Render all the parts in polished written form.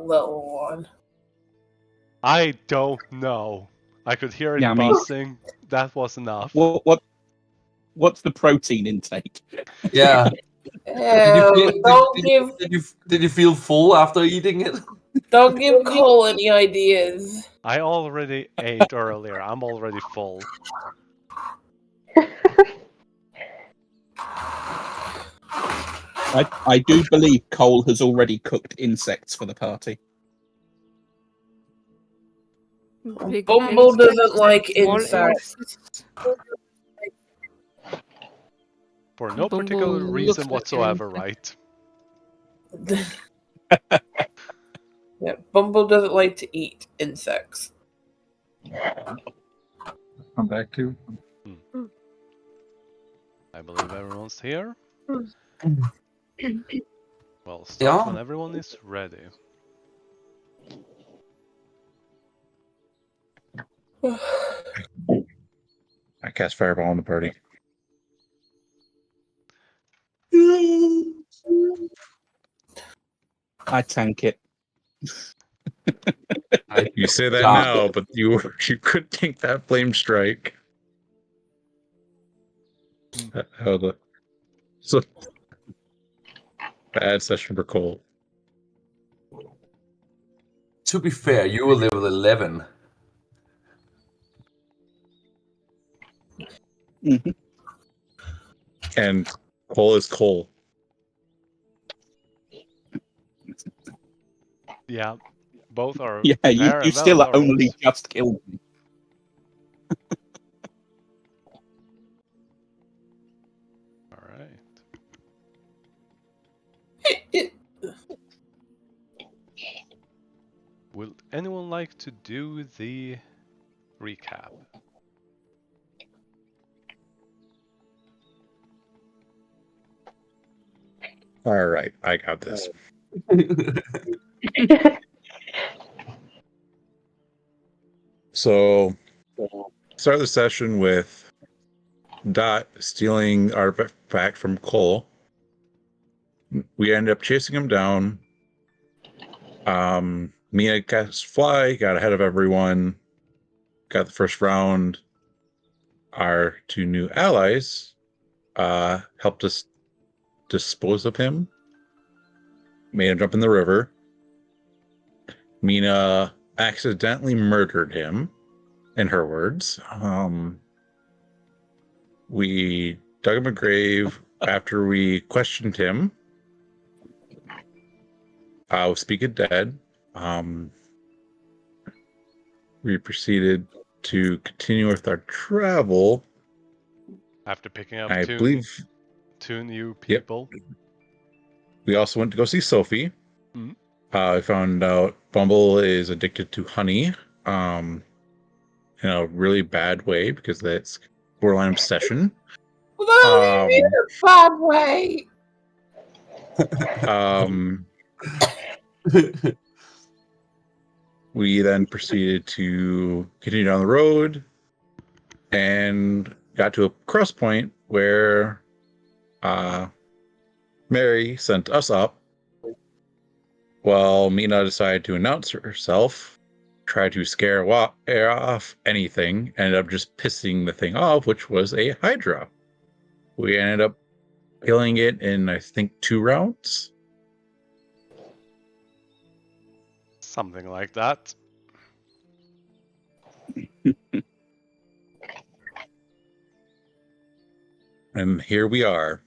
little one? I don't know. I could hear it Yeah, I mean- buzzing. That was enough. What's the protein intake? Yeah. Don't Did you feel full after eating it? give Cole any ideas. I already ate earlier. I'm already full. I do believe Cole has already cooked insects for the party. Big Bumble insects, doesn't like small insects. For no Bumble particular looks reason like whatsoever, an right? Yeah, Bumble doesn't like to eat insects. I'm back to. I believe everyone's here. Well, start Yeah. when everyone is ready. I cast Fireball on the party. I tank it. You say that Yeah. now, but you could think that Flame Strike. How the so bad session for Cole. To be fair, you were level 11. Mhm. And Cole is Cole. Yeah, both are. Yeah, fair you and still well only levels. just killed me. All right. Will anyone like to do the recap? All right, I got this. So, start the session with Dot stealing artifact from Cole. We end up chasing him down. Mia cast Fly, got ahead of everyone, got the first round. Our two new allies helped us dispose of him, made him jump in the river. Mina accidentally murdered him, in her words. We dug him a grave after we questioned him. Speak of Dead. We proceeded to continue with our travel. After picking up I two new people. Yep. We also went to go see Sophie. Mhm. I found out Bumble is addicted to honey, in a really bad way because that's borderline obsession. Well, in a bad way. We then proceeded to continue down the road and got to a cross point where Mary sent us up while Mina decided to announce herself, try to scare off anything, ended up just pissing the thing off, which was a Hydra. We ended up killing it in, I think, 2 rounds. Something like that. And here we are.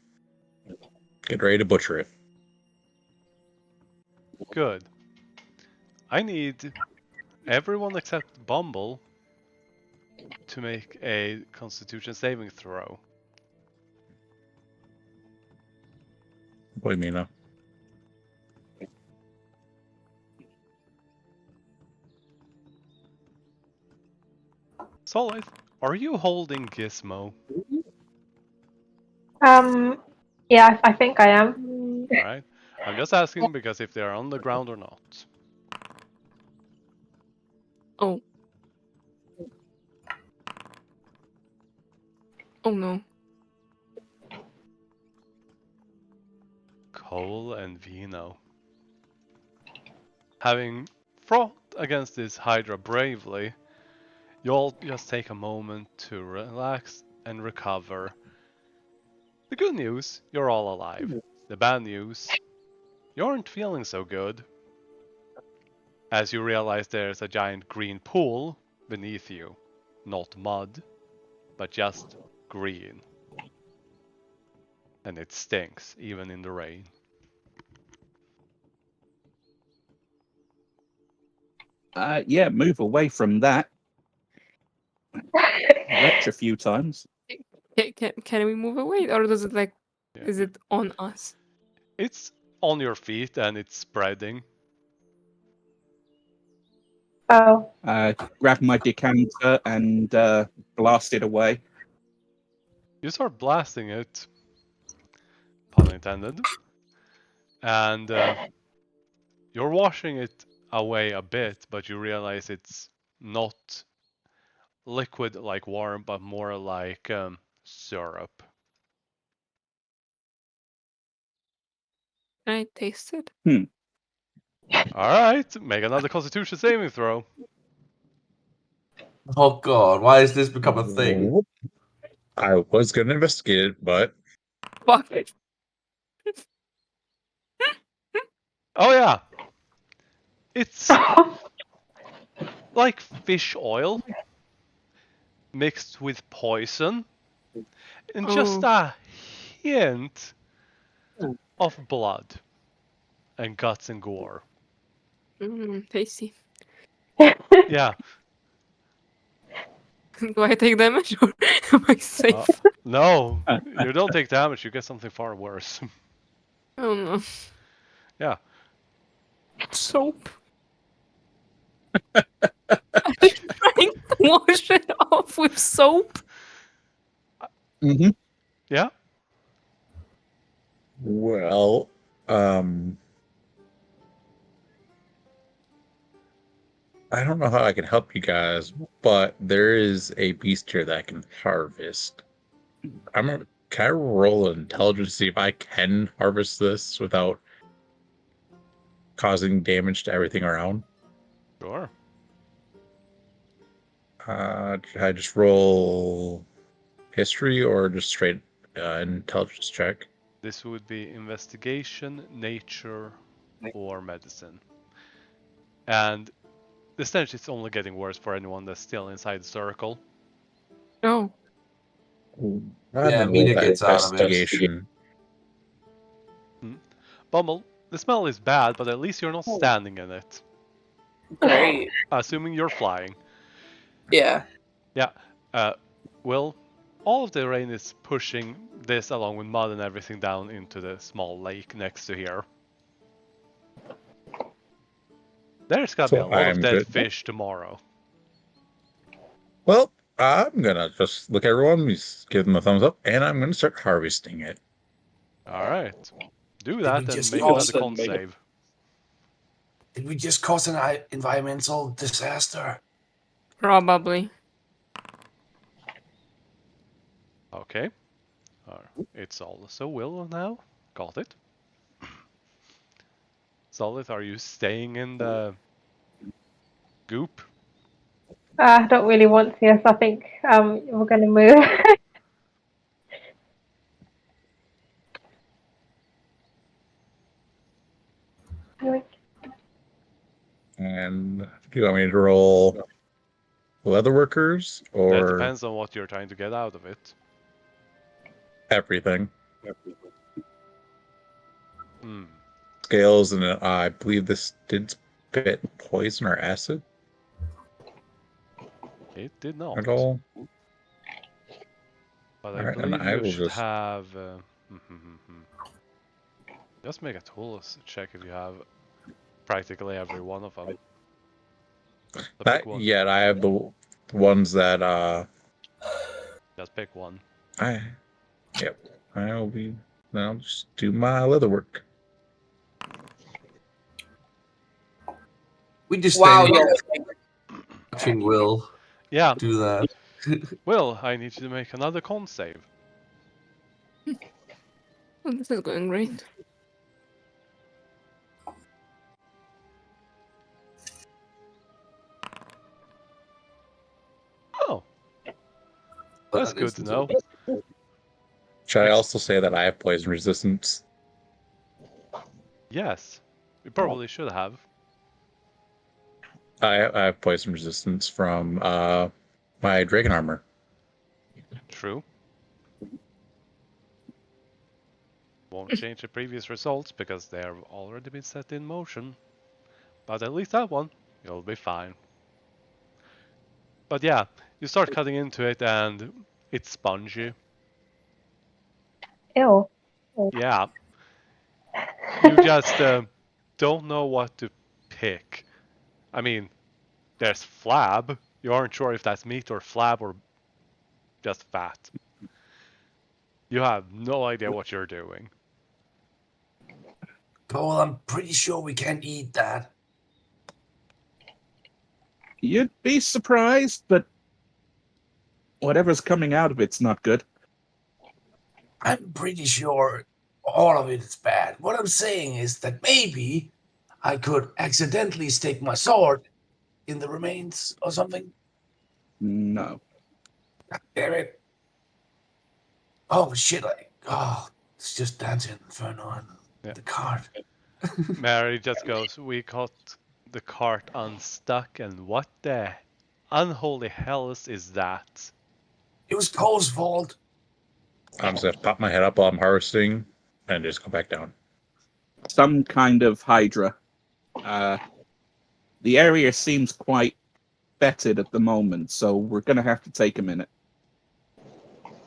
Get ready to butcher it. Good. I need everyone except Bumble to make a Constitution saving throw. Boy, Mina. Solid. Are you holding Gizmo? Yeah, I think I am. Alright. I'm just asking because if they're on the ground or not. Oh. Oh no. Cole and Vino. Having fought against this Hydra bravely, you all just take a moment to relax and recover. The good news, you're all alive. The bad news, you aren't feeling so good. As you realize there's a giant green pool beneath you. Not mud, but just green. And it stinks, even in the rain. Yeah, move away from that. Retch a few times. Can we move away, or does it like? Yeah. Is it on us? It's on your feet and it's spreading. Oh, Grab my decanter and blast it away. You start blasting it, pun intended, and you're washing it away a bit, but you realize it's not liquid like warm, but more like syrup. Can I taste it? Alright, make another Constitution saving throw. Oh god, why has this become a thing? I was going to investigate it, but Fuck it. Oh yeah! It's like fish oil mixed with poison and just Oh. a hint of blood and guts and gore. Tasty. Yeah. Do I take damage or am I safe? No, you don't take damage, you get something far worse. Oh no. Yeah. Soap. I'm trying to wash it off with soap. Mm-hmm. Yeah? well, I don't know how I can help you guys, but there is a beast here that I can harvest. Can I roll an intelligence to see if I can harvest this without causing damage to everything around? Sure. Should I just roll history or just straight intelligence check? This would be investigation, nature, or medicine. And the stench is only getting worse for anyone that's still inside the circle. Oh. I'm Yeah, gonna roll Mina that gets out of it. investigation. Bumble, the smell is bad, but at least you're not standing in it. Great. Assuming you're flying. Yeah. Yeah. Will, all of the rain is pushing this along with mud and everything down into the small lake next to here. There's gotta be a So lot of I'm dead good. fish tomorrow. Well, I'm gonna just look at everyone, just give them a thumbs up, and I'm gonna start harvesting it. Alright. Do we that and just make cause another con save. Did we just cause an environmental disaster? Probably. Okay. It's also Will now. Got it. Solid, are you staying in the goop? I don't really want to, so I think we're going to move. And do you want me to roll leather workers That or depends on what you're trying to get out of it. everything? Hmm. Scales, and I believe this did spit poison or acid It did not. at all. But I Alright, and believe I you will should just have... Just make a tools check if you have practically every one of them. So pick not one. yet. I have the ones that Just pick one. Yep. I'll just do my leather work. We just Wow, stand yeah. watching Will Yeah, do that. Will, I need you to make another con save. Oh, this is going great. That's good to know. Should I also say that I have poison resistance? Yes, we probably should have. I have poison resistance from my dragon armor. True. Won't change the previous results because they have already been set in motion. But at least that one, you'll be fine. But yeah, you start cutting into it and it's spongy. Ew. Yeah. You just don't know what to pick. I mean, there's flab. You aren't sure if that's meat or flab or just fat. You have no idea what you're doing. Cole, I'm pretty sure we can't eat that. You'd be surprised, but whatever's coming out of it's not good. I'm pretty sure all of it is bad. What I'm saying is that maybe I could accidentally stick my sword in the remains or something. No. God damn it. Oh shit, it's just dancing inferno on the cart. Mary just goes, we got the cart unstuck and what the unholy hells is that? It was Cole's fault. I'm just gonna pop my head up while I'm harvesting and just go back down. Some kind of hydra. The area seems quite fetid at the moment, so we're going to have to take a minute.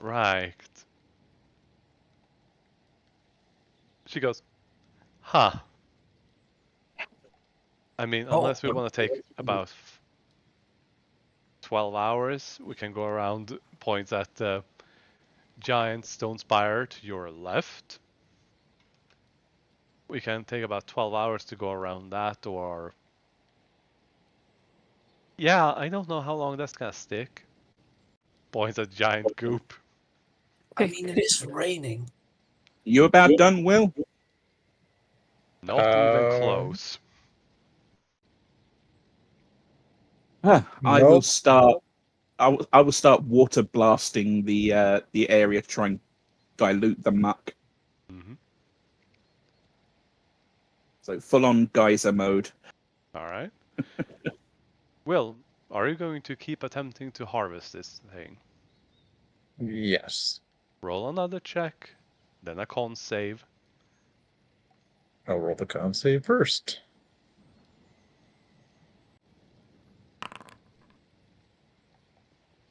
Right. She goes, huh. I mean, unless we want to take about 12 hours, we can go around points at the giant stone spire to your left. We can take about 12 hours to go around that, or... Yeah, I don't know how long that's gonna stick. Points at giant goop. I mean, it is raining. You about done, Will? Not even close. I will Nope. start. I will start water blasting the area, try and dilute the muck. Mm-hmm. So full on geyser mode. Alright. Will, are you going to keep attempting to harvest this thing? Yes. Roll another check, then a con save. I'll roll the con save first.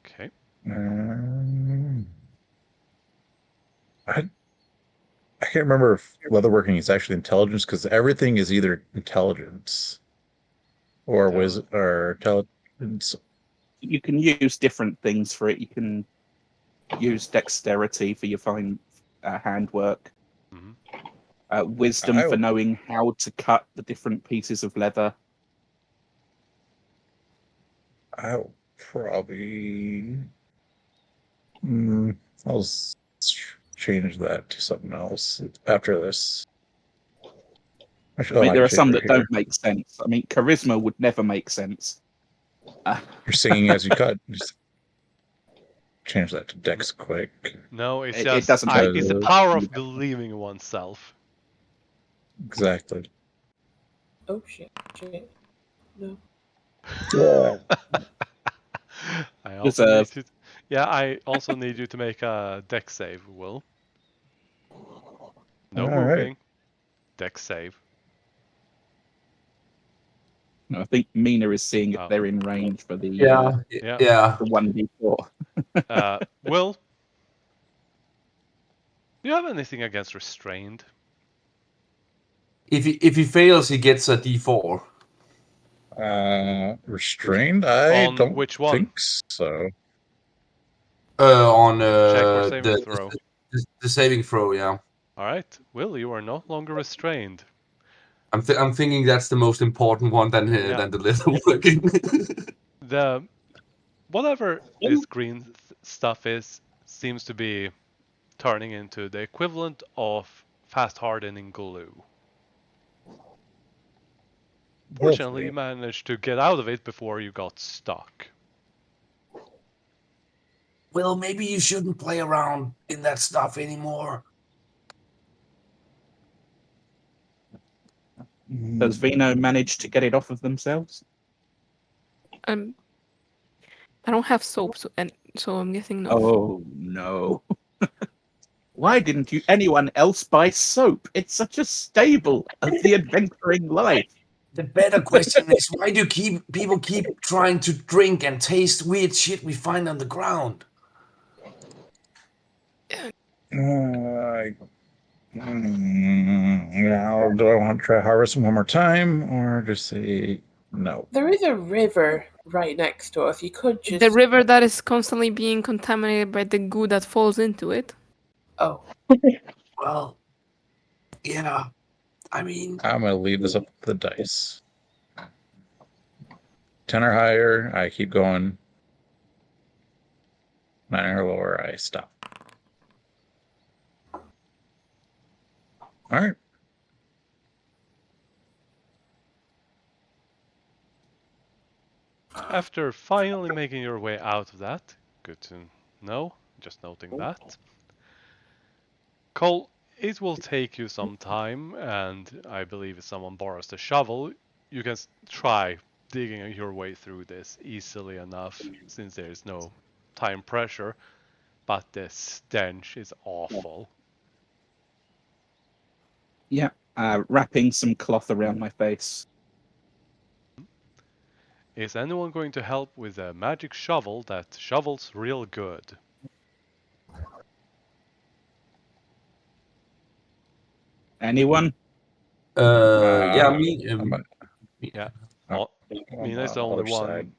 Okay. I can't remember if leatherworking is actually intelligence because everything is either intelligence or intelligence. You can use different things for it. You can use dexterity for your fine handwork. Mm-hmm. Wisdom for knowing how to cut the different pieces of leather. I'll probably. I'll change that to something else after this. I mean, there are some that here. don't make sense. I mean, charisma would never make sense. You're singing as you cut. Just change that to dex quick. No, it's It just doesn't make it's the sense. power of believing in oneself. Exactly. Oh shit. No. Yeah. I also need Deserve. to. Yeah, I also need you to make a dex save, Will. No All moving. right. Dex save. I think Mina is seeing if Oh. they're in range for the Yeah. the 1d4. Will, do you have anything against restrained? If he fails, he gets a D4. Restrained? I On don't which one? think so. On Check or saving throw. the saving throw, yeah. All right, Will, you are no longer restrained. I'm thinking that's the most important one than the leather working. The whatever this green stuff is seems to be turning into the equivalent of fast hardening glue. Fortunately, you managed to get out of it before you got stuck. Well, maybe you shouldn't play around in that stuff anymore. Does Vino manage to get it off of themselves? I don't have soap, so I'm guessing no. Oh no. Why didn't anyone else buy soap? It's such a staple of the adventuring life. The better question is, why do people keep trying to drink and taste weird shit we find on the ground? Now, do I want to try harvesting one more time, or just say no? There is a river right next to us. You could just. The river that is constantly being contaminated by the goo that falls into it. Oh, Well, yeah. I mean, I'm gonna leave this up to the dice. 10 or higher, I keep going. 9 or lower, I stop. All right. After finally making your way out of that, good to know, just noting that. Cole, it will take you some time, and I believe if someone borrows the shovel, you can try digging your way through this easily enough, since there is no time pressure, but the stench is awful. Yeah, wrapping some cloth around my face. Is anyone going to help with a magic shovel that shovels real good? Anyone? yeah, me. Yeah, I'm Mina's the on only other one. side.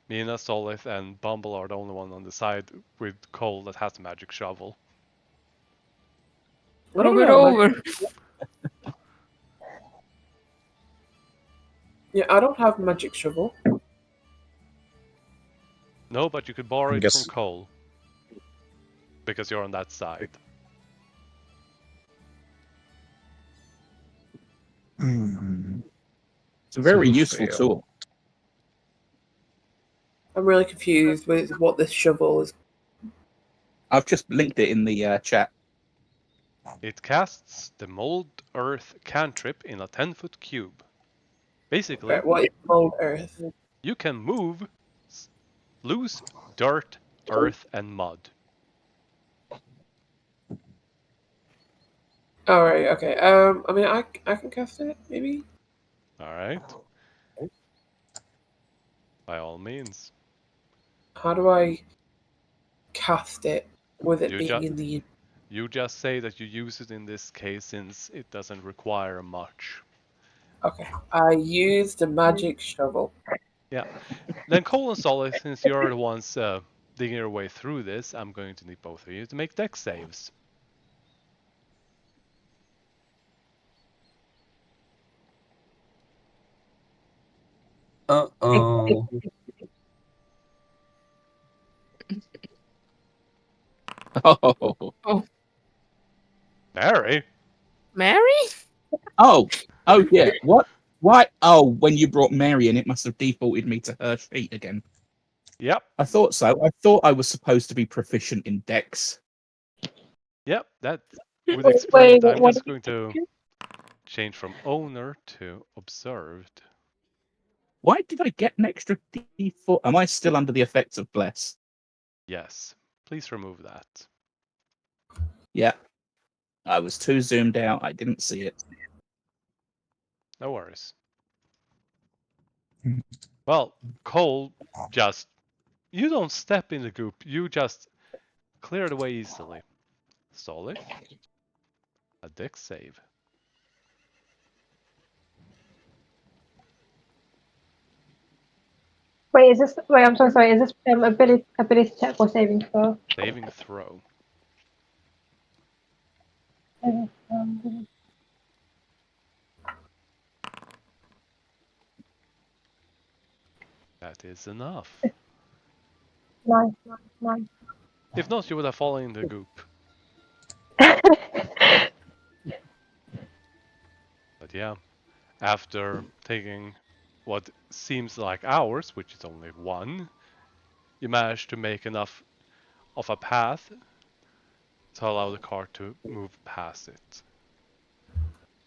Mina, Solith, and Bumble are the only one on the side with Cole that has a magic shovel. I don't Move it know. over. Yeah, I don't have magic shovel. No, but you could borrow I it from guess- Cole. Because you're on that side. It's a very useful fail. tool. I'm really confused with what this shovel is. I've just linked it in the chat. It casts the Mold Earth cantrip in a 10-foot cube. Basically, Right, what is mold earth? you can move loose dirt, earth, and mud. Oh, right, okay. I mean, I can cast it, maybe? Alright? By all means. How do I cast it with it You being ju- in the... You just say that you use it in this case since it doesn't require much. Okay, I use the magic shovel. Yeah. Then Cole and Solid, since you're the ones digging your way through this, I'm going to need both of you to make dex saves. Uh-oh. Oh, Mary? Mary? oh yeah. What? Why? Oh, when you brought Mary in, it must have defaulted me to her sheet again. Yep. I thought so. I thought I was supposed to be proficient in Dex. Yep, that would explain Wait, it. I'm what? just going to change from owner to observed. Why did I get an extra D4? Am I still under the effects of Bless? Yes. Please remove that. Yeah. I was too zoomed out. I didn't see it. No worries. Well, Cole just... You don't step in the goop. You just clear it away easily. Solid. A dex save. Wait, is this? Wait, I'm so sorry. Is this ability check or saving throw? Saving throw. That is enough. Nice, nice. If not, you would have fallen in the goop. But yeah, after taking what seems like hours, which is only one, you manage to make enough of a path to allow the car to move past it.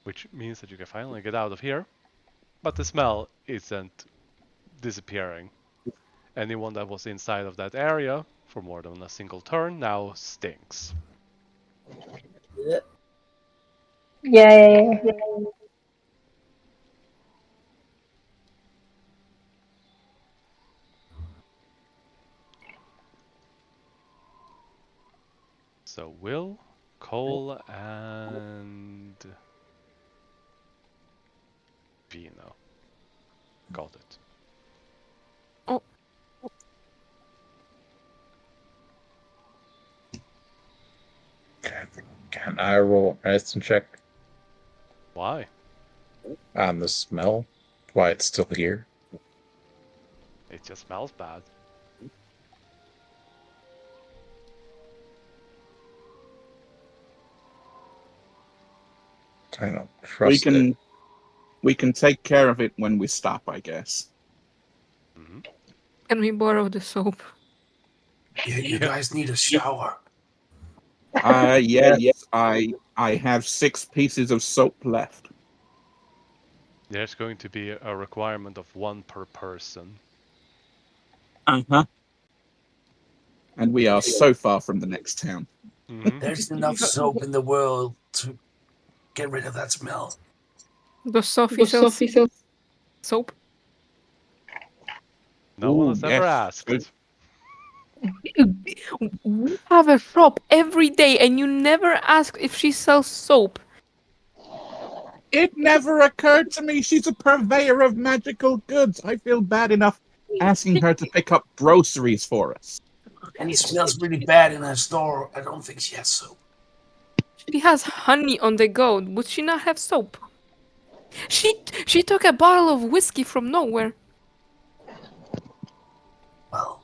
Which means that you can finally get out of here, but the smell isn't disappearing. Anyone that was inside of that area for more than a single turn now stinks. Yeah. So Will, Cole, and Vino. Got it. Oh, Can I roll a medicine check Why? on the smell? Why it's still here? It just smells bad. I don't trust We can take care of it when we stop, I guess. Mm-hmm. can we borrow the soap? Yeah, you Yeah. guys need a shower. Yes, I have 6 pieces of soap left. There's going to be a requirement of 1 per person. Uh-huh. And we are so far from the next town. Mm-hmm. There's enough soap in the world to get rid of that smell. Does Sophie sell soap? No one Ooh, has ever yes. asked. We have a shop every day, and you never ask if she sells soap. It never occurred to me she's a purveyor of magical goods. I feel bad enough asking her to pick up groceries for us. And it smells really bad in her store. I don't think she has soap. She has honey on the go. Would she not have soap? She took a bottle of whiskey from nowhere. Well,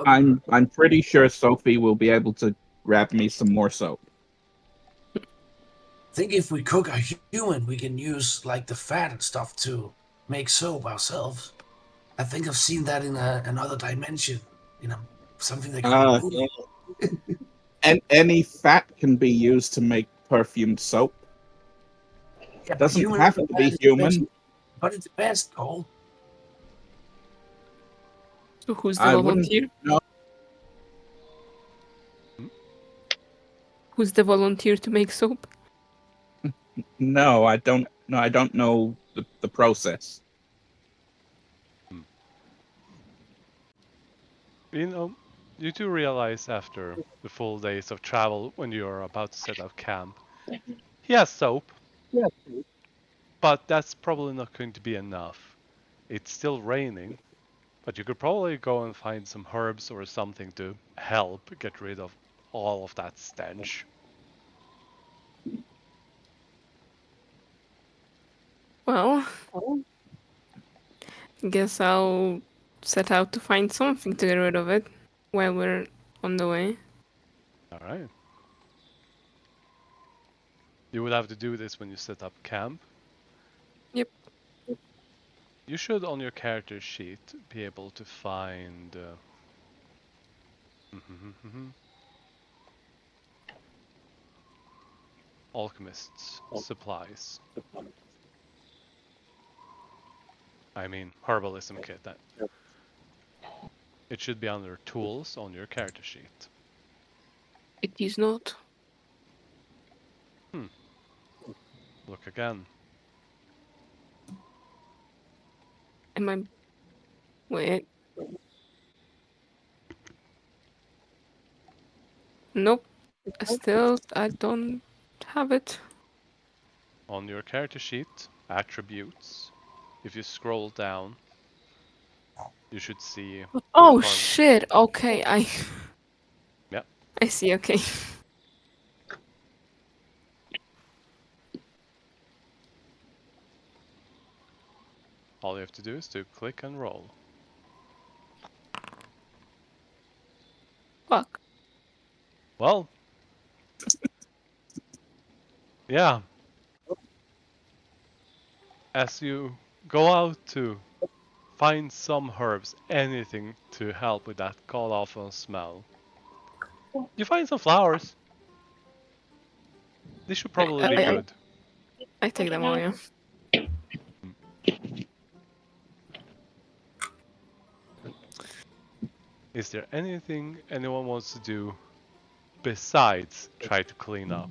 I'm pretty sure Sophie will be able to grab me some more soap. I think if we cook a human, we can use like the fat and stuff to make soap ourselves. I think I've seen that in another dimension, something they call a movie. And any fat can be used to make perfumed soap. Yeah, but Doesn't human have to fat be is the best. human. But it's the best, Cole. So who's the I wouldn't volunteer? know. Who's the volunteer to make soap? No, I don't. No, I don't know the process. You know, you do realize after the full days of travel, when you are about to set up camp, he has soap, but that's probably not going to be enough. It's still raining, but you could probably go and find some herbs or something to help get rid of all of that stench. Well, guess I'll set out to find something to get rid of it while we're on the way. Alright. You would have to do this when you set up camp. Yep. You should, on your character sheet, be able to find... alchemist's supplies. I mean, herbalism kit. That it should be under tools on your character sheet. It is not. Look again. Am I... Wait. Nope. Still, I don't have it. On your character sheet, attributes. If you scroll down, you should see. Oh shit! Okay, Yep. I see. Okay. All you have to do is to click and roll. Fuck. Well. Yeah. As you go out to find some herbs, anything to help with that god awful smell, You find some flowers. This should probably be good. I take them all, yeah. Is there anything anyone wants to do besides try to clean up?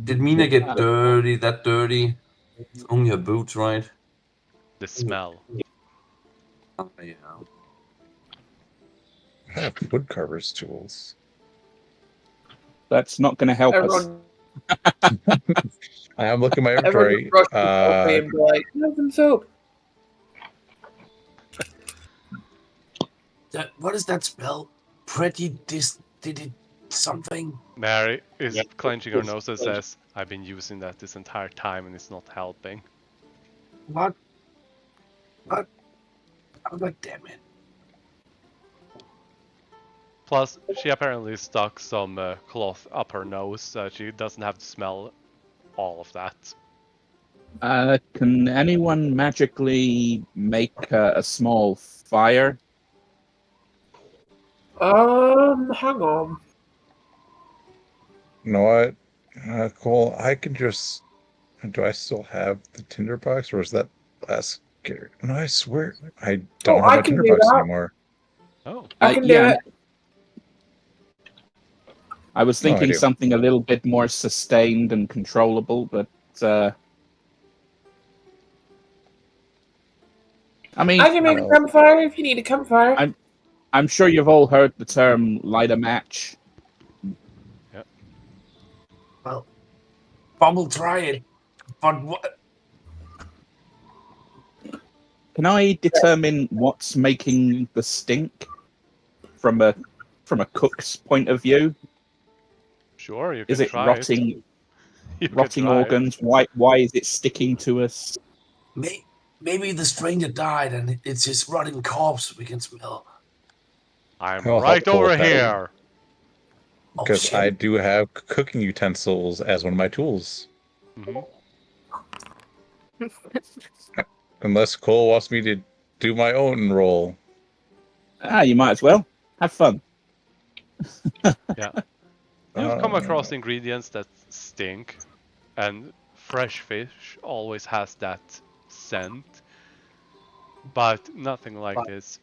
Did Mina get dirty? That dirty? It's only her boots, right? The smell. Oh, yeah. I have woodcarver's tools. That's not going to help us. Everyone, I am looking at my everyone inventory. rush to coffee and be like, "Have some soap." What does that spell? Pretty did it something? Mary is clenching her nose and says, I've been using that this entire time and it's not helping. What? Oh, God damn it. Plus, she apparently stuck some cloth up her nose so she doesn't have to smell all of that. Can anyone magically make a small fire? Hang on. You know what? Cole, I can just. Do I still have the tinderbox, or is that last year? No, I swear I don't have I my can do tinderbox that. anymore. Oh. I can do Yeah. it. I was No, I thinking do. something a little bit more sustained and controllable, but I mean, I can make a campfire if you need a campfire. I'm sure you've all heard the term light a match. Yep. Well, Bumble, try it. But what? Can I determine what's making the stink from a cook's point of view? Sure, you Is can it try rotting it. You can rotting try it. organs? Why is it sticking to us? Maybe the stranger died and it's his rotting corpse we can smell. I'm How right helpful over would that be? here. Oh, Because shit. I do have cooking utensils as one of my tools. Mm-hmm. Unless Cole wants me to do my own roll. You might as well. Have fun. Yeah. You've come across ingredients that stink, and fresh fish always has that scent, but nothing like this.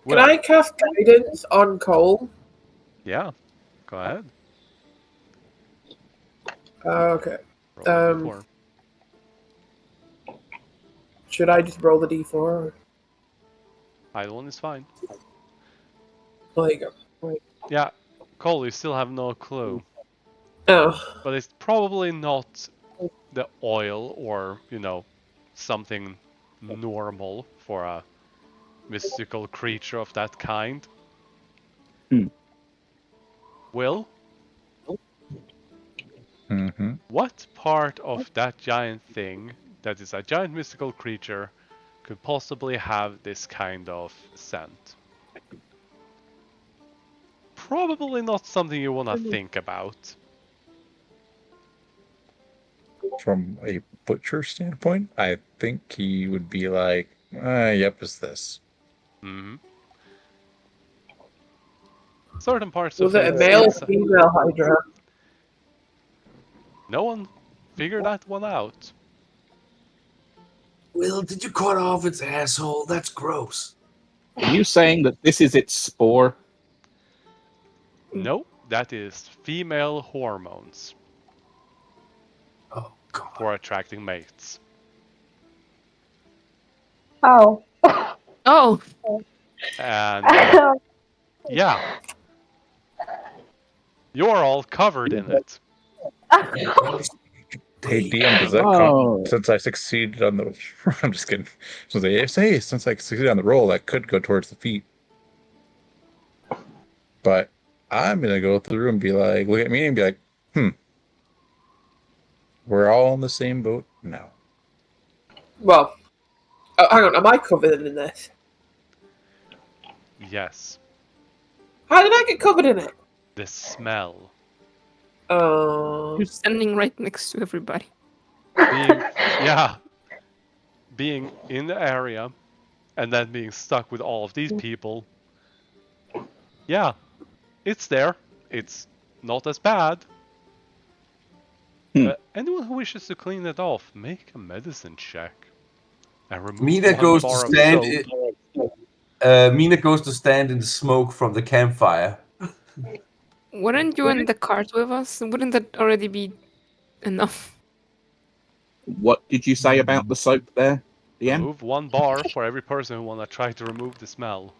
Can I cast guidance on Cole? Yeah, go ahead. Okay. Roll a d4. Should I just roll the d4? Either one is fine. Well, there you go. Wait. Yeah, Cole, you still have no clue. Oh. But it's probably not the oil or, something normal for a mystical creature of that kind. Will? Mm-hmm. What part of that giant thing that is a giant mystical creature could possibly have this kind of scent? Probably not something you want to think about. From a butcher standpoint, I think he would be like, yep, it's this. Mm-hmm. Certain parts Was of it a it male or female Hydra? No one figured that one out. Will, did you cut off its asshole? That's gross. Are you saying that this is its spore? No, that is female hormones Oh, God. for attracting mates. Oh. Oh, And yeah, you're all covered in it. Hey, DM, does that count? Since I succeeded on the... I'm just kidding. So they say, since I succeeded on the roll, that could go towards the feet. But I'm going to go through and be like, look at me and be like, we're all in the same boat now. Well, hang on. Am I covered in this? Yes. How did I get covered in it? The smell. you're standing right next to everybody. Being in the area, and then being stuck with all of these people. Yeah, it's there. It's not as bad. Anyone who wishes to clean it off, make a medicine check. And remove Mina one goes to bar of stand. soap. Mina goes to stand in the smoke from the campfire. Weren't you in the cart with us? Wouldn't that already be enough? What did you say about the soap there, DM? Remove one bar for every person who wanna try to remove the smell.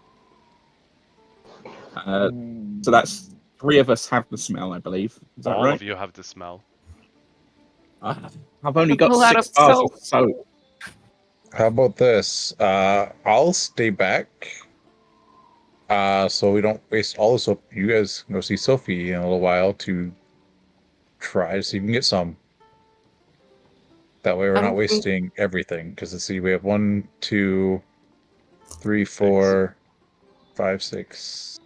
So that's 3 of us have the smell, I believe. Is that All right? of you have the smell. I've only got A lot 6 of bars soap. of soap. How about this? I'll stay back. So we don't waste all the soap. You guys go see Sophie in a little while to try to see if we can get some. That way we're not wasting everything. Because let's see, we have 1, 2, 3, 4, 5, 6.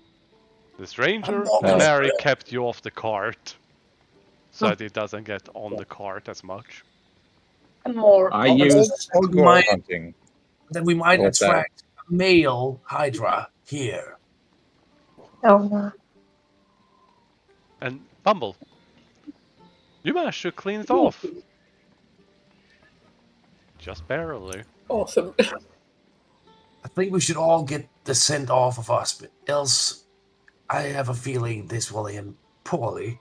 The stranger I'm and not Mary kept you off the cart, so that it doesn't get on the cart as much. More. I use I'll go out hunting. Then we might What's that? attract a male Hydra here. Oh no. And Bumble, you managed to clean it off. Just barely. Awesome. I think we should all get the scent off of us, but else I have a feeling this will end poorly.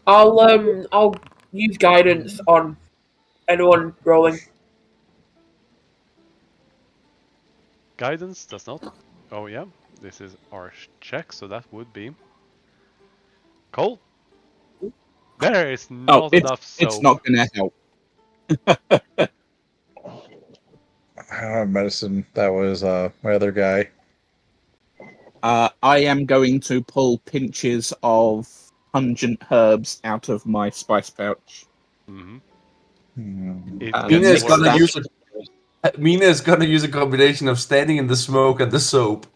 I'll use guidance on anyone rolling. Guidance does not. Oh yeah, this is our check, so that would be Cole. There is not enough soap. It's not going to help. I don't have medicine. That was my other guy. I am going to pull pinches of pungent herbs out of my spice pouch. Mm-hmm. Mina's gonna use Mina's gonna use a combination of standing in the smoke and the soap.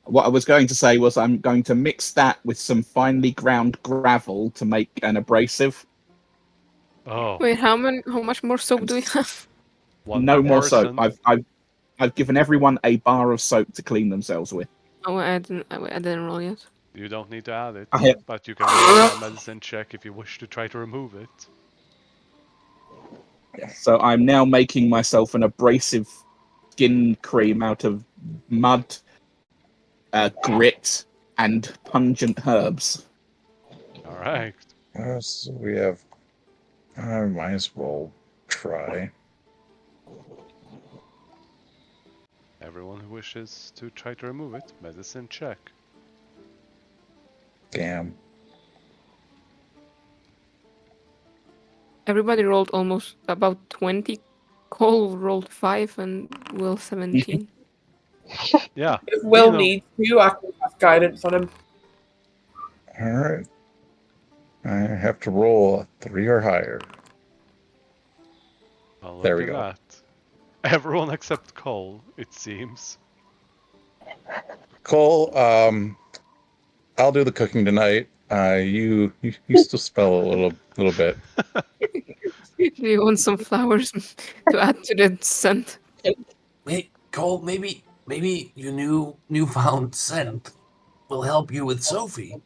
What I was going to say was I'm going to mix that with some finely ground gravel to make an abrasive. Oh. Wait, how much more soap do we have? No more soap. I've given everyone a bar of soap to clean themselves with. Oh, I didn't roll yet. You don't need to add it, I have- but you can roll a medicine check if you wish to try to remove it. So I'm now making myself an abrasive skin cream out of mud, grit, and pungent herbs. All right. So we have. I might as well try. Everyone who wishes to try to remove it, medicine check. Damn. Everybody rolled almost about 20. Cole rolled 5 and Will 17. Yeah. If Will Mina- needs to, I can have guidance on him. All right. I have to roll a 3 or higher. Well, There we look at go. that. Everyone except Cole, it seems. Cole, I'll do the cooking tonight. You still spell a little bit. Do you want some flowers to add to the scent? Hey, Cole, maybe your newfound scent will help you with Sophie.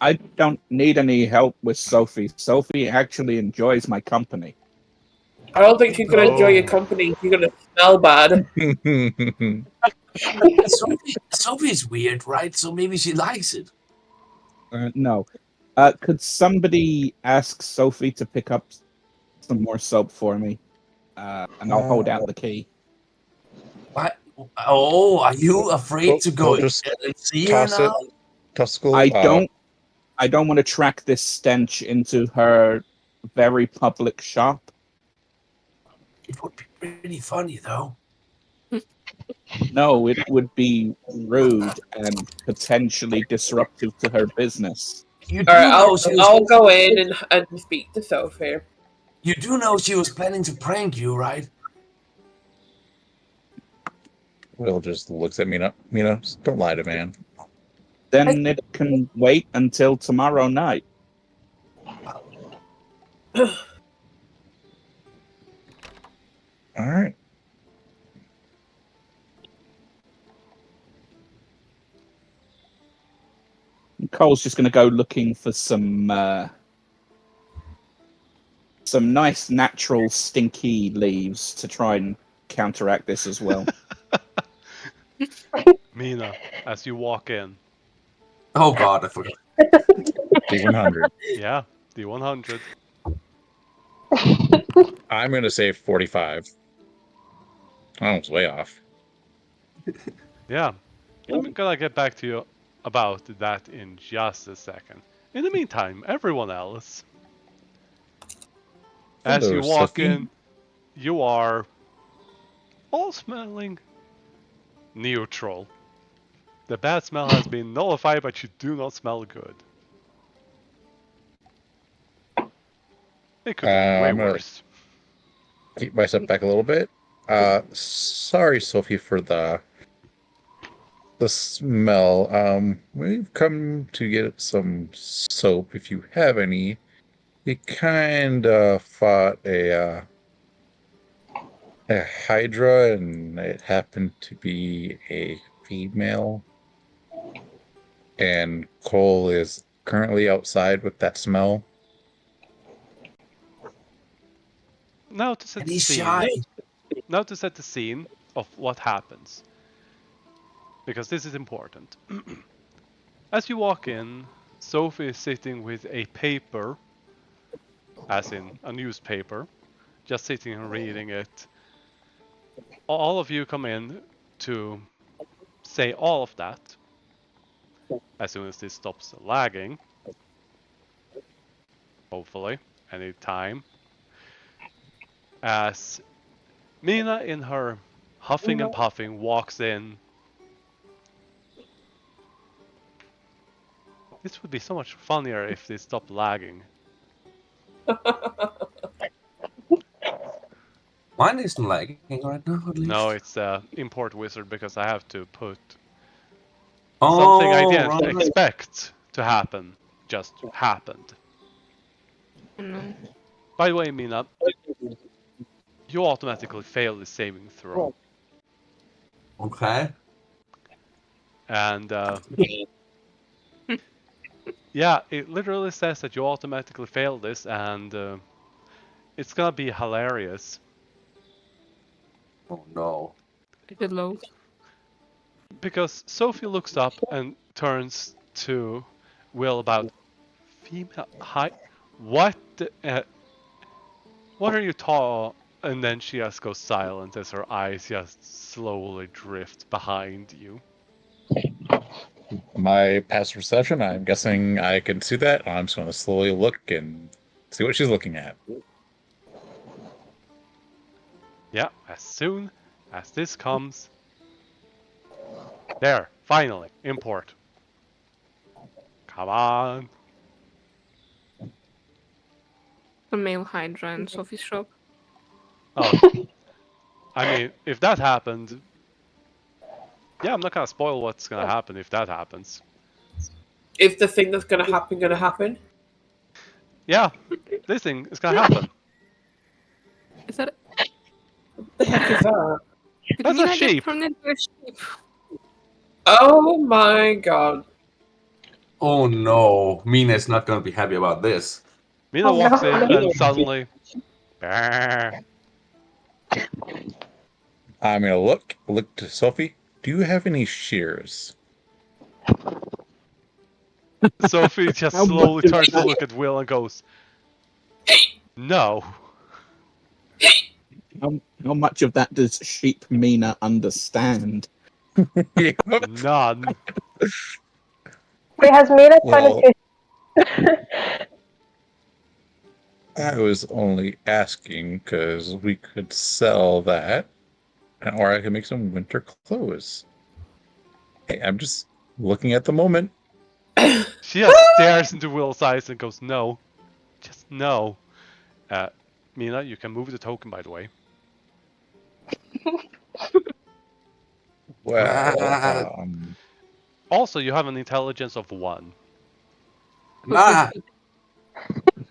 I don't need any help with Sophie. Sophie actually enjoys my company. I don't think she's going to enjoy your company. She's going to smell bad. Sophie's weird, right? So maybe she likes it. No. Could somebody ask Sophie to pick up some more soap for me? And I'll hold out the key. What? Oh, are you afraid to go just and see her toss now? it. Tuscle. I don't want to track this stench into her very public shop. It would be pretty funny, though. No, it would be rude and potentially disruptive to her business. You do Alright, know she was, I'll go in and speak to Sophie. You do know she was planning to prank you, right? Will just looks at Mina. Mina, don't lie to man. Then it can wait until tomorrow night. All right. Cole's just going to go looking for some nice natural stinky leaves to try and counteract this as well. Mina, as you walk in. Oh god, I forgot. D100. Yeah, D100. I'm going to say 45. I was way off. Yeah, I'm gonna get back to you about that in just a second. In the meantime, everyone else, as Hello, you walk Sophie. in, you are all smelling neutral. The bad smell has been nullified, but you do not smell good. It could be way I'm going to worse. keep myself back a little bit. Sorry, Sophie, for the smell. We've come to get some soap, if you have any. We kind of fought a hydra, and it happened to be a female. And Cole is currently outside with that smell. Now to set And the he's scene. shy. Now to set the scene of what happens, because this is important. As you walk in, Sophie is sitting with a paper, as in a newspaper, just sitting and reading it. All of you come in to say all of that as soon as this stops lagging. Hopefully, any time. As Mina, in her huffing and puffing, walks in. This would be so much funnier if they stopped lagging. Mine isn't lagging right now, at least. No, it's import wizard because I have to put Oh, something I didn't right. expect to happen just happened. No. By the way, Mina, you automatically fail the saving throw. Okay. And yeah, it literally says that you automatically fail this, and it's gonna be hilarious. Oh no. Is it low? Because Sophie looks up and turns to Will about female hi. What? What are you talking? And then she just goes silent as her eyes just slowly drift behind you. My past perception, I'm guessing I can see that. I'm just going to slowly look and see what she's looking at. Yeah, as soon as this comes. There, finally, import. Come on. A male Hydra in Sophie's shop. Oh. I mean, if that happened. Yeah, I'm not gonna spoil what's gonna happen if that happens. If the thing that's gonna happen. Yeah, this thing is gonna happen. Is that? What the heck is that? Did That's a Mina get sheep. turned into a sheep? Oh my god. Oh no. Mina's not gonna be happy about this. Mina Oh, walks no. in and suddenly. Brrr. I'm going to look to Sophie. Do you have any shears? Sophie just How slowly much is turns to that? look at Will and goes, no. How much of that does Sheep Mina understand? None. Wait, has Mina turned Well, into I was only asking because we could sell that, or I could make some winter clothes. Hey, I'm just looking at the moment. She just stares into Will's eyes and goes, no. Just no. Mina, you can move the token, by the way. Well, Also, you have an intelligence of 1. Nah.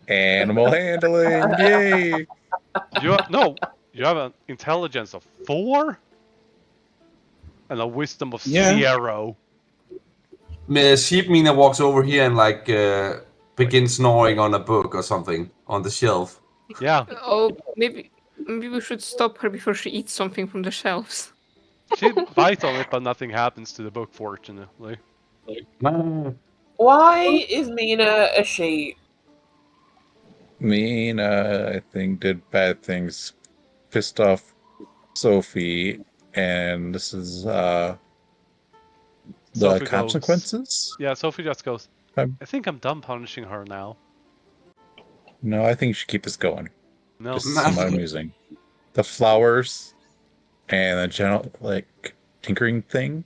animal handling, yay! No, You have an intelligence of 4 and a wisdom of Yeah. 0. Sheep Mina walks over here and like begins gnawing on a book or something on the shelf. Yeah, Oh, maybe we should stop her before she eats something from the shelves. she bites on it, but nothing happens to the book, fortunately. Why is Mina a sheep? Mina, I think, did bad things, pissed off Sophie, and this is the Sophie goes- consequences. Yeah, Sophie just goes, I think I'm done punishing her now. No, I think you should keep this going. No. This is somewhat amusing. The flowers and the general like tinkering thing.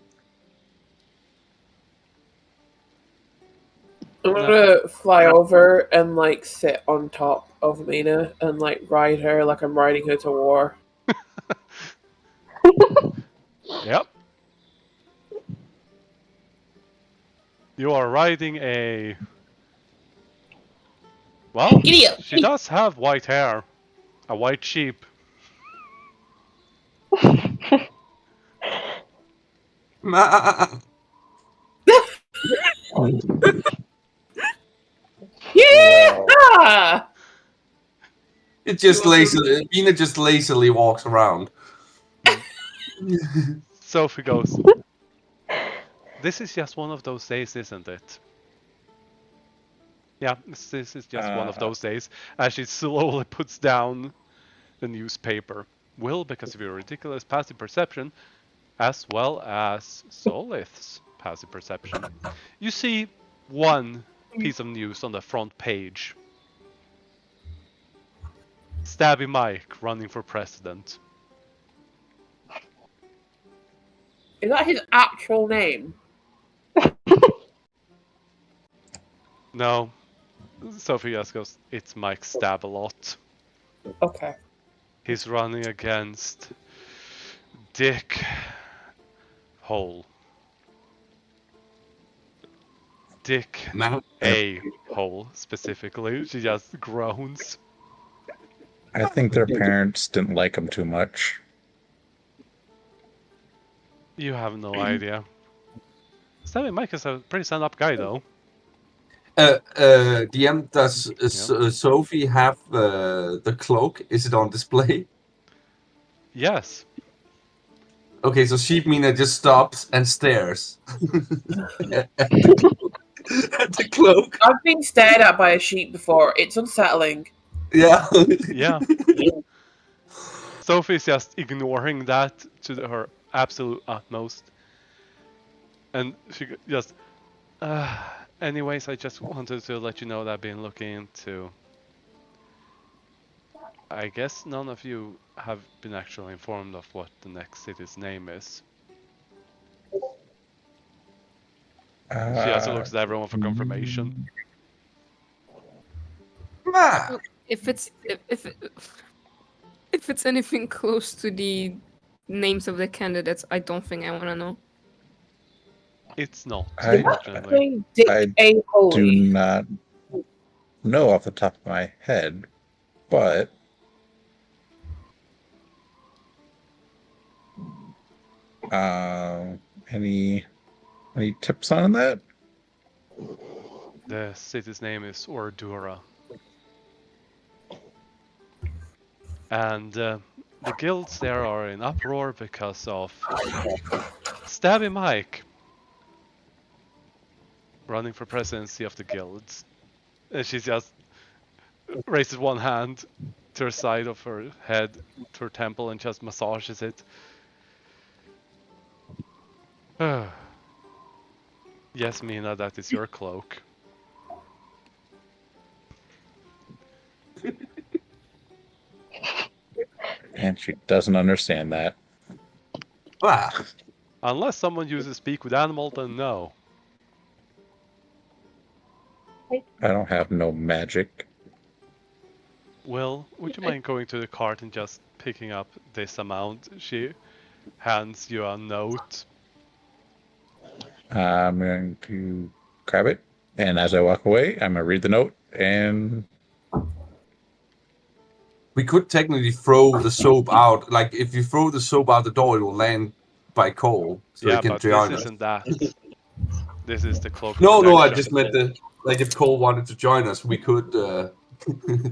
I'm gonna fly over and like sit on top of Mina and like ride her like I'm riding her to war. Yep. You are riding a... Well, Giddy up! she does have white hair. A white sheep. Yeah! It just lazily, Mina just lazily walks around. Sophie goes, this is just one of those days, isn't it? Yeah, this is just one of those days. As she slowly puts down the newspaper. Will, because of your ridiculous passive perception, as well as Solith's passive perception, you see one piece of news on the front page. Stabby Mike running for president. Is that his actual name? No. Sophie just goes, it's Mike Stab-a-lot. Okay. He's running against Dick Hole. Dick A. Hole, specifically. She just groans. I think their parents didn't like him too much. You have no idea. Stabby Mike is a pretty stand-up guy, though. DM, does Sophie have the cloak? Is it on display? Yes. Okay, so Sheep Mina just stops and stares at the cloak. I've been stared at by a sheep before. It's unsettling. Yeah. Yeah. Sophie's just ignoring that to her absolute utmost. And she just... anyways, I just wanted to let you know that I've been looking into... I guess none of you have been actually informed of what the next city's name is. She also looks at everyone for confirmation. If it's anything close to the names of the candidates, I don't think I want to know. It's not, I unfortunately. Dick I A. do Holy. not know off the top of my head, but any tips on that? The city's name is Ordura. And the guilds there are in uproar because of Stabby Mike running for presidency of the guilds. And she just raises one hand to her side of her head, to her temple, and just massages it. Yes, Mina, that is your cloak. And she doesn't understand that. Unless someone uses speak with animal, then no. I don't have no magic. Will, would you mind going to the cart and just picking up this amount? She hands you a note. I'm going to grab it, and as I walk away, I'm going to read the note and We could technically throw the soap out. Like, if you throw the soap out the door, it will land by Cole, so he can but join this us. isn't that. This is the cloak of No, protection. I just meant like if Cole wanted to join us, we could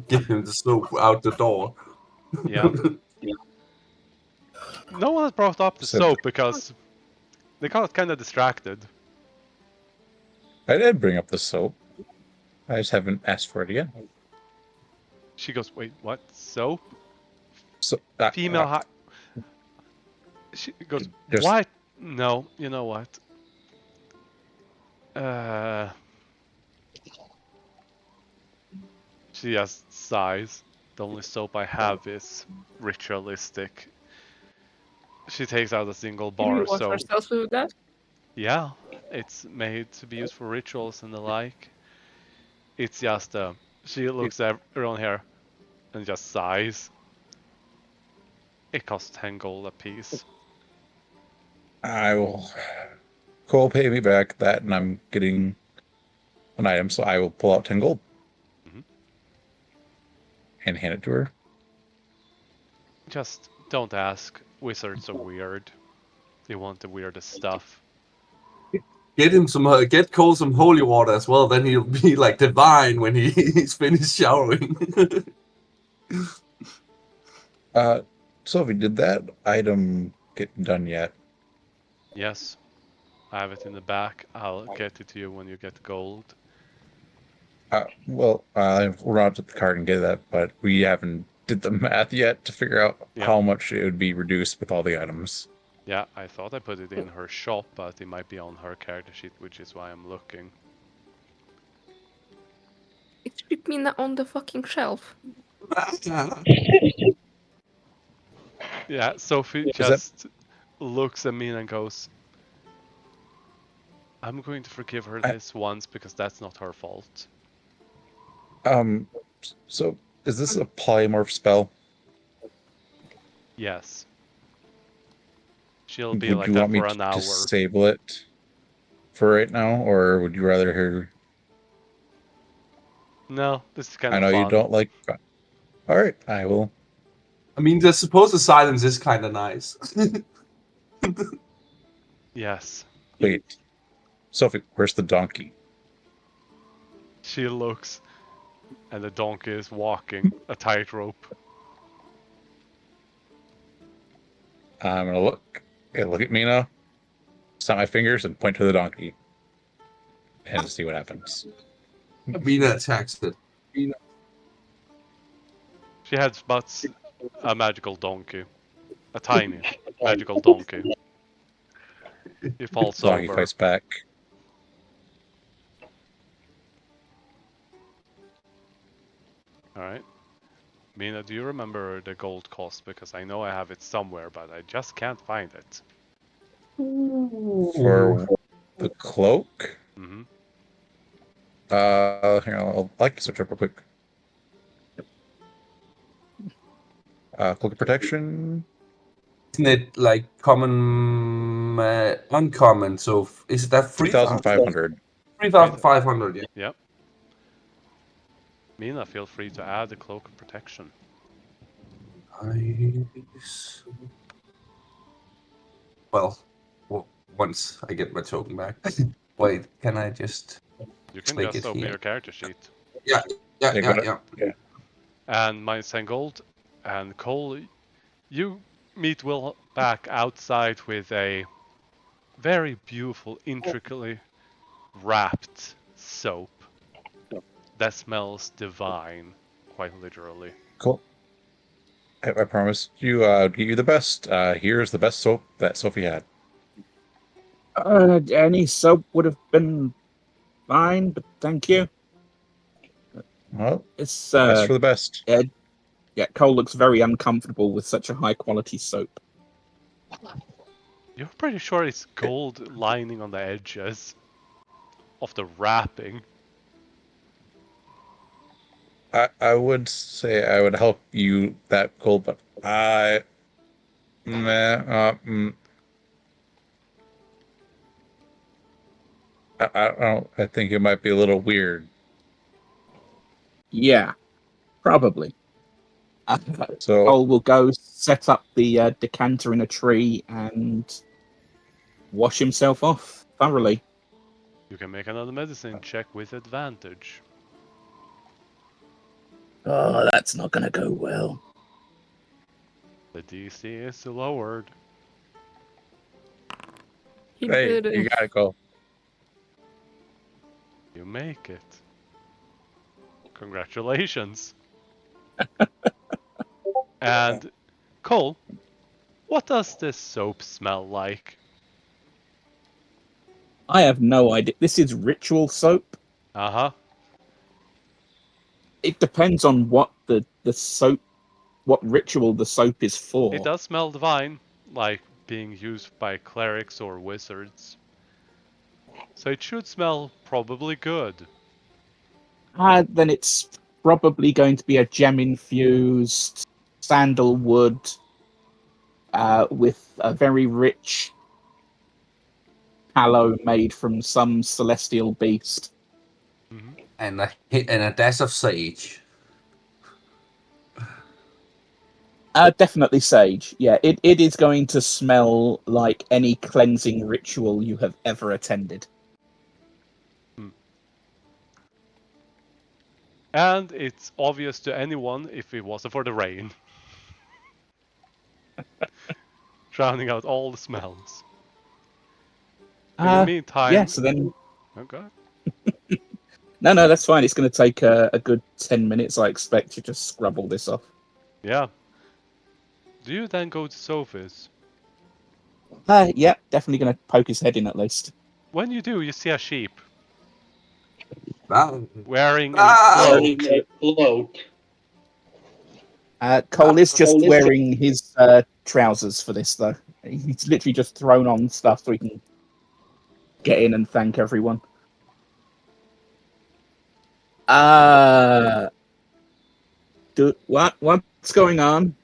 give him the soap out the door. Yeah. No one has brought up the So- soap because they got kind of distracted. I did bring up the soap. I just haven't asked for it again. She goes, wait, what? Soap? So Female high. She goes, Just- what? No, you know what? She just sighs. The only soap I have is ritualistic. She takes out a single Can we bar of wash soap. ourselves with that? Yeah, it's made to be used for rituals and the like. It's just, she looks around here and just sighs. It costs 10 gold a piece. I will. Cole pay me back that, and I'm getting an item, so I will pull out 10 gold and hand it to her. Just don't ask. Wizards are weird. They want the weirdest stuff. Get Cole some holy water as well. Then he'll be like divine when he's finished showering. Sophie, did that item get done yet? Yes, I have it in the back. I'll get it to you when you get gold. Well, we're out to the card and get that, but we haven't did the math yet to figure out how much it would be reduced with all the items. Yeah, I thought I put it in her shop, but it might be on her character sheet, which is why I'm looking. It should be Mina on the fucking shelf. Yeah, Sophie just looks at me and goes, I'm going to forgive her this once because that's not her fault. So is this a polymorph spell? Yes. She'll be Would like you that want me for an to hour. disable it for right now, or would you rather her? No, this is kind I of know fun. you don't like. All right, I will. I mean, the supposed silence is kind of nice. Yes. Wait, Sophie, where's the donkey? She looks, and the donkey is walking a tightrope. I'm gonna look at Mina, snap my fingers, and point to the donkey, and see what happens. Mina attacks it. She has but a magical donkey. A tiny magical donkey. He falls Donkey over. fights back. Alright. Mina, do you remember the gold cost? Because I know I have it somewhere, but I just can't find it. For the cloak? Mm-hmm. Here, I can search up real quick. Cloak of protection. Isn't it like common, uncommon? So is that 3,500. 3,500, yeah. Yep. Mina, feel free to add the cloak of protection. Nice. Well, once I get my token back. Wait, can I just You can click just it open here? your character sheet. Yeah. And minus 10 gold. And Cole, you meet Will back outside with a very beautiful, intricately wrapped soap that smells divine, quite literally. Cool. I promised you give you the best. Here's the best soap that Sophie had. Any soap would have been fine, but thank you. Well, It's best for the best. yeah, Cole looks very uncomfortable with such a high quality soap. You're pretty sure it's gold lining on the edges of the wrapping. I would say I would help you that gold, but I don't. I think it might be a little weird. Yeah, probably. So Cole will go set up the decanter in a tree and wash himself off thoroughly. You can make another medicine check with advantage. Oh, that's not going to go well. The DC is lowered. He hey, did it. you gotta go. You make it. Congratulations. And Cole, what does this soap smell like? I have no idea. This is ritual soap. Uh-huh. It depends on what the soap, what ritual the soap is for. It does smell divine, like being used by clerics or wizards. So it should smell probably good. Then it's probably going to be a gem-infused sandalwood with a very rich tallow made from some celestial beast. And a dash of sage. Definitely sage. Yeah, it is going to smell like any cleansing ritual you have ever attended. And it's obvious to anyone if it wasn't for the rain. Drowning out all the smells. In the meantime... Yeah, so then... Okay. No, that's fine. It's going to take a good 10 minutes, I expect, to just scrub all this off. Yeah. Do you then go to Sophie's? Yeah, definitely going to poke his head in at least. When you do, you see a sheep Ah. wearing a Cloak. Cole is just wearing his trousers for this, though. He's literally just thrown on stuff so he can get in and thank everyone. What's going on?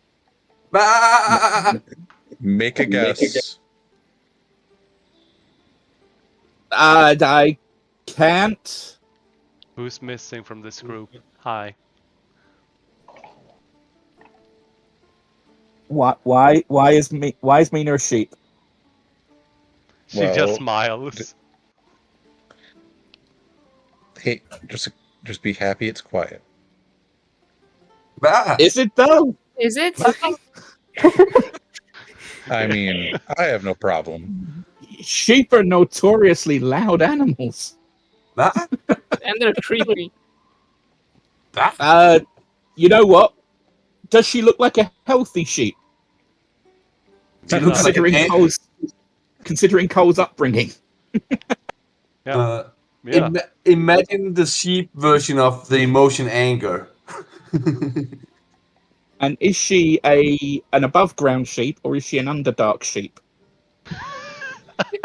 Make a guess. I can't. Who's missing from this group? Hi. Why is Mina a sheep? She Well, just smiles. Hey, just be happy it's quiet. Is it though? Is it? I mean, I have no problem. Sheep are notoriously loud animals. And they're creepy. You know what? Does she look like a healthy sheep? Considering Cole's upbringing. Yeah. Imagine the sheep version of the emotion anger. And is she an above ground sheep or is she an underdark sheep?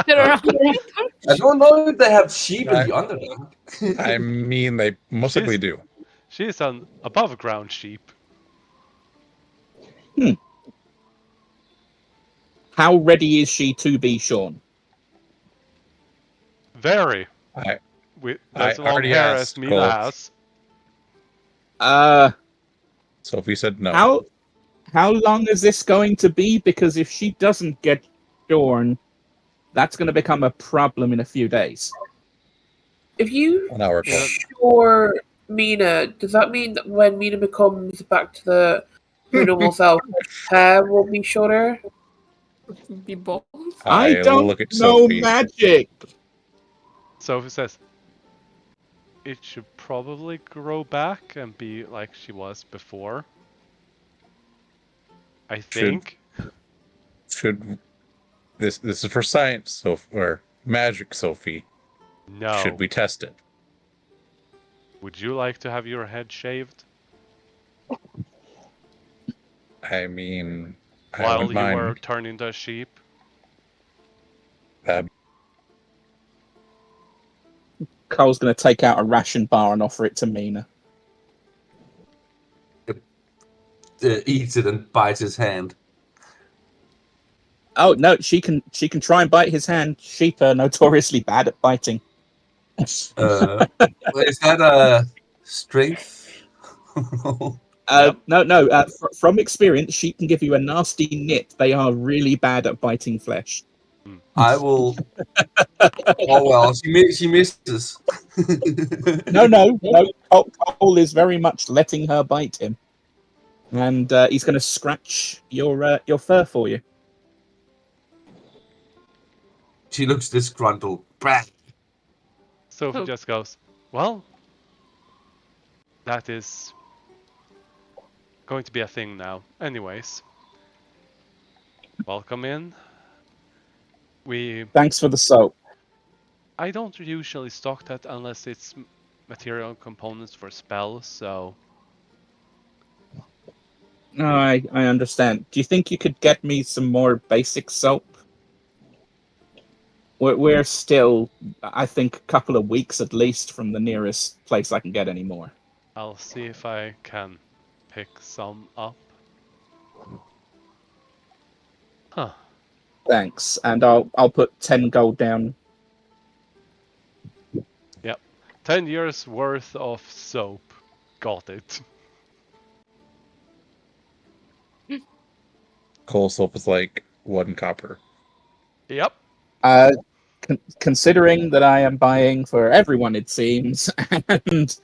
I don't know if they have sheep in the Underdark. I mean, they most likely do. She's an above ground sheep. How ready is she to be shorn? Very. With as long hair as Mina has. Sophie said no. How long is this going to be? Because if she doesn't get shorn, that's going to become a problem in a few days. If you An hour. shore Mina, does that mean that when Mina becomes back to the normal self, her hair will be shorter? Be bald? I don't look at know Sophie. magic. Sophie says, it should probably grow back and be like she was before. I think. Should this is for science, or magic, Sophie? No. Should we test it? Would you like to have your head shaved? I mean, while you were turned into a sheep? Cole's going to take out a ration bar and offer it to Mina. Eats it and bites his hand. Oh no, she can try and bite his hand. Sheep are notoriously bad at biting. Is that a strength? No. From experience, sheep can give you a nasty nit. They are really bad at biting flesh. I will. Oh well, she misses. No. Cole is very much letting her bite him, and he's going to scratch your fur for you. She looks disgruntled. Bah. Sophie Oh. just goes, well, that is going to be a thing now. Anyways, welcome in. Thanks for the soap. I don't usually stock that unless it's material components for spells, so No, I understand. Do you think you could get me some more basic soap? We're still, I think, a couple of weeks at least from the nearest place I can get any more. I'll see if I can pick some up. Huh. Thanks, and I'll put 10 gold down. Yep. 10 years worth of soap. Got it. Coal soap is like 1 copper. Yep. Considering that I am buying for everyone, it seems, and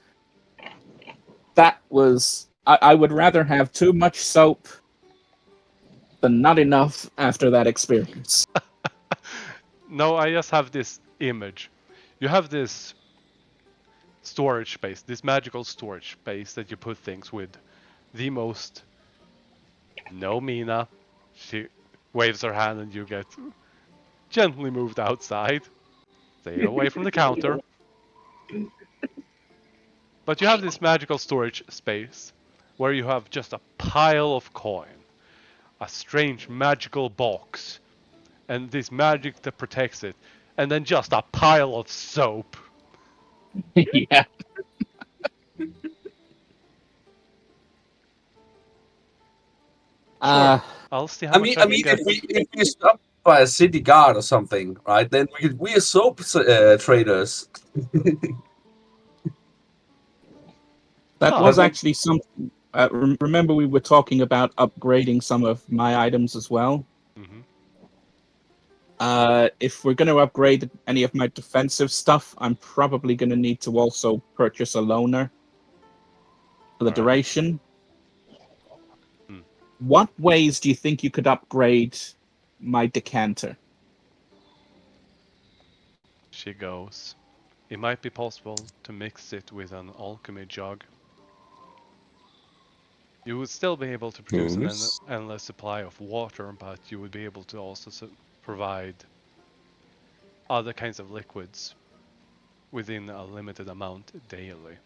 that was... I would rather have too much soap than not enough after that experience. No, I just have this image. You have this storage space, this magical storage space that you put things with. The most... No, Mina. She waves her hand and you get gently moved outside. Stay away from the counter. But you have this magical storage space where you have just a pile of coin, a strange magical box, and this magic that protects it, and then just a pile of soap. Yeah. I'll see how much I can get. If we stop by a city guard or something, right? Then we are soap traders. That was actually something. Remember, we were talking about upgrading some of my items as well. Mm-hmm. If we're going to upgrade any of my defensive stuff, I'm probably going to need to also purchase a loner for the duration. What ways do you think you could upgrade my decanter? She goes. It might be possible to mix it with an alchemy jug. You would still be able to produce an endless supply of water, but you would be able to also provide other kinds of liquids within a limited amount daily.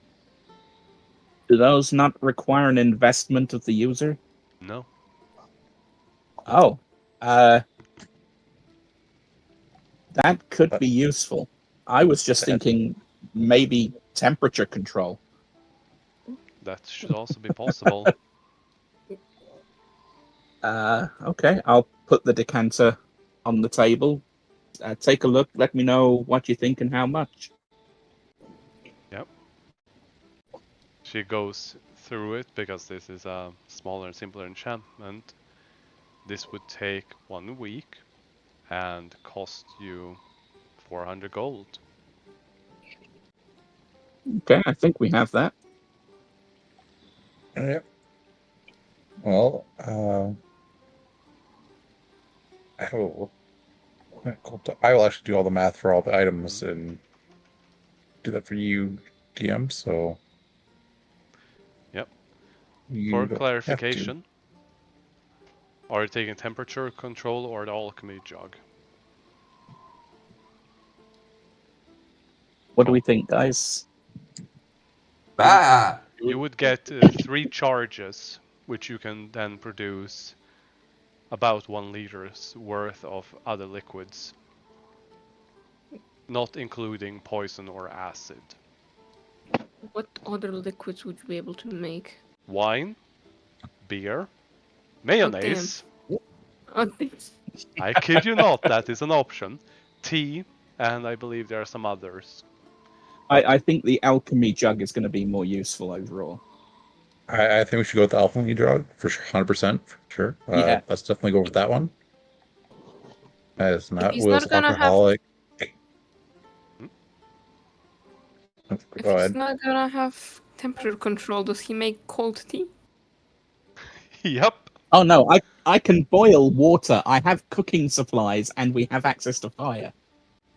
Do those not require an investment of the user? No. Oh. That could be useful. I was just thinking maybe temperature control. That should also be possible. Okay, I'll put the decanter on the table. Take a look. Let me know what you think and how much. Yep. She goes through it because this is a smaller and simpler enchantment. This would take 1 week and cost you 400 gold. Okay, I think we have that. Yep. Well, I will actually do all the math for all the items and do that for you, DM. So, yep. For clarification, are you taking temperature control or the alchemy jug? What do we think, guys? You would get 3 charges, which you can then produce about 1 liter's worth of other liquids, not including poison or acid. What other liquids would you be able to make? Wine, beer, mayonnaise. I kid you not, that is an option. Tea, and I believe there are some others. I think the alchemy jug is going to be more useful overall. I think we should go with the alpha meat drug for sure, 100%. For sure. Yeah. Let's definitely go with that one. As not He's Will's not gonna have. alcoholic. If Go he's ahead. not gonna have temperature control, does he make cold tea? Yep. Oh no, I can boil water. I have cooking supplies, and we have access to fire.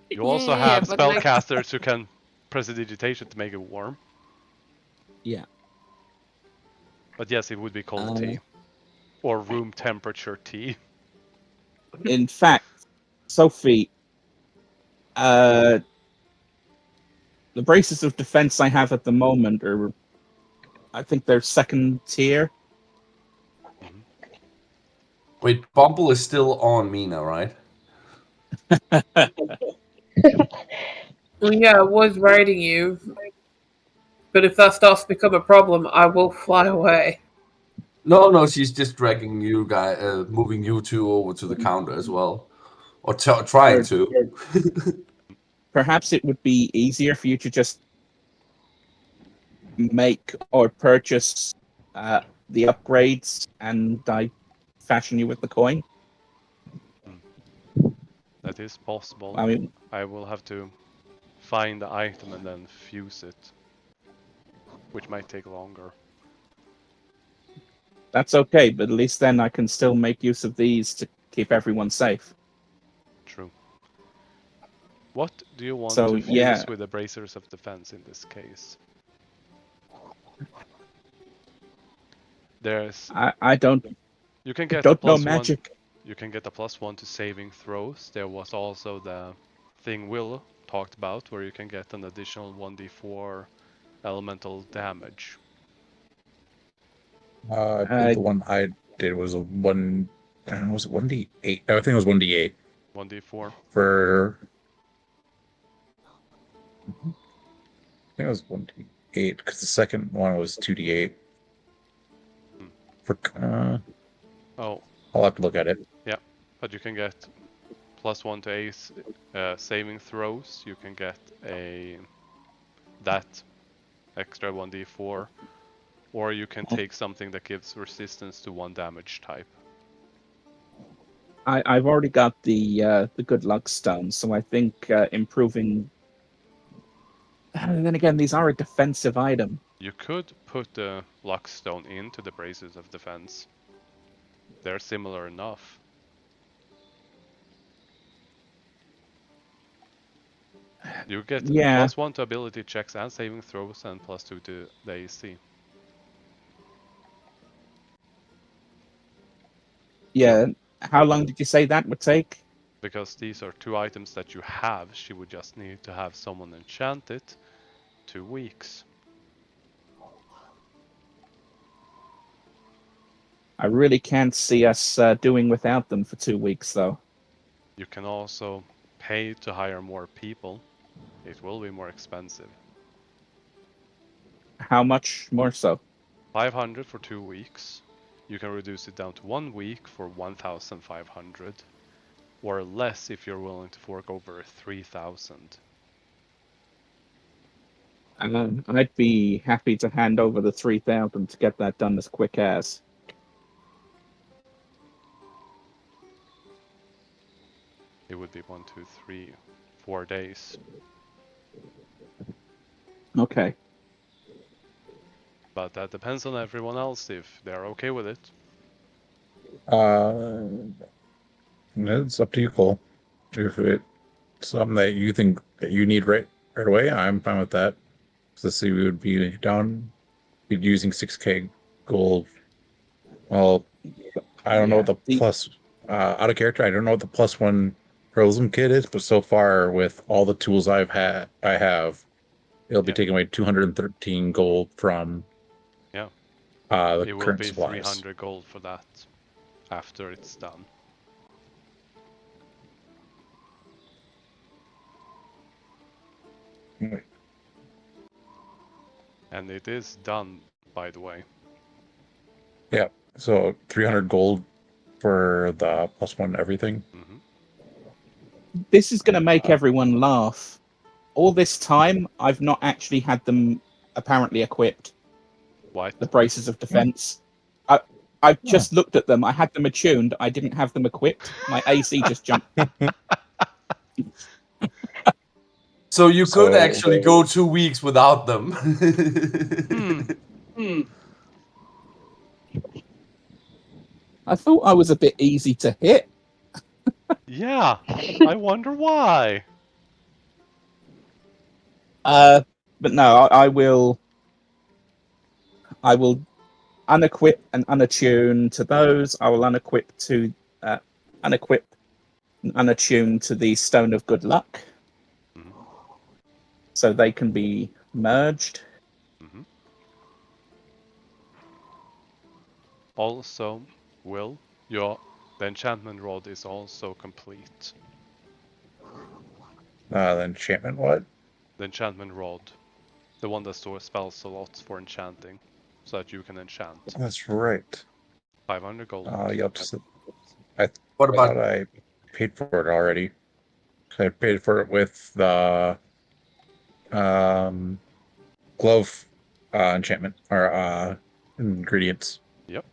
You also Yeah, have but like- spellcasters who can prestidigitation to make it warm. Yeah. But yes, it would be cold tea. Or room temperature tea. In fact, Sophie, the braces of defense I have at the moment are, I think they're second tier. Wait, Bumble is still on Mina, right? Well, yeah, I was riding you, but if that starts to become a problem, I will fly away. No, she's just dragging you guys, moving you two over to the counter as well, or trying to. Perhaps it would be easier for you to just make or purchase the upgrades, and I fashion you with the coin. That is possible. I mean, I will have to find the item and then fuse it. Which might take longer. that's okay, but at least then I can still make use of these to keep everyone safe. True. What do you want So, to fuse yeah. with the bracers of defense in this case? There's I don't you can get a don't know +1. magic. You can get a +1 to saving throws. There was also the thing Will talked about where you can get an additional 1d4 elemental damage. I think the one I did was a one. I don't know, was it 1d8? I think it was 1d8. 1d4. For. I think it was 1d8 because the second one was 2d8. For Oh, I'll have to look at it. yeah, but you can get +1 to ace saving throws. You can get that extra 1d4, or you can take something that gives resistance to 1 damage type. I've already got the good luck stone, so I think improving. And then again, these are a defensive item. You could put the luck stone into the braces of defense. They're similar enough. You get +1 to ability checks and saving throws, and +2 to the AC. Yeah. How long did you say that would take? Because these are 2 items that you have, she would just need to have someone enchant it. 2 weeks. I really can't see us doing without them for 2 weeks, though. You can also pay to hire more people. It will be more expensive. How much more so? 500 for 2 weeks. You can reduce it down to 1 week for 1,500. Or less if you're willing to fork over 3,000. I'd be happy to hand over the 3,000 to get that done as quick as. It would be 1, 2, 3, 4 days. Okay. But that depends on everyone else if they're okay with it. It's up to you, Cole. If it's something that you think that you need right away, I'm fine with that. Let's see, we would be using 6k gold. Well, I don't know what the plus out of character. I don't know what the +1 heroism kit is, but so far with all the tools I have, it'll be taking away 213 gold from the It will current be supplies. 300 gold for that after it's done. Right. And it is done, by the way. Yeah, so 300 gold for the +1 everything. This is going to make everyone laugh. All this time, I've not actually had them apparently equipped. What? the braces of defense. I just looked at them. I had them attuned. I didn't have them equipped. My AC just jumped. So you could So- actually go 2 weeks without them. I thought I was a bit easy to hit. Yeah, I wonder why. But no, I will unequip and unattune to those. I will unequip and unattune to the Stone of Good Luck. Mhm. So they can be merged. Mhm. Also, Will, the enchantment rod is also complete. The enchantment what? The enchantment rod, the one that stores spell slots for enchanting, so that you can enchant. That's right. 500 gold. Yep. I What thought about I paid for it already. I paid for it with the glove enchantment or ingredients. Yep.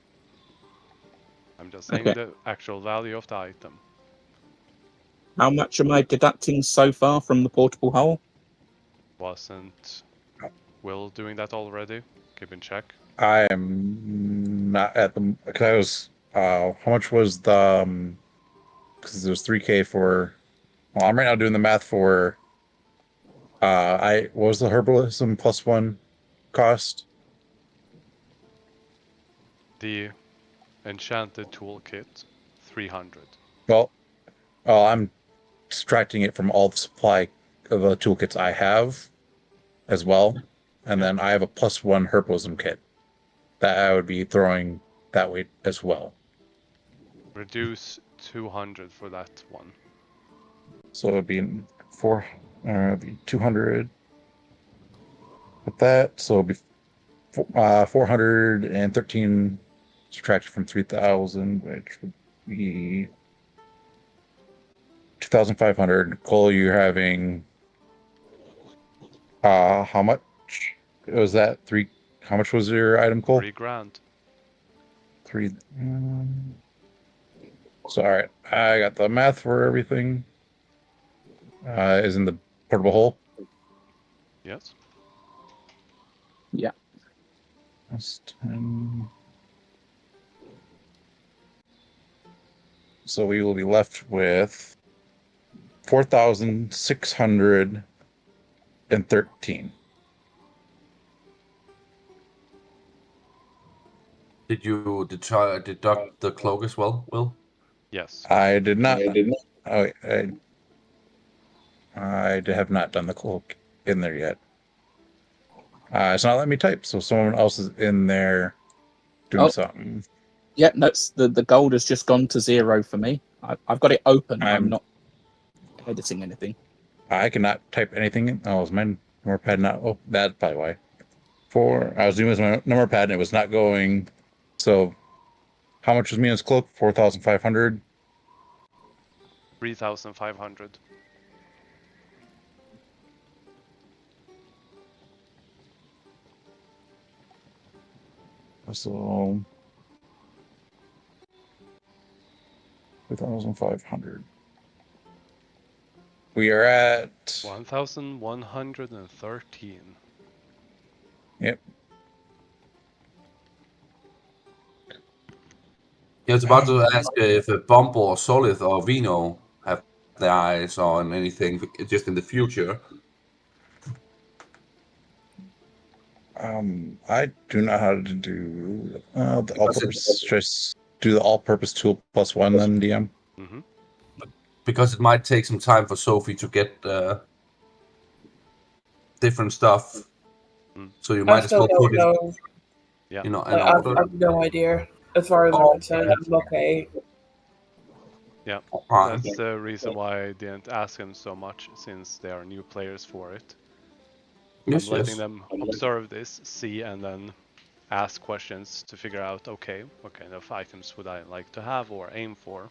I'm just saying Okay. the actual value of the item. How much am I deducting so far from the portable hole? Wasn't Will doing that already? Keep in check. I am not at the because I was how much was the because there was 3K for well, I'm right now doing the math for what was the herbalism +1 cost? The enchanted toolkit, 300. Well, I'm subtracting it from all the supply of the toolkits I have as well. And Yeah. then I have a +1 herbalism kit that I would be throwing that way as well. Reduce 200 for that one. So it'd be it'd be 200 with that. So it'd be 413 subtracted from 3,000, which would be 2,500. Cole, you're having how much was that? How much was your item, Cole? 3 grand. 3. So all right, I got the math for everything. Is in the portable hole. Yes. Yeah. That's 10. So we will be left with 4,613. did you deduct the cloak as well, Will? Yes. I did not. Oh, I have not done the cloak in there yet. It's not letting me type, so someone else is in there doing something. Yeah, that's the gold has just gone to 0 for me. I've got it open. I'm not editing anything. I cannot type anything. Oh, is my number not? Oh, that's probably why. I was doing this with my number pad and it was not going. So, how much was Mina's cloak? 4,500. 3,500. So, 2,500. We are at 1,113. Yep. Yeah, I was about to ask if Bumble or Solid or Vino have their eyes on anything just in the future. I do know how to do the all-purpose. Just do the all-purpose tool +1 then, DM. Mm-hmm. Because it might take some time for Sophie to get different stuff. So you I might as still well don't put it, know. Yeah. an I order. have no idea. As far as I'm concerned, I'm okay. Yeah. Alright. That's the reason why I didn't ask him so much, since they are new players for it. Yes, I'm letting yes. them observe this, see, and then ask questions to figure out, okay, what kind of items would I like to have or aim for.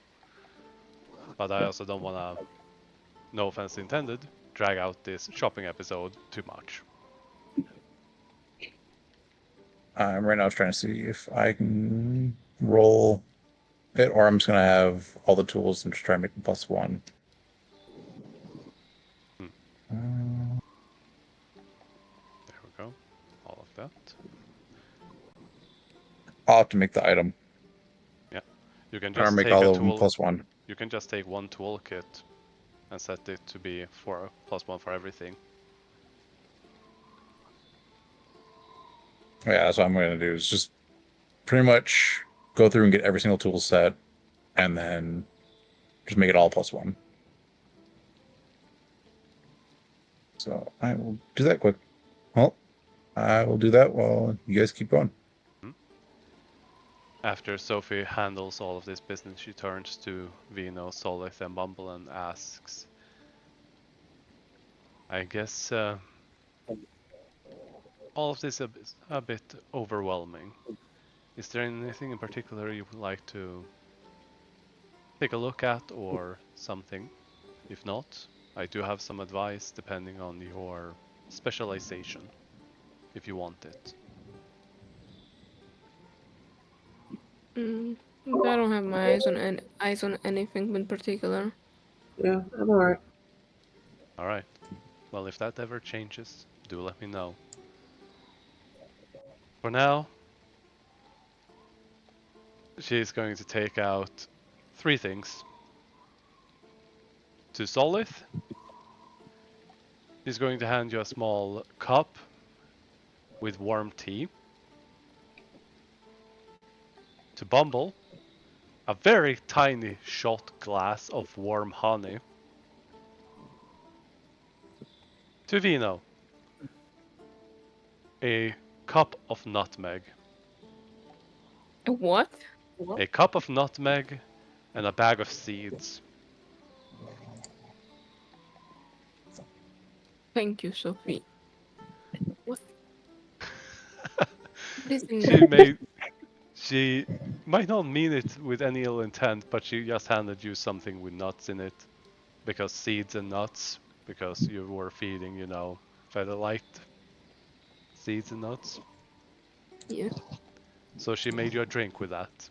But I also don't want to, no offense intended, drag out this shopping episode too much. I'm right now trying to see if I can roll it, or I'm just gonna have all the tools and just try and make them +1. There we go. All of that. I'll have to make the item. Yeah. You can Or just make take all a of them tool. +1. You can just take one toolkit and set it to be for +1 for everything. Yeah, that's what I'm gonna do. Is just pretty much go through and get every single tool set, and then just make it all +1. So I will do that quick. Well, I will do that while you guys keep going. After Sophie handles all of this business, she turns to Vino, Solith, and Bumble and asks, I guess all of this is a bit overwhelming. Is there anything in particular you would like to take a look at or something? If not, I do have some advice depending on your specialization, if you want it. I don't have my eyes on anything in particular. Yeah, I'm alright. Alright. Well, if that ever changes, do let me know. For now, she's going to take out 3 things. To Solith, she's going to hand you a small cup with warm tea. To Bumble, a very tiny shot glass of warm honey. To Vino, a cup of nutmeg. What? A cup of nutmeg and a bag of seeds. Thank you, Sophie. What? She might not mean it with any ill intent, but she just handed you something with nuts in it. Because seeds and nuts, because you were feeding, featherlight seeds and nuts. Yeah. So she made you a drink with that.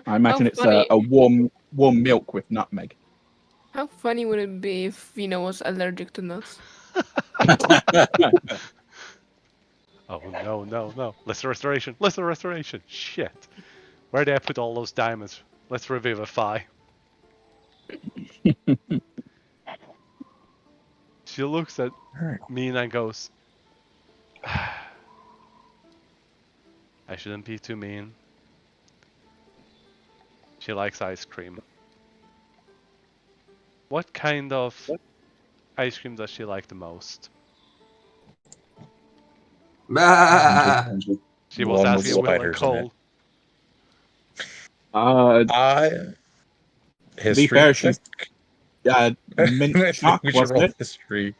I imagine it's a warm milk with nutmeg. How funny would it be if Vino was allergic to nuts? Oh no. Lesser restoration. Shit. Where did I put all those diamonds? Let's revivify. She looks at Mina and goes, I shouldn't be too mean. She likes ice cream. What kind of ice cream does she like the most? She was asking Will and Cole. To be fair, she's mint shock, we should wasn't roll it? history.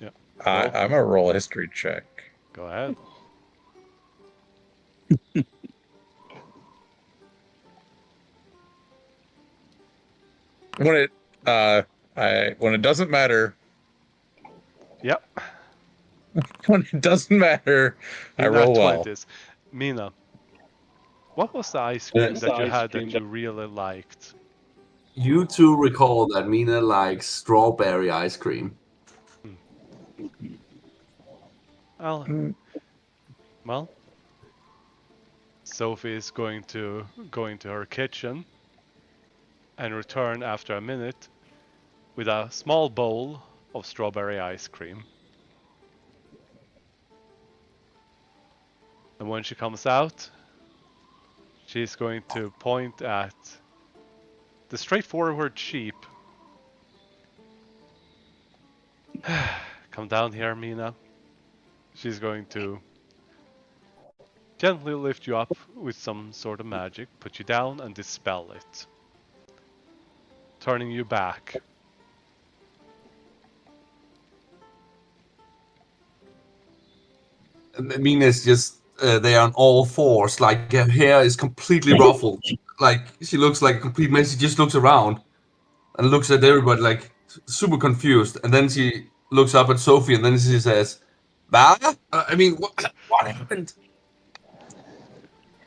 Yeah. I'm gonna roll a history check. Go ahead. When it doesn't matter. Yep. When it doesn't matter, I roll well. Mina, what was the ice cream that you had that you really liked? You two recall that Mina likes strawberry ice cream. Well, Sophie is going to go into her kitchen and return after a minute with a small bowl of strawberry ice cream. And when she comes out, she's going to point at the straightforward sheep. Come down here, Mina. She's going to gently lift you up with some sort of magic, put you down and dispel it, turning you back. Mina's just, they are on all fours, like her hair is completely ruffled. Like, she looks like a complete mess. She just looks around and looks at everybody like super confused. And then she looks up at Sophie and then she says, I mean, what happened?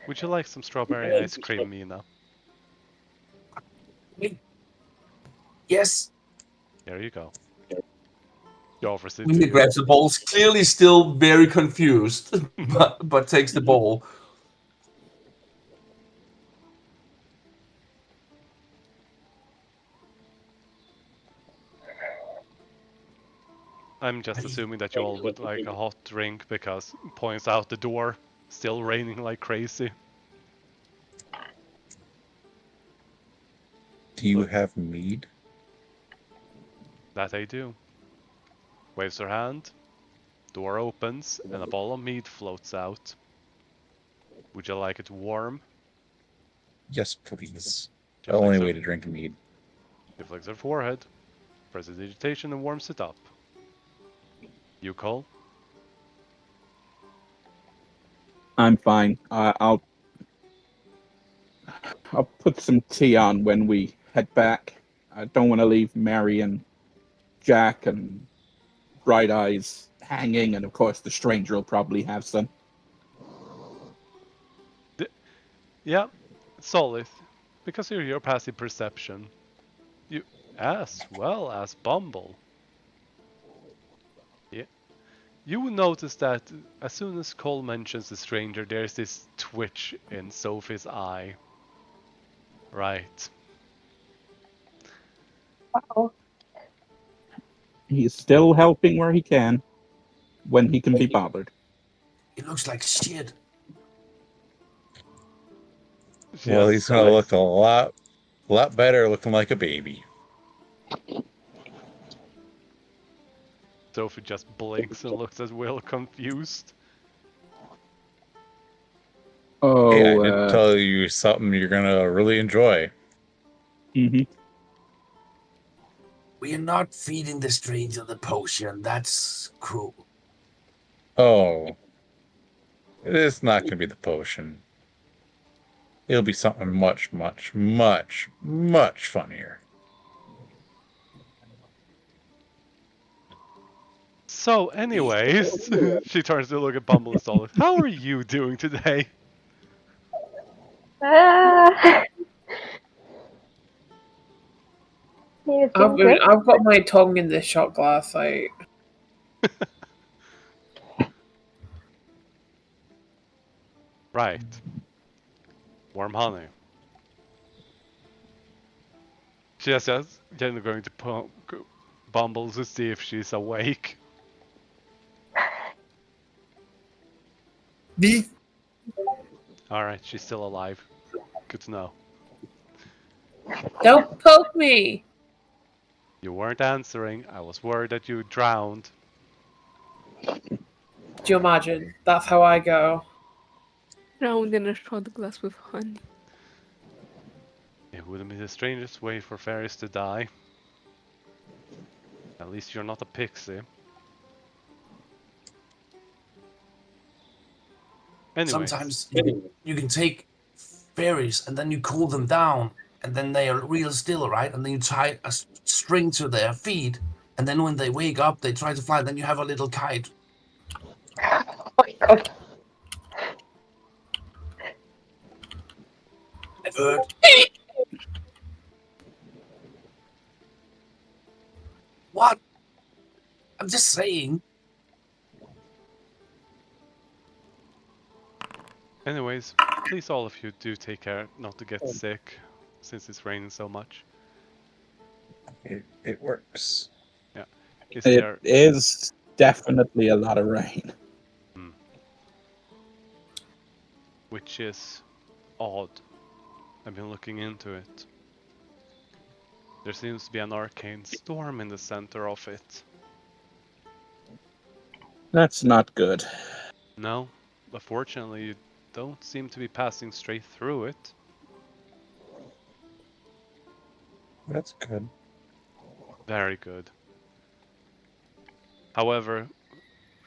Would you like some strawberry ice cream, Mina? Yes. Here you go. He offers it to Mina you. grabs the balls, clearly still very confused, but takes the ball. I'm just assuming that you all would like a hot drink because points out the door, still raining like crazy. Do you Look. have mead? That I do. Waves her hand, door opens, and a bottle of mead floats out. Would you like it warm? Yes, please. She The only flicks way her, to drink mead. she flicks her forehead, presses digitation, and warms it up. You call? I'm fine. I'll put some tea on when we head back. I don't want to leave Mary and Jack and Bright Eyes hanging, and of course the stranger will probably have some. Yeah, solid. Because of your passive perception, you as well as Bumble. Yeah. You will notice that as soon as Cole mentions the stranger, there's this twitch in Sophie's eye. Right. Wow. He's still helping where he can, when he can be bothered. It looks like shit. Well, Yes, he's gonna look a lot better looking like a baby. Sophie just blinks and looks at Will confused. Hey, I Oh, did tell you something you're gonna really enjoy. mhm. We are not feeding the stranger the potion. That's cruel. Oh, it's not gonna be the potion. It'll be something much, much, much, much funnier. So, anyways, she turns to look at Bumble and Solid. How are you doing today? Ah. You've been good. I've got my tongue in this shot glass. Right. Warm honey. She's just then going to poke Bumble to see if she's awake. Alright, she's still alive. Good to know. Don't poke me. You weren't answering. I was worried that you drowned. Do you imagine? That's how I go. Drowned in a shot glass with honey. It wouldn't be the strangest way for fairies to die. At least you're not a pixie. Anyways. Sometimes you can take fairies and then you cool them down, and then they are real still, right? And then you tie a string to their feet, and then when they wake up, they try to fly. Then you have a little kite. Oh my god. I've heard. What? I'm just saying. Anyways, please all of you do take care not to get sick, since it's raining so much. It works. Yeah. Is It there... is definitely a lot of rain. Which is odd. I've been looking into it. There seems to be an arcane storm in the center of it. That's not good. No, but fortunately you don't seem to be passing straight through it. That's good. Very good. However,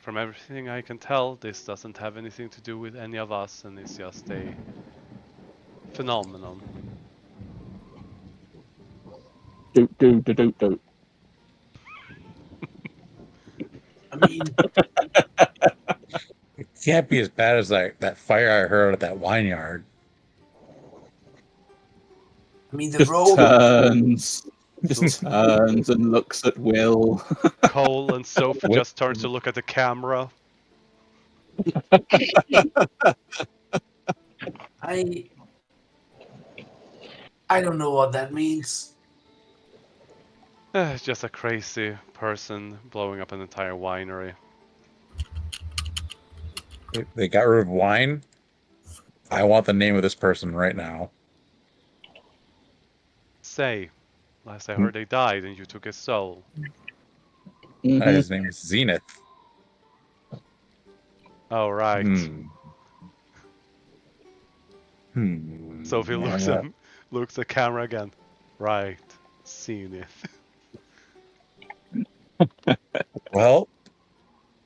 from everything I can tell, this doesn't have anything to do with any of us, and it's just a phenomenon. Doot, doot, doot, doot, doot. I mean, Can't be as bad as that fire I heard at that wine yard. I mean, the Just road. turns and looks at Will. Cole and Sophie What? just turn to look at the camera. I don't know what that means. It's just a crazy person blowing up an entire winery. They got rid of wine. I want the name of this person right now. Say, last I heard they died and you took his soul. Mhm. His name is Zenith. Oh, right. Sophie looks at camera again. Right. Seen it. Well,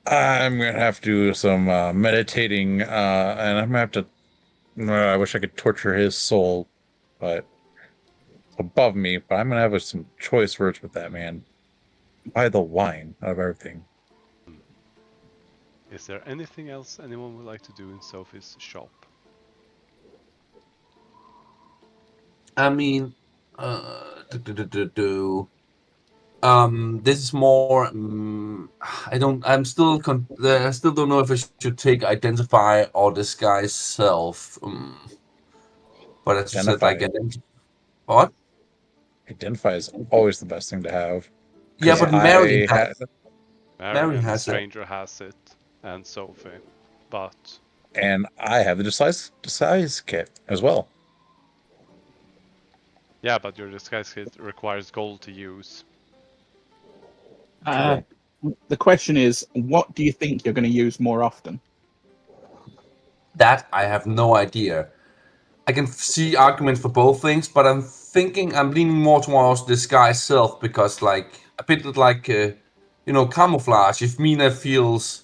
I'm gonna have to do some meditating, and I'm gonna have to. I wish I could torture his soul, but it's above me. But I'm gonna have some choice words with that man. Buy the wine out of everything. Is there anything else anyone would like to do in Sophie's shop? I mean, this is more. I still don't know if I should take identify or disguise self. But as you said, like, Identify. what? Identify is always the best thing to have. Yeah, 'Cause but Yes. Mary I has. Mary and the has it. stranger has it, and Sophie. But and I have the disguise kit as well. yeah, but your disguise kit requires gold to use. The question is, what do you think you're going to use more often? That I have no idea. I can see arguments for both things, but I'm leaning more towards disguise self because, like, a bit like, camouflage. If Mina feels,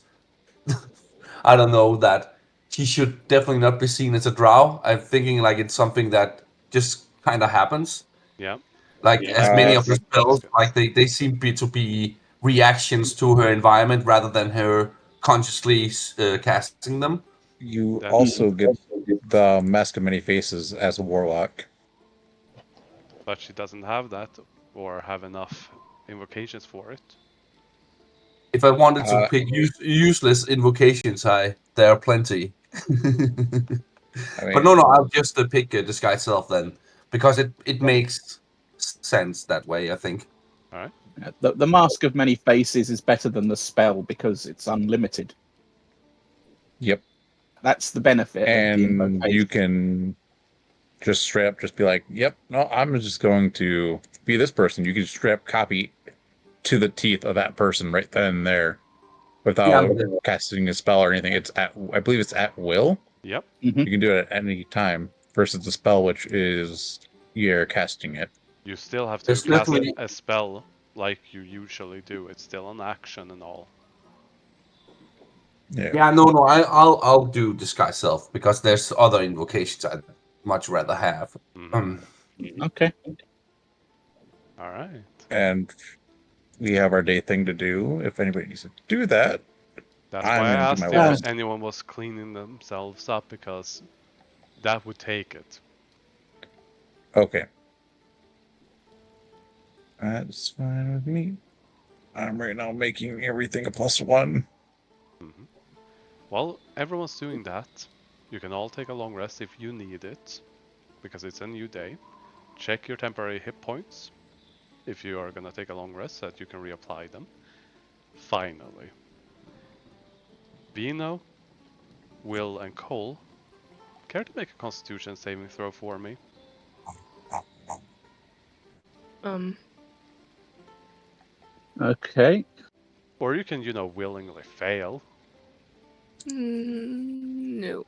I don't know, that she should definitely not be seen as a drow, I'm thinking like it's something that just kind of happens. Yeah. Like, Yeah, as I many guess of her that's spells, good. like they seem to be reactions to her environment rather than her consciously casting them. You That's also true. get the Mask of Many Faces as a warlock. But she doesn't have that or have enough invocations for it. If I wanted to Uh, pick useless invocations, there are plenty. I But no, mean, I'll just pick disguise self then, because it makes sense that way. I think. All right. The Mask of Many Faces is better than the spell because it's unlimited. yep. That's the benefit of the And you invocation. can just straight up just be like, yep, no, I'm just going to be this person. You can straight up copy to the teeth of that person right then and there without casting a spell or anything. I believe it's at will. Yep. Mhm. You can do it at any time versus the spell, which is you're casting it. You still have to There's cast definitely a spell like you usually do. It's still an action and all. yeah, no, I'll do disguise self because there's other invocations I'd much rather have. Okay. All right. And we have our day thing to do. If anybody needs to do that, That's I'm why I going to do asked my if worst. anyone was cleaning themselves up because that would take it. Okay. That's fine with me. I'm right now making everything a +1. Mm-hmm. Well, everyone's doing that. You can all take a long rest if you need it, because it's a new day. Check your temporary hit points if you are gonna take a long rest so that you can reapply them. Finally. Vino, Will, and Cole, care to make a constitution saving throw for me? Okay. Or you can, willingly fail. No.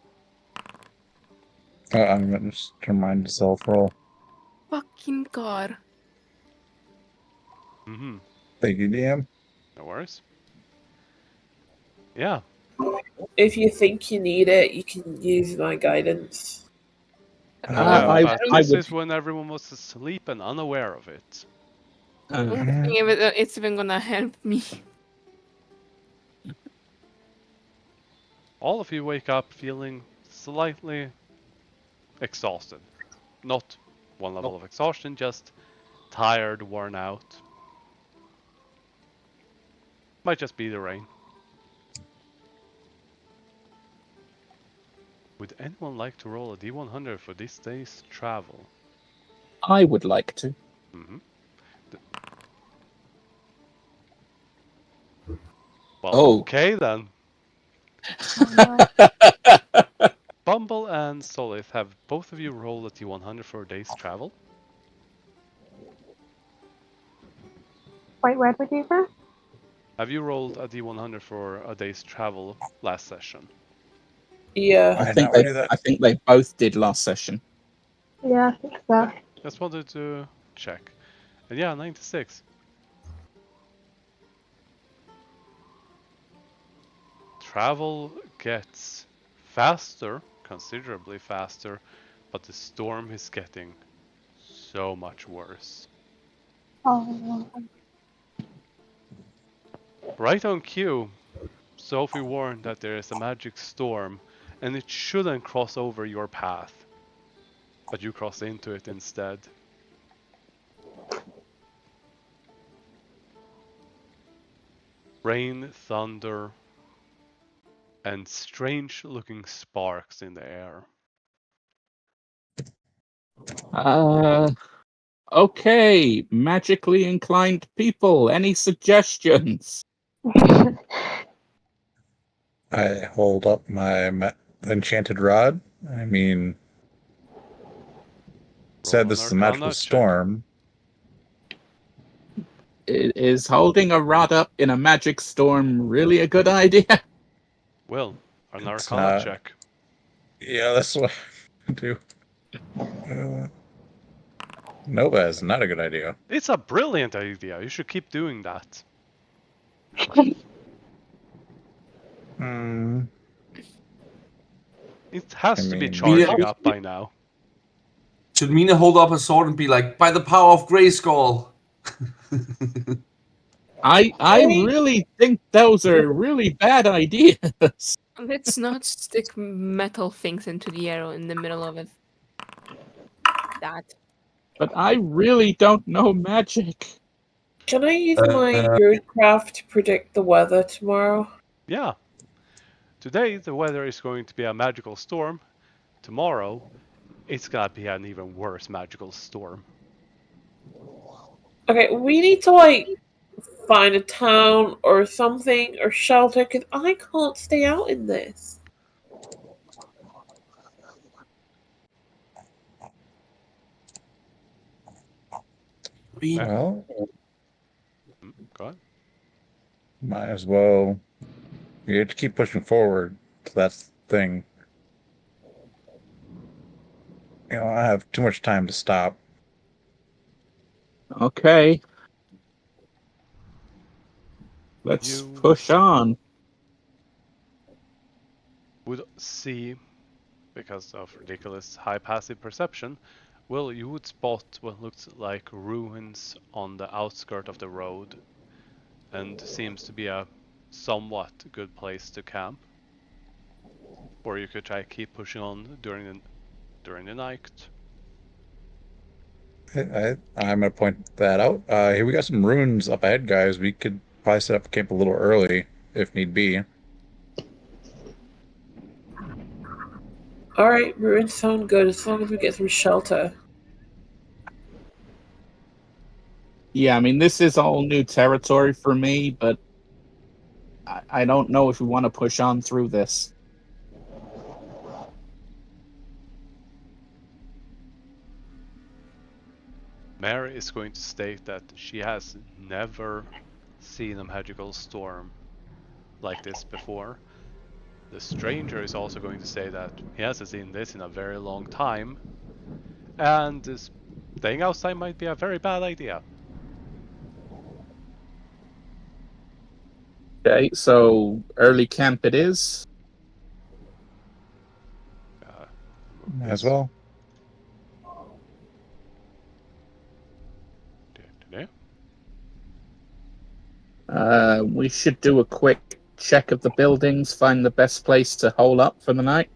I'm going to just turn mine to self-roll. Fucking god. Mm-hmm. Thank you, DM. No worries. Yeah. If you think you need it, you can use my guidance. Yeah, I but this would. is when everyone was asleep and unaware of it. I don't think it's even gonna help me. all of you wake up feeling slightly exhausted. Not one level of exhaustion, just tired, worn out. Might just be the rain. Would anyone like to roll a D100 for this day's travel? I would like to. Mm-hmm. Oh. Okay then. Oh, no. Bumble and Solith, have both of you rolled a D100 for a day's travel? Wait, where did we do that? Have you rolled a D100 for a day's travel last session? Yeah. I did not do that. I think they both did last session. Yeah, I think so. Just wanted to check. And yeah, 96. Travel gets faster, considerably faster, but the storm is getting so much worse. Oh, Right on cue, Sophie warned that there is a magic storm and it shouldn't cross over your path. But you cross into it instead. Rain, thunder, and strange looking sparks in the air. Okay, magically inclined people, any suggestions? I hold up my enchanted rod. I mean, said Roll this an is a magical Arcana check. storm. Is holding a rod up in a magic storm really a good idea? Will, an It's Arcana not. check. Yeah, that's what I do. Nope, that's not a good idea. It's a brilliant idea. You should keep doing that. Hmm. It has I to be mean, charging up by now. Should Mina hold up a sword and be like, by the power of Grayskull? I really think those are really bad ideas. Let's not stick metal things into the arrow in the middle of it. That. But I really don't know magic. Can I use my Druidcraft to predict the weather tomorrow? Yeah. Today the weather is going to be a magical storm. Tomorrow it's gonna be an even worse magical storm. Okay, we need to like find a town or something or shelter because I can't stay out in this. well, Go ahead. might as well. You have to keep pushing forward. So that's the thing. You know, I have too much time to stop. Okay. Let's You push on. would see, because of ridiculous high passive perception, well, you would spot what looks like ruins on the outskirt of the road, and seems to be a somewhat good place to camp. Or you could try to keep pushing on during the night. I'm gonna point that out. Here we got some ruins up ahead, guys. We could probably set up camp a little early if need be. Alright, ruins sound good as long as we get some shelter. Yeah, I mean, this is all new territory for me, but I don't know if we want to push on through this. Mary is going to state that she has never seen a magical storm like this before. The stranger is also going to say that he hasn't seen this in a very long time, and staying outside might be a very bad idea. Okay, so early camp it is. As well. We should do a quick check of the buildings, find the best place to hole up for the night.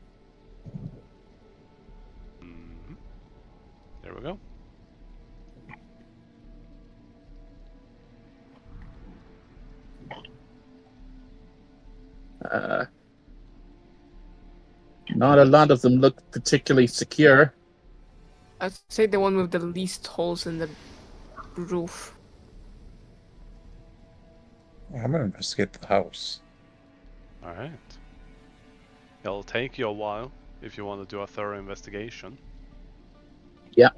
Mm-hmm. There we go. Not a lot of them look particularly secure. I'd say the one with the least holes in the roof. I'm gonna investigate the house. All right. It'll take you a while if you want to do a thorough investigation. Yeah.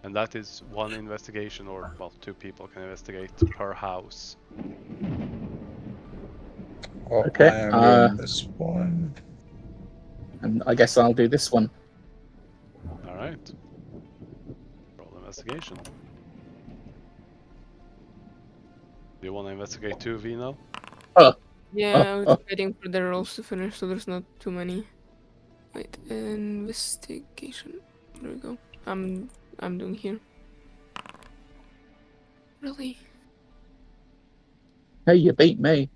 And that is one investigation, or well, 2 people can investigate per house. Well, Okay, I am doing this one. And I guess I'll do this one. All right. Roll investigation. Do you want to investigate too, Vino? Yeah, I was waiting for the rolls to finish, so there's not too many. Wait, investigation. There we go. I'm doing here. Really? Hey, you beat me.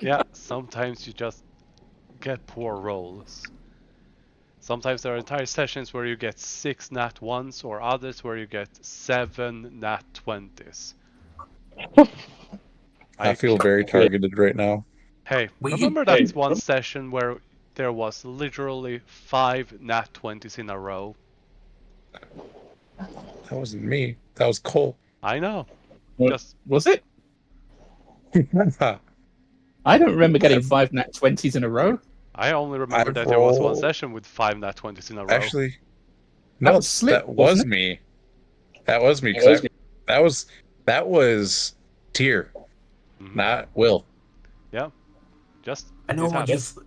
Yeah, sometimes you just get poor rolls. Sometimes there are entire sessions where you get 6 nat 1s, or others where you get 7 nat 20s. I feel very targeted right now. Hey, We- remember that one session where there was literally 5 nat 20s in a row? That wasn't me. That was Cole. I know. Was it? I've I don't remember getting 5 nat 20s in a row. I only remember that there was one rolled- session with 5 nat 20s in a row. Actually, no, was Slip, that was wasn't it? me. That was me. 'Cause that was Tier, Mhm. not Will. Yeah. Just I know it what happens.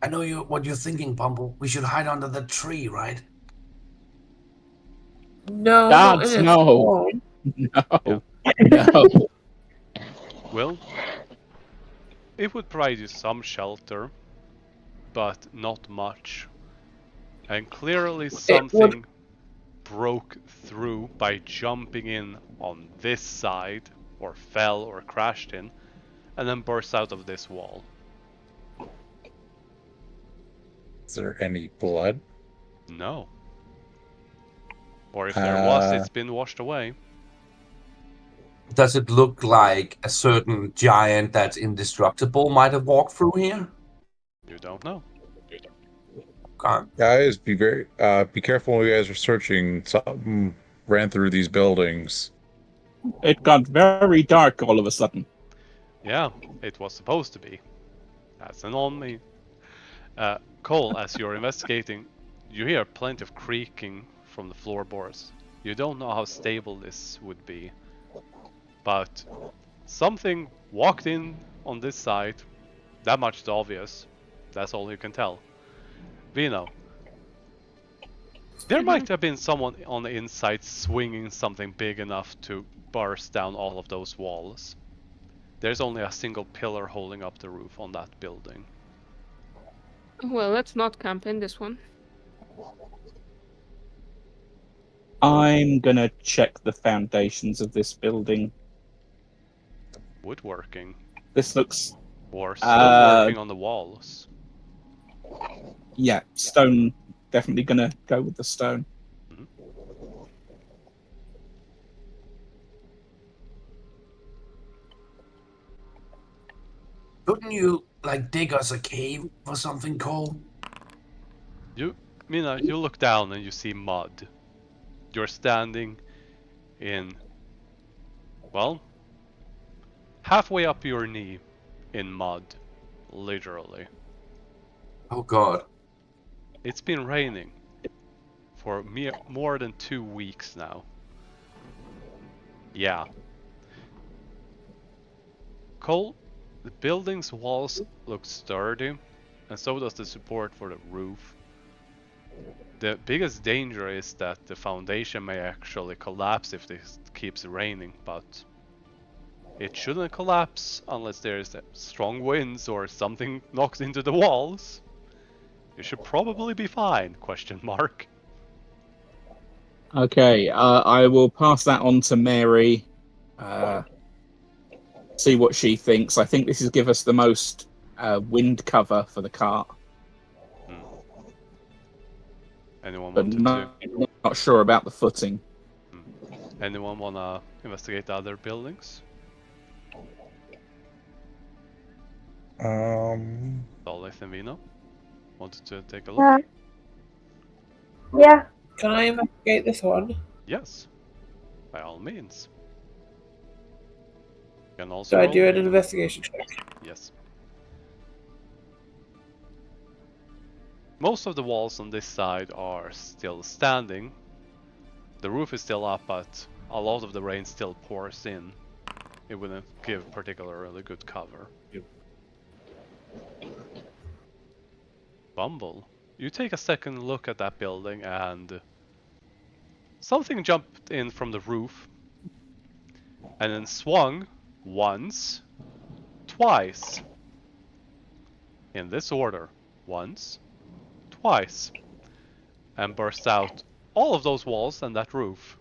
I know what you're thinking, Pumble. We should hide under the tree, right? No, Gods, not in a no. spawn. No. No. Well, it would provide you some shelter, but not much. And clearly something broke through by jumping in on this side, or fell or crashed in, and then burst out of this wall. Is there any blood? No. Or if there was, Uh, it's been washed away. Does it look like a certain giant that's indestructible might have walked through here? You don't know. Okay. Guys, be careful when you guys are searching. Something ran through these buildings. It got very dark all of a sudden. Yeah, it was supposed to be. That's an on me. Cole, as you're investigating, you hear plenty of creaking from the floorboards. You don't know how stable this would be, but something walked in on this side. That much is obvious. That's all you can tell. Vino, there might have been someone on the inside swinging something big enough to burst down all of those walls. There's only a single pillar holding up the roof on that building. Well, let's not camp in this one. I'm gonna check the foundations of this building. Woodworking, This looks, or stoneworking on the walls. yeah, stone. Definitely gonna go with the stone. Couldn't you dig us a cave or something, Cole? Mina, you look down and you see mud. You're standing in, well, halfway up your knee in mud, literally. Oh god. It's been raining for more than 2 weeks now. Yeah. Cole, the building's walls look sturdy, and so does the support for the roof. The biggest danger is that the foundation may actually collapse if this keeps raining, but it shouldn't collapse unless there's strong winds or something knocks into the walls. You should probably be fine, question mark. Okay, I will pass that on to Mary. see what she thinks. I think this is give us the most wind cover for the cart, Anyone but wanted to? not sure about the footing. Anyone wanna investigate the other buildings? Dolith and Vino wanted to take a look. Yeah. Can I investigate this one? Yes, by all means. You can also Do I roll, do an Vino. investigation check? Yes. Most of the walls on this side are still standing. The roof is still up, but a lot of the rain still pours in. It wouldn't give particularly good cover. Bumble, you take a second look at that building and something jumped in from the roof and then swung once, twice. In this order. Once, twice. And burst out all of those walls and that roof.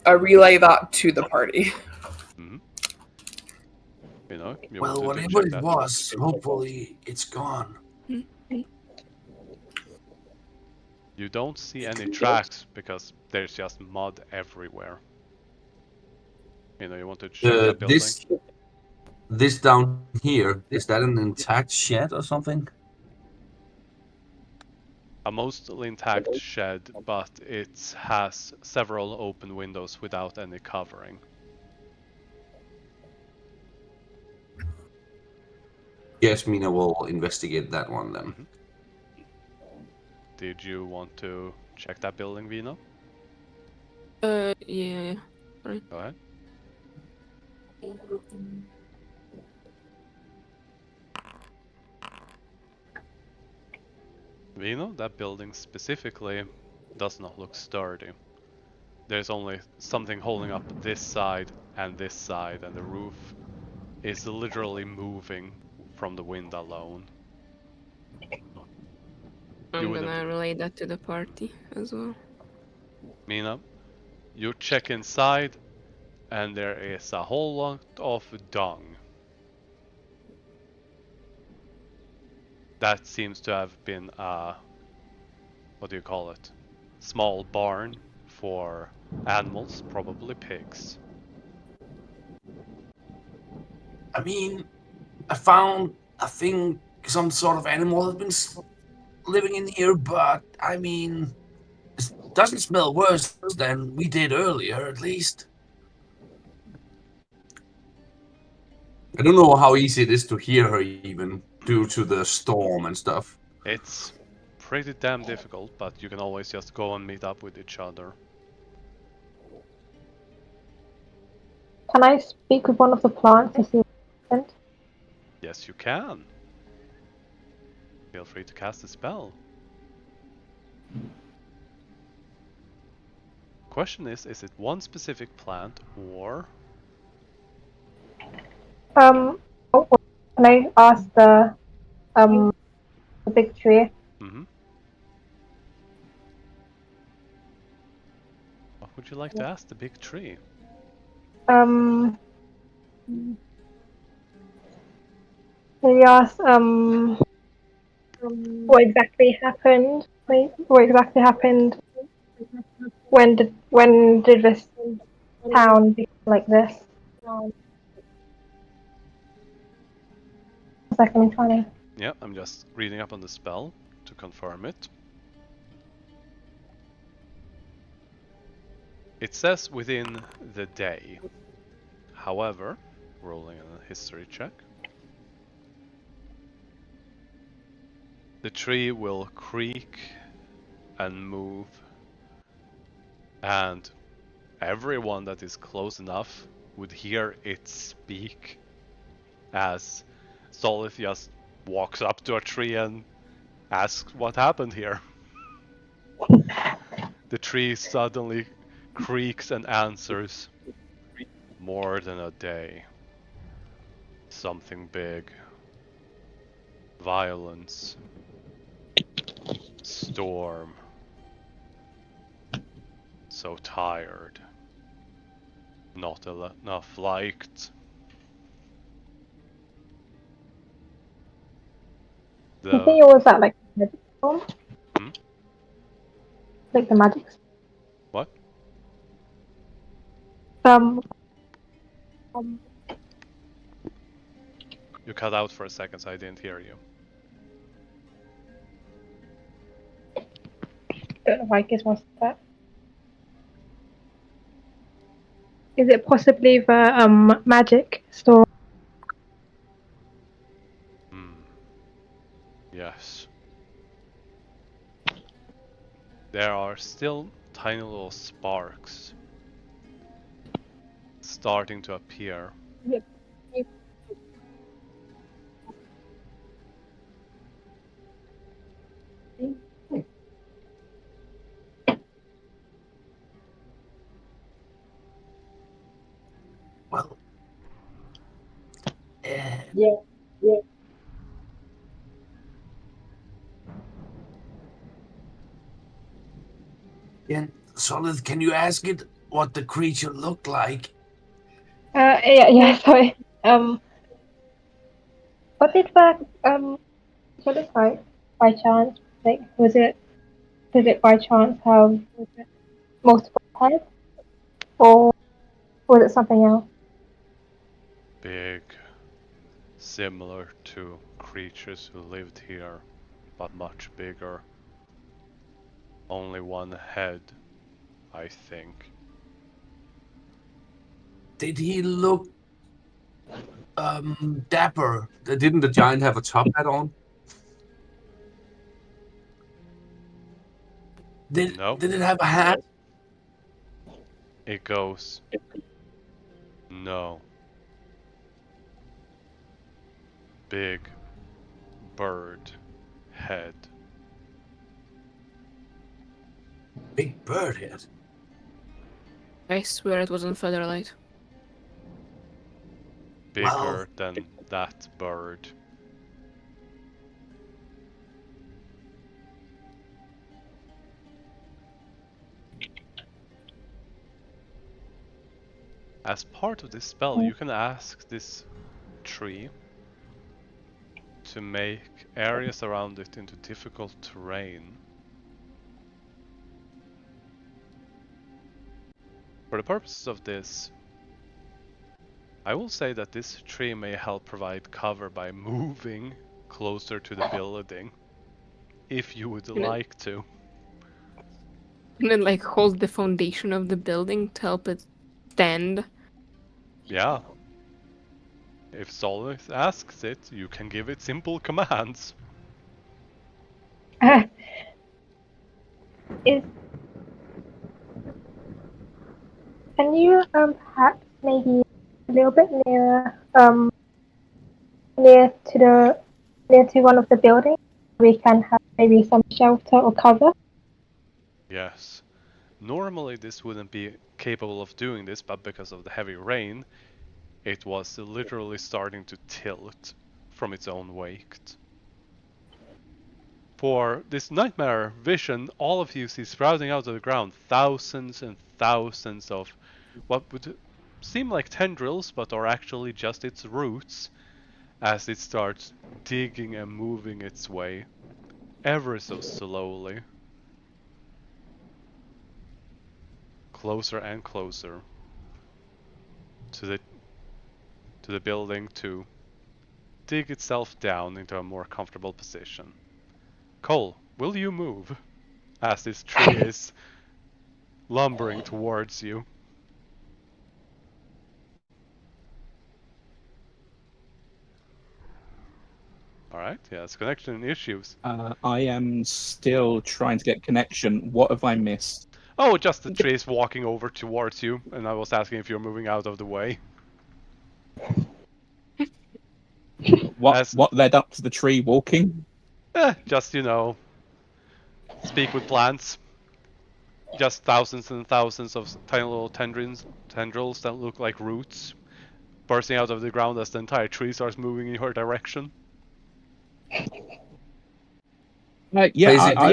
I relay that to the party. You know, you Well, wanted to whatever check it that. was, hopefully it's gone. You don't see any tracks because there's just mud everywhere. You know, you want to check that building. This down here, is that an intact shed or something? A mostly intact shed, but it has several open windows without any covering. Yes, Mina will investigate that one then. Did you want to check that building, Vino? Yeah. Sorry. Go ahead. Vino, that building specifically does not look sturdy. There's only something holding up this side, and the roof is literally moving from the wind alone. I'm gonna relay that to the party as well. Mina, you check inside, and there is a whole lot of dung. That seems to have been a, what do you call it? Small barn for animals, probably pigs. I mean, I found, I think, some sort of animal has been living in here, but I mean, it doesn't smell worse than we did earlier, at least. I don't know how easy it is to hear her even, due to the storm and stuff. It's pretty damn difficult, but you can always just go and meet up with each other. Can I speak with one of the plants to see what happened? Yes, you can. Feel free to cast a spell. Question is it one specific plant or... Can I ask the big tree? What would you like to ask the big tree? Maybe ask what exactly happened? What exactly happened? When did this town become like this? Second 20. Yeah, I'm just reading up on the spell to confirm it. It says within the day. However, rolling a history check. The tree will creak and move, and everyone that is close enough would hear it speak as Solith just walks up to a tree and asks what happened here. The tree suddenly creaks and answers, more than a day. Something big. Violence. Storm. So tired. not enough liked. I think it was that like magic storm. Hmm? Like the magic storm. What? You cut out for a second, so I didn't hear you. Don't know why Gizmo said that. Is it possibly the magic storm? Yes. There are still tiny little sparks starting to appear. Well, Solid, can you ask it what the creature looked like? Yeah, sorry. What did what is like by chance? Like, did it by chance have multiple heads, or was it something else? Big, similar to creatures who lived here, but much bigger. Only one head, I think. Did he look dapper? Didn't the giant have a top hat on? No, Did it have a hat? it goes. No. Big bird head. Big bird head. I swear it wasn't Featherlight. Bigger than that bird. As part of this spell, you can ask this tree to make areas around it into difficult terrain. For the purposes of this, I will say that this tree may help provide cover by moving closer to the building, if you would like to. And then like hold the foundation of the building to help it stand. Yeah. If Solid asks it, you can give it simple commands. Can you perhaps maybe a little bit nearer near to one of the buildings? We can have maybe some shelter or cover. Yes. Normally this wouldn't be capable of doing this, but because of the heavy rain, it was literally starting to tilt from its own weight. For this nightmare vision, all of you see sprouting out of the ground thousands and thousands of what would seem like tendrils, but are actually just its roots, as it starts digging and moving its way, ever so slowly, closer and closer to the building to dig itself down into a more comfortable position. Cole, will you move? As this tree is lumbering towards you. Alright, yes, connection issues. I am still trying to get connection. What have I missed? Oh, just the tree is walking over towards you, and I was asking if you're moving out of the way. What led up to the tree walking? Just, speak with plants. Just thousands and thousands of tiny little tendrils that look like roots bursting out of the ground as the entire tree starts moving in your direction. I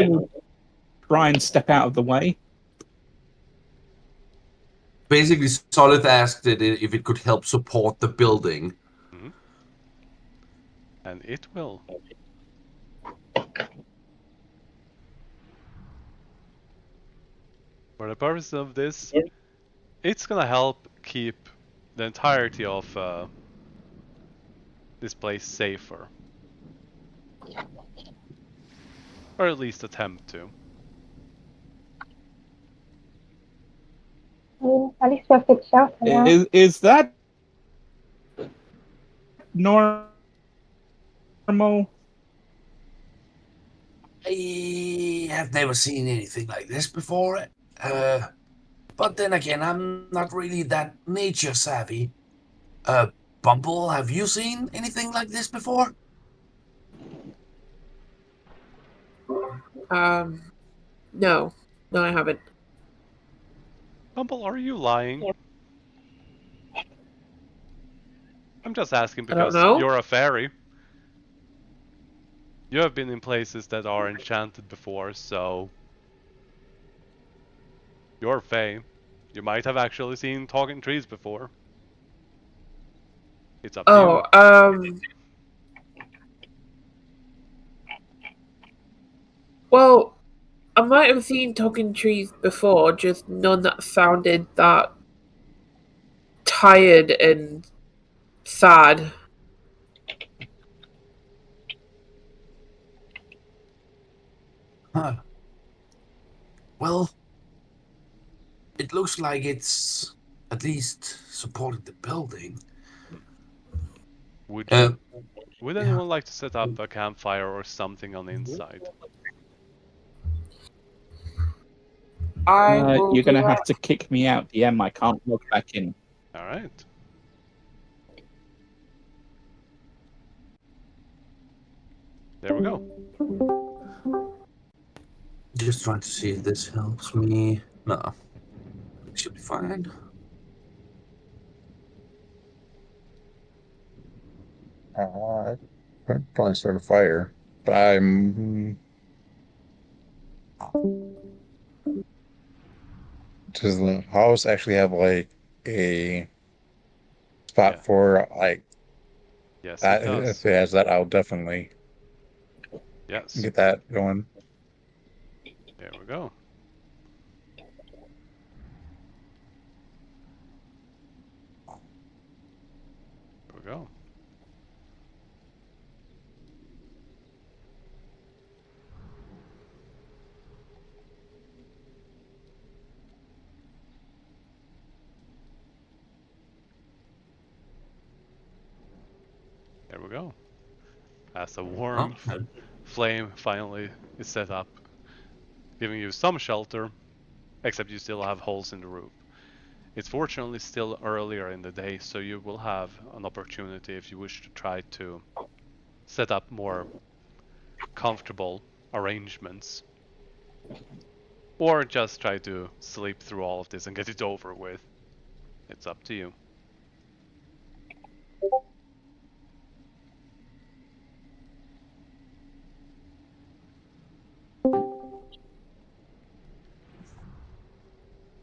will try and step out of the way. Basically, Solid asked it if it could help support the building. Mhm. And it will. For the purpose of this, it's gonna help keep the entirety of this place safer. Or at least attempt to. I mean, at least we have good shelter now. Is that normal? I have never seen anything like this before. But then again, I'm not really that nature savvy. Bumble, have you seen anything like this before? No, I haven't. Bumble, are you lying? I'm just asking I don't because know. you're a fairy. You have been in places that are enchanted before, so you're Fae. You might have actually seen talking trees before. It's up to you. Well, I might have seen talking trees before, just none that sounded that tired and sad. Huh. Well, it looks like it's at least supporting the building. Would Uh, yeah. anyone like to set up a campfire or something on the inside? I will You're do gonna have that. to kick me out, DM. I can't log back in. Alright. There we go. Just trying to see if this helps me. No. Should be fine. I'd probably start a fire, but does the house actually have like a spot Yeah. for like Yes, it that? does. If it has that, I'll definitely Yes. get that going. There we go. There we go. There we go. As a warm flame finally is set up, giving you some shelter, except you still have holes in the roof. It's fortunately still earlier in the day, so you will have an opportunity if you wish to try to set up more comfortable arrangements. Or just try to sleep through all of this and get it over with. It's up to you.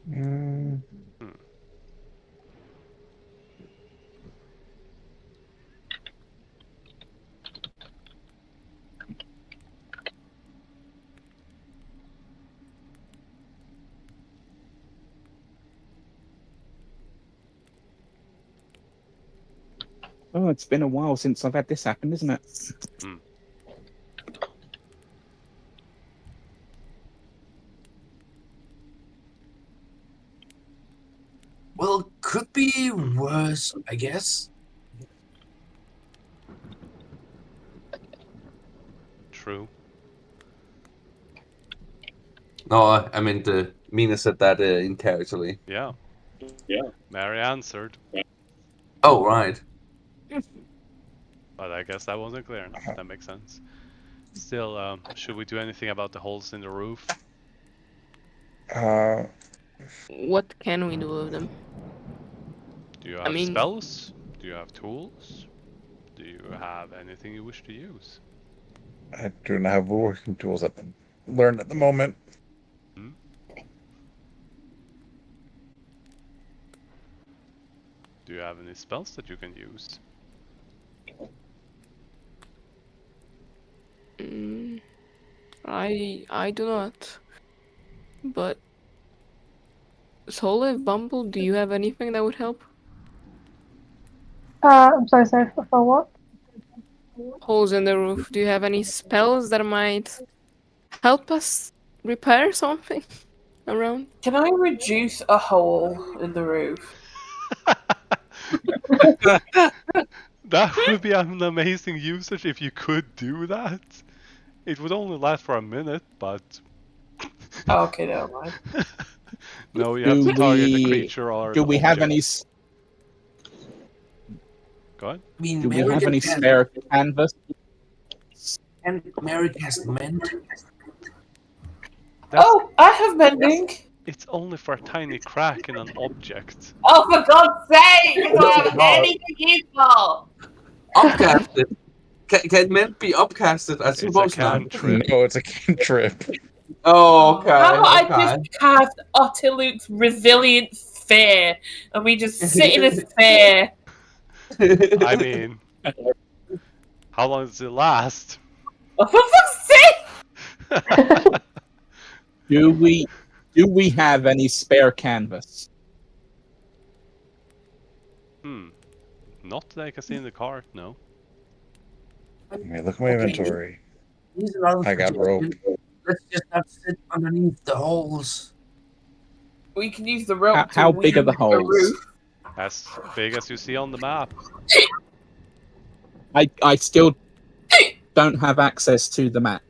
Mm, Hmm. Oh, it's been a while since I've had this happen, isn't it? Hmm. Well, could be worse, I guess. True. No, I meant Mina said that incorrectly. Yeah. Mary answered, Oh, right. but I guess that wasn't clear enough. That makes sense. Still, should we do anything about the holes in the roof? uh, What can we do with them? Do you I have mean, spells? Do you have tools? Do you have anything you wish to use? I do not have working tools at the learned at the moment. Hmm? Do you have any spells that you can use? I do not. But Solid Bumble, do you have anything that would help? I'm sorry, for what? Holes in the roof. Do you have any spells that might help us repair something around? Can I reduce a hole in the roof? That would be an amazing usage if you could do that. It would only last for a minute, but... Oh, okay, never mind. No, you have to target the creature or Do the we have object. any? Go ahead. I mean, Do we Mary have any can spare canvas? and Mary cast mend. Oh, I have mending. It's only for a tiny crack in an object. Oh, for God's sake! You Oh, don't have God. anything useful. Upcasted. Can mend be upcasted? I It's a suppose not. cantrip. No, it's a cantrip. Oh, okay. How about I okay. just cast Ottiluke's Resilient Sphere and we just sit in a sphere? I mean, how long does it last? Oh, for fuck's sake! Do we have any spare canvas? Not that I can see in the cart, no. Okay, look at my inventory. Here's another I got rope. suggestion. Let's just not sit underneath the holes. We can use the rope How to big are the weave a holes? roof. As big as you see on the map. I still don't have access to the map.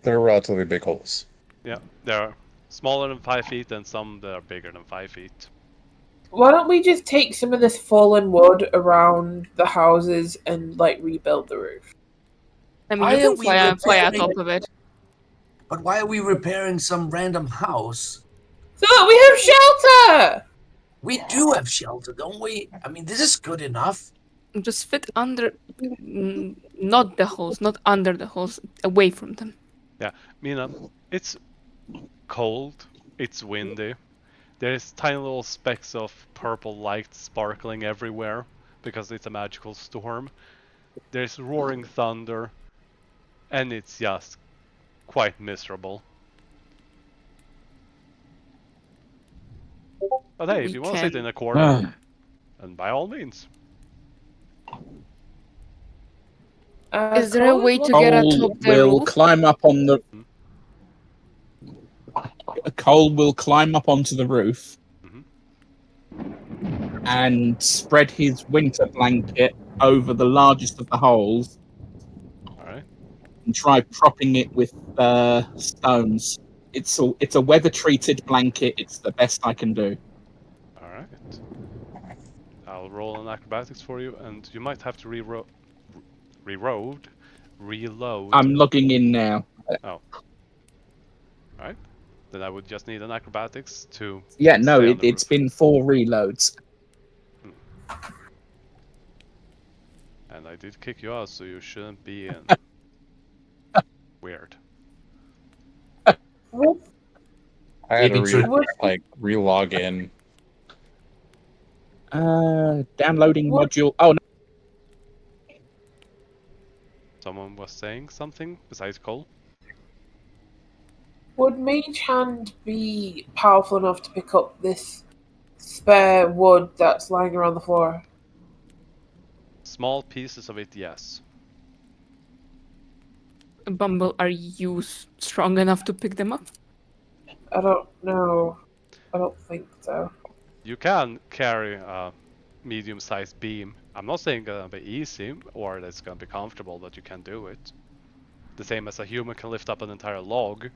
They're relatively big holes. Yeah, there are smaller than 5 feet and some that are bigger than 5 feet. Why don't we just take some of this fallen wood around the houses and, like, rebuild the roof? I mean, Why you are can we fly on repairing- top of it. But why are we repairing some random house? So that we have shelter! We do have shelter, don't we? I mean, this is good enough. Just fit under, not the holes, not under the holes, away from them. Yeah, Mina, it's cold, it's windy. There's tiny little specks of purple light sparkling everywhere because it's a magical storm. There's roaring thunder, and it's just quite miserable. But hey, if We you want to sit can- in a corner, then by all means. Is there a way to get Cole atop the will roof? climb up on the. Cole will climb up onto the roof and spread his winter blanket over the largest of the holes Alright. and try propping it with stones. It's a weather treated blanket. It's the best I can do. Alright. I'll roll an acrobatics for you, and you might have to reload. I'm logging in now. Alright. Then I would just need an acrobatics to Yeah, no, stay on the it's roof. been 4 reloads. And I did kick you out, so you shouldn't be in. Weird. I had to Maybe re-log in. Downloading module. Oh no. Someone was saying something besides Cole? Would Mage Hand be powerful enough to pick up this spare wood that's lying around the floor? Small pieces of it, yes. Bumble, are you strong enough to pick them up? I don't know. I don't think so. You can carry a medium-sized beam. I'm not saying it's gonna be easy or that it's gonna be comfortable, but you can do it. The same as a human can lift up an entire log.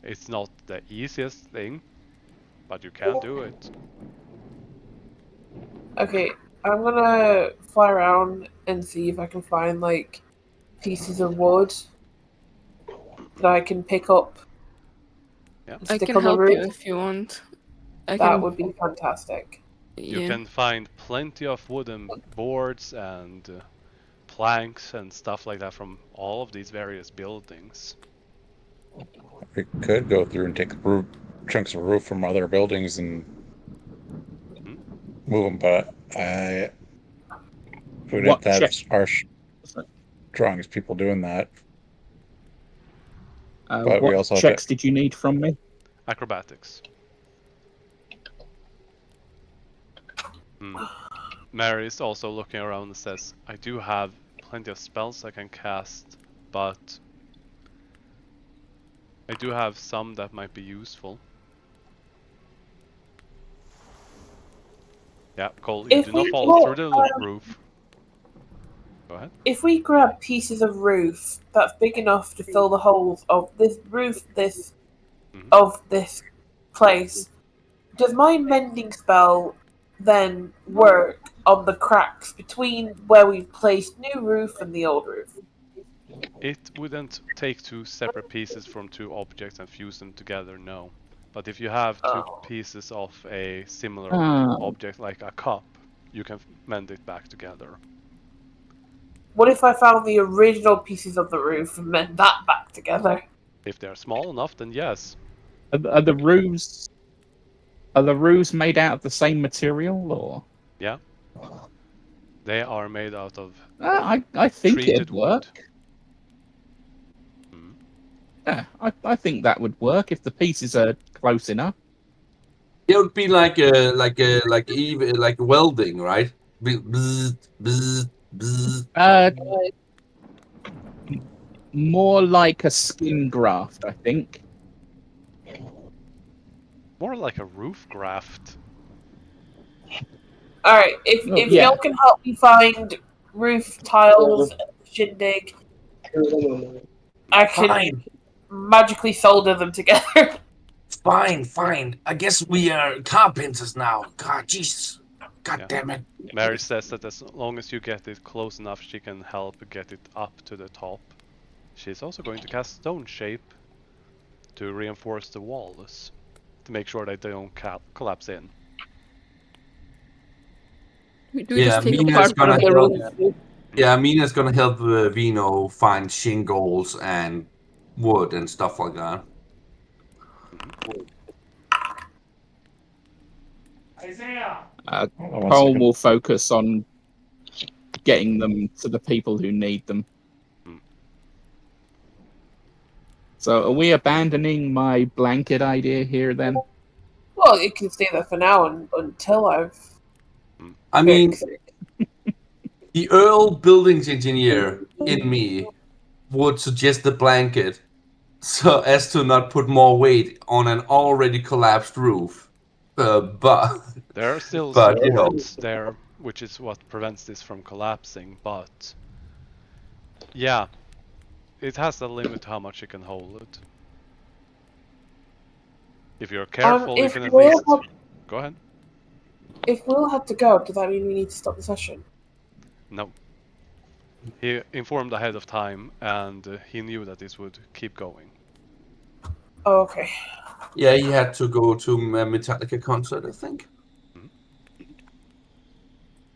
It's not the easiest thing, but you can do it. Okay, I'm gonna fly around and see if I can find, like, pieces of wood that I can pick up. Yeah. and I stick can on the help roof. you if you want. I That can, would be fantastic. You yeah. can find plenty of wooden boards and planks and stuff like that from all of these various buildings. We could go through and take chunks of roof from other buildings and move them, but I would What have check? our strongest people doing that. But we What also have checks to. did you need from me? Acrobatics. Mary is also looking around and says, I do have plenty of spells I can cast, but I do have some that might be useful. Yeah, Cole, you If do not we fall through the put, roof. Go ahead. if we grab pieces of roof that's big enough to fill the holes of this roof, of this place, does my mending spell then work on the cracks between where we've placed new roof and the old roof? It wouldn't take two separate pieces from two objects and fuse them together, no. But if you have two pieces of a similar object, like a cup, you can mend it back together. What if I found the original pieces of the roof and mend that back together? If they're small enough, then yes. Are the roofs made out of the same material, or? Yeah. They are made out of I think treated it'd work. wood. Yeah, I think that would work if the pieces are close enough. It would be like welding, right? Bzz, bzz, bzz. More like a skin graft, I think. More like a roof graft. Alright, if yeah. y'all can help me find roof tiles, shindig, I can magically solder them together. Fine. I guess we are carpenters now. God, Jesus. God damn it. Mary says that as long as you get it close enough, she can help get it up to the top. She's also going to cast Stone Shape to reinforce the walls, to make sure that they don't collapse in. Mina's gonna help. Yeah, Mina's gonna help Vino find shingles and wood and stuff like that. Cole will focus on getting them to the people who need them. So are we abandoning my blanket idea here then? Well, it can stay there for now until I've I mean, the Earl buildings engineer in me would suggest the blanket so as to not put more weight on an already collapsed roof. But there are still you know. supports there, which is what prevents this from collapsing, but yeah, it has a limit to how much it can hold. If you're careful, you can at least... Go ahead. If Will had to go, does that mean we need to stop the session? No. He informed ahead of time, and he knew that this would keep going. Oh, okay. Yeah, he had to go to a Metallica concert, I think.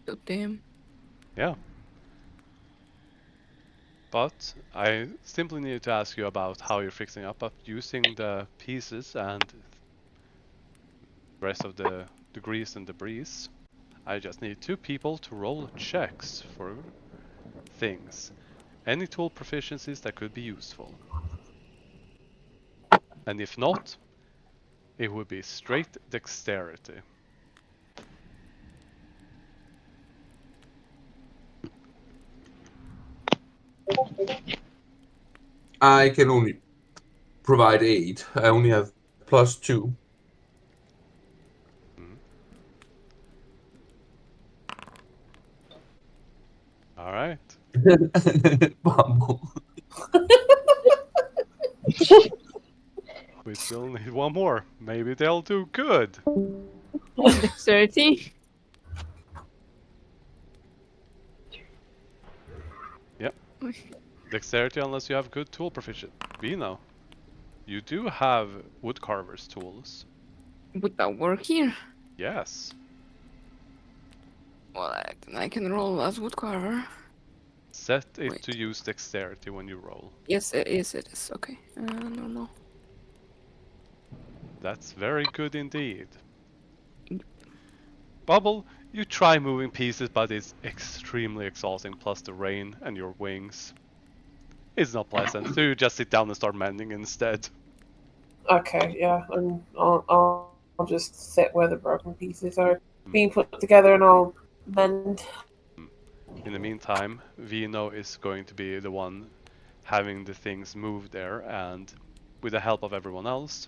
Oh, damn. Yeah. But I simply need to ask you about how you're fixing up using the pieces and the rest of the grease and debris. I just need 2 people to roll checks for things. Any tool proficiencies that could be useful. And if not, it would be straight dexterity. I can only provide 8. I only have +2. Alright. We still need 1 more. Maybe they'll do good. Dexterity? Yep. Dexterity unless you have good tool proficiency. Vino, you do have woodcarver's tools. Would that work here? Yes. Well, I can roll as woodcarver. Set it to use dexterity when you roll. Yes, it is. Okay. Normal. That's very good indeed. Bubble, You try moving pieces, but it's extremely exhausting, plus the rain and your wings. It's not pleasant, so you just sit down and start mending instead. Okay, yeah, and I'll just sit where the broken pieces are being put together, and I'll mend. In the meantime, Vino is going to be the one having the things move there, and with the help of everyone else,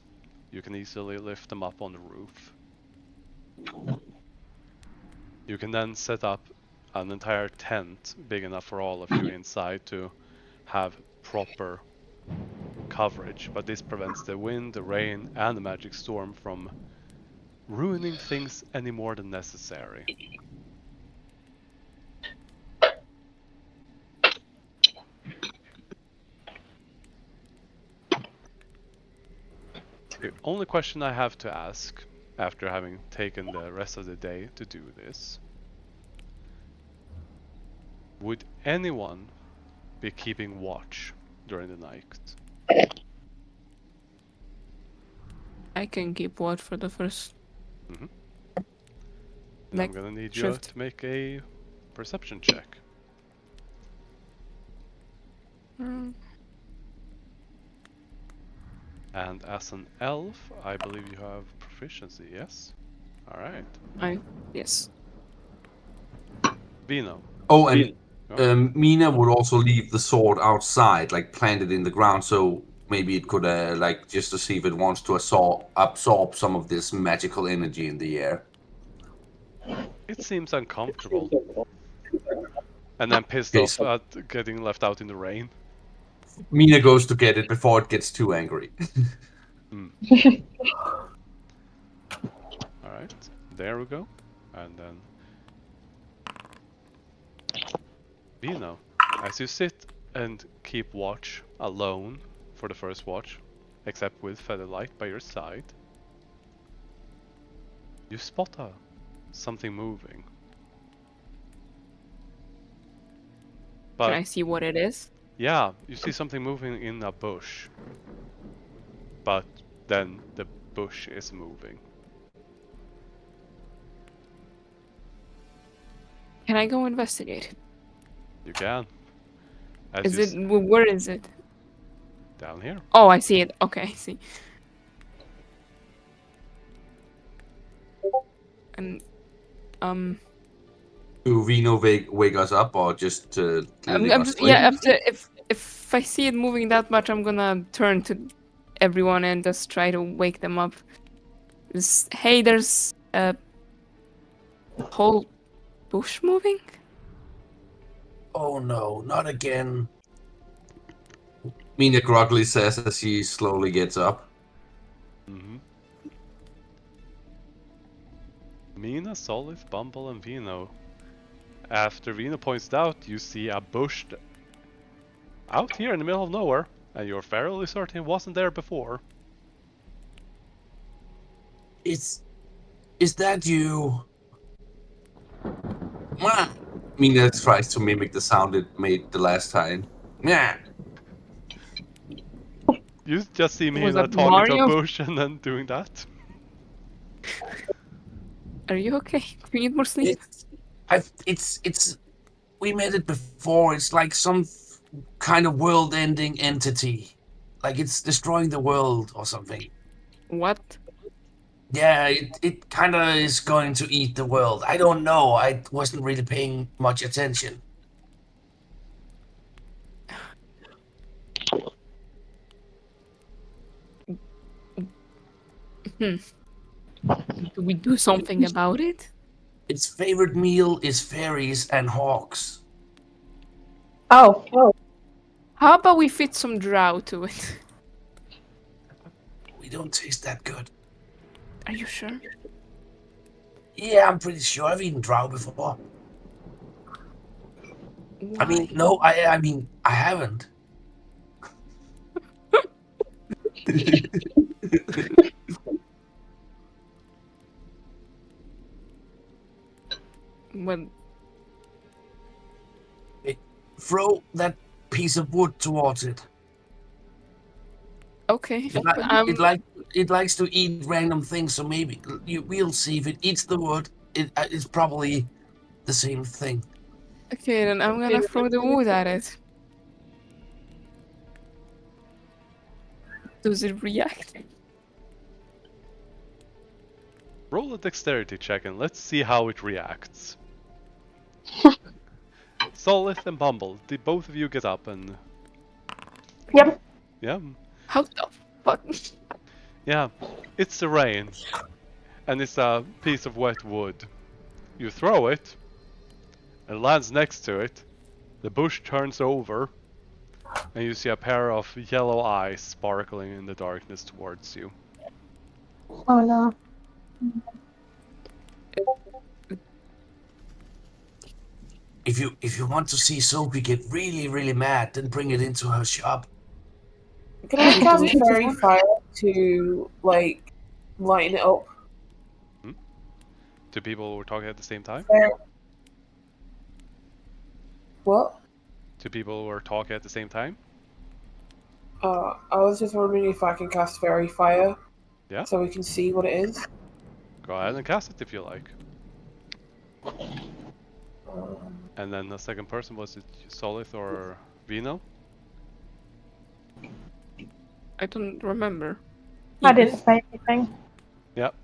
you can easily lift them up on the roof. You can then set up an entire tent big enough for all of you inside to have proper coverage, but this prevents the wind, the rain, and the magic storm from ruining things any more than necessary. The only question I have to ask, after having taken the rest of the day to do this, would anyone be keeping watch during the night? I can keep watch for the first. And Like, I'm gonna need you shift. to make a perception check. And as an elf, I believe you have proficiency, yes? Alright. Yes. Vino. Oh, and Mina would also leave the sword outside, like planted in the ground, so maybe it could, like, just to see if it wants to absorb some of this magical energy in the air. It seems uncomfortable. And then pissed Okay, off so- at getting left out in the rain. Mina goes to get it before it gets too angry. Alright, there we go. And then Vino, as you sit and keep watch alone for the first watch, except with Featherlight by your side, you spot something moving. But Can I see what it is? yeah, you see something moving in a bush. But then the bush is moving. Can I go investigate? You can. As Is you it? Where is it? down here. Oh, I see it. Okay, I see. And Do Vino wake us up, or just letting I'm us just sleep? after if I see it moving that much, I'm gonna turn to everyone and just try to wake them up. Hey, there's a whole bush moving. Oh no, not again. Mina groggily says as she slowly gets up. Mina, Solith, Bumble, and Vino. After Vino points it out, you see a bush out here in the middle of nowhere, and you're fairly certain it wasn't there before. Is that you? Mwah! Mina tries to mimic the sound it made the last time. Yeah. You just see Was Mina that talking to a Mario? bush and then doing that. Are you okay? Do you need more sleep? It's. We met it before. It's like some kind of world-ending entity, like it's destroying the world or something. What? Yeah, it kind of is going to eat the world. I don't know. I wasn't really paying much attention. Do we do something about it? Its favorite meal is fairies and hawks. Oh, How about we fit some drow to it? We don't taste that good. Are you sure? Yeah, I'm pretty sure I've eaten drow before. Why? I mean, no, I mean, I haven't. Well, Throw that piece of wood towards it. okay. It likes to eat random things, so maybe we'll see if it eats the wood. it's probably the same thing. Okay, then I'm gonna throw the wood at it. Does it react? Roll a dexterity check and let's see how it reacts. Solith and Bumble, did both of you get up and... Yep. Yeah? How the fuck? Yeah, it's the rain. And it's a piece of wet wood. You throw it, it lands next to it, the bush turns over, and you see a pair of yellow eyes sparkling in the darkness towards you. Oh no. If you want to see Sophie get really, really mad, then bring it into her shop. Can I cast fairy fire to like lighten it up? Two people were talking at the same time? What? Two people were talking at the same time? I was just wondering if I can cast fairy fire. Yeah. So we can see what it is. Go ahead and cast it if you like. And then the second person, was it Solith or Vino? I don't remember. I didn't say anything. Yep.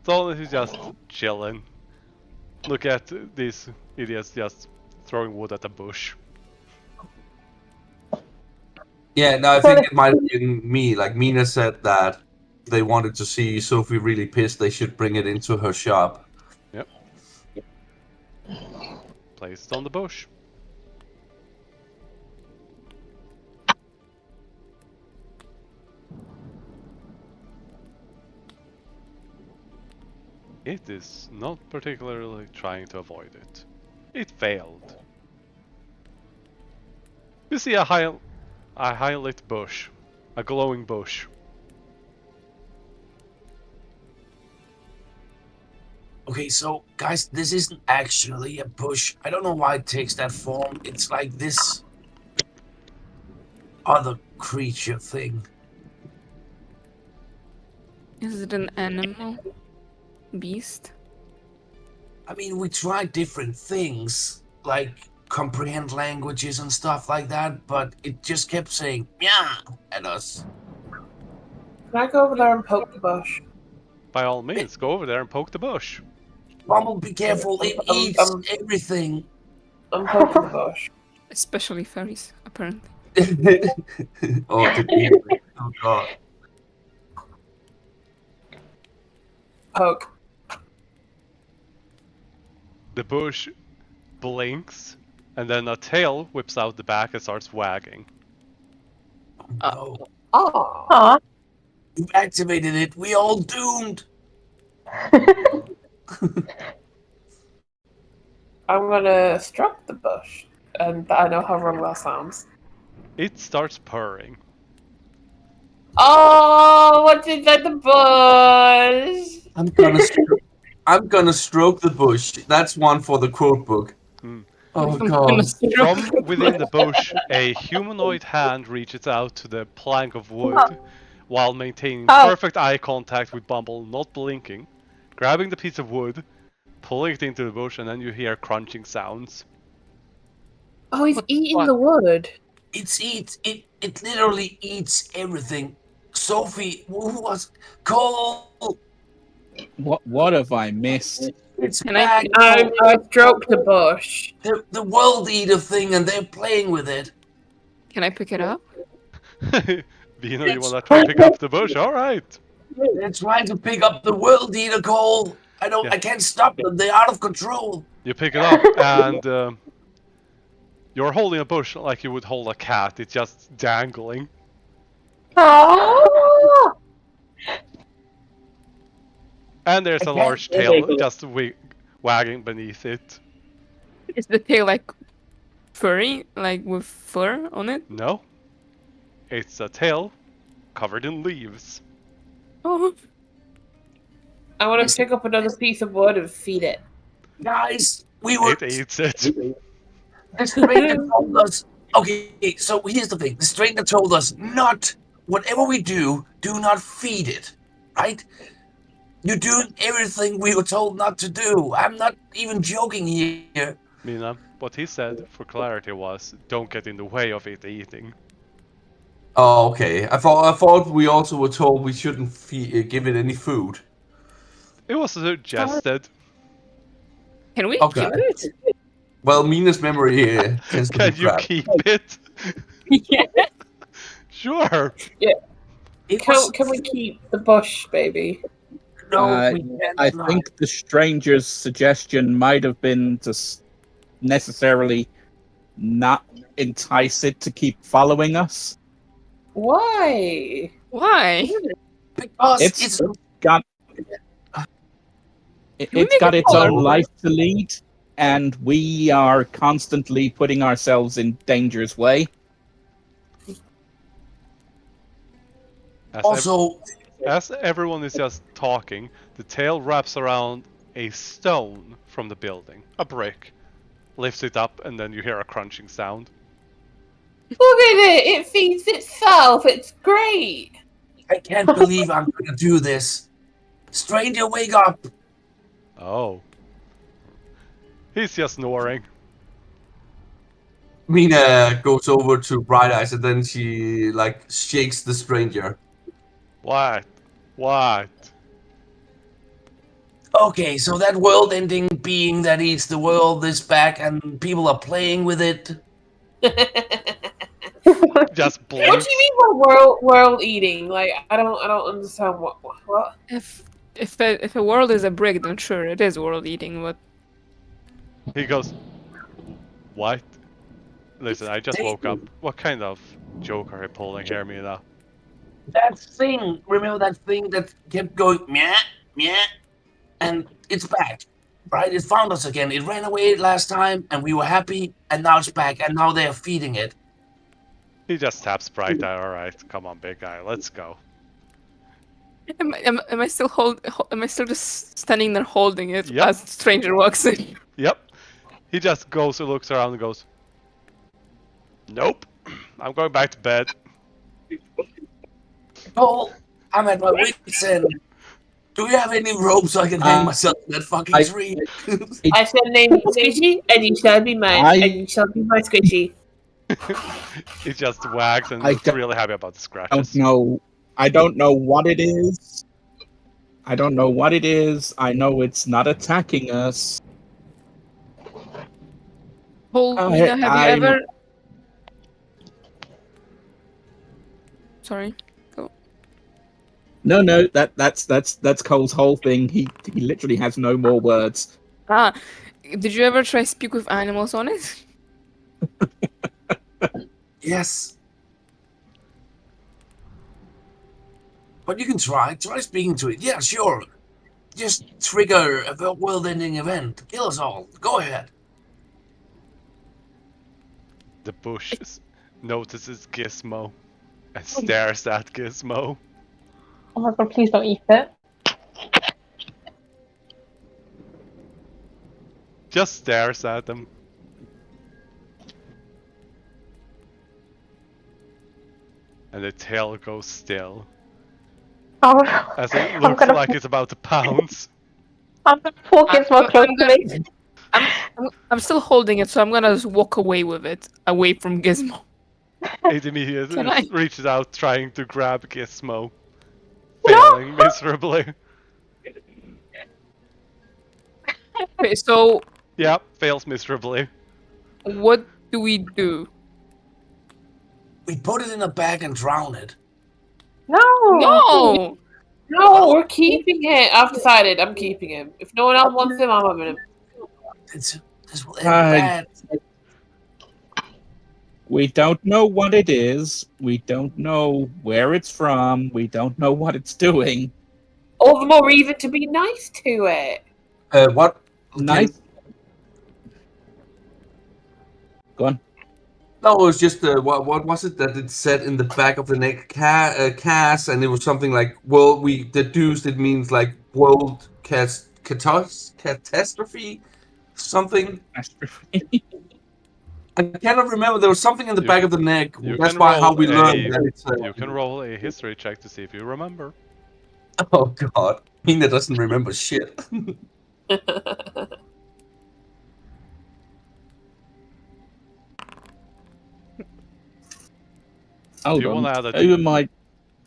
Solith is just chilling. Look at these idiots just throwing wood at a bush. Yeah, no, I think it might have been me. Like Mina said that they wanted to see Sophie really pissed. They should bring it into her shop. Yep. Place it on the bush. It is not particularly trying to avoid it. It failed. You see a highlit bush, a glowing bush. Okay, so guys, this isn't actually a bush. I don't know why it takes that form. It's like this other creature thing. Is it an animal? Beast? I mean, we tried different things, like comprehend languages and stuff like that, but it just kept saying "yeah" at us. Can I go over there and poke the bush? By all means, go over there and poke the bush. Bumble, be careful! It eats everything. I'm poking the bush. Especially fairies, apparently. Oh, the oh god. Poke. The bush blinks, and then a tail whips out the back and starts wagging. Oh, Aw. you activated it. We all doomed. I'm gonna stroke the bush, and I know how wrong that sounds. It starts purring. Oh, what's inside the bush? I'm gonna stroke the bush. That's one for the quote book. Oh god. From within the bush, a humanoid hand reaches out to the plank of wood while maintaining perfect eye contact with Bumble, not blinking, grabbing the piece of wood, pulling it into the bush, and then you hear crunching sounds. Oh, he's eating the wood. It literally eats everything. Sophie, who was Cole? What have I missed? It's Can back. I stroked the bush. The world eater thing, and they're playing with it. Can I pick it up? Vino, you wanna try to pick up the bush? Alright. They're trying to pick up the world eater, Cole. I can't stop them. They're out of control. You pick it up, and you're holding a bush like you would hold a cat. It's just dangling. Oh. And there's a large tail just wagging beneath it. Is the tail like furry? Like with fur on it? No. It's a tail covered in leaves. Oh. I want to pick up another piece of wood and feed it. Guys, we were. It eats it. The stranger told us. Okay, so here's the thing. The stranger told us not. Whatever we do, do not feed it. Right? You're doing everything we were told not to do. I'm not even joking here. Mina, what he said, for clarity, was don't get in the way of it eating. Oh, okay. I thought we also were told we shouldn't give it any food. It was suggested. Can we Okay. keep it? Well, Mina's memory here tends to be Can you crap. keep it? Yeah. Sure. Can we keep the bush, baby? No, we can't. I think the stranger's suggestion might have been to necessarily not entice it to keep following us. Why? Why? Because It's it's got we it's make got it its own follow? life to lead, and we are constantly putting ourselves in danger's way. As everyone is just talking, the tail wraps around a stone from the building, a brick, lifts it up, and then you hear a crunching sound. Look at it! It feeds itself. It's great. I can't believe I'm gonna do this. Stranger, wake up! Oh. He's just snoring. Mina goes over to Bright Eyes and then she shakes the stranger. What? What? Okay, so that world-ending being that eats the world is back, and people are playing with it. Just What do you mean by world eating? Like I don't understand what. If a world is a brick, then sure it is world eating. But he goes, what? Listen, I just woke up. What kind of joke are you pulling here, Mina? That thing, remember that thing that kept going meow, meow, and it's back, right? It found us again. It ran away last time, and we were happy, and now it's back, and now they're feeding it. He just taps Bright Eye. All right, come on, big guy, let's go. am I still am I still just standing there holding it Yep. as the stranger walks in? Yep. He just goes and looks around and goes, nope, I'm going back to bed. Paul, I'm at my wit's end. Do you have any rope so I can hang myself in that fucking tree? I shall name you Squishy, and you shall be mine, and you shall be my Squishy. He just wags and looks really happy about the scratches. I don't know what it is. I don't know what it is. I know it's not attacking us. Paul, Mina, have you ever? Sorry. Go. No, that's Cole's whole thing. He literally has no more words. Did you ever try speak with animals on it? Yes. But you can try speaking to it. Yeah, sure. Just trigger a world-ending event. Kill us all. Go ahead. The bush notices Gizmo and stares at Gizmo. Oh my god, please don't eat it. Just stares at him. And the tail goes still. Oh, As it looks like it's about to pounce. I'm gonna pull Gizmo close to me. I'm still holding it, so I'm gonna just walk away with it, away from Gizmo. It immediately reaches out, trying to grab Gizmo, failing miserably. Okay, so yeah, fails miserably. What do we do? We put it in a bag and drown it. No, we're keeping it. I've decided I'm keeping him. If no one else wants him, I'm having him. This will end bad. We don't know what it is. We don't know where it's from. We don't know what it's doing. All the more reason to be nice to it. What? Nice. Go on. No, it was just what was it that it said in the back of the neck? Cas, and it was something like, well, we deduced it means like world catastrophe, something. I cannot remember. There was something in the back of the neck. That's how we learned that it's. You can roll a history check to see if you remember. Oh god. Mina doesn't remember shit. Hold Do you on. want to add a... Who am I?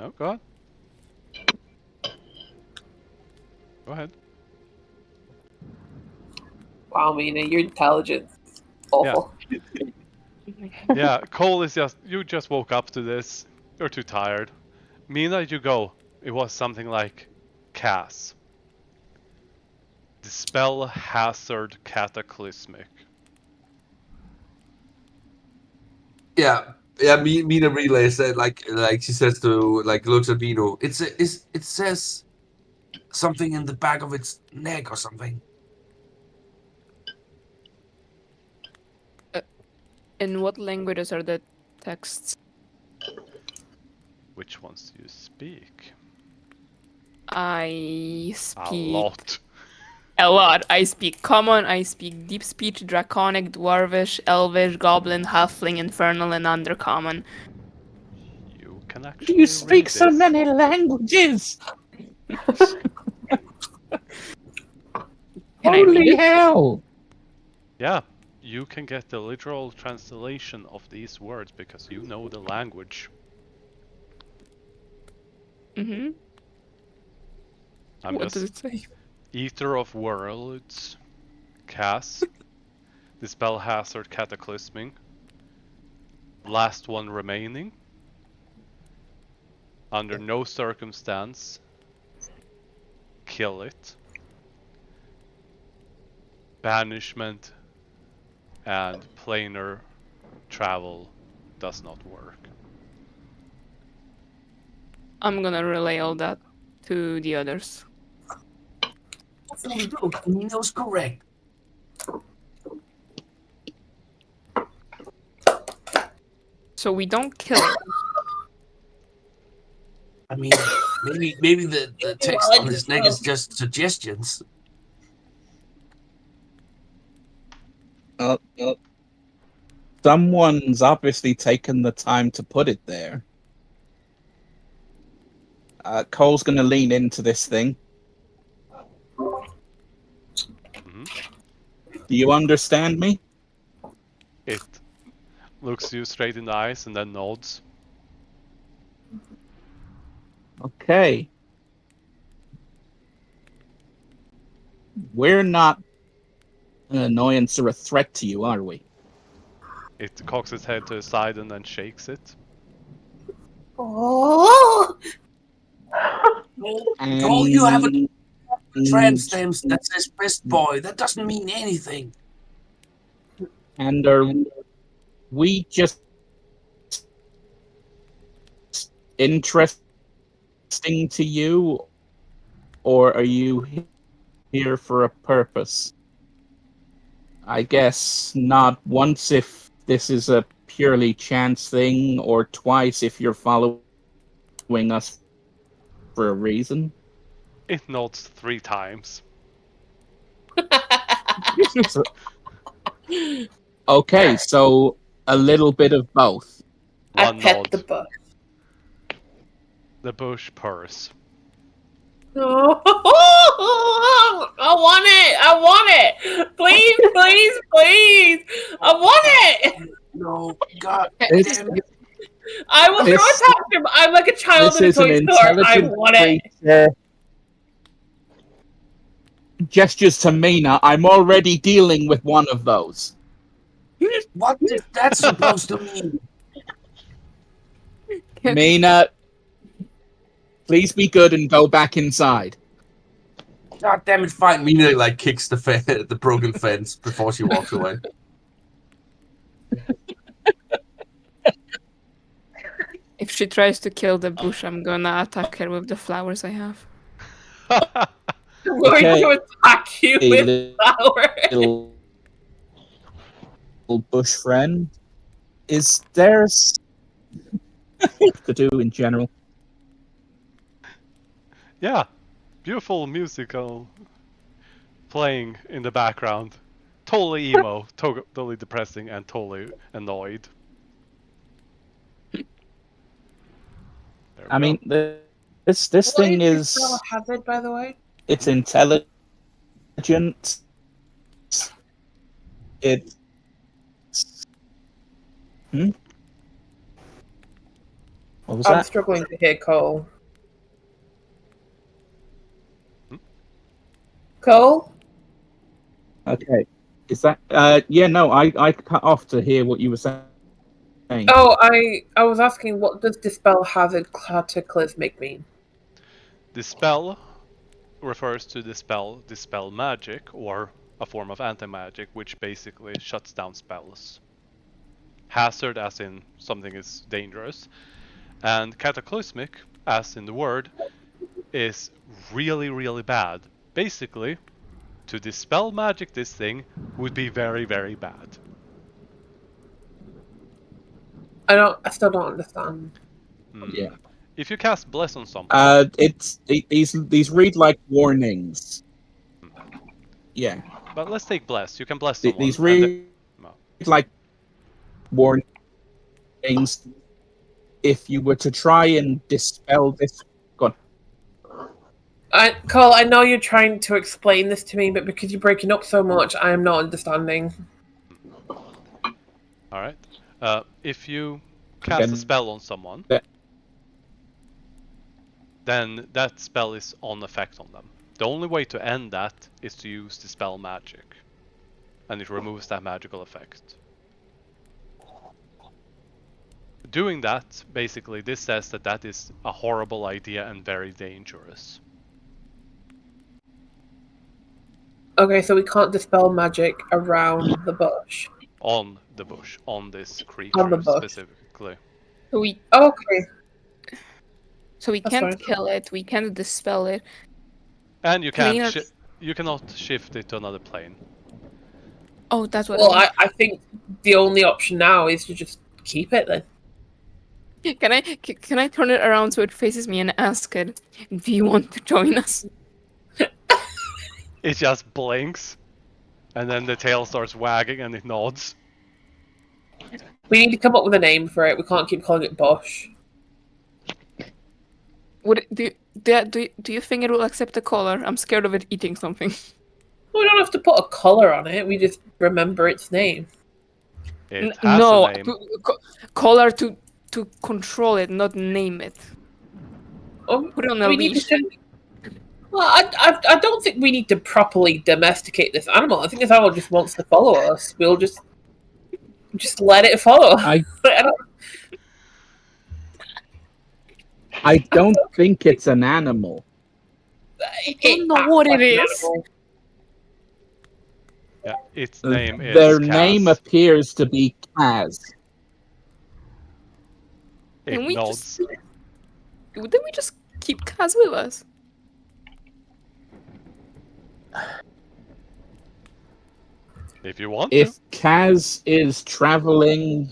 Oh, go on. Go ahead. Wow, Mina, your intelligence is awful. Yeah, Cole is just... You just woke up to this. You're too tired. Mina, you go. It was something like Cass. Dispel hazard cataclysmic. Yeah, Mina relays that like she says to like looks at Vino. It says something in the back of its neck or something. In what languages are the texts? Which ones do you speak? I A speak lot. a lot. I speak Common, I speak Deep Speech, Draconic, Dwarvish, Elvish, Goblin, Halfling, Infernal, and Undercommon. You can You actually speak read so this. many languages. Can I read Holy it? hell! Yeah, you can get the literal translation of these words because you know the language. Mm-hmm. I'm What does just... it say? Eater of Worlds. Cass. Dispel hazard cataclysming. Last one remaining. Under no circumstance. Kill it. Banishment and planar travel does not work. I'm gonna relay all that to the others. Nino's correct. So we don't kill it. I mean, maybe the text on his neck is just suggestions. Someone's obviously taken the time to put it there. Cole's going to lean into this thing. Mhm. Do you understand me? It looks you straight in the eyes and then nods. Okay. We're not an annoyance or a threat to you, are we? It cocks its head to the side and then shakes it. Oh, Cole, you have a tramp And, stamp that says best boy. That doesn't mean anything. and are we just interesting to you, or are you here for a purpose? I guess not once if this is a purely chance thing, or twice if you're following us for a reason. It nods 3 times. Okay, so a little bit of both. I One pet nod. the bush. The bush purrs. I want it! I want it! Please, please, please! I want it! No, God This, damn it. I will throw This- a tantrum. I'm like a child this in a is an toy store. I intelligent want it. creature. Gestures to Mina. I'm already dealing with one of those. What is that supposed to mean? Mina, please be good and go back inside. God damn it, Fine, Mina like kicks the broken fence before she walks away. If she tries to kill the bush, I'm gonna attack her with the flowers I have. I'm going Okay. to attack you with flowers. Little bush friend. Is there to do in general? Yeah, beautiful musical playing in the background. Totally emo, totally depressing, and totally annoyed. There we I go. mean, This What thing is dispel is hazard, by the way? it's intelligent. It's What was I'm that? struggling to hear Cole. Cole? Okay. Is that yeah, no, I cut off to hear what you were saying. Oh, I was asking, what does dispel hazard cataclysmic mean? Dispel refers to dispel magic, or a form of anti-magic, which basically shuts down spells. Hazard, as in something is dangerous, and cataclysmic, as in the word, is really, really bad. Basically, to dispel magic this thing would be very, very bad. I still don't understand. Yeah. If you cast Bless on something... These read like warnings. Yeah. But let's take Bless. You can bless someone. These read like warnings. If you were to try and dispel this... Go on. Cole, I know you're trying to explain this to me, but because you're breaking up so much, I am not understanding. Alright. If you cast a spell on someone, then that spell is on effect on them. The only way to end that is to use dispel magic, and it removes that magical effect. Doing that, basically, this says that that is a horrible idea and very dangerous. Okay, so we can't dispel magic around the bush. On the bush, on this creature On the bush. specifically. Okay. So we That's can't fine. kill it, we can't dispel it. And you Can we can't not- you cannot shift it to another plane. Oh, that's what Well, it I think the only option now is to just keep it then. is. Can I turn it around so it faces me and ask it, do you want to join us? It just blinks, and then the tail starts wagging and it nods. We need to come up with a name for it. We can't keep calling it bush. Do you think it will accept the color? I'm scared of it eating something. We don't have to put a color on it. We just remember its name. It has No, a name. color to control it, not name it. Put it on a We need leash. to. Well, I don't think we need to properly domesticate this animal. I think this animal just wants to follow us. We'll just let it follow. I don't think it's an animal. I don't know what it is. Yeah, its name is Their Kaz. name appears to be Kaz. It Can we nods. Then we just keep Kaz with us. If you want If to. Kaz is traveling,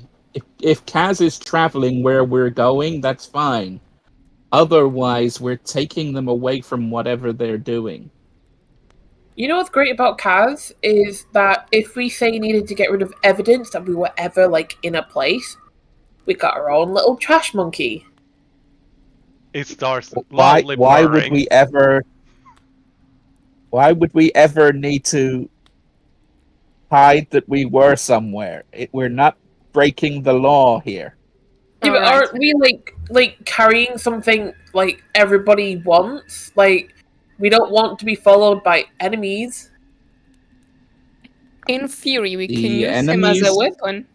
if Kaz is traveling where we're going, that's fine. Otherwise, we're taking them away from whatever they're doing. You know what's great about Kaz is that if we say needed to get rid of evidence that we were ever like in a place, we got our own little trash monkey. It starts Why loudly would purring. we ever? Why would we ever need to hide that we were somewhere? We're not breaking the law here. Yeah, but Alright. aren't we like carrying something like everybody wants? Like we don't want to be followed by enemies. In theory, we The can use him as a enemies- weapon.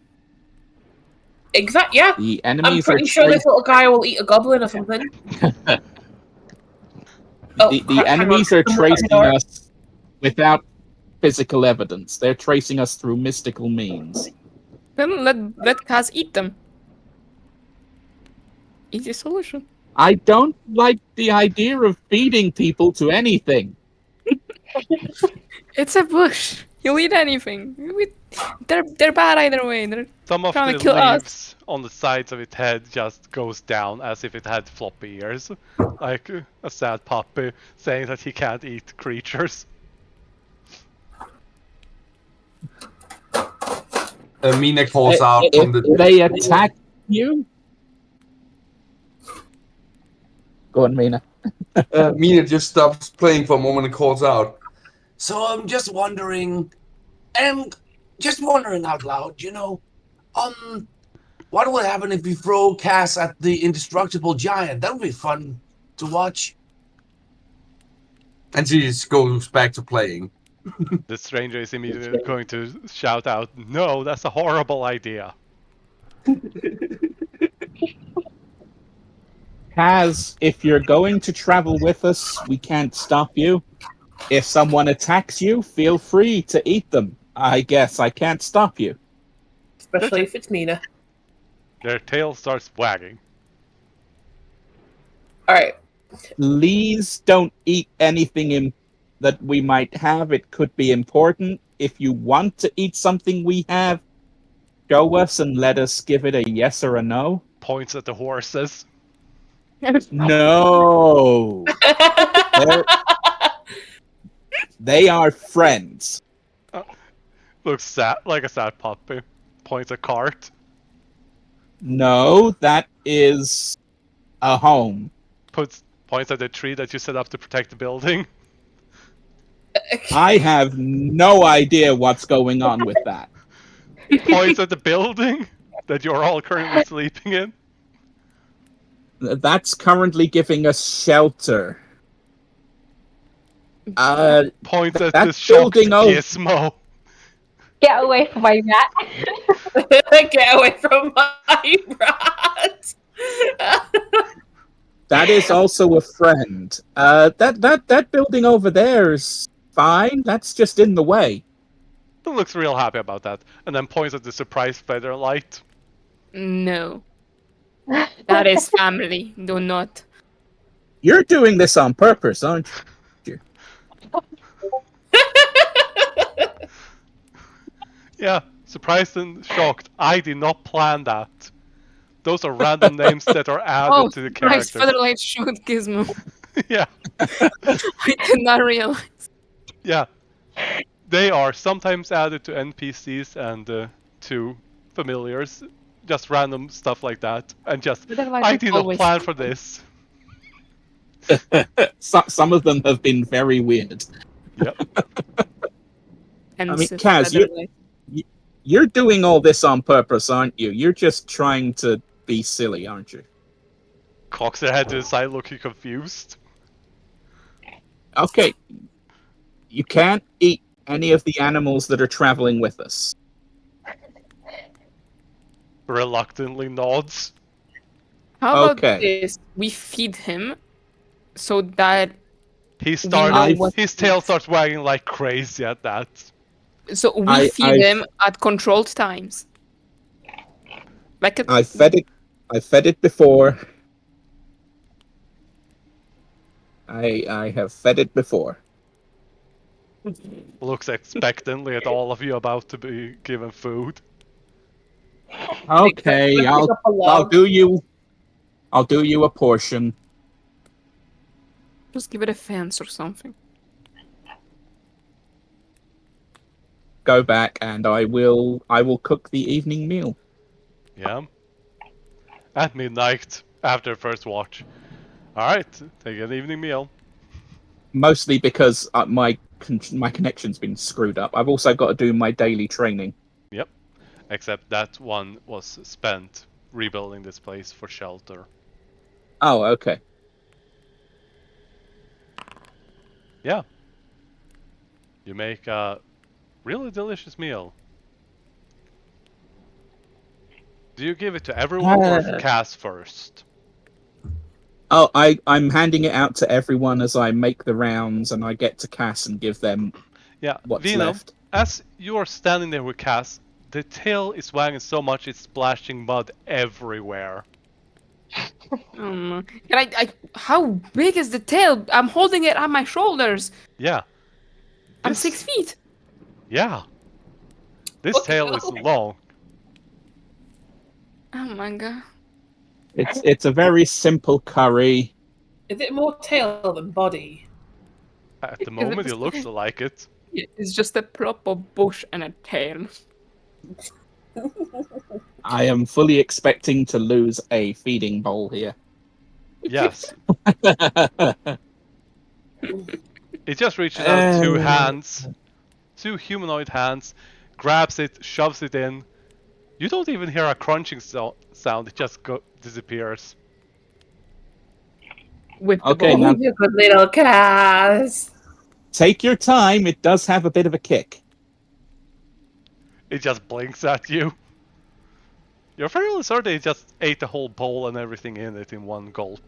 Exactly. Yeah. The I'm enemies pretty are sure this little guy will eat a goblin or something. the crap, hang enemies on. are Someone at the tracing door. us without physical evidence. They're tracing us through mystical means. Then let Kaz eat them. Easy solution. I don't like the idea of feeding people to anything. It's a bush. You'll eat anything. They're bad either way. They're Some of trying the to kill us. leaves on the sides of its head just goes down as if it had floppy ears. Like a sad puppy saying that he can't eat creatures. Mina calls out from If the... they attack you, Go on, Mina. Mina just stops playing for a moment and calls out. So I'm just wondering, out loud, what would happen if we throw Cass at the indestructible giant? That would be fun to watch. And she just goes back to playing. The stranger is immediately going to shout out, "No, that's a horrible idea." Kaz, if you're going to travel with us, we can't stop you. If someone attacks you, feel free to eat them. I guess I can't stop you. Especially if it's Mina. Their tail starts wagging. Alright. Please don't eat anything that we might have. It could be important. If you want to eat something we have, show us and let us give it a yes or a no. Points at the horses. No. They are friends. Looks sad, like a sad puppy. Points at cart. No, that is a home. Points at the tree that you set up to protect the building. I have no idea what's going on with that. Points at the building that you're all currently sleeping in. That's currently giving us shelter. Points at that the shocked building gizmo. Get away from my rat. Get away from my rat. That is also a friend. That building over there is fine. That's just in the way. He looks real happy about that, and then points at the surprise feather light. No. That is family. Do not. You're doing this on purpose, aren't you? Yeah, surprised and shocked. I did not plan that. Those are random names that are added to the characters. Featherlight showed Gizmo. Yeah. I did not realize. Yeah. They are sometimes added to NPCs and to familiars. Just random stuff like that. And just, I did not plan for this. Some of them have been very weird. Yep. I mean, Kaz, you're doing all this on purpose, aren't you? You're just trying to be silly, aren't you? Cocks their head to the side, looking confused. Okay. You can't eat any of the animals that are traveling with us. Reluctantly nods. How about this? We feed him so that his tail starts wagging like crazy at that. So we feed him at controlled times. I fed it before. I have fed it before. Looks expectantly at all of you about to be given food. Okay, I'll do you a portion. Just give it a fence or something. Go back and I will cook the evening meal. Yeah. At midnight, after first watch. Alright, take an evening meal. Mostly because my connection's been screwed up. I've also got to do my daily training. Yep. Except that one was spent rebuilding this place for shelter. Oh, okay. Yeah. You make a really delicious meal. Do you give it to everyone or Cass first? Oh, I'm handing it out to everyone as I make the rounds, and I get to Cass and give them what's Vino, left. As you are standing there with Cass, the tail is wagging so much it's splashing mud everywhere. How big is the tail? I'm holding it on my shoulders. Yeah. I'm 6 feet. Yeah. This tail is long. Oh my god. It's a very simple curry. Is it more tail than body? At the moment, it looks like it. It's just a plop of bush and a tail. I am fully expecting to lose a feeding bowl here. Yes. It just reaches out two hands, two humanoid hands, grabs it, shoves it in. You don't even hear a crunching sound, it just disappears. With the Okay, ball. now You good little Kaz. take your time. It does have a bit of a kick. It just blinks at you. You're fairly certain it just ate the whole bowl and everything in it in one gulp.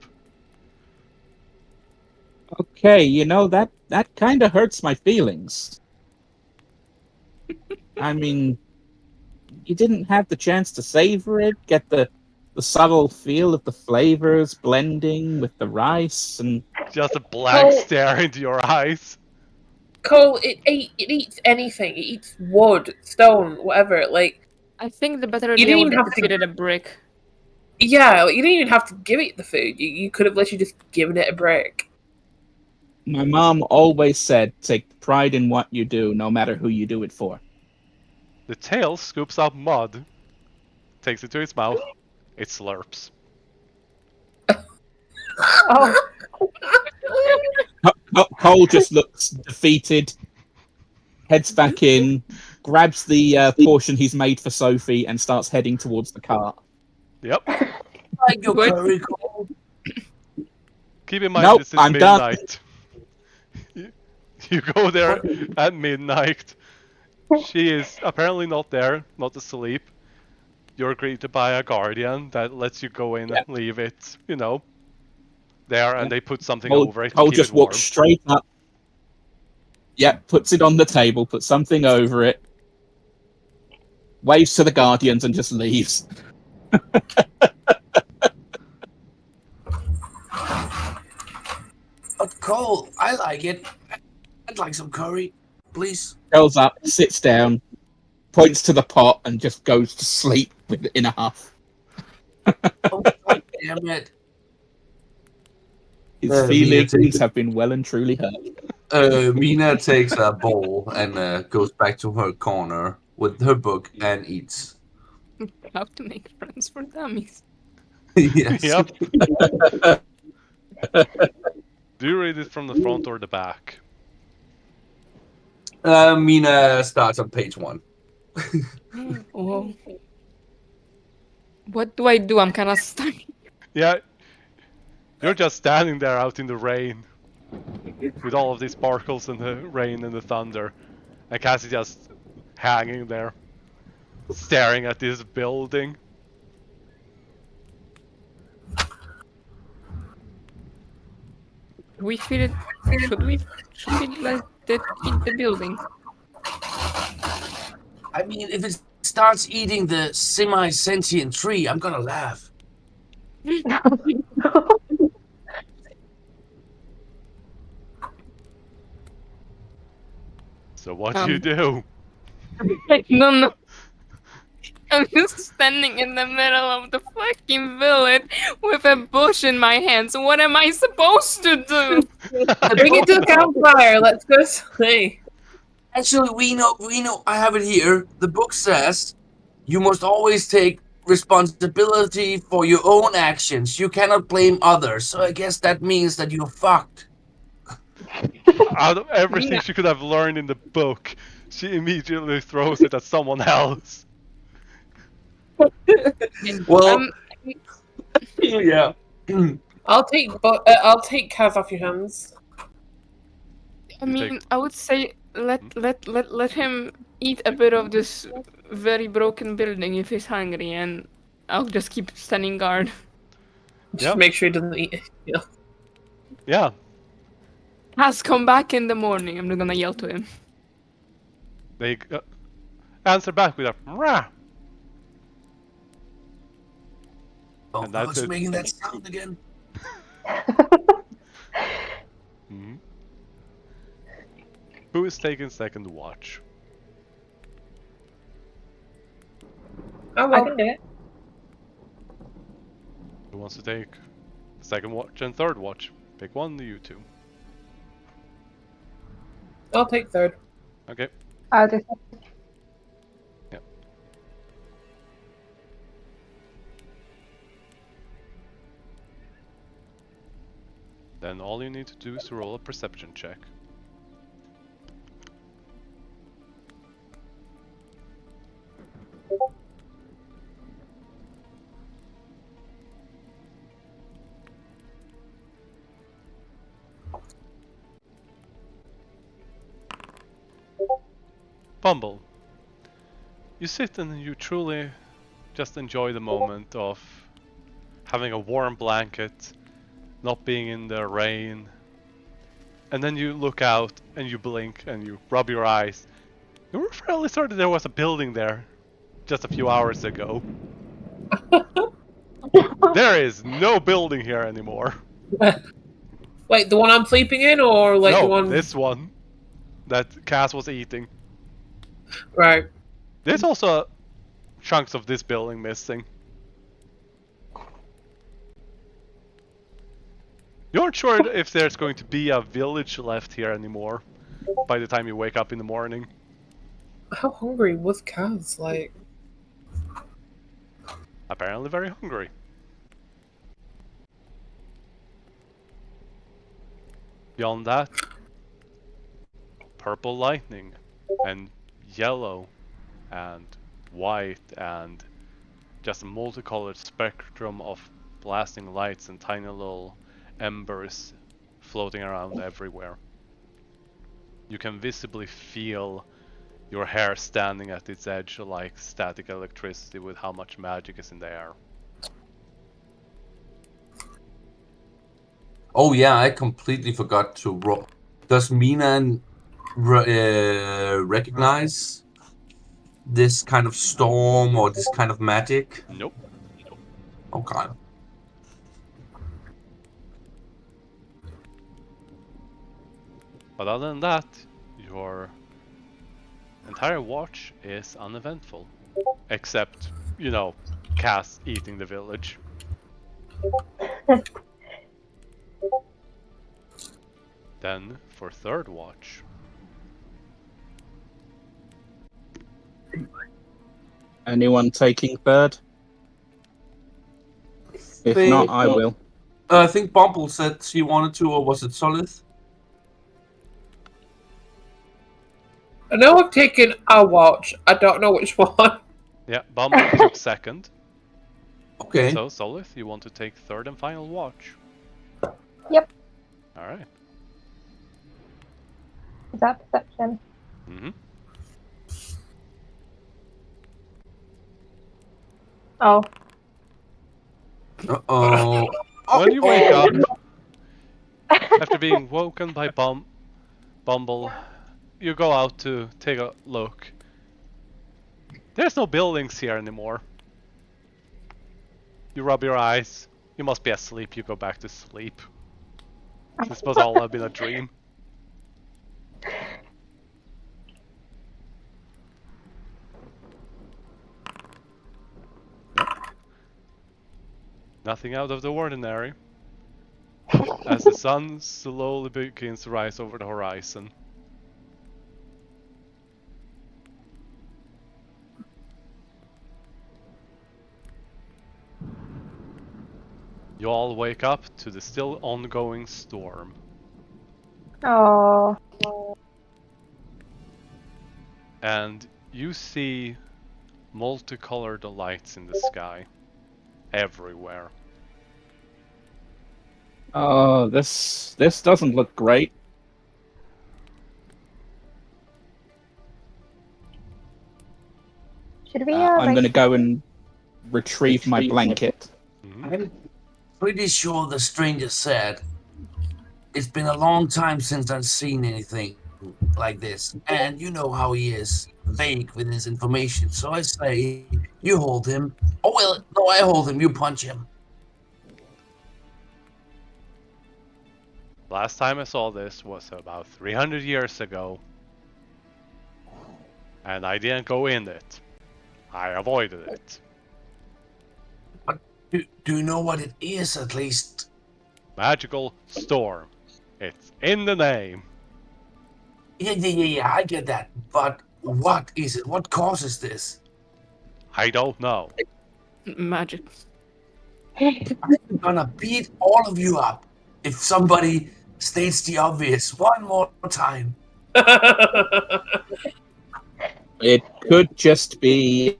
Okay, you know, that kind of hurts my feelings. I mean, you didn't have the chance to savor it, get the subtle feel of the flavors blending with the rice, and Just a blank Oh. stare into your eyes. Cole, it eats anything. It eats wood, stone, whatever. Like, I think the better you idea didn't would even be have to to. feed it a brick. Yeah, like, you didn't even have to give it the food. You could have literally just given it a break. my mom always said, take pride in what you do, no matter who you do it for. The tail scoops up mud, takes it to its mouth, it slurps. Oh, Cole just looks defeated, heads back in, grabs the portion he's made for Sophie, and starts heading towards the cart. Yep. Like your What? curry, Cole. Keep in mind Nope, this is I'm done. midnight. You go there at midnight. She is apparently not there, not asleep. You're greeted by a guardian that lets you go in Yeah. and leave it, you know, there, and Yeah. they put something Cole, over it to Cole keep just it warm. walks straight up. Yeah, puts it on the table, puts something over it, waves to the guardians, and just leaves. But Cole, I like it. I'd like some curry, please. Goes up, sits down, points to the pot, and just goes to sleep in a huff. Oh, God damn it. His Mina feelings have been well and truly hurt. Mina takes a bowl and goes back to her corner with her book and eats. How to make friends for dummies. Yes. Yep. Do you read it from the front or the back? Mina starts on page 1. Oh. What do I do? I'm kind of stuck. Yeah. You're just standing there out in the rain with all of these sparkles and the rain and the thunder. And Cassie just hanging there, staring at this building. We feed it. Should we let it eat the building? I mean, if it starts eating the semi-sentient tree, I'm gonna laugh. So what do you do? No. I'm just standing in the middle of the fucking village with a bush in my hands. What am I supposed to do? Bring it to the campfire. Let's go sleep. Actually, we know. I have it here. The book says you must always take responsibility for your own actions. You cannot blame others. So I guess that means that you're fucked. Out of everything she could have learned in the book, she immediately throws it at someone else. Well, yeah. I'll take Kaz off your hands. I mean, I would say let him eat a bit of this very broken building if he's hungry, and I'll just keep standing guard. Just make sure he doesn't eat it. Yeah. Yeah. Has come back in the morning. I'm not gonna yell to him. They answer back with a rah. Oh, And that's what's it. making that sound again? Mm-hmm. Who is taking second watch? Oh, I can do it. Who wants to take second watch and third watch? Pick one, you two. I'll take third. Okay. I'll just. Yep. Then all you need to do is to roll a perception check. Bumble. You sit and you truly just enjoy the moment of having a warm blanket, not being in the rain, and then you look out and you blink and you rub your eyes. You were fairly certain there was a building there just a few hours ago. There is no building here anymore. Wait, the one I'm sleeping in, or like no, the one? this one that Cass was eating. Right. There's also chunks of this building missing. You aren't sure if there's going to be a village left here anymore by the time you wake up in the morning. How hungry was Kaz? Like, Apparently very hungry. Beyond that, purple lightning and yellow and white and just a multicolored spectrum of blasting lights and tiny little embers floating around everywhere. You can visibly feel your hair standing at its edge like static electricity with how much magic is in the air. Oh yeah, I completely forgot to roll. Does Mina recognize this kind of storm or this kind of magic? Nope. Okay. But other than that, your entire watch is uneventful. Except, you know, Cass eating the village. Then, for third watch. Anyone taking third? If not, I will. I think Bumble said she wanted to, or was it Solid? I know I've taken a watch. I don't know which one. Yeah, Bumble took second. Okay. So, Solith, you want to take third and final watch? Yep. Alright. Is that perception? Mm-hmm. Oh. Uh-oh. When you wake up, after being woken by Bumble, you go out to take a look. There's no buildings here anymore. You rub your eyes. You must be asleep. You go back to sleep. This must all have been a dream. Nothing out of the ordinary. As the sun slowly begins to rise over the horizon. You all wake up to the still ongoing storm. Oh. And you see multicolored lights in the sky. Everywhere. Oh, this doesn't look great. Should we? I'm gonna go and retrieve my blanket. Mm-hmm. I'm pretty sure the stranger said it's been a long time since I've seen anything like this, and you know how he is, vague with his information. So I say, you hold him. Oh well, no, I hold him. You punch him. Last time I saw this was about 300 years ago. And I didn't go in it. I avoided it. But do you know what it is, at least? Magical storm. It's in the name. Yeah, I get that. But what is it? What causes this? I don't know. Magic. I'm gonna beat all of you up if somebody states the obvious one more time. It could just be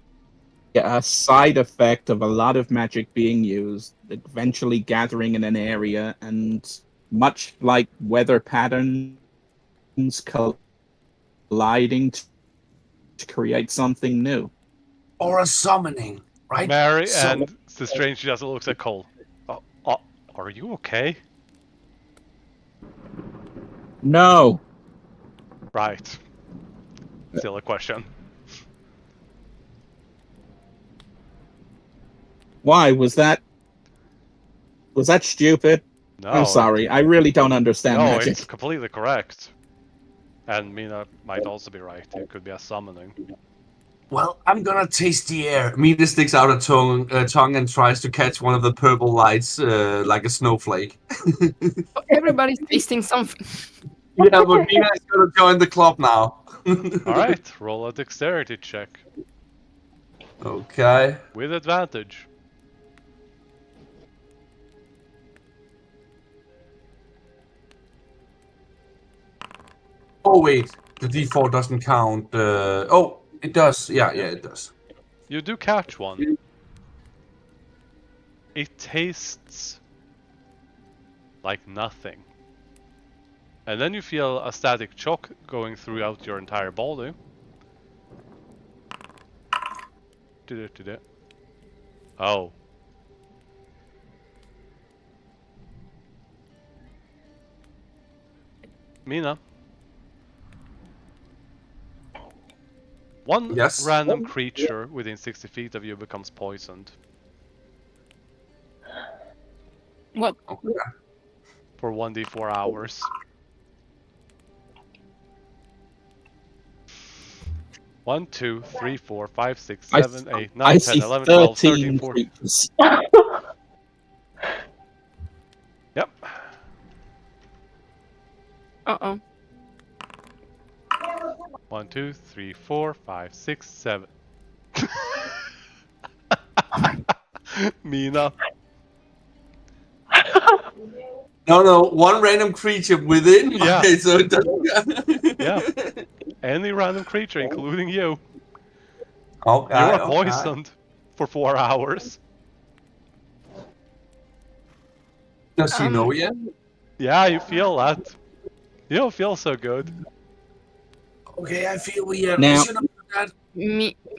a side effect of a lot of magic being used, eventually gathering in an area, and much like weather patterns colliding to create something new. Or a summoning, right? Mary So, and the strange just looks at Cole. Are you okay? No. Right. Still a question. Why was that stupid? No, I'm sorry. I really don't understand No, magic. it's completely correct. And Mina might also be right. It could be a summoning. well, I'm gonna taste the air. Mina sticks out a tongue and tries to catch one of the purple lights like a snowflake. Everybody's tasting something. Yeah, but Mina is gonna join the club now. Alright, roll a dexterity check. Okay. With advantage. Oh wait, the D4 doesn't count. Oh, it does. Yeah, it does. You do catch one. It tastes like nothing. And then you feel a static shock going throughout your entire body. Oh. Mina. One Yes. random creature within 60 feet of you becomes poisoned. What? Okay. For 1d4 hours. One, 2, 3, 4, 5, 6, 7, 8, 9, I 10, see 11, 12, 13, 13 14. creatures. Yep. Uh-oh. 1, 2, 3, 4, 5, 6, 7. Mina. No, one random creature within. Yeah. Okay, so it doesn't. Yeah. Any random creature, including you. Okay. You are poisoned for 4 hours. Does he know yet? Yeah, you feel that. You don't feel so good. okay, I feel we Now- should have done that.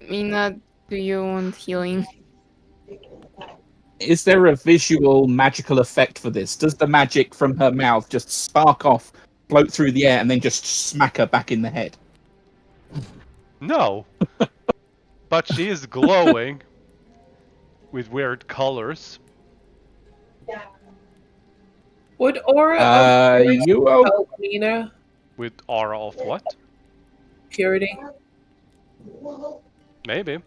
Mina, do you want healing? Is there a visual magical effect for this? Does the magic from her mouth just spark off, float through the air, and then just smack her back in the head? No. But she is glowing with weird colors. Would aura of purity You help Mina? With aura of what? Purity. Maybe.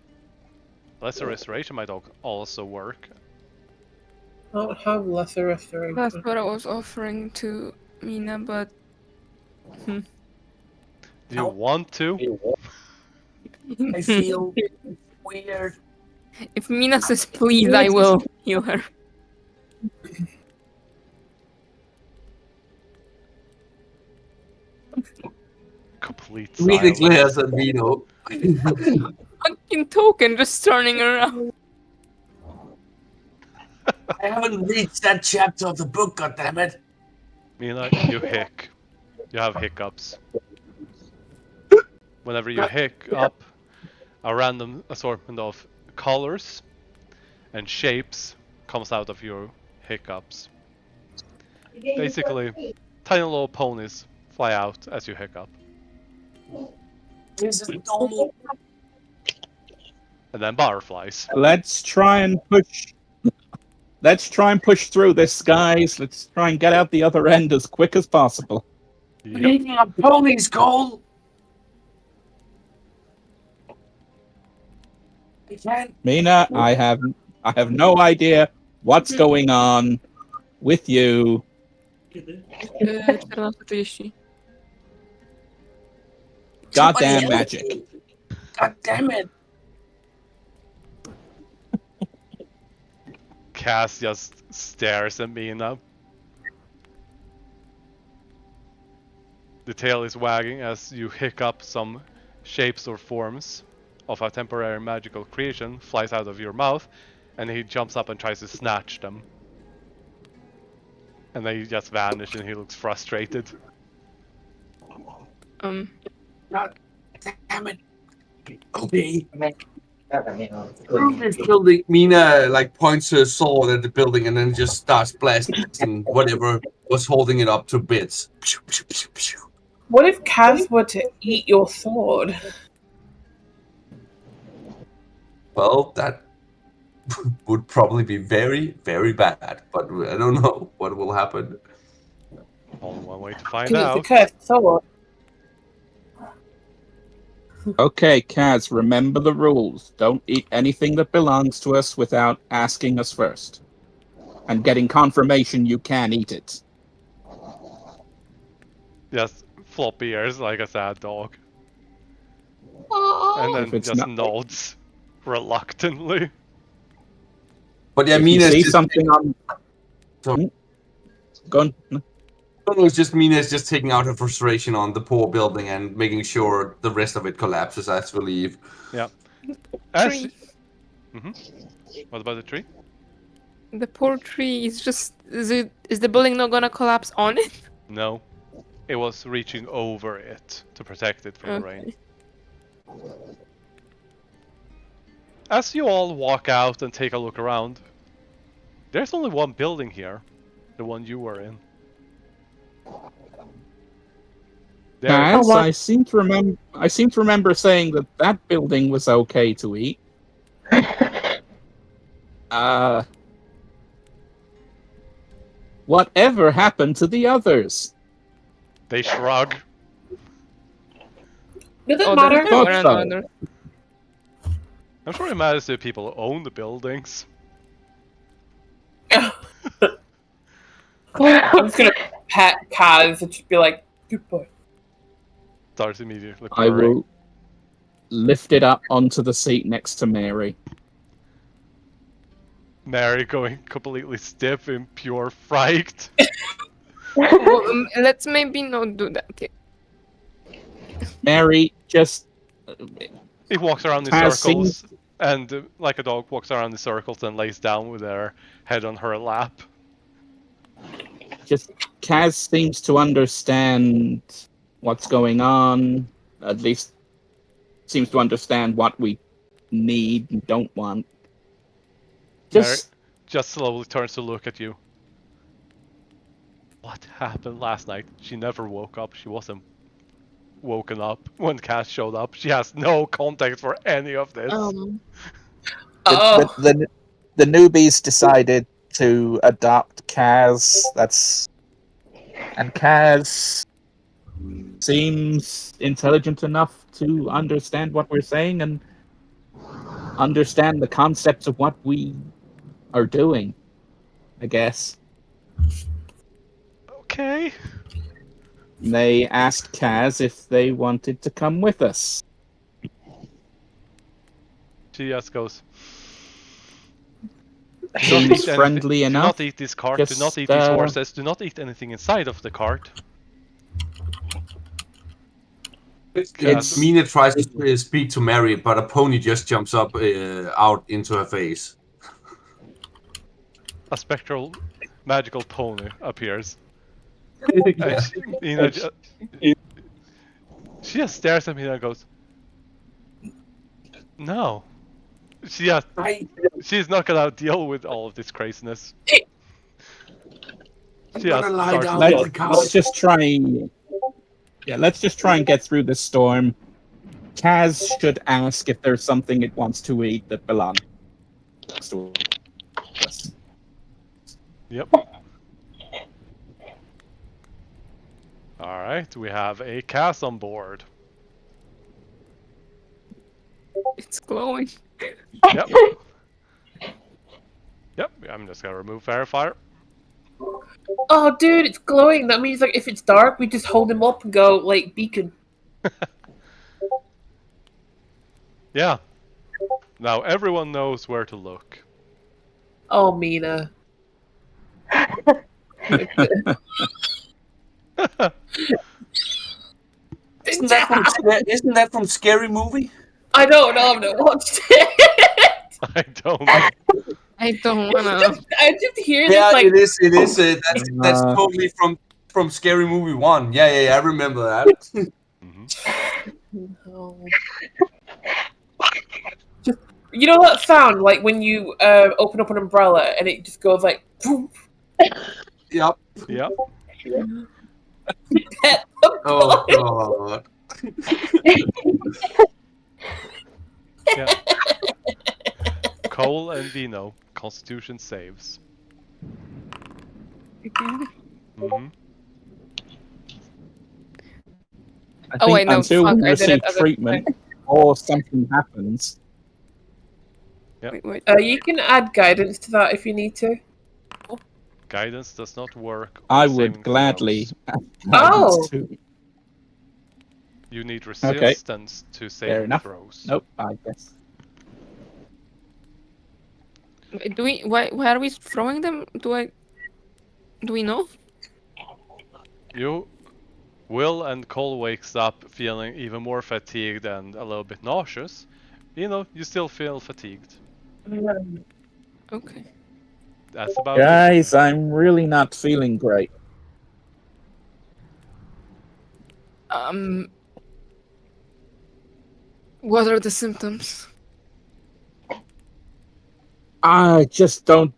Lesser restoration might also work. I don't have lesser restoration. That's what I was offering to Mina, but Do you want to? I feel weird. if Mina says please, I will heal her. Complete Really silence. glares at Vino. Fucking token just turning around. I haven't reached that chapter of the book, goddammit. Mina, you hic. You have hiccups. Whenever you hiccup, a random assortment of colors and shapes comes out of your hiccups. Basically, tiny little ponies fly out as you hiccup. This is normal. And then butterflies. Let's try and push. Let's try and push through this, guys. Let's try and get out the other end as quick as possible. Yep. Making up ponies, Cole. I can't. Mina, I have no idea what's going on with you. 14:30. Goddamn magic. God damn it. Cass just stares at Mina. The tail is wagging as you hiccup some shapes or forms of a temporary magical creation flies out of your mouth, and he jumps up and tries to snatch them. And they just vanish and he looks frustrated. God damn it. Okay. Through this building, Mina like points her sword at the building and then just starts blasting whatever was holding it up to bits. What if Kaz were to eat your sword? Well, that would probably be very, very bad, but I don't know what will happen. Only one way to find Because it's a out. cursed sword. Okay, Kaz, remember the rules. Don't eat anything that belongs to us without asking us first. And getting confirmation you can eat it. Just floppy ears like a sad dog. And If then it's just not, nods reluctantly. But yeah, if you Mina's see just something on... Sorry. Go on. it's just Mina's just taking out her frustration on the poor building and making sure the rest of it collapses as we leave. Yeah. Tree. What about the tree? The poor tree is just. Is the building not gonna collapse on it? No. It was reaching over it to protect it from the rain. As you all walk out and take a look around, there's only one building here. The one you were in. Kaz, I seem to remember saying that building was okay to eat. Whatever happened to the others? They shrug. Doesn't matter. I'm sure it matters to people who own the buildings. I'm just gonna pet Kaz and just be like, good boy. Starts immediately I purring. will lift it up onto the seat next to Mary. Mary going completely stiff in pure fright. Well, let's maybe not do that. Okay. Mary just... He walks around in circles, and like a dog walks around in circles and lays down with her head on her lap. Just Kaz seems to understand what's going on. At least seems to understand what we need and don't want. Mary just slowly turns to look at you. What happened last night? She never woke up. She wasn't woken up when Kaz showed up. She has no context for any of this. The newbies decided to adopt Kaz. And Kaz seems intelligent enough to understand what we're saying and understand the concepts of what we are doing, I guess. Okay. They asked Kaz if they wanted to come with us. She just goes. Seems friendly enough. Do not eat this cart, do not eat these horses, do not eat anything inside of the cart. Mina tries to speak to Mary, but a pony just jumps up out into her face. A spectral magical pony appears. She just stares at me and goes, no. She's not gonna deal with all of this craziness. Let's just try. Yeah, let's just try and get through this storm. Kaz should ask if there's something it wants to eat that belongs to us. Yep. Alright, we have a Kaz on board. It's glowing. Yep. Yep, I'm just gonna remove Verifier. Oh, dude, it's glowing. That means, like, if it's dark, we just hold him up and go, like, beacon. Yeah. Now everyone knows where to look. Oh, Mina. Isn't that from Scary Movie? I don't know. I've not watched it. I don't know. I don't wanna. I just hear Yeah, this like it is. It is. That's totally from Scary Movie 1. Yeah. I remember that. no. Just, you know that sound like when you open up an umbrella and it just goes like. Yep. Yep. Oh god. Yeah. Cole and Vino, Constitution saves. Again? Mm-hmm. I Oh, think wait, no, until fuck, we I did receive it as a- treatment or something happens. Wait. You can add guidance to that if you need to. Guidance does not work on I saving would gladly throws. add Oh. guidance too. You need resistance to Fair saving enough. throws. Nope, I guess. Do we? Why are we throwing them? Do we know? You, Will and Cole wakes up feeling even more fatigued and a little bit nauseous. You still feel fatigued. Okay. That's about Guys, I'm really not feeling great. What are the symptoms? I just don't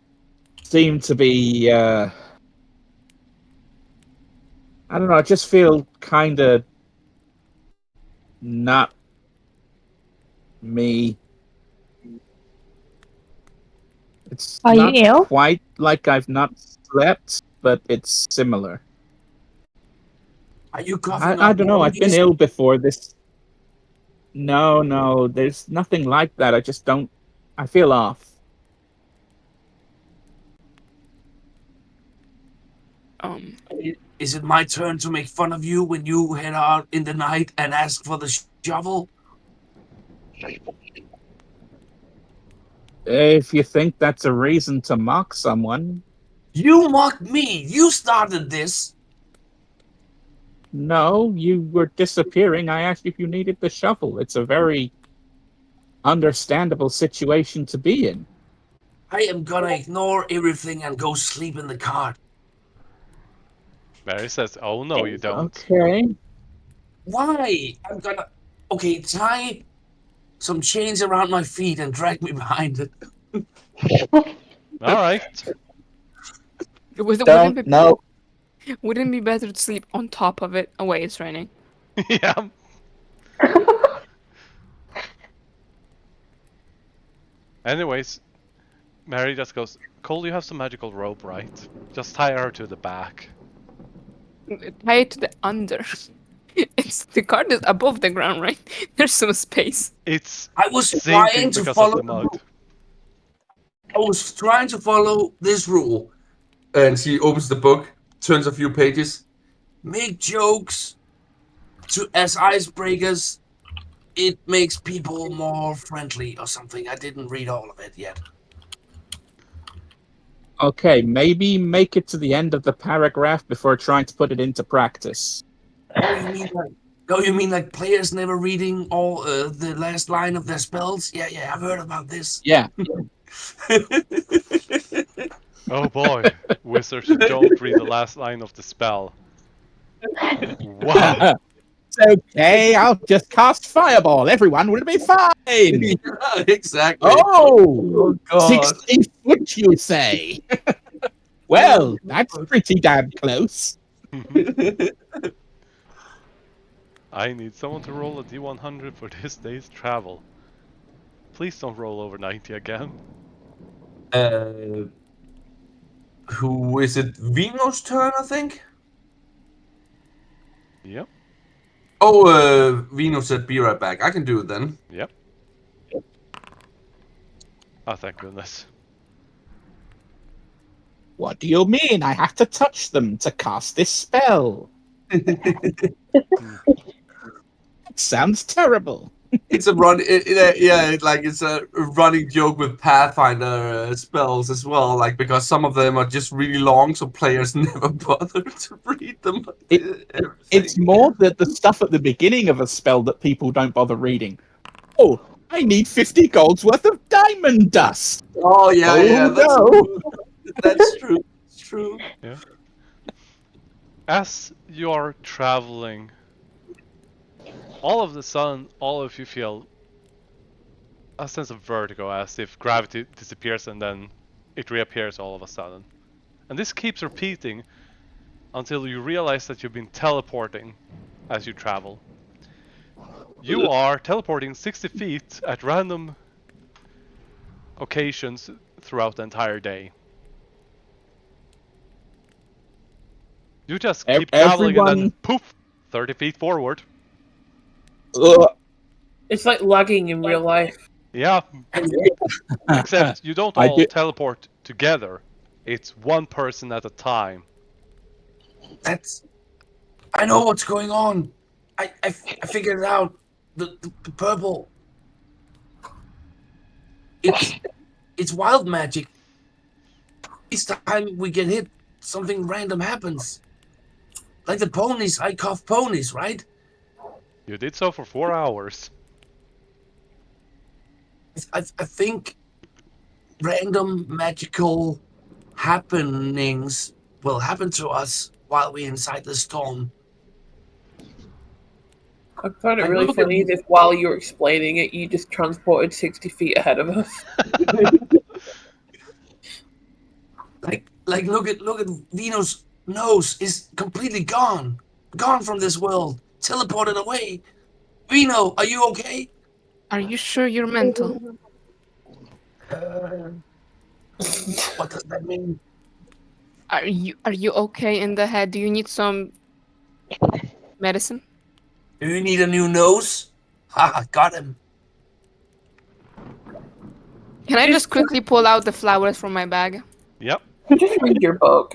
seem to be. I don't know. I just feel kind of not me. It's Are you not ill? quite like I've not slept, but it's similar. Are you coughing I up don't know. I've been mucus? ill before. No, there's nothing like that. I just don't. I feel off. Is it my turn to make fun of you when you head out in the night and ask for the shovel? If you think that's a reason to mock someone, You mock me. You started this. no, you were disappearing. I asked if you needed the shovel. It's a very understandable situation to be in. I am gonna ignore everything and go sleep in the cart. Mary says, "Oh no, you don't." Okay. Why? I'm gonna. Okay, tie some chains around my feet and drag me behind it. All right. Wouldn't No. it be better to sleep on top of it? Oh wait, it's raining. Yeah. Anyways, Mary just goes, "Cole, you have some magical rope, right? Just tie her to the back." Tie it to the under. The cart is above the ground, right? There's some space. It's I was sinking trying to because of follow the mud. I was trying to follow this rule. And she opens the book, turns a few pages. Make jokes as icebreakers. It makes people more friendly or something. I didn't read all of it yet. Okay, maybe make it to the end of the paragraph before trying to put it into practice. Oh, you mean like players never reading all the last line of their spells? Yeah, I've heard about this. Yeah. Oh boy, wizards who don't read the last line of the spell. Wow. It's okay, I'll just cast Fireball. Everyone will be fine. Yeah, exactly. Oh, God. 60 foot, you say? Well, that's pretty damn close. I need someone to roll a D100 for this day's travel. Please don't roll over 90 again. Who is it? Vino's turn, I think. Yep. Oh, Vino said, "Be right back." I can do it then. Yep. Oh, thank goodness. What do you mean? I have to touch them to cast this spell. It sounds terrible. It's a run. It's a running joke with Pathfinder spells as well. Like because some of them are just really long, so players never bother to read them. It's more the stuff at the beginning of a spell that people don't bother reading. Oh, I need 50 golds worth of diamond dust. Oh yeah, yeah. That's no. true. That's true. It's true. Yeah. As you're traveling, all of the sudden, all of you feel a sense of vertigo, as if gravity disappears and then it reappears all of a sudden. And this keeps repeating until you realize that you've been teleporting as you travel. You are teleporting 60 feet at random occasions throughout the entire day. You just keep traveling and then poof, 30 feet forward. It's like lagging in real life. Yeah. Except you don't all teleport together. It's one person at a time. I know what's going on. I figured it out. The purple. It's wild magic. Each time we get hit, something random happens. Like the ponies, I cough ponies, right? You did so for 4 hours. I think random magical happenings will happen to us while we're inside the storm. I find it really funny if while you were explaining it, you just transported 60 feet ahead of us. Like look at Vino's nose is completely gone from this world, teleported away. Vino, are you okay? Are you sure you're mental? What does that mean? Are you okay in the head? Do you need some medicine? Do you need a new nose? Haha, got him. Can I just quickly pull out the flowers from my bag? Yep. Just read your book.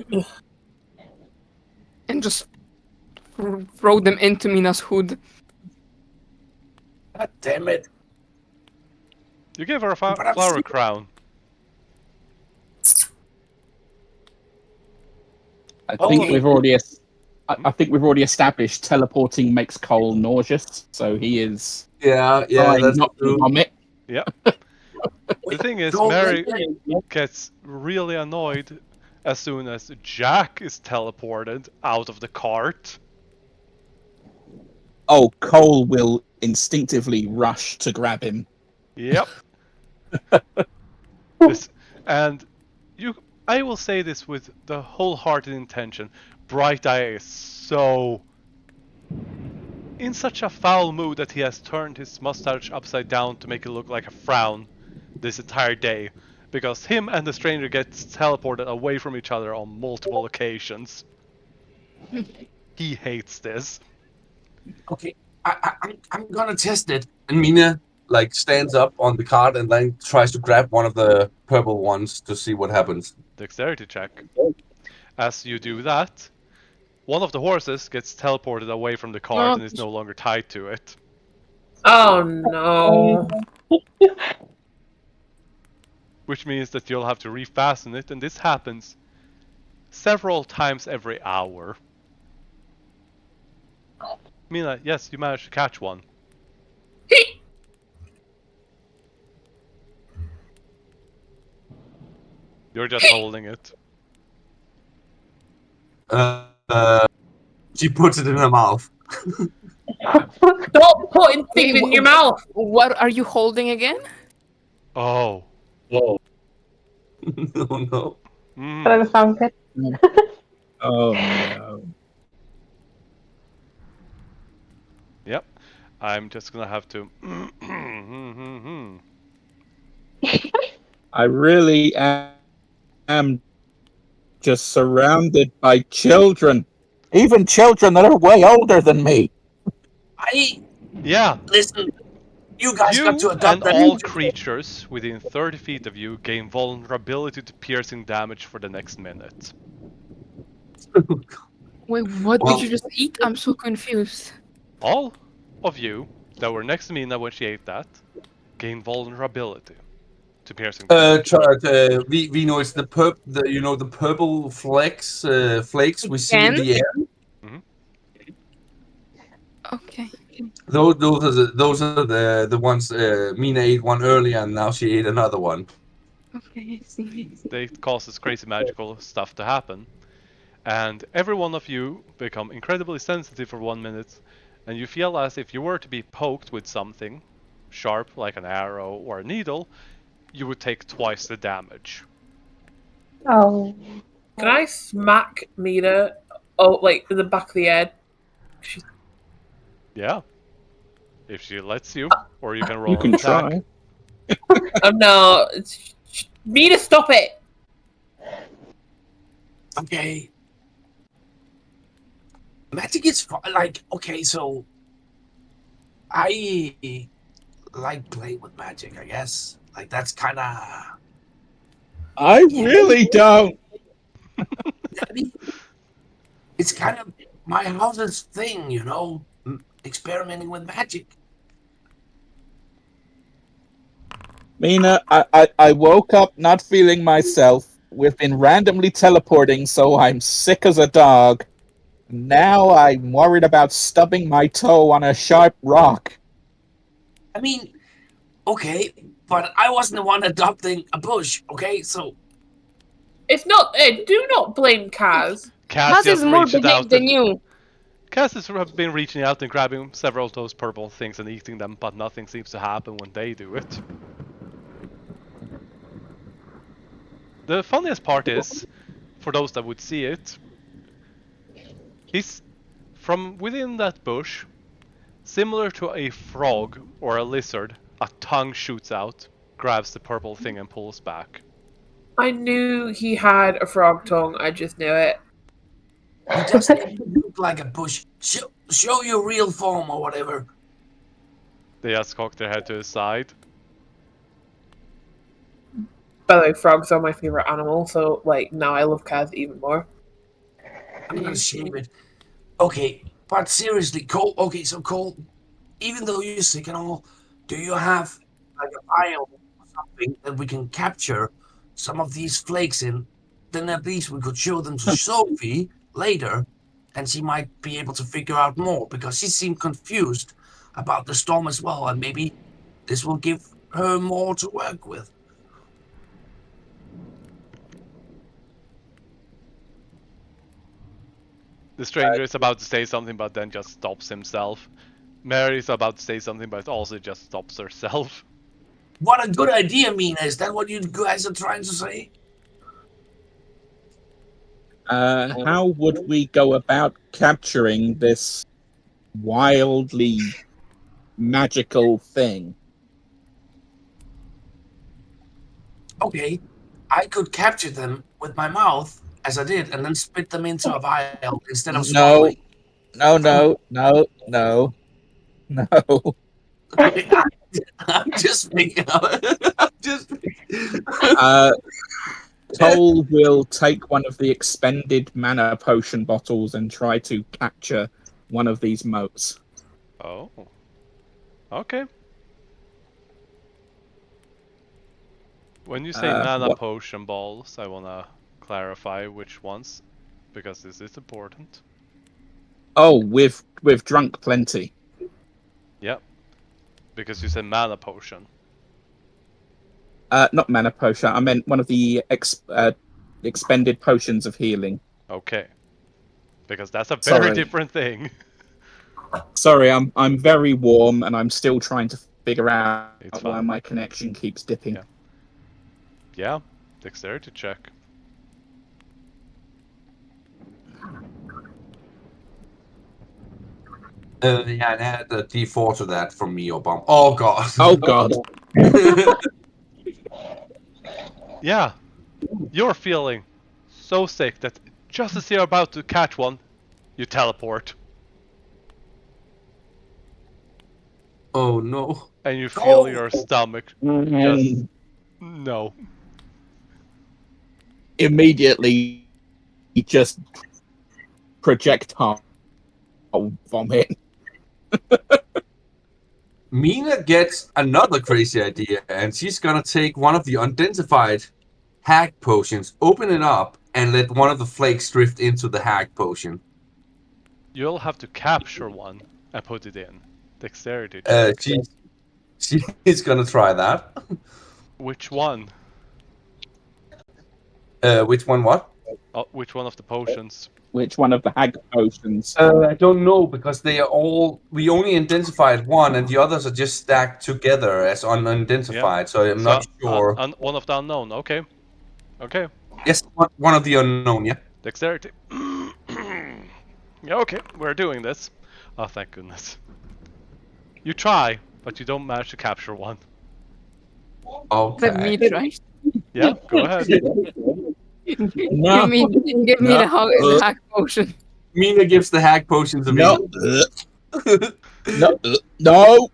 And just throw them into Mina's hood. God damn it. You gave her a flower crown. I think we've already established teleporting makes Cole nauseous, so he is that's not true. to vomit. Yeah. The thing is, Mary gets really annoyed as soon as Jack is teleported out of the cart. Oh, Cole will instinctively rush to grab him. Yep. I will say this with the wholehearted intention. Bright Eye is so in such a foul mood that he has turned his mustache upside down to make it look like a frown this entire day, because him and the stranger gets teleported away from each other on multiple occasions. He hates this. Okay, I'm gonna test it. And Mina stands up on the cart and then tries to grab one of the purple ones to see what happens. Dexterity check. As you do that, one of the horses gets teleported away from the cart and is no longer tied to it. Oh no. Which means that you'll have to refasten it, and this happens several times every hour. Mina, yes, you managed to catch one. You're just holding it. She puts it in her mouth. Stop putting things in your mouth! What are you holding again? Oh. Oh no. That doesn't sound good. Oh no. Yep. I'm just gonna have to... I really am just surrounded by children. Even children that are way older than me. Yeah. Listen, you guys got to adopt and that. all creatures within 30 feet of you gain vulnerability to piercing damage for the next minute. Wait, what did you just eat? I'm so confused. All of you that were next to Mina when she ate that gain vulnerability to piercing. We know it's the purple flakes we see in the air. Okay. Those are the ones Mina ate one earlier, and now she ate another one. Okay, I see. They cause this crazy magical stuff to happen, and every one of you become incredibly sensitive for 1 minute, and you feel as if you were to be poked with something sharp like an arrow or a needle, you would take twice the damage. Oh. Can I smack Mina, like in the back of the head? Yeah. If she lets you, or you can roll You can an attack. try. Oh no, Mina, stop it! Okay. Magic is like, okay, so I like playing with magic, I guess. Like that's kind of. I really don't. I mean, it's kind of my house's thing, experimenting with magic. Mina, I woke up not feeling myself. We've been randomly teleporting, so I'm sick as a dog. Now I'm worried about stubbing my toe on a sharp rock. I mean, okay, but I wasn't the one adopting a bush, okay? So It's not. Do not blame Kaz. Kaz is more behaved than you. Kaz has been reaching out and grabbing several of those purple things and eating them, but nothing seems to happen when they do it. The funniest part is, for those that would see it, he's from within that bush, similar to a frog or a lizard, a tongue shoots out, grabs the purple thing and pulls back. I knew he had a frog tongue. I just knew it. he doesn't look like a bush. Show your real form or whatever. They just cock their head to the side. By the way, frogs are my favorite animal, so like now I love Kaz even more. I'm gonna shave it. Okay, but seriously, Cole. Okay, so Cole, even though you're sick and all, do you have like a vial or something that we can capture some of these flakes in? Then at least we could show them to Sophie later, and she might be able to figure out more because she seemed confused about the storm as well, and maybe this will give her more to work with. The stranger is about to say something, but then just stops himself. Mary is about to say something, but also just stops herself. What a good idea, Mina. Is that what you guys are trying to say? How would we go about capturing this wildly magical thing? Okay, I could capture them with my mouth, as I did, and then spit them into a vial instead of swallowing. No. I'm just thinking of it. Cole will take one of the expended mana potion bottles and try to capture one of these motes. Oh. Okay. When you say mana potion balls, I wanna clarify which ones, because this is important. Oh, we've drunk plenty. Yep. Because you said mana potion. Not mana potion. I meant one of the expended potions of healing. Okay. Because that's a very different thing. Sorry, I'm very warm and I'm still trying to figure out why my connection keeps dipping. Yeah. Dexterity check. Yeah, and add a D4 to that from me or Bomb. Oh god. Oh god. Yeah. You're feeling so sick that just as you're about to catch one, you teleport. Oh no. And you feel your stomach just... No. Immediately, just projectile vomit. Mina gets another crazy idea, and she's gonna take one of the unidentified hack potions, open it up, and let one of the flakes drift into the hack potion. You'll have to capture one and put it in. Dexterity check. She's gonna try that. Which one? Which one? What? Which one of the potions? Which one of the hag potions? I don't know because they are all. We only identified one, and the others are just stacked together as unidentified. So I'm not sure. One of the unknown. Okay. Okay. Yes, one of the unknown. Yeah. Dexterity. Yeah. Okay. We're doing this. Oh, thank goodness. You try, but you don't manage to capture one. Okay. Let me try. Yeah. Go ahead. No. Give me the hack potion. Mina gives the hack potion to No. Mina. No.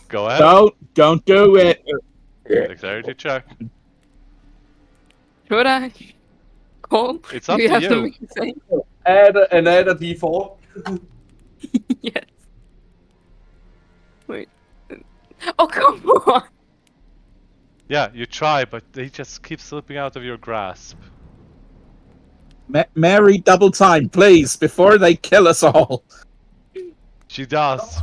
Go ahead. Don't do it. Dexterity check. Should I? Cole? It's up Do you to have you. something to say? Add a d4. Yes. Wait. Oh, come on! Yeah, you try, but they just keep slipping out of your grasp. Mary, double time, please, before they kill us all. She does.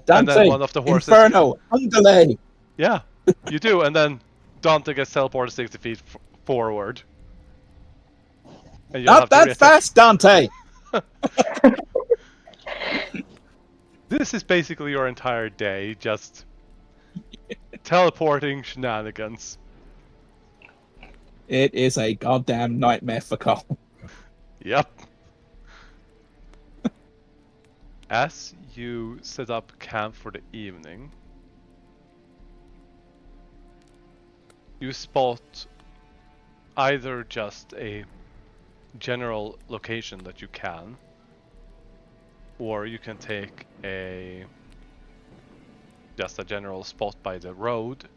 Dante, And then one of the horses. Inferno, underlay. Yeah, you do, and then Dante gets teleported 60 feet forward. And you'll Not have to that reattack. fast, Dante. This is basically your entire day, just teleporting shenanigans. It is a goddamn nightmare for Cole. Yep. As you set up camp for the evening, you spot either just a general location that you can, or you can take just a general spot by the road,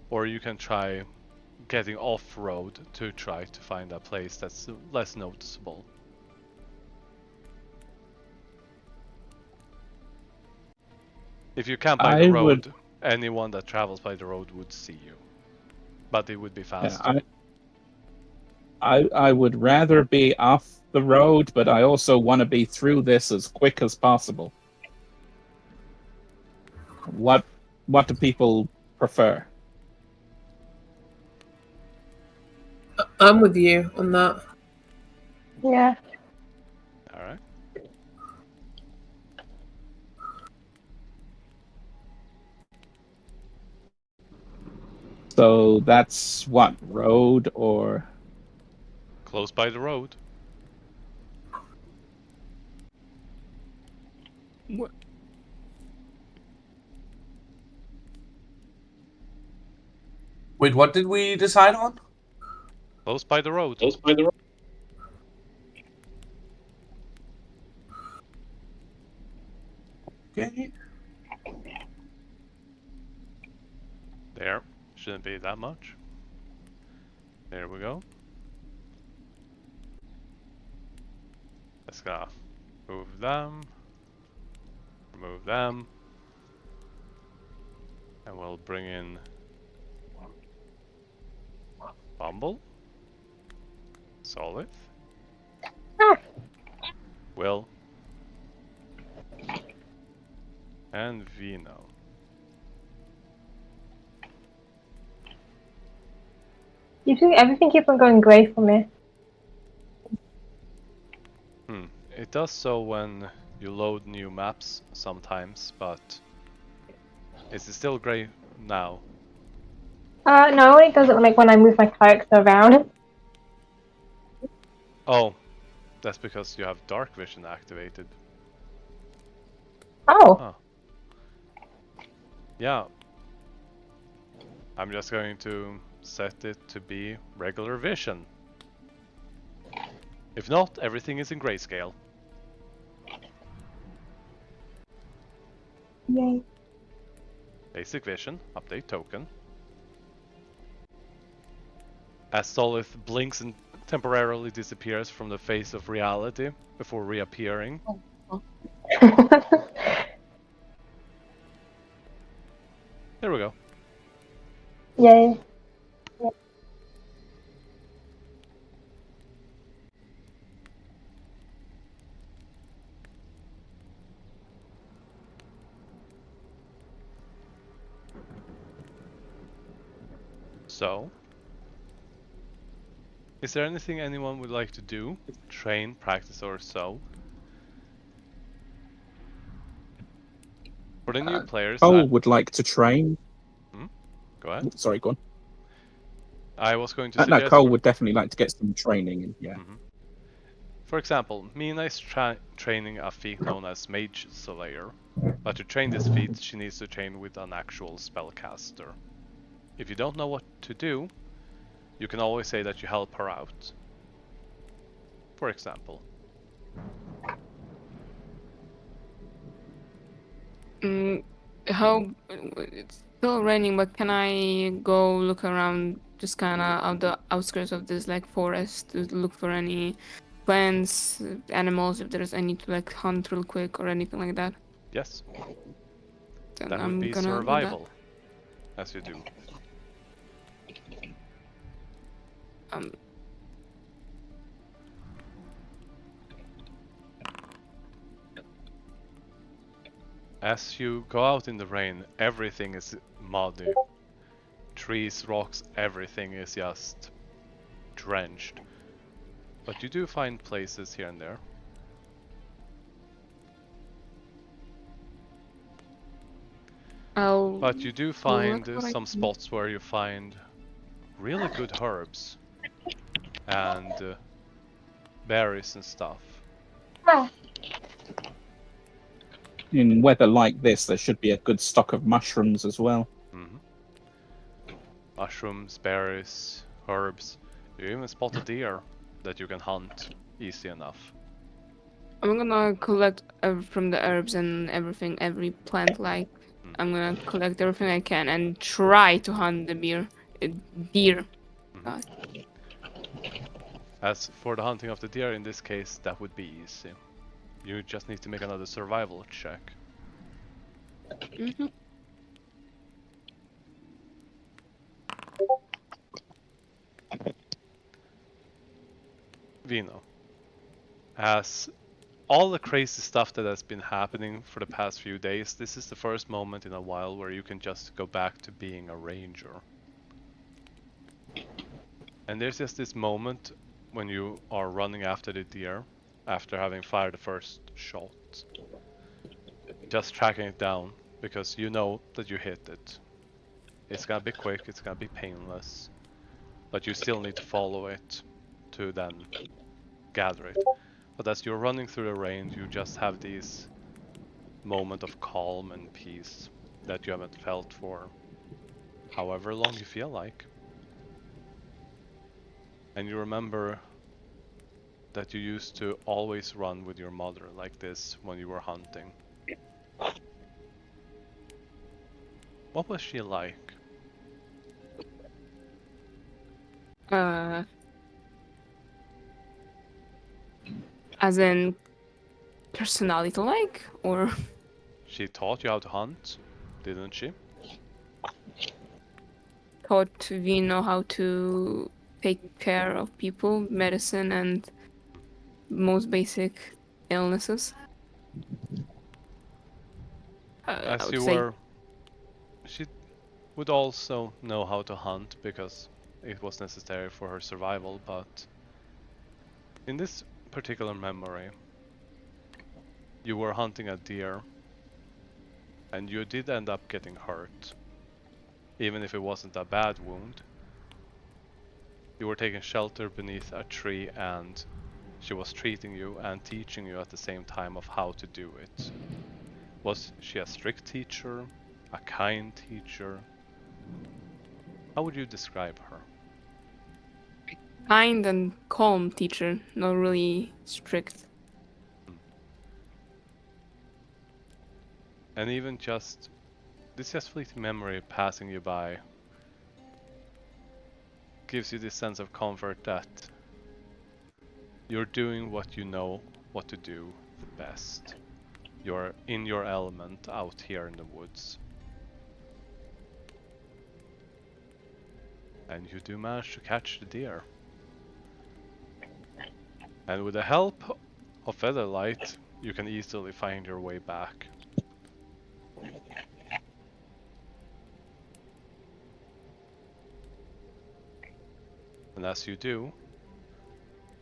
or you can try getting off-road to try to find a place that's less noticeable. If you camp by the road, anyone that travels by the road would see you, but it would be faster. Yeah, I would rather be off the road, but I also want to be through this as quick as possible. What do people prefer? I'm with you on that. Yeah. Alright. So that's what, road or... Close by the road. What? Wait, what did we decide on? Close by the road. Okay. There. Shouldn't be that much. There we go. Let's go. Move them. Remove them. And we'll bring in Bumble. Solid. Will. And Vino. Everything keeps on going grey for me. It does so when you load new maps sometimes, but is it still grey now? No, it does it like when I move my character around. Oh, that's because you have dark vision activated. Oh. Huh. Yeah. I'm just going to set it to be regular vision. If not, everything is in grayscale. Yay. Basic vision, update token. As Solith blinks and temporarily disappears from the face of reality before reappearing. There we go. Yay. So, is there anything anyone would like to do? Train, practice, or so? For the new players, Cole would like to train. Go ahead. Sorry, go on. I was going to No, suggest... Cole would definitely like to get some training. And yeah. For example, Mina is training a feat known as Mage Slayer, but to train this feat she needs to train with an actual spellcaster. If you don't know what to do, you can always say that you help her out. For example. It's still raining, but can I go look around just kind of on the outskirts of this like forest to look for any plants, animals, if there's any to like hunt real quick or anything like that? Yes. Then That would I'm be gonna do that. survival, as you do. As you go out in the rain, everything is muddy. Trees, rocks, everything is just drenched. But you do find places here and there. But you do find some spots where you find really good herbs and berries and stuff. In weather like this, there should be a good stock of mushrooms as well. Mushrooms, berries, herbs. You even spot a deer that you can hunt easy enough. I'm gonna collect from the herbs and everything, every plant like. I'm gonna collect everything I can and try to hunt the deer. God. As for the hunting of the deer, in this case, that would be easy. You just need to make another survival check. Vino, as all the crazy stuff that has been happening for the past few days, this is the first moment in a while where you can just go back to being a ranger. And there's just this moment when you are running after the deer, after having fired the first shot. Just tracking it down, because you know that you hit it. It's gonna be quick, it's gonna be painless, but you still need to follow it to then gather it. But as you're running through the rain, you just have these moment of calm and peace that you haven't felt for however long you feel like. And you remember that you used to always run with your mother like this when you were hunting. What was she like? As in personality like, or? She taught you how to hunt, didn't she? Taught we know how to take care of people, medicine, and most basic illnesses. As you were, she would also know how to hunt because it was necessary for her survival, but in this particular memory, you were hunting a deer and you did end up getting hurt, even if it wasn't a bad wound. You were taking shelter beneath a tree and she was treating you and teaching you at the same time of how to do it. Was she a strict teacher? A kind teacher? How would you describe her? Kind and calm teacher, not really strict. And even just this just fleeting memory passing you by gives you this sense of comfort that you're doing what you know what to do the best. You're in your element out here in the woods. And you do manage to catch the deer. And with the help of Featherlight, you can easily find your way back. And as you do,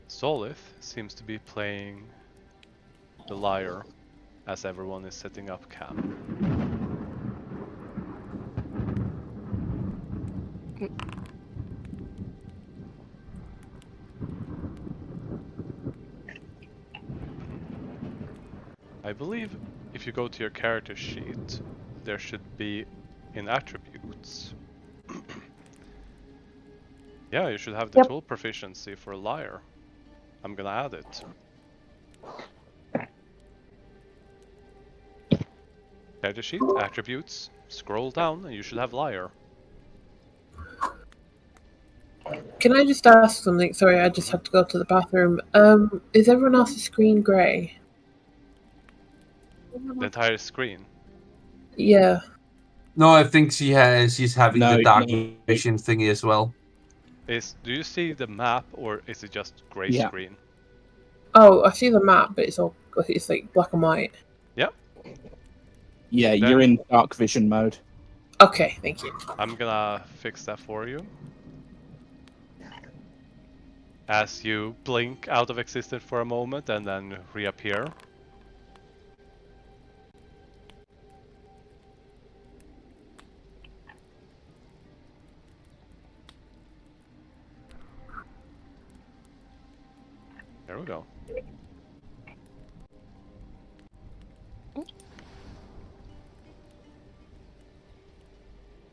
Solith seems to be playing the lyre as everyone is setting up camp. I believe if you go to your character sheet, there should be in attributes. Yeah, you should have the tool proficiency for lyre. I'm gonna add it. Character sheet, attributes, scroll down and you should have lyre. Can I just ask something? Sorry, I just had to go to the bathroom. Is everyone else's screen grey? The entire screen. Yeah. No, I think she's having No, the dark no. vision thingy as well. Do you see the map or is it just grey Yeah. screen? Oh, I see the map, but it's like black and white. Yep. Yeah, Then- you're in dark vision mode. Okay, thank you. I'm gonna fix that for you. As you blink out of existence for a moment and then reappear. There we go.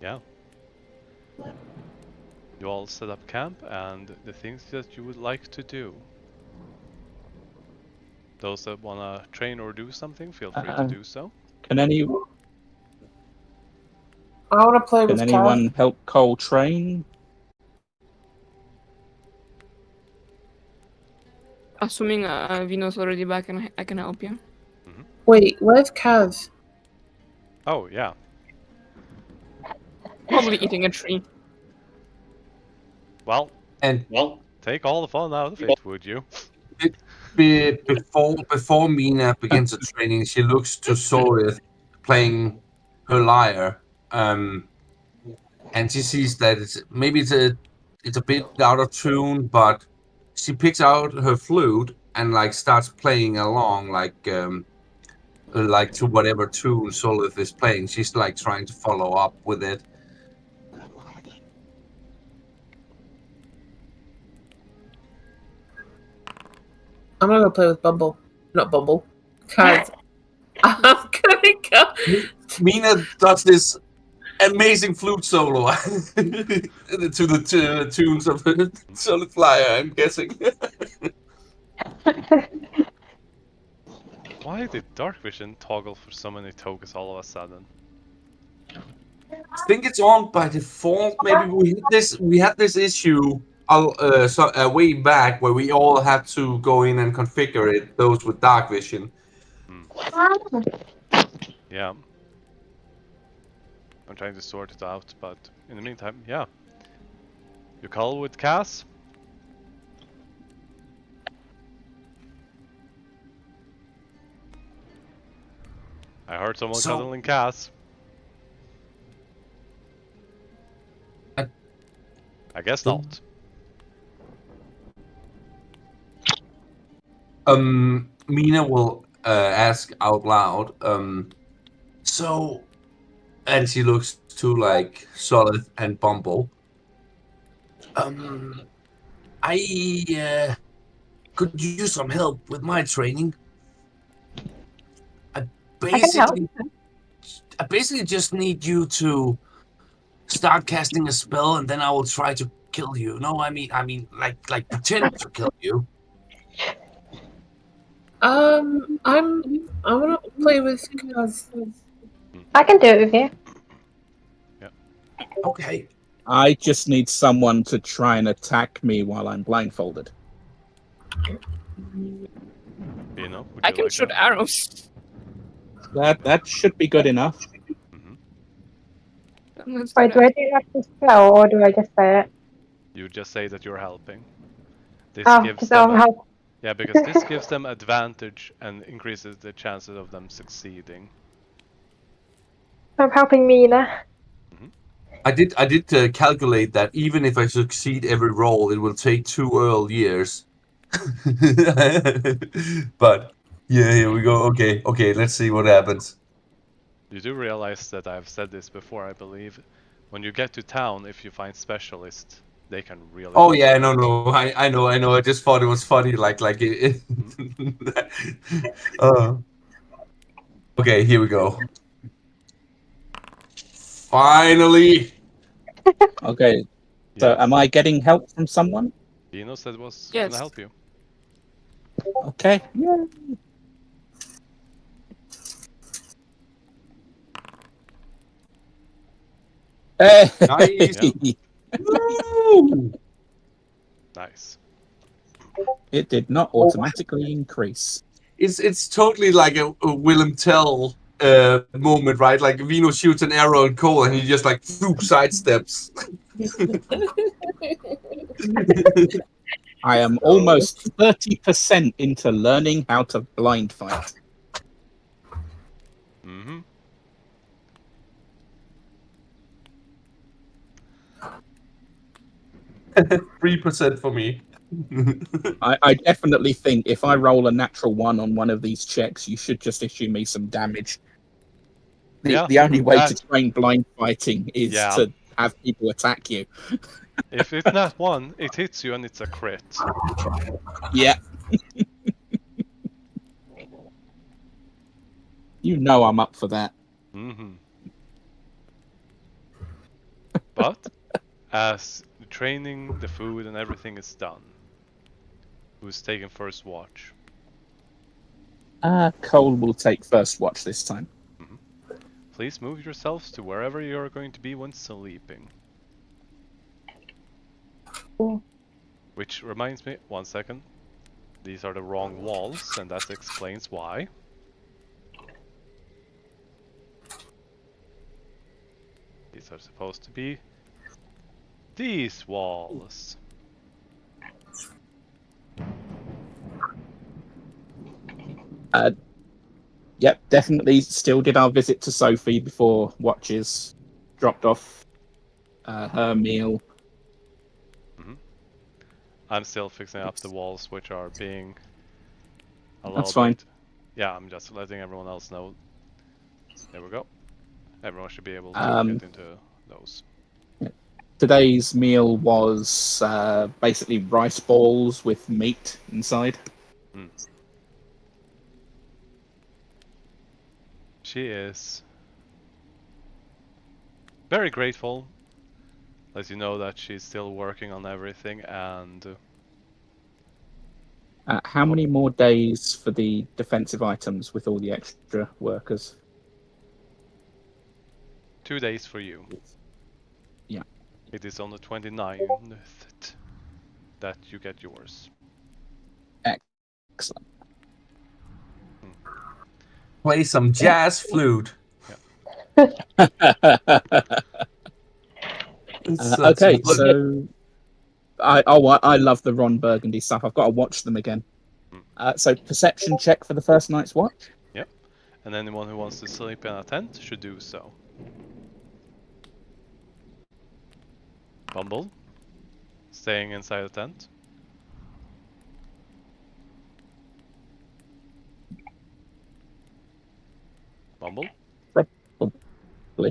Yeah. You all set up camp and the things that you would like to do. Those that wanna train or do something, feel free to do so. Can any I want to play can with anyone help Cole train? Assuming Vino's already back and I can help you. Wait, where's Kaz? Oh, yeah. Probably eating a tree. Well, And take all the fun out of it, would you? before Mina begins the training, she looks to Solith playing her lyre, and she sees that it's a bit out of tune, but she picks out her flute and like starts playing along, like to whatever tune Solith is playing. She's like trying to follow up with it. I'm gonna go play with Bumble. Not Bumble. Kaz. I'm gonna go. Mina does this amazing flute solo to the tunes of Solid Flyer, I'm guessing. Why did Dark Vision toggle for so many tokens all of a sudden? I think it's on by default. Maybe we had this issue way back where we all had to go in and configure it. Those with Dark Vision. Yeah. I'm trying to sort it out, but in the meantime, yeah. You call with Cass? I heard someone cuddling Cass. I guess not. Mina will ask out loud. And she looks to like Solid and Bumble. I could use some help with my training. I basically just need you to start casting a spell, and then I will try to kill you. No, I mean, like pretend to kill you. I wanna play with Kaz. I can do it with you. Okay. I just need someone to try and attack me while I'm blindfolded. You know, I can shoot arrows. That should be good enough. Let's Wait, do I do that to spell or do I just say it? You just say that you're helping. This Oh, gives because them I'm help. yeah, because this gives them advantage and increases the chances of them succeeding. I'm helping Mina. I did calculate that even if I succeed every roll, it will take 2 Earl years. But yeah, here we go. Okay, let's see what happens. You do realize that I've said this before, I believe. When you get to town, if you find specialists, they can really Oh help yeah, you. no, I know. I just thought it was funny, like it. Okay, here we go. Finally. Okay, so Yes. am I getting help from someone? Dino said was Yes. gonna help you. Okay. Hey! Nice. Yeah. Woo! Nice. It did not automatically increase. It's totally like a Willem Tell moment, right? Like Vino shoots an arrow at Cole and he just like sidesteps. I am almost 30% into learning how to blind fight. Mm-hmm. %3 for me. I definitely think if I roll a natural 1 on one of these checks, you should just issue me some damage. Yeah, The only way to that- train blind fighting is Yeah. to have people attack you. If it's not 1, it hits you and it's a crit. Yeah. You know I'm up for that. Mm-hmm. But as the training, the food, and everything is done, who's taking first watch? Cole will take first watch this time. Please move yourselves to wherever you are going to be when sleeping. Which reminds me, 1 second. These are the wrong walls, and that explains why. These are supposed to be these walls. Yep, definitely still did our visit to Sophie before watches dropped off her meal. I'm still fixing up the walls, which are being a That's little fine. bit... Yeah, I'm just letting everyone else know. There we go. Everyone should be able to get into those. Today's meal was basically rice balls with meat inside. She is very grateful, lets you know that she's still working on everything, and How many more days for the defensive items with all the extra workers? 2 days for you. Yeah. It is on the 29th that you get yours. Excellent. Play some jazz flute. Okay, so I love the Ron Burgundy stuff. I've got to watch them again. So perception check for the first night's watch. Yep. And anyone who wants to sleep in a tent should do so. Bumble, staying inside the tent. Bumble?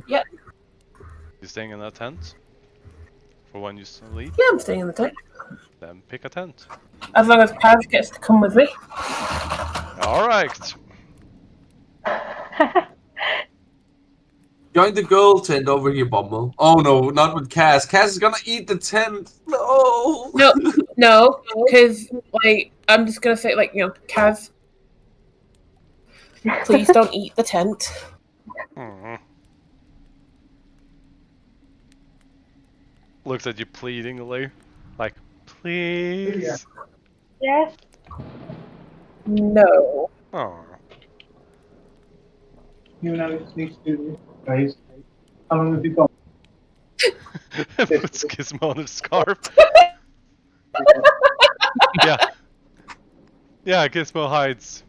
Yeah. You staying in that tent? For when you sleep? Yeah, I'm staying in the tent. Then pick a tent. As long as Pav gets to come with me. Alright! Join the girl tent over here, Bumble. Oh no, not with Cass. Cass is gonna eat the tent. No. No, because like I'm just gonna say Kaz, please don't eat the tent. Looks at you pleadingly, like, please. Yes. No. Oh. You and Alex need to do this, guys. How long have you got? Puts Gizmo on his scarf. Yeah. Yeah, Gizmo hides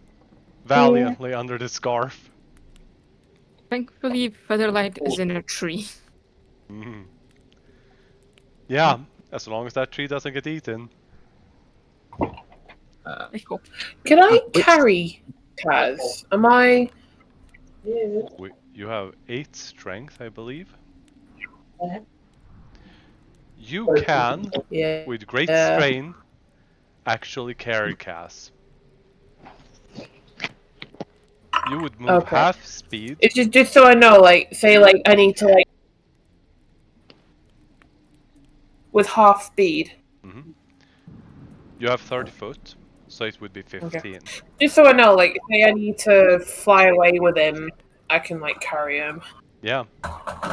valiantly under the scarf. Thankfully, Featherlight is in a tree. Mhm. Yeah, as long as that tree doesn't get eaten. I hope. Can I Which- carry Kaz? Am I? You have 8 strength, I believe. Uh-huh. You can, Yeah. with great strain, actually carry Cass. You would move Okay. half speed. It's just so I know, like, say, like, I need to, like, with half speed. Mm-hmm. You have 30 foot, so it would be 15. Okay. Just so I know, like, say I need to fly away with him, I can, like, carry him. Yeah,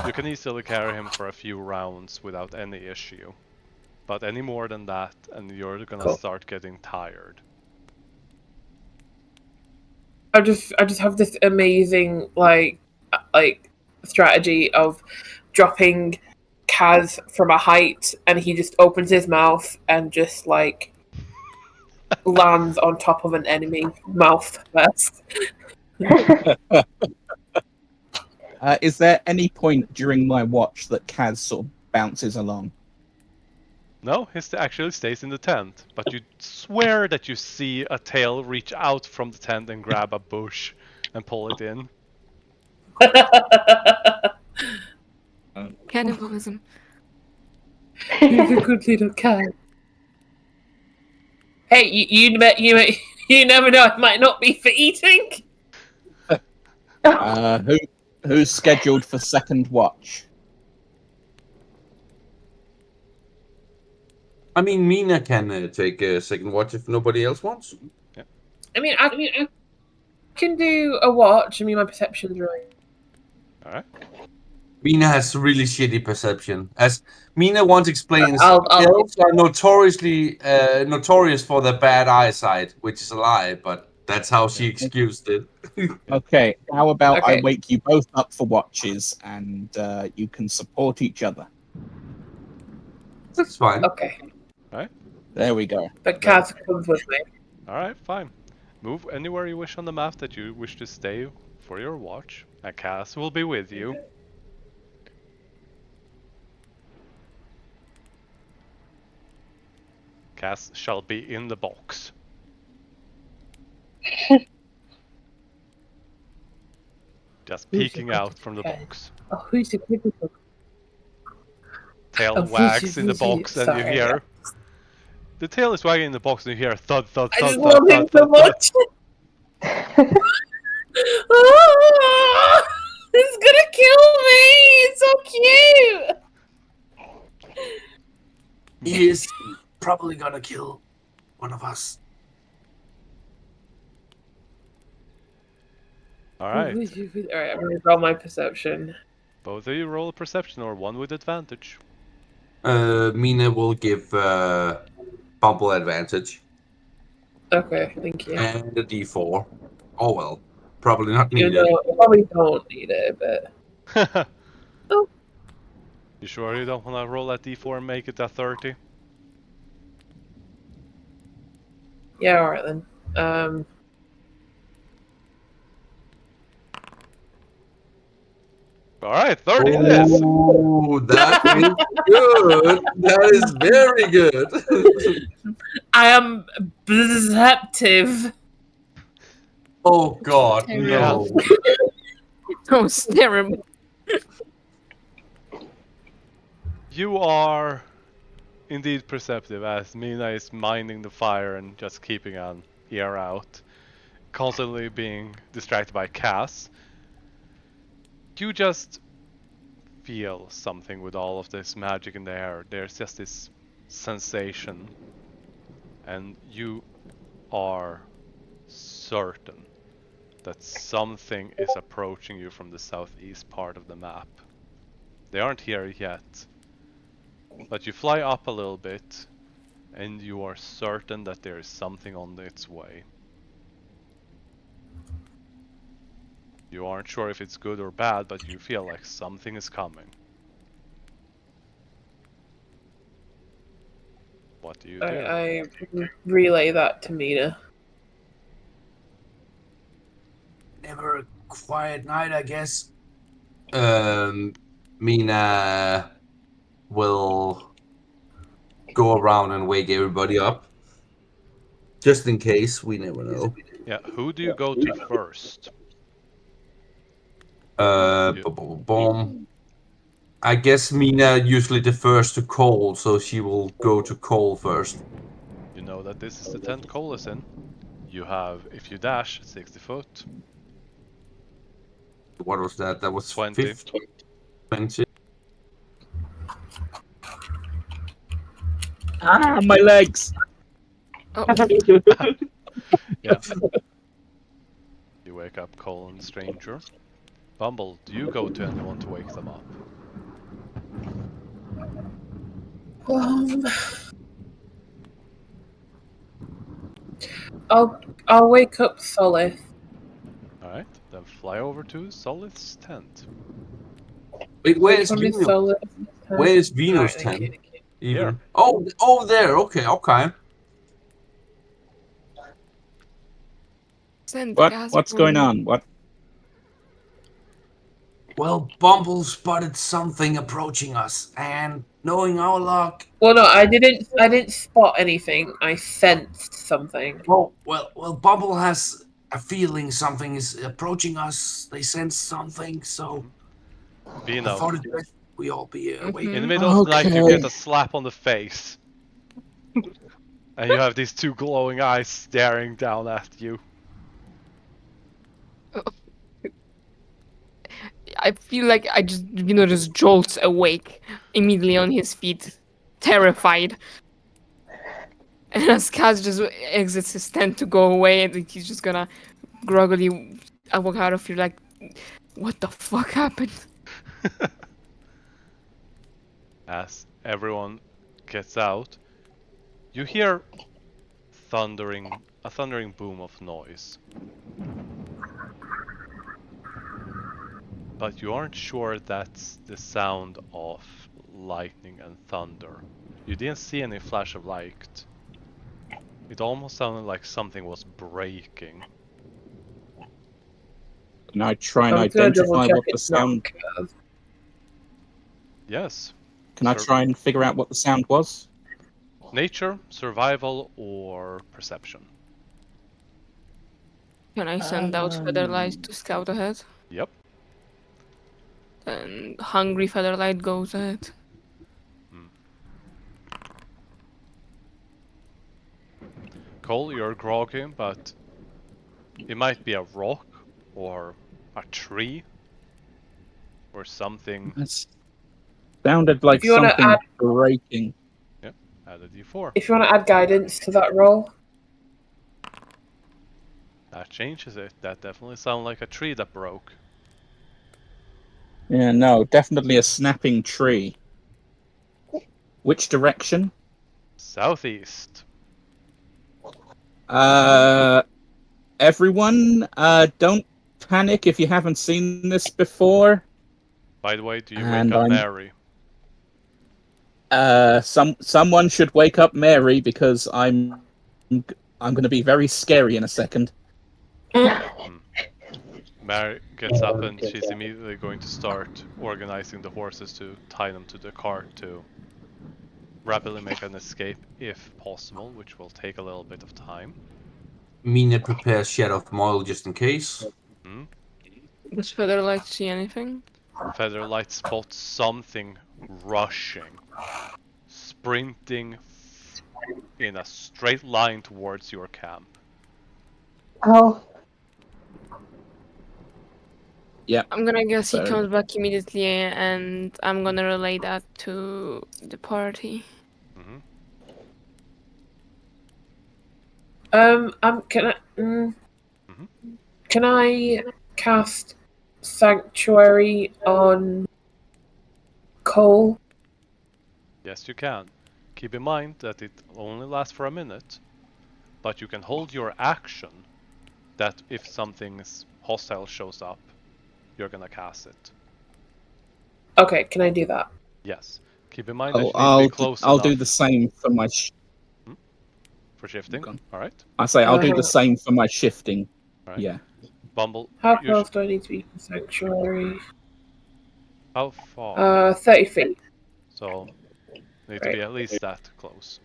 you can easily carry him for a few rounds without any issue. But any more than that, and you're gonna start getting tired. I just have this amazing, like strategy of dropping Kaz from a height, and he just opens his mouth and just, like, lands on top of an enemy mouth first. Is there any point during my watch that Kaz sort of bounces along? No, he actually stays in the tent, but you swear that you see a tail reach out from the tent and grab a bush and pull it in. Cannibalism. He's a good little cat. Hey, you never know. It might not be for eating. Who's scheduled for second watch? I mean, Mina can take a second watch if nobody else wants. Yeah. I can do a watch. I mean, my perception's right. Alright. Mina has really shitty perception. As Mina once explains, I'll- elves are notoriously notorious for their bad eyesight, which is a lie, but that's how she excused it. Okay, how about I Okay. wake you both up for watches and you can support each other? That's fine. Okay, There we go. but Kaz comes with me. Alright, fine. Move anywhere you wish on the map that you wish to stay for your watch, and Cass will be with you. Cass shall be in the box. Just peeking out from the box. Oh, who's the people? Tail Oh, wags in the Fuji, box, and you sorry. hear. The tail is wagging in the box, and you hear thud, thud, I thud, just thud, love him thud, so thud, thud. much. Ah, it's gonna kill me. It's so cute. He is probably gonna kill one of us. Alright, Alright, I'm gonna roll my perception. both of you roll a perception or one with advantage. Mina will give Bumble advantage Okay, thank you. and a D4. Oh well, probably not You needed. know, I probably don't need it, but oh. You sure you don't want to roll that d4 and make it a 30? Yeah, alright then. Alright, 30 it is! Oh, that is good. That is very good. I am perceptive. Oh God, Terrible. no. Oh, it's terrible. You are indeed perceptive, as Mina is minding the fire and just keeping an ear out, constantly being distracted by Cass. You just feel something with all of this magic in the air. There's just this sensation, and you are certain that something is approaching you from the southeast part of the map. They aren't here yet, but you fly up a little bit, and you are certain that there is something on its way. You aren't sure if it's good or bad, but you feel like something is coming. What do you do? I relay that to Mina. Never a quiet night, I guess. Mina will go around and wake everybody up. Just in case, we never know. Yeah, who do you go to first? Boom. I guess Mina usually defers to Cole, so she will go to Cole first. You know that this is the tent Cole is in. You have, if you dash, 60 foot. What was that? That was 20. 50, 20. Ah, my legs. Oh, Yeah. You wake up Cole and the stranger. Bumble, do you go to anyone to wake them up? I'll wake up Solith. Alright, then fly over to Solith's tent. Wait, where's Which one is Venus? Solith? Where's Venus' Alright, tent? thank you. Even. Here. Oh, there. Okay. send What? gas What's going boom. on? What? Well, Bumble spotted something approaching us, and knowing our luck. Well, no, I didn't spot anything. I sensed something. Well, Bumble has a feeling something is approaching us. They sense something, so I Vino, thought it best we all be awake. in the middle of the night you Okay. get a slap on the face. And you have these two glowing eyes staring down at you. I feel like I just jolts awake immediately on his feet, terrified. And as Kaz just exits his tent to go away, and he's just gonna groggily walk out of here like, what the fuck happened? As everyone gets out, you hear a thundering boom of noise. But you aren't sure that's the sound of lightning and thunder. You didn't see any flash of light. It almost sounded like something was breaking. Can I try and I'm gonna double identify check what the it's not sound? Kaz. Yes. Can I try and figure out what the sound was? Nature, survival, or perception? Can I send out Featherlight to scout ahead? Yep. And Hungry Featherlight goes ahead. Cole, you're groggy, but it might be a rock or a tree or something. It sounded like If you wanna something add- breaking. Yep, add a d4. If you want to add guidance to that roll, That changes it. That definitely sounds like a tree that broke. Yeah, no, definitely a snapping tree. Which direction? Southeast. Everyone, don't panic if you haven't seen this before. By the way, do you And wake up I'm- Mary? Someone should wake up Mary because I'm going to be very scary in a second. Mary gets up and she's immediately going to start organizing the horses to tie them to the cart to rapidly make an escape if possible, which will take a little bit of time. Mina prepares Shadow of Moil just in case. Does Featherlight see anything? Featherlight spots something rushing, sprinting in a straight line towards your camp. Oh, Yeah. I'm gonna guess he So- comes back immediately, and I'm gonna relay that to the party. Can I cast Sanctuary on Cole? Yes, you can. Keep in mind that it only lasts for a minute, but you can hold your action that if something hostile shows up, you're gonna cast it. Okay, can I do that? Yes. Keep in mind that you need to I'll be close I'll enough. do the same for my For shifting? Okay. Alright. I say I'll do Uh-huh. the same for my shifting. Alright. Yeah. Bumble, How you close do I need to be for sanctuary? how far? 30 feet. So, need to Right. be at least that close.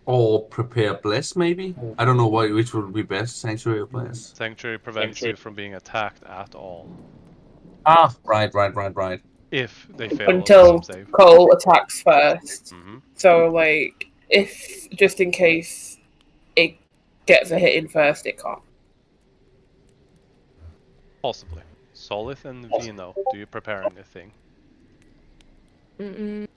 Or prepare bless, maybe? I don't know which would be best, sanctuary or bless. Sanctuary prevents you from being attacked at all. Ah, right. If they fail a wisdom Until save. Cole attacks first. Mm-hmm. So, like, if just in case it gets a hit in first, it can't. Possibly. Solith and Vino, do you prepare anything? Mm-mm.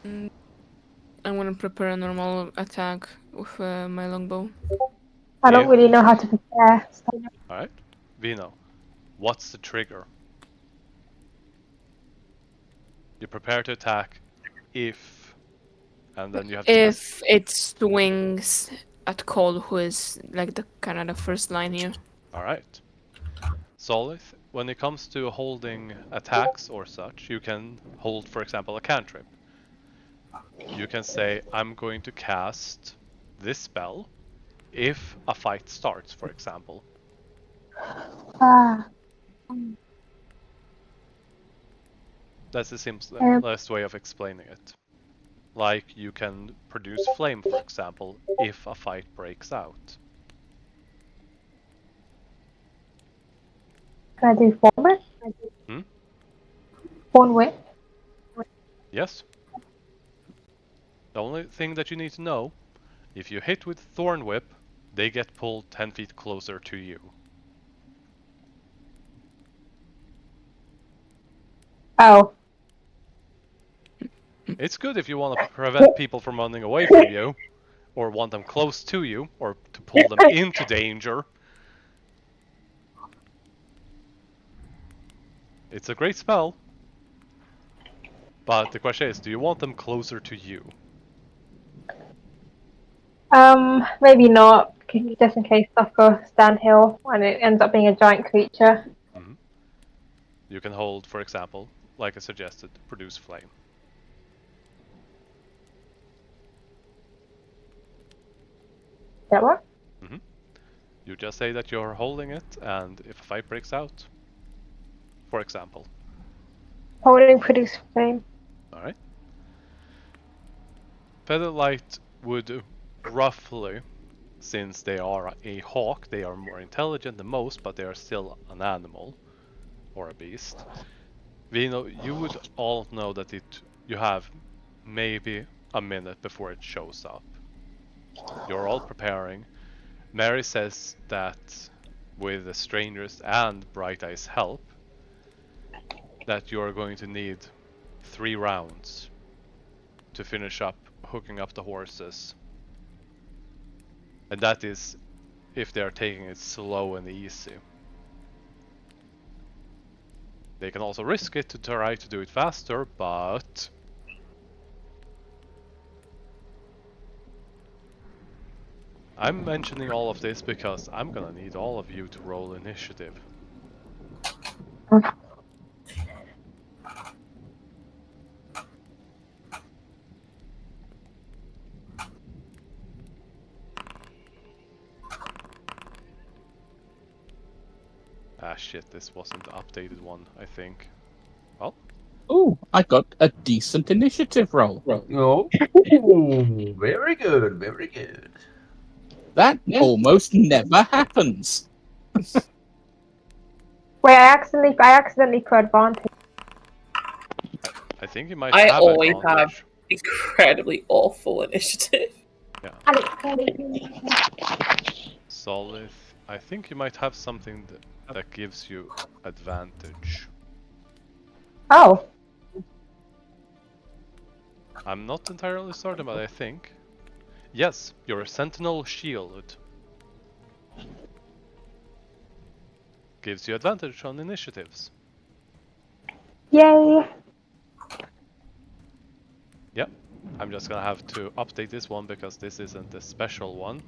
I'm gonna prepare a normal attack with my longbow. I don't really know how to prepare. So. Alright. Vino, what's the trigger? You prepare to attack if... And then you have to If it swings at Cole, who is like the kind of the first line here. Alright. Solith, when it comes to holding attacks or such, you can hold, for example, a cantrip. You can say, I'm going to cast this spell if a fight starts, for example. Ah. That's the simplest way of explaining it. Like, you can produce flame, for example, if a fight breaks out. Can I do Phone Whip? Hmm? Phone Whip? Yes. The only thing that you need to know, if you hit with Thorn Whip, they get pulled 10 feet closer to you. Oh. It's good if you want to prevent people from running away from you, or want them close to you, or to pull them into danger. It's a great spell. But the question is, do you want them closer to you? Maybe not, just in case stuff goes downhill and it ends up being a giant creature. Mm-hmm. You can hold, for example, like I suggested, produce flame. That what? Mm-hmm. You just say that you're holding it, and if a fight breaks out, for example. Holding produce flame. Alright. Featherlight would roughly, since they are a hawk, they are more intelligent than most, but they are still an animal, or a beast. Vino, you would all know that you have maybe a minute before it shows up. You're all preparing. Mary says that with the strangers and Bright Eye's help, that you're going to need 3 rounds to finish up hooking up the horses. And that is if they are taking it slow and easy. They can also risk it to try to do it faster, but... I'm mentioning all of this because I'm gonna need all of you to roll initiative. Ah shit, this wasn't the updated one, I think. Well. Oh, I got a decent initiative roll. Oh, very good, very good. That almost never happens. Wait, I accidentally put advantage. I think you might I have always advantage. have incredibly awful initiative. Yeah. Solid. I think you might have something that gives you advantage. Oh. I'm not entirely certain, but I think. Yes, your Sentinel Shield gives you advantage on initiatives. Yay. Yep, I'm just gonna have to update this one because this isn't the special one.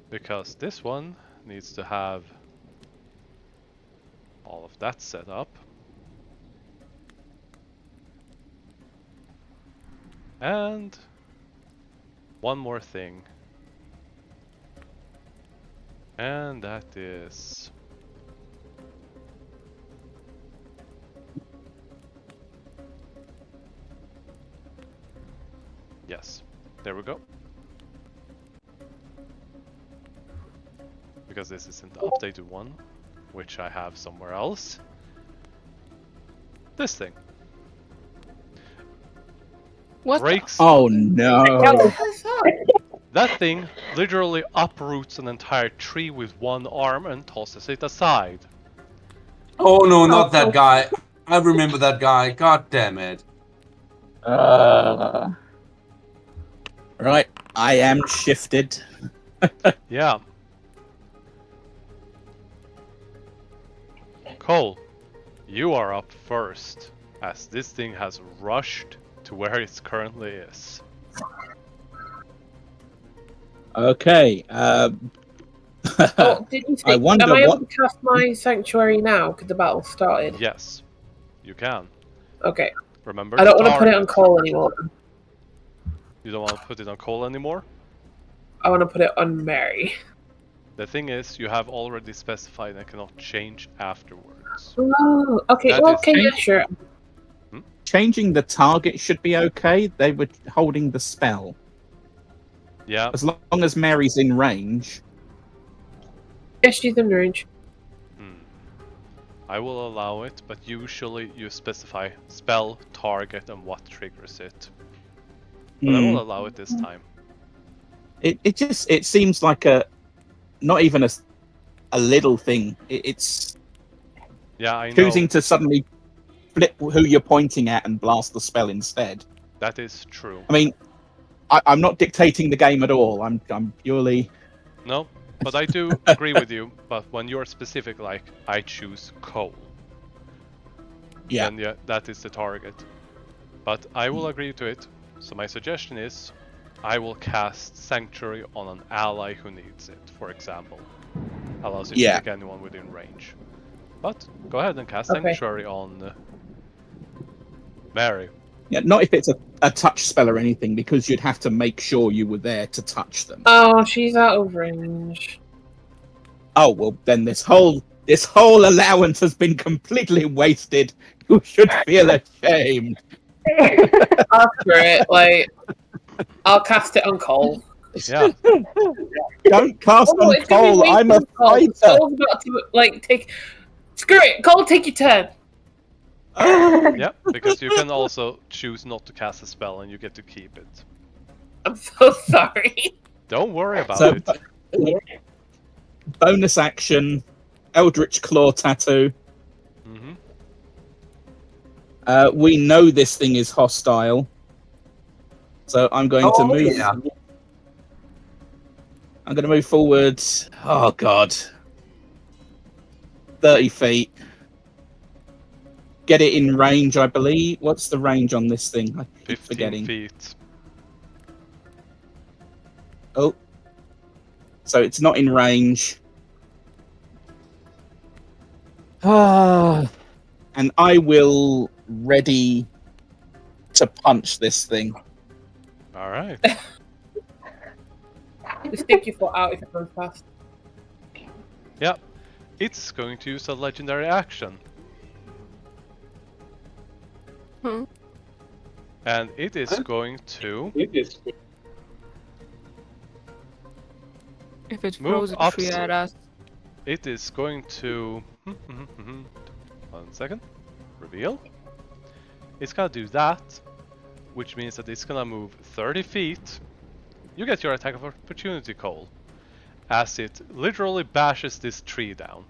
Because this one needs to have all of that set up. And one more thing. And that is... Yes, there we go. Because this isn't the updated one, which I have somewhere else. This thing. What? Breaks. Oh no! That thing literally uproots an entire tree with one arm and tosses it aside. Oh no, not that guy. I remember that guy. God damn it. Right, I am shifted. Yeah. Cole, you are up first, as this thing has rushed to where it currently is. Okay. Oh, did you I think, wonder am I able what. to cast my sanctuary now because the battle started? Yes, you can. Okay. Remember, I don't the want to put it on target. Cole anymore. You don't want to put it on Cole anymore? I want to put it on Mary. The thing is, you have already specified and cannot change afterwards. Oh, okay. That Well, is- okay, yeah, sure. Changing the target should be okay. They were holding the spell. Yeah, As long as Mary's in range. Yes, she's in range. I will allow it, but usually you specify spell, target, and what triggers it. But I will allow it this time. It seems like not even a little thing. It's Yeah, I know. choosing to suddenly flip who you're pointing at and blast the spell instead. That is true. I mean, I'm not dictating the game at all. I'm purely. No, but I do agree with you. But when you're specific, like I choose Cole, Yeah. then yeah, that is the target. But I will agree to it. So my suggestion is, I will cast Sanctuary on an ally who needs it. For example, allows you Yeah. to pick anyone within range. But go ahead and cast Okay. Sanctuary on Mary. Yeah, not if it's a touch spell or anything, because you'd have to make sure you were there to touch them. Oh, she's out of range. Oh well, then this whole allowance has been completely wasted. You should feel ashamed. After it, like, I'll cast it on Cole. Yeah. Don't cast Oh, on it's gonna be Cole. I'm a wasted on Cole. fighter. Cole's about to, like, take... Screw it! Cole, take your turn! Yeah, because you can also choose not to cast a spell and you get to keep it. I'm so sorry. Don't worry about So, it. bonus action, Eldritch Claw Tattoo. Hmm. We know this thing is hostile, so I'm going to move. Yeah. I'm going to move forward. Oh God, 30 feet. Get it in range, I believe. What's the range on this thing? I keep 15 forgetting. feet. Oh, so it's not in range. Ah, and I will ready to punch this thing. Alright. Just stick your foot out if it goes past. Yep. It's going to use a legendary action. Hmm. And it is going to If it Move throws a up tree to- at us. It is going to... 1 second. Reveal. It's gonna do that, which means that it's gonna move 30 feet. You get your attack of opportunity, Cole, as it literally bashes this tree down.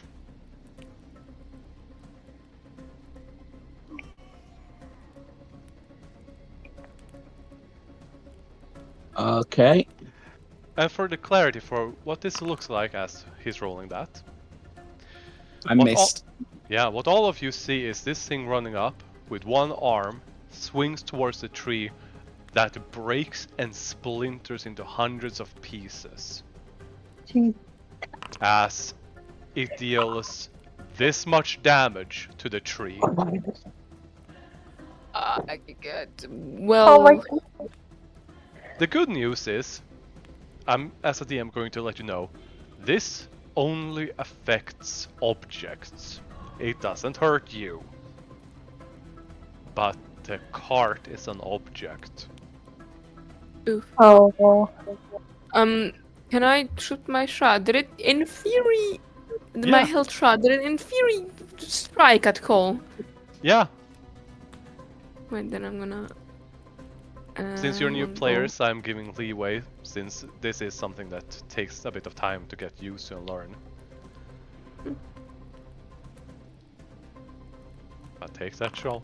Okay. And for the clarity for what this looks like as he's rolling that. I What missed. Yeah, what all of you see is this thing running up with one arm, swings towards the tree that breaks and splinters into hundreds of pieces. Jeez. As it deals this much damage to the tree. Good. Well, Oh my god. The good news is, I'm as a DM going to let you know, this only affects objects. It doesn't hurt you. But the cart is an object. Oof. Oh. Can I shoot my shot? Did it, in theory, my Yeah. health shot, did it in theory strike at Cole? Yeah, Wait, then I'm gonna... since you're new one players, I'm giving leeway, since this is something that takes a bit of time to get used to and learn. But take that shot.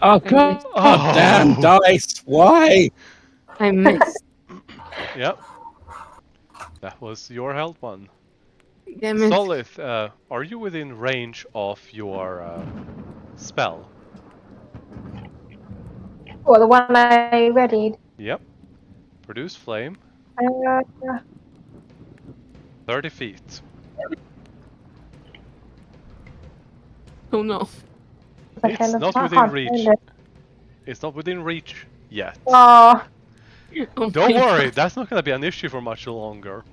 Oh god, Oh. damn dice! Why? I missed. Yep. That was your health one. Damn it. Solith, are you within range of your spell? What, the one I readied? Yep. Produce flame. 30 feet. Oh no. It's not within reach. It's not within reach yet. Oh. Oh Don't my worry, God. that's not gonna be an issue for much longer.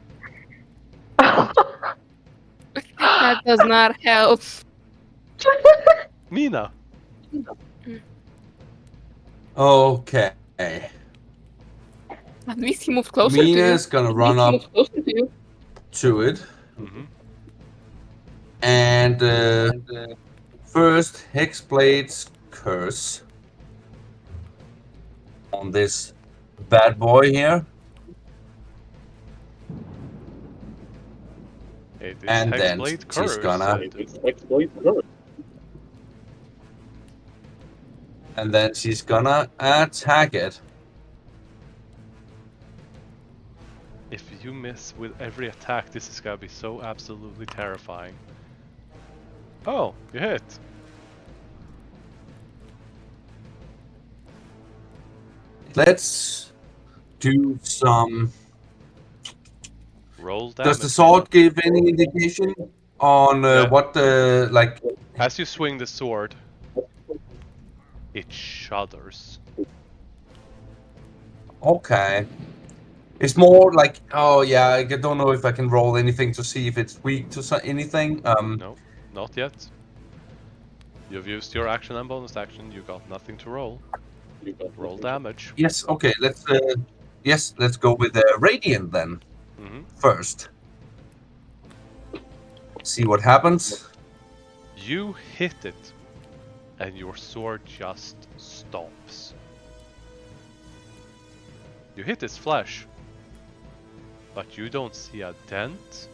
That does not help. Mina. Okay. At least he moved closer to you. Mina's gonna run up to it. Mm-hmm. And first, Hexblade's Curse on this bad boy here. It is And then Hexblade she's Curse. gonna... And then she's gonna attack it. If you miss with every attack, this is gonna be so absolutely terrifying. Oh, you hit. Let's do some... Roll damage. Does the sword give any indication on Yeah. what the, like... As you swing the sword, it shudders. Okay. It's more like, oh yeah, I don't know if I can roll anything to see if it's weak to anything. No, not yet. You've used your action and bonus action, you got nothing to roll. Roll damage. Yes, okay, let's go with Radiant then, first. See what happens. You hit it, and your sword just stops. You hit its flesh, but you don't see a dent,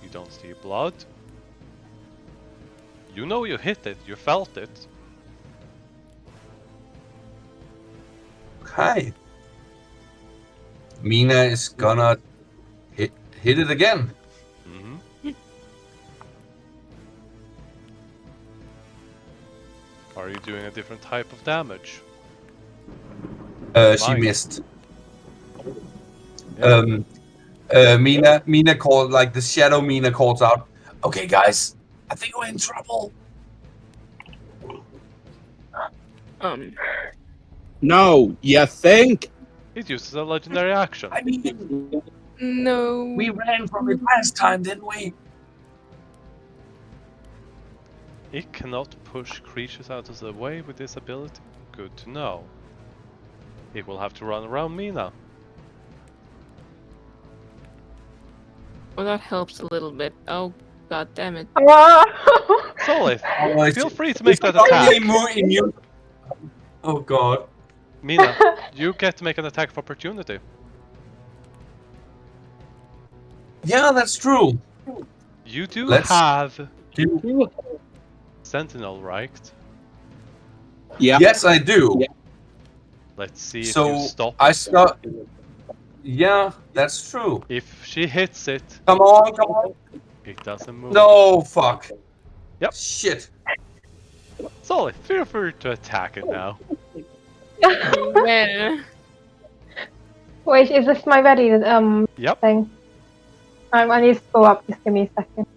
you don't see blood. You know you hit it, you felt it. Okay. Mina is gonna hit it again. Are you doing a different type of damage? She missed. Yeah. Mina called, like the shadow Mina calls out, okay guys, I think we're in trouble. No, you think? It uses a legendary action. I mean, No. we ran from it last time, didn't we? It cannot push creatures out of the way with this ability. Good to know. It will have to run around Mina. Well, that helps a little bit. Oh, god damn it. Solid. Oh, Feel free to make that attack. Oh god. Mina, you get to make an attack of opportunity. Yeah, that's true. You do Let's have do... Sentinel, right? Yeah. Yes, I do. Yeah. Let's see if So you stop I it. start. Yeah, that's true. If she hits it, Come on, come on. it doesn't move. No, fuck. Yep. Shit. Solid, feel free to attack it now. Well, Wait, is this my ready Yep. thing? I need to go up. Just give me a second,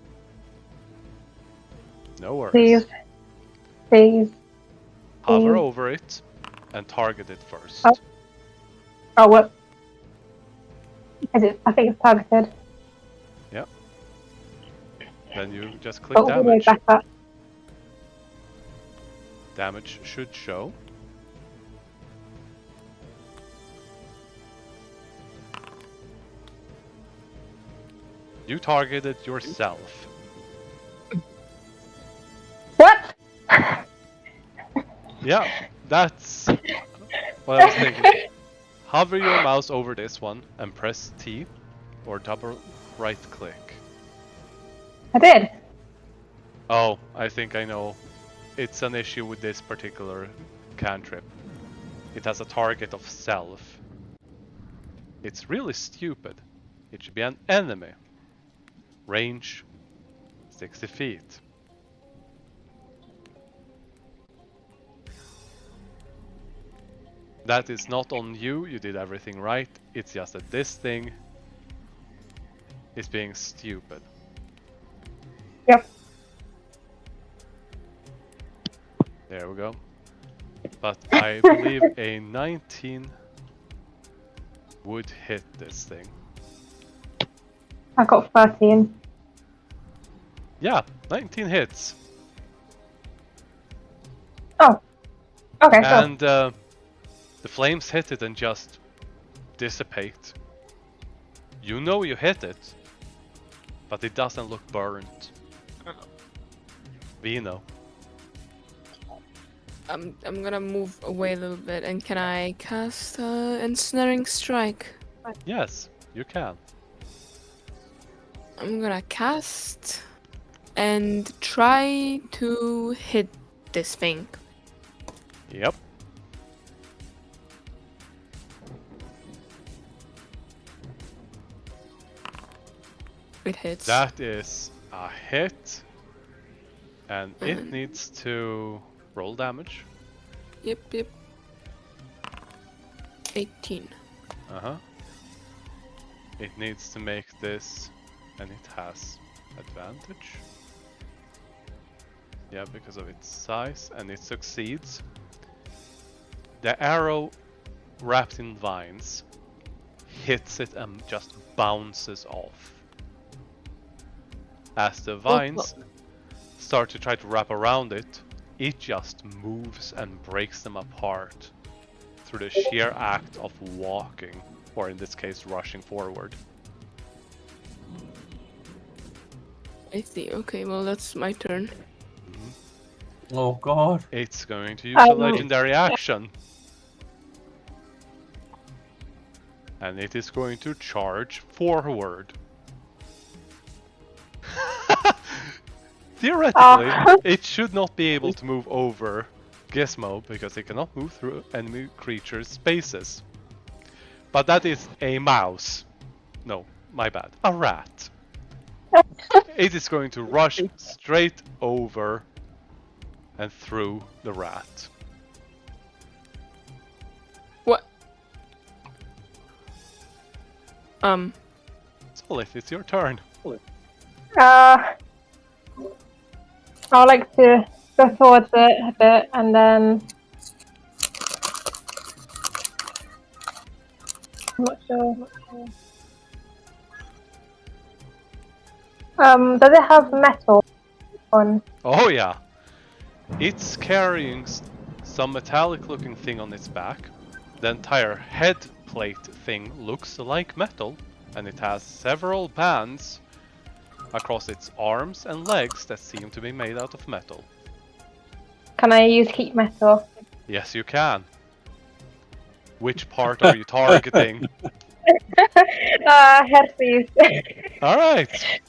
No worries. please. Please. Hover please. over it and target it first. Oh, what? I think it's targeted. Yep. Then you just click But we'll damage. back up. Damage should show. You targeted yourself. What? Yeah, that's what I was thinking. Hover your mouse over this one and press T or double right click. I did. Oh, I think I know. It's an issue with this particular cantrip. It has a target of self. It's really stupid. It should be an enemy. Range 60 feet. That is not on you, you did everything right. It's just that this thing is being stupid. Yep. There we go. But I believe a 19 would hit this thing. I got 13. Yeah, 19 hits. Oh. Okay, cool. And the flames hit it and just dissipate. You know you hit it, but it doesn't look burnt. Vino. I'm gonna move away a little bit, and can I cast Ensnaring Strike? Yes, you can. I'm gonna cast and try to hit this thing. Yep. It hits. That is a hit. And it needs to roll damage. Yep. 18. Uh-huh. It needs to make this, and it has advantage. Yeah, because of its size, and it succeeds. The arrow, wrapped in vines, hits it and just bounces off. As the vines start to try to wrap around it, it just moves and breaks them apart through the sheer act of walking, or in this case, rushing forward. I see. Okay, well that's my turn. Oh god. It's going to use a legendary action. And it is going to charge forward. Theoretically, it should not be able to move over Gizmo because it cannot move through enemy creatures' spaces. But that is a mouse. No, my bad. A rat. It is going to rush straight over and through the rat. What? Solid, it's your turn. I would like to go towards it a bit and then. I'm not sure. Does it have metal on? Oh yeah. It's carrying some metallic looking thing on its back. The entire head plate thing looks like metal, and it has several bands across its arms and legs that seem to be made out of metal. Can I use heat metal? Yes, you can. Which part are you targeting? Herpes. Alright.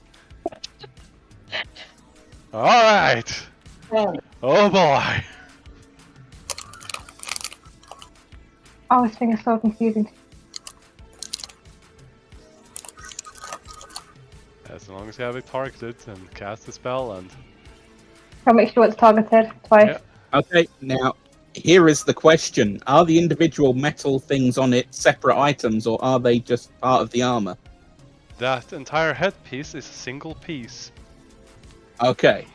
Alright. Oh boy. Oh, this thing is so confusing. As long as you have it targeted and cast the spell and... I'll make sure it's targeted twice. Yeah. Okay, now here is the question: are the individual metal things on it separate items, or are they just part of the armor? That entire headpiece is a single piece. Okay.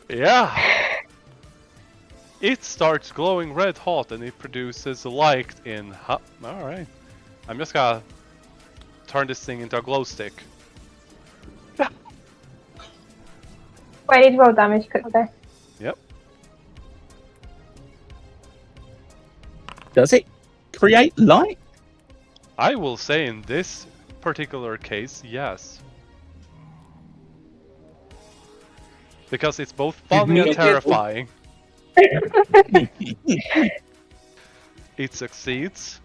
Yeah. It starts glowing red hot and it produces light in... Alright. I'm just gonna turn this thing into a glow stick. I need to roll damage quickly. Yep. Does it create light? I will say in this particular case, yes. Because it's both funny and terrifying. It succeeds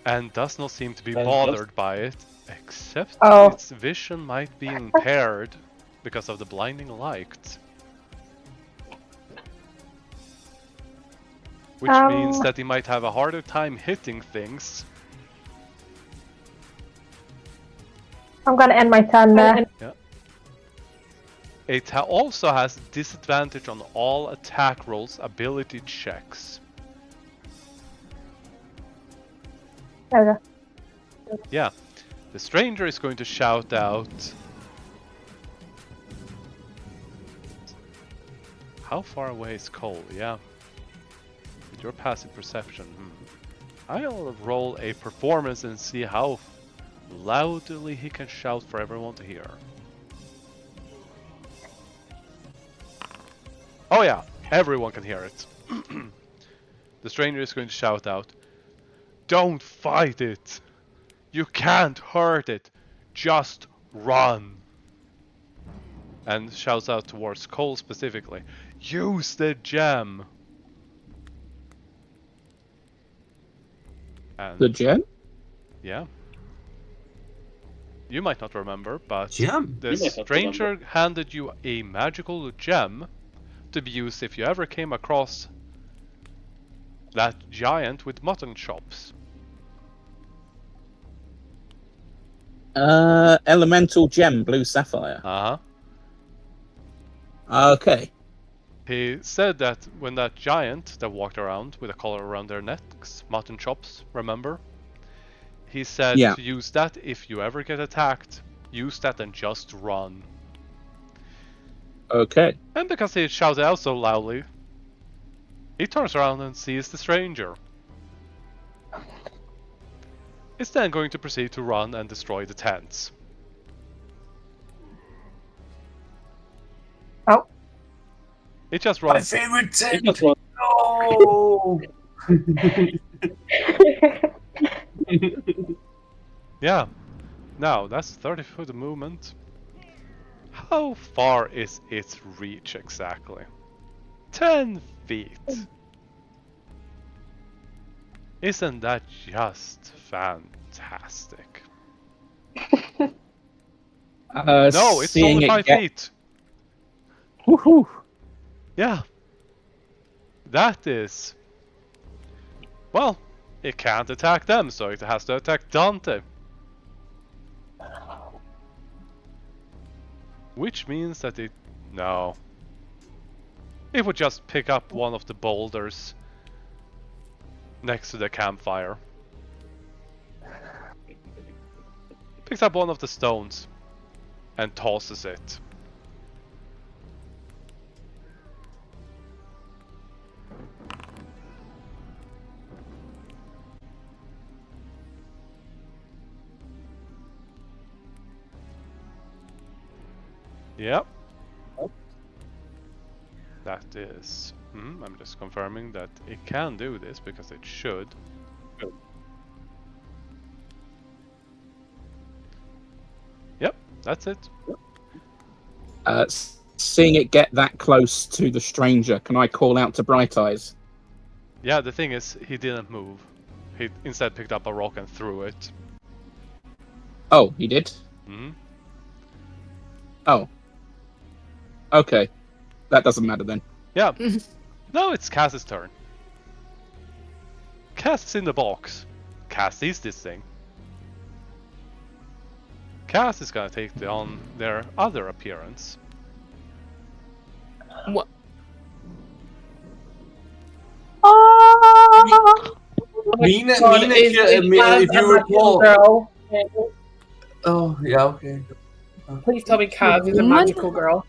and does not seem to be bothered by it, except its vision might be impaired because of the blinding light. Which means that it might have a harder time hitting things. I'm gonna end my turn there. Yeah. It also has disadvantage on all attack rolls, ability checks. There we go. Yeah. The stranger is going to shout out... How far away is Cole? Yeah. With your passive perception. I'll roll a performance and see how loudly he can shout for everyone to hear. Oh yeah, everyone can hear it. The stranger is going to shout out, "Don't fight it! You can't hurt it! Just run!" And shouts out towards Cole specifically, "Use the gem!" And The gem? yeah. You might not remember, but Gem? the stranger handed you a magical gem to be used if you ever came across that giant with mutton chops. Elemental gem, blue sapphire. Uh-huh. Okay. He said that when that giant that walked around with a collar around their necks, mutton chops, remember? He said to use that if you ever get attacked. Use that and just run. Okay. And because he shouted out so loudly, he turns around and sees the stranger. It's then going to proceed to run and destroy the tents. Oh. It just My runs. favorite tent! No! Yeah. Now, that's 30-foot movement. How far is its reach exactly? 10 feet. Isn't that just fantastic? No, it's only 5 feet. Woohoo! Yeah. That is... Well, it can't attack them, so it has to attack Dante. Which means that it... No. It would just pick up one of the boulders next to the campfire. Picks up one of the stones and tosses it. Yep. That is... I'm just confirming that it can do this because it should. Yep, that's it. Seeing it get that close to the stranger, can I call out to Bright Eyes? Yeah, the thing is, he didn't move. He instead picked up a rock and threw it. Oh, he did? Oh. Okay. That doesn't matter then. Yeah. No, it's Cass's turn. Cass is in the box. Cass sees this thing. Cass is gonna take on their other appearance. What? Mina, Is if you recall... girl. Oh, yeah, okay. Please tell me Kaz is a magical girl.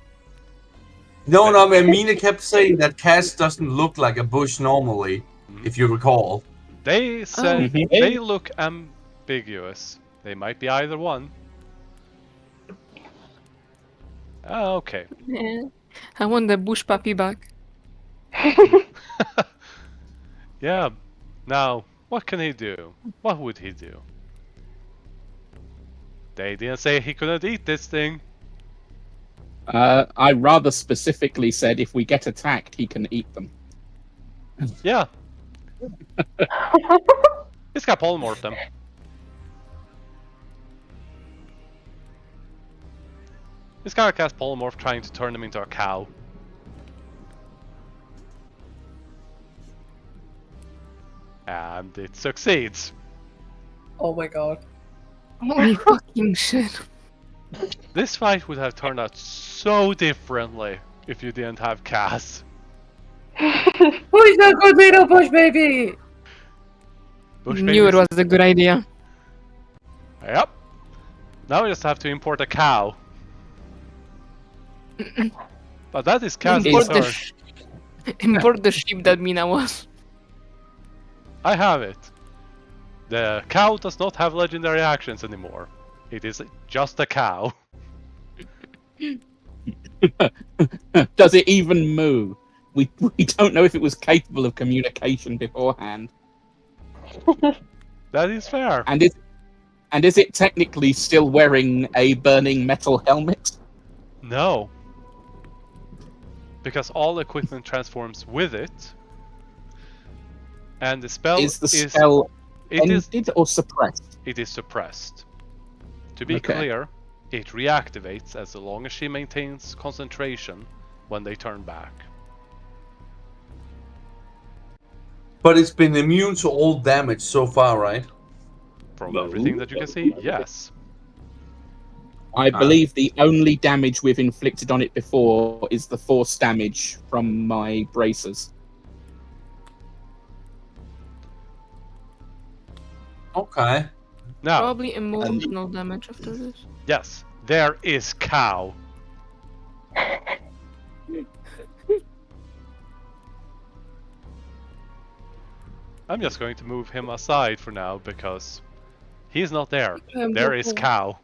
No, no, I mean, Mina kept saying that Cass doesn't look like a bush normally, if you recall. They said Mhm. they look ambiguous. They might be either one. Oh, okay. Yeah. I want the bush puppy back. Yeah. Now, what can he do? What would he do? They didn't say he couldn't eat this thing. I rather specifically said if we get attacked, he can eat them. Yeah. He's got polymorph them. He's got to cast polymorph trying to turn them into a cow. And it succeeds. Oh my god. Holy fucking shit. This fight would have turned out so differently if you didn't have Cass. Who's that good little bush baby? Bush Knew it babies- was a good idea. Yep. Now we just have to import a cow. But that is Cass' Import the, turn. import the sheep that Mina was. I have it. The cow does not have legendary actions anymore. It is just a cow. Does it even moo? We don't know if it was capable of communication beforehand. That is fair. And is it technically still wearing a burning metal helmet? No. Because all equipment transforms with it. And the spell Is the spell it is ended or suppressed? it is suppressed. To be Okay. clear, it reactivates as long as she maintains concentration when they turn back. But it's been immune to all damage so far, right? From everything that you can see, yes. I believe the only damage we've inflicted on it before is the force damage from my bracers. Okay. Now, Probably emotional damage after this. yes, there is cow. I'm just going to move him aside for now because he's not there. There is cow.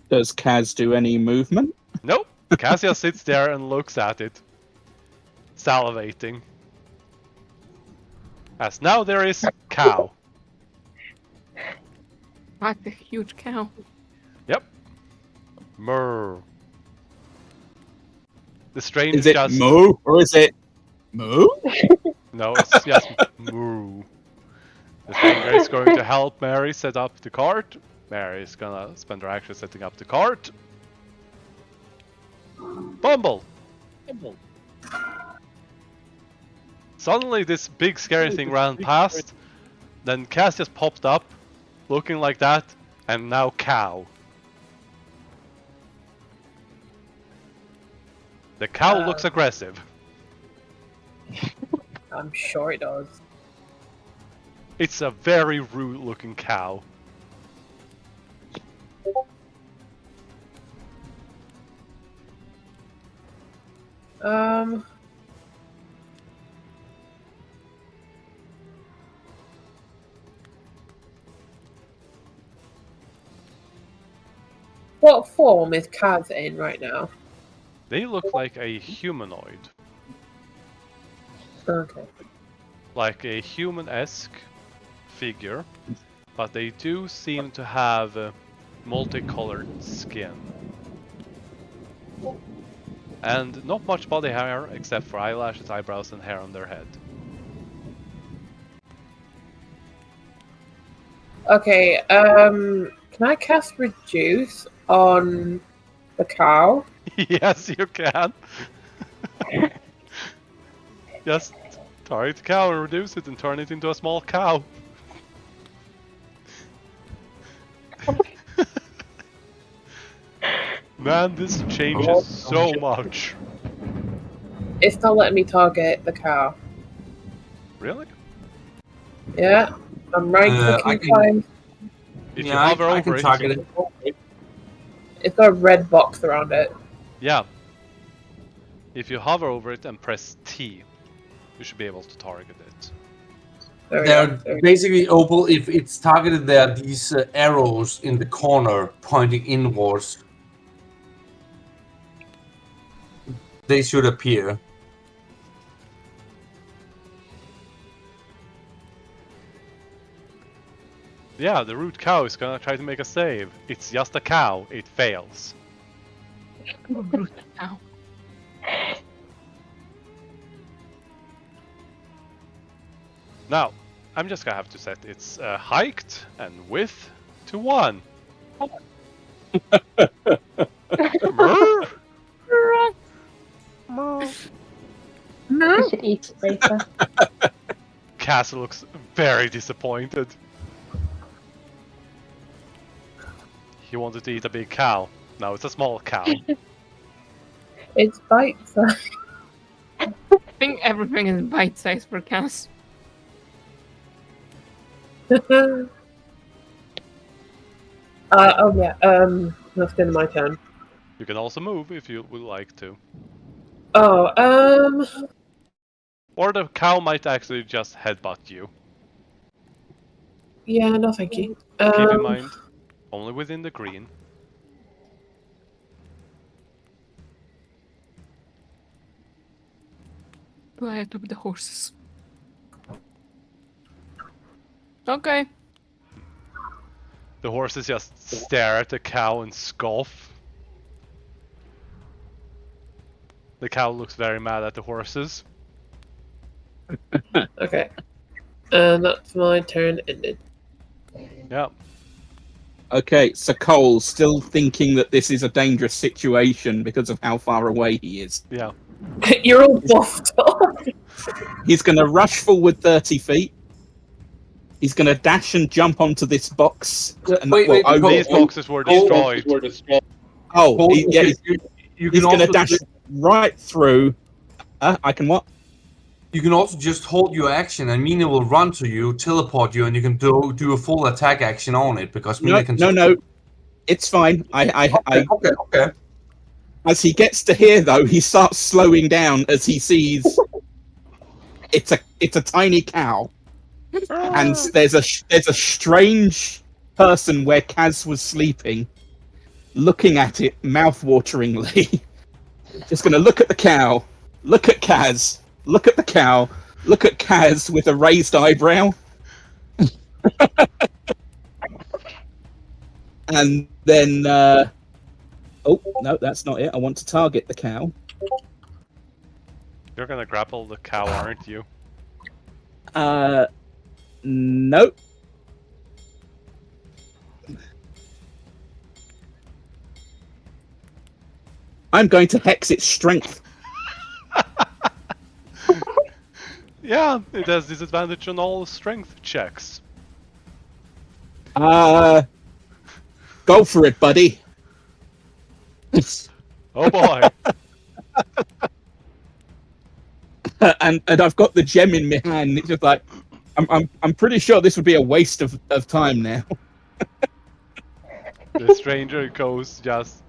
Does Kaz do any movement? Nope. Cassia sits there and looks at it, salivating. As now there is cow. What a huge cow. Yep. Murr. The strange Is it just moo or is it moo? no, it's just moo. The stranger is going to help Mary set up the cart. Mary is gonna spend her action setting up the cart. Bumble! Suddenly this big scary thing ran past, then Cass just popped up, looking like that, and now cow. The cow looks aggressive. I'm sure it does. It's a very rude looking cow. What form is Kaz in right now? They look like a humanoid. Okay. Like a human-esque figure, but they do seem to have multicolored skin. And not much body hair except for eyelashes, eyebrows, and hair on their head. Okay, can I cast Reduce on the cow? Yes, you can. Just target the cow and reduce it and turn it into a small cow. Man, this changes so much. It's not letting me target the cow. Really? Yeah. I'm right I clicking fine. If you hover I over can it, target it. It's got a red box around it. yeah. If you hover over it and press T, you should be able to target it. There we They're go. There we go. basically, Opal, if it's targeted, there are these arrows in the corner pointing inwards. They should appear. Yeah, the root cow is gonna try to make a save. It's just a cow. It fails. Ow. Now, I'm just gonna have to set its height and width to 1. Brr. You should eat it later. Cass looks very disappointed. He wanted to eat a big cow. Now it's a small cow. It's bite size. I think everything is bite-sized for Cass. Oh yeah. That's been my turn. You can also move if you would like to. Oh, Or the cow might actually just headbutt you. yeah, no, thank you. Keep in mind, only within the green. Quiet up the horses. Okay. The horses just stare at the cow and scoff. The cow looks very mad at the horses. Okay. And that's my turn ended. Yeah. Okay, so Cole's still thinking that this is a dangerous situation because of how far away he is. Yeah. You're all buffed up. He's going to rush forward 30 feet. He's going to dash and jump onto this box. And, Wait, over- These boxes were destroyed. Oh, Cole, he's you can going to also dash right through. I can what? You can also just hold your action, and Mina will run to you, teleport you, and you can do a full attack action on it because Mina can. No. It's fine. Okay. As he gets to here, though, he starts slowing down as he sees it's a tiny cow, and there's a strange person where Kaz was sleeping, looking at it mouth-wateringly. Just gonna look at the cow, look at Kaz, look at the cow, look at Kaz with a raised eyebrow, and then. Oh, no, that's not it. I want to target the cow. You're gonna grapple the cow, aren't you? Nope. I'm going to hex its strength. Yeah, it has disadvantage on all strength checks. Go for it, buddy. Oh boy. and I've got the gem in my hand. It's just like I'm pretty sure this would be a waste of time now. The stranger goes just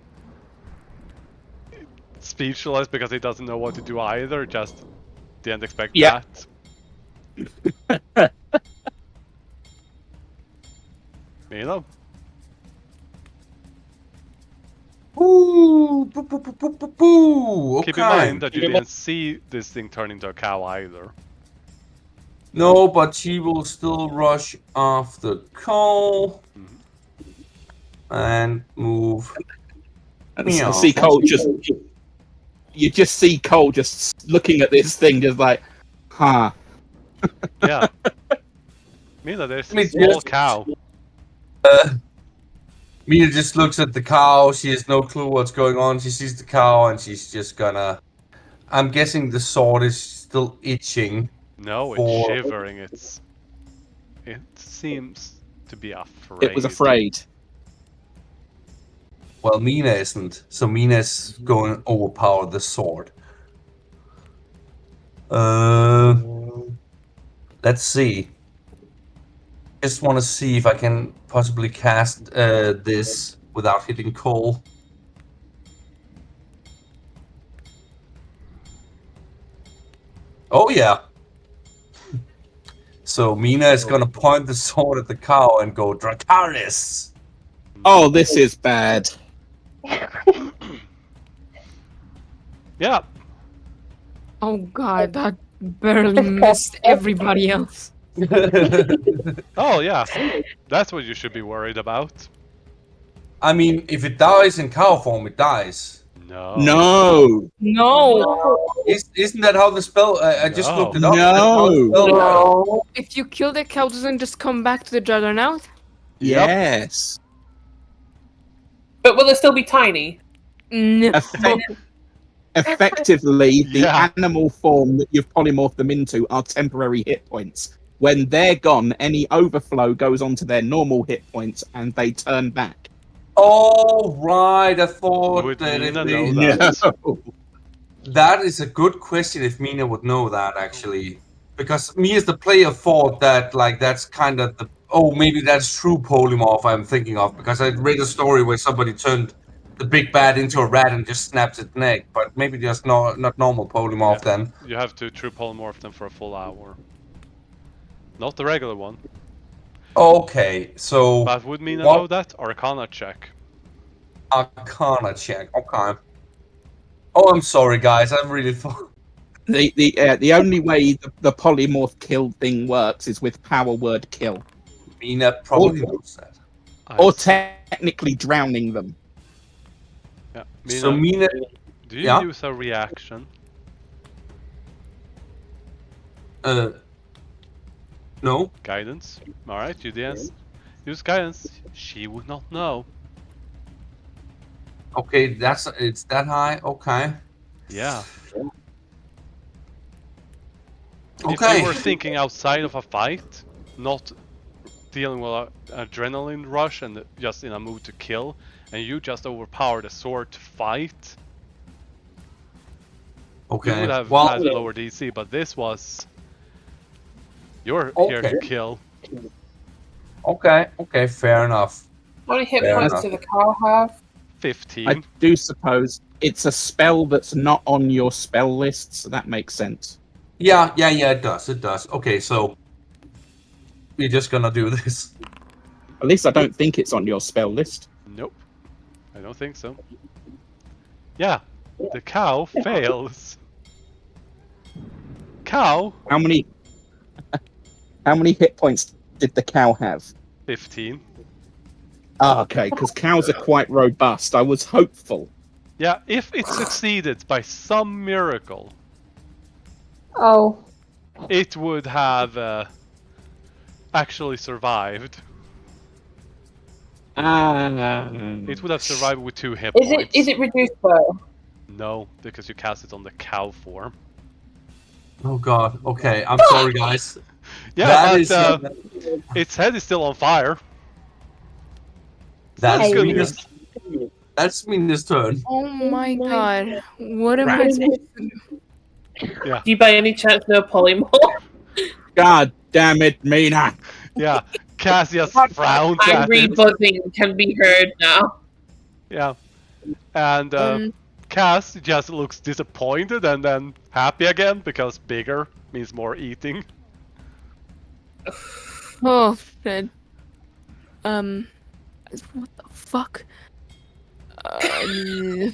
speechless because he doesn't know what to do either. Just didn't expect that. You know. Ooh, boo, boo, boo, boo, boo, boo. Okay. Keep in mind that you didn't see this thing turn into a cow either. No, but she will still rush after Cole and move. And see Cole you just see Cole just looking at this thing, just like, huh. Yeah. Mina, there's a small cow. Mina just looks at the cow. She has no clue what's going on. She sees the cow and she's just gonna. I'm guessing the sword is still itching. No, it's shivering. It seems to be afraid. It was afraid. Well, Mina isn't. So Mina's going to overpower the sword. Let's see. Just want to see if I can possibly cast this without hitting Cole. Oh yeah. So Mina is gonna point the sword at the cow and go Dracarys. Oh, this is bad. Yeah. Oh god, that barely missed everybody else. Oh yeah. That's what you should be worried about. I mean, if it dies in cow form, it dies. No. No. No! Isn't that how the spell? I just looked it No. up. That's how the No. spell works. No. If you kill the cow, doesn't it just come back to the Juggernaut? Yep. Yes. But will it still be tiny? No. Effectively, the Yeah. animal form that you've polymorphed them into are temporary hit points. When they're gone, any overflow goes onto their normal hit points and they turn back. Oh right, I thought Would that if Mina they... know that? That is a good question if Mina would know that actually. Because me as the player thought that like that's kind of the maybe that's true polymorph I'm thinking of, because I read a story where somebody turned the big bad into a rat and just snaps its neck, but maybe just not normal polymorph Yeah. then. You have to true polymorph them for a full hour. Not the regular one. Okay, so But would Mina what- know that? Arcana check. Arcana check. Okay. Oh, I'm sorry guys, I really thought The only way the polymorph kill thing works is with power word kill, Mina probably knows that. or technically drowning them. Yeah. So Mina, Mina, do you yeah? use a reaction? No. Guidance? Alright, you dance. Use guidance. She would not know. Okay, it's that high. Okay. Yeah. If Okay. you were thinking outside of a fight, not dealing with an adrenaline rush and just in a mood to kill, and you just overpowered a sword to fight, Okay. you would have well, had lower DC, but this was... You're here to Okay. kill. Okay, fair enough. How many hit Fair points enough. do the cow have? 15. I do suppose it's a spell that's not on your spell list, so that makes sense. Yeah, it does. Okay, so we're just gonna do this. At least I don't think it's on your spell list. Nope. I don't think so. Yeah. The cow fails. Cow? How many hit points did the cow have? 15. Ah, okay, because cows are quite robust. I was hopeful. Yeah, if it succeeded by some miracle, Oh. it would have actually survived. It would have survived with 2 hit points. Is it reduced though? No, because you cast it on the cow form. Oh god. Okay, I'm sorry, guys. Yeah, That but is, its head is still on fire. that's Hey. good Mina's. That's Mina's turn. Oh my god. What am I supposed to do? Yeah, Do you by any chance know polymorph? God damn it, Mina! yeah. Cassius frowns at Angry it. buzzing can be heard now. Yeah, and Cass just looks disappointed and then happy again because bigger means more eating. Oh, Fred. What the fuck? I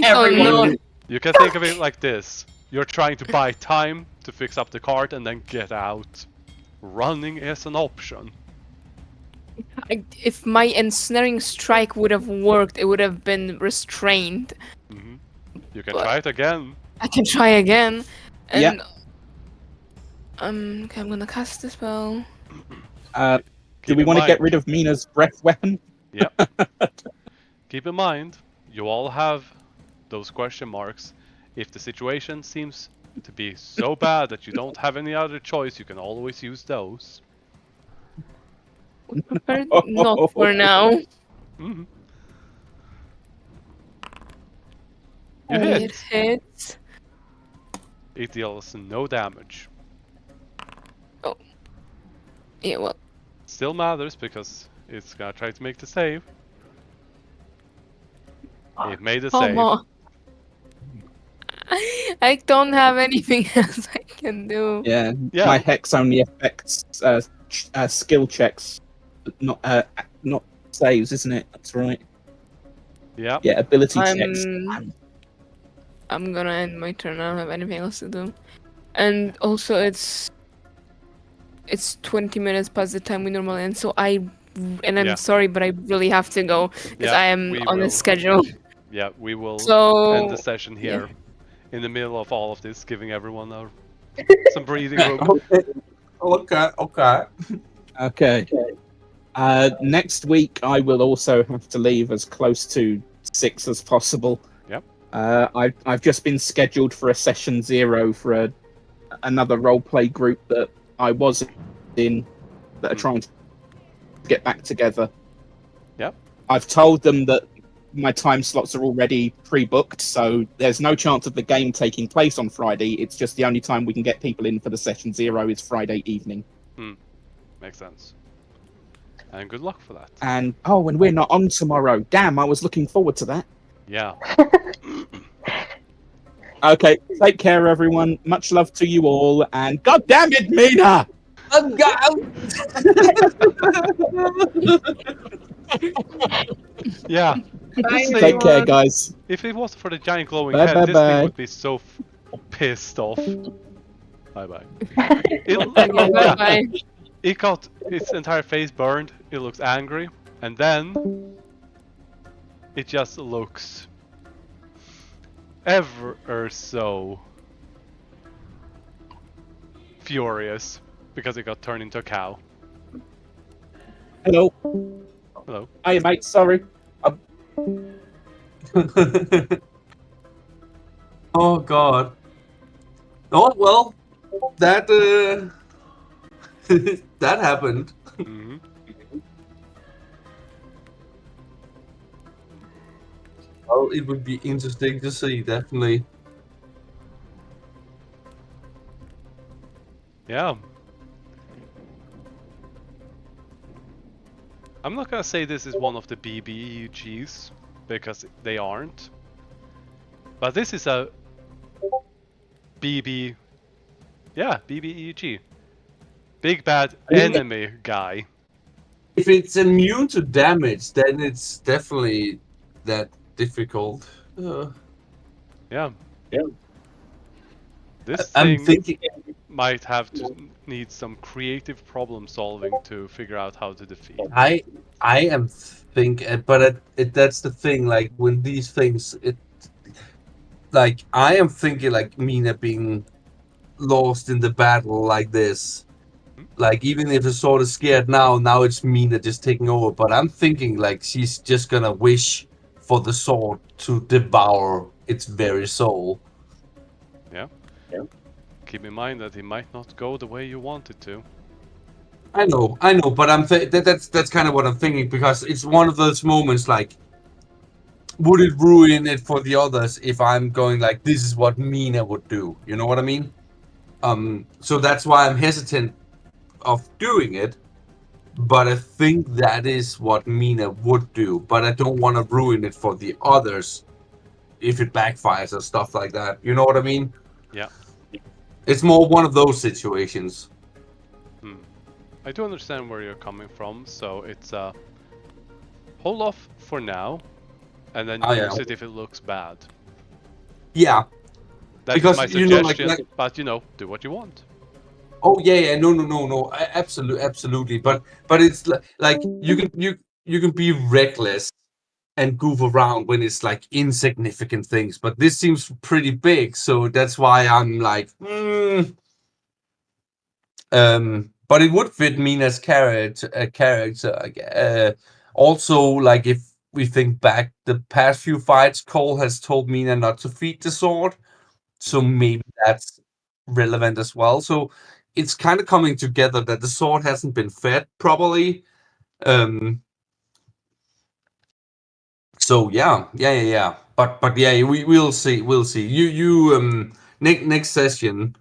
don't Everyone. know. You can think of it like this. You're trying to buy time to fix up the cart and then get out. Running is an option. If my ensnaring strike would have worked, it would have been restrained. Hmm. You can But- try it again. I can try again. And Yeah. okay, I'm gonna cast the spell. Do Keep we in want to get mind- rid of Mina's breath weapon? Yep. Keep in mind, you all have those question marks. If the situation seems to be so bad that you don't have any other choice, you can always use those. Prepared? Not for now. Hmm. You hit. It hits. It deals no damage. Yeah, well, Still matters because it's gonna try to make the save. It made a Come save. on. I don't have anything else I can do. Yeah, Yeah. my hex only affects skill checks, not saves, isn't it? That's right. Yeah. Yeah, ability checks. I'm gonna end my turn. I don't have anything else to do. And also, it's 20 minutes past the time we normally end. So I'm Yeah. sorry, but I really have to go because I am we on a will. schedule. Yeah, we will So end the session here. In the middle of all of this, giving everyone some breathing room. Okay. Okay. Next week, I will also have to leave as close to 6 as possible. Yep. I've just been scheduled for a session 0 for another roleplay group that I was in that are trying to get back together. Yep. I've told them that my time slots are already pre-booked, so there's no chance of the game taking place on Friday. It's just the only time we can get people in for the session 0 is Friday evening. Makes sense. And good luck for that. And we're not on tomorrow. Damn, I was looking forward to that. Yeah. Okay, take care, everyone. Much love to you all, and God damn it, Mina! Yeah. This Take thing, care, guys. if it wasn't for the giant glowing Bye, head, bye, this thing bye. would be so pissed off. Bye bye. Okay, bye. It got its entire face burned. It looks angry, and then it just looks ever so furious because it got turned into a cow. Hello. Hello. Hey, mate. Sorry. Oh God. Oh well, that that happened. Mm-hmm. Well, it would be interesting to see, definitely. Yeah. I'm not gonna say this is one of the BBEGs because they aren't. But this is a BBEG. Big bad enemy guy. If it's immune to damage, then it's definitely that difficult. Yeah. This I'm thing thinking. might have to need some creative problem solving to figure out how to defeat. I am thinking, but that's the thing. Like when these things, like I am thinking like Mina being lost in the battle like this. Like even if the sword is scared now it's Mina just taking over. But I'm thinking like she's just gonna wish for the sword to devour its very soul. Yeah. Keep in mind that it might not go the way you want it to. I know, but that's kind of what I'm thinking because it's one of those moments like, would it ruin it for the others if I'm going like this is what Mina would do? You know what I mean? So that's why I'm hesitant of doing it. But I think that is what Mina would do. But I don't want to ruin it for the others if it backfires or stuff like that. You know what I mean? Yeah. It's more one of those situations. I do understand where you're coming from, so it's hold off for now, and then use it if it looks bad. Yeah. That's because my suggestion, but do what you want. Oh yeah, no, absolutely. But it's like you can be reckless and goof around when it's like insignificant things. But this seems pretty big, so that's why I'm like, But it would fit Mina's character. Also, like if we think back, the past few fights, Cole has told Mina not to feed the sword, so maybe that's relevant as well. So it's kind of coming together that the sword hasn't been fed properly. So yeah. But yeah, we'll see. You next session.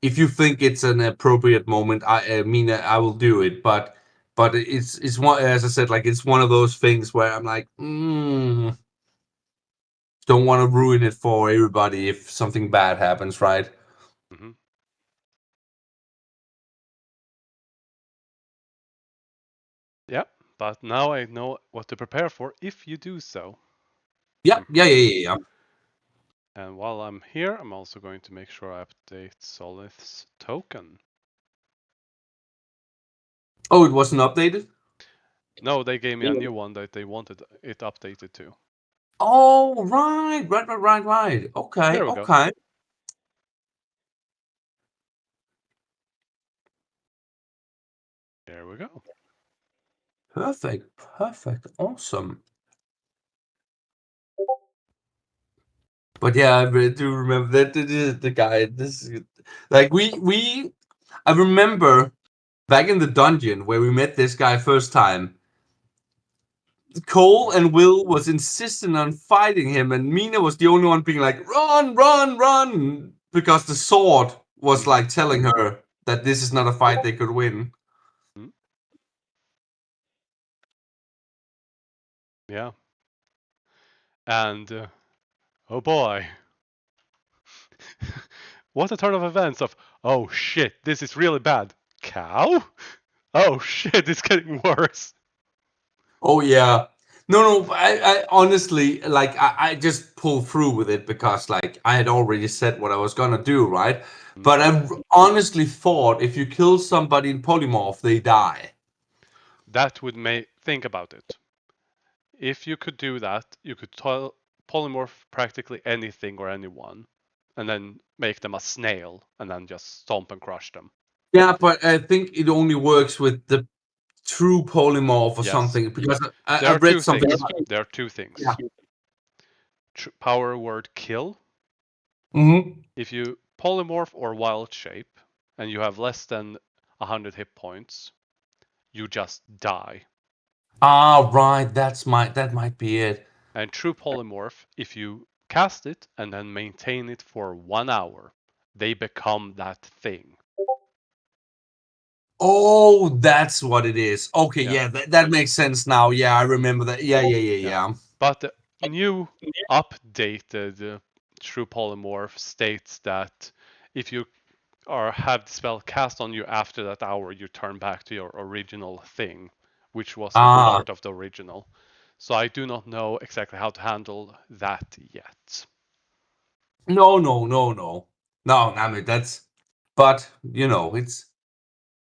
if you think it's an appropriate moment, I mean, I will do it. But it's one, as I said, like it's one of those things where I'm like, don't want to ruin it for everybody if something bad happens, right? Mm-hmm. Yeah, but now I know what to prepare for if you do so. Yeah, yeah. And while I'm here, I'm also going to make sure I update Solith's token. Oh, it wasn't updated? No, they gave me a new one that they wanted it updated to. Oh, right. Okay, There we go. okay. There we go. Perfect. Awesome. But yeah, I do remember that the guy. This is like we. I remember back in the dungeon where we met this guy first time. Cole and Will was insisting on fighting him, and Mina was the only one being like, "Run, run, run!" Because the sword was like telling her that this is not a fight they could win. Yeah. And oh boy. What a turn of events of, oh shit, this is really bad. Cow? Oh shit, it's getting worse. Oh yeah. No, I honestly like I just pulled through with it because like I had already said what I was gonna do, right? But I honestly thought if you kill somebody in polymorph, they die. That would make think about it. If you could do that, you could polymorph practically anything or anyone, and then make them a snail, and then just stomp and crush them. Yeah, but I think it only works with the true polymorph or Yes. something because There I are read two something things. about There are two things. yeah. Power word kill. Mm-hmm. If you polymorph or wild shape, and you have less than 100 hit points, you just die. Ah, right. That might be it. And true polymorph, if you cast it and then maintain it for 1 hour, they become that thing. Oh, that's what it is. Okay, Yeah. yeah, that makes sense now. Yeah, I remember that. Yeah. But the new updated true polymorph states that if you have the spell cast on you after that hour, you turn back to your original thing, which wasn't Ah, part of the original. So I do not know exactly how to handle that yet. no. I mean that's, but you know,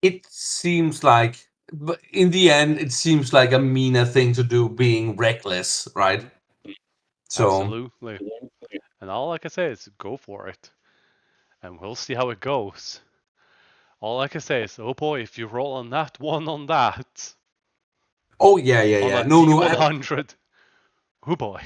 it seems like, but in the end, it seems like a meaner thing to do, being reckless, right? So, Absolutely. And all I can say is go for it. And we'll see how it goes. All I can say is, oh boy, if you roll on that one on that, oh yeah, on a no, D100, oh boy.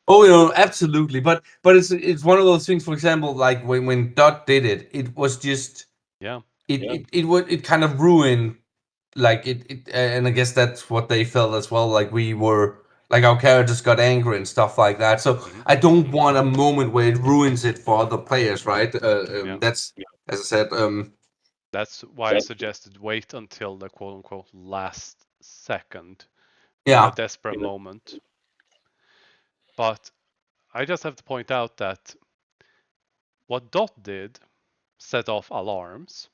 oh, you know, absolutely. But it's one of those things. For example, like when Dot did it, it was just Yeah. it kind of ruined like and I guess that's what they felt as well. Like we were like our characters got angry and stuff like that. So I don't want a moment where it ruins it for other players, right? Yeah. That's as I said. That's why I suggested wait until the quote unquote last second in a Yeah. desperate moment. But I just have to point out that what Dot did set off alarms.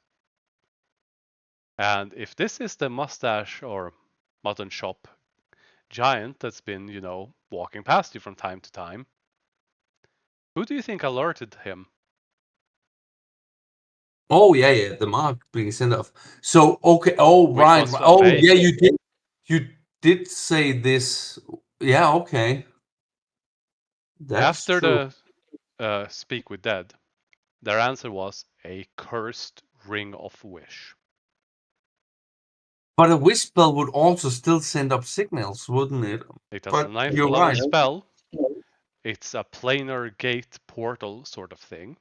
And if this is the mustache or mutton shop giant that's been, walking past you from time to time, who do you think alerted him? Oh yeah. The mark being sent off. So okay. Oh Which right. was Oh Faye. yeah. You did. You did say this. Yeah. Okay. That is After true. the Speak with Dead, their answer was a cursed ring of wish. But a wish spell would also still send up signals, wouldn't it? It has a But ninth you're level right. spell. It's a planar gate portal sort of thing.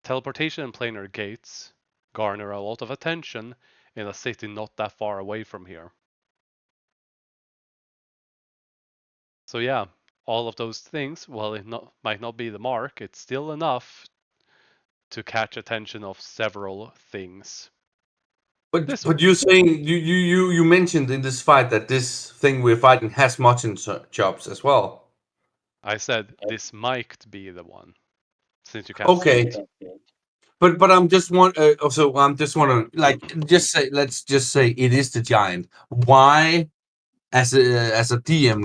Teleportation and planar gates garner a lot of attention in a city not that far away from here. So yeah, all of those things, while it might not be the mark, it's still enough to catch attention of several things. But you're saying you mentioned in this fight that this thing we're fighting has mutton chops as well. I said this might be the one, since you can't Okay. see it. But I'm just also I'm just wondering, like, let's just say it is the giant. Why, as a DM,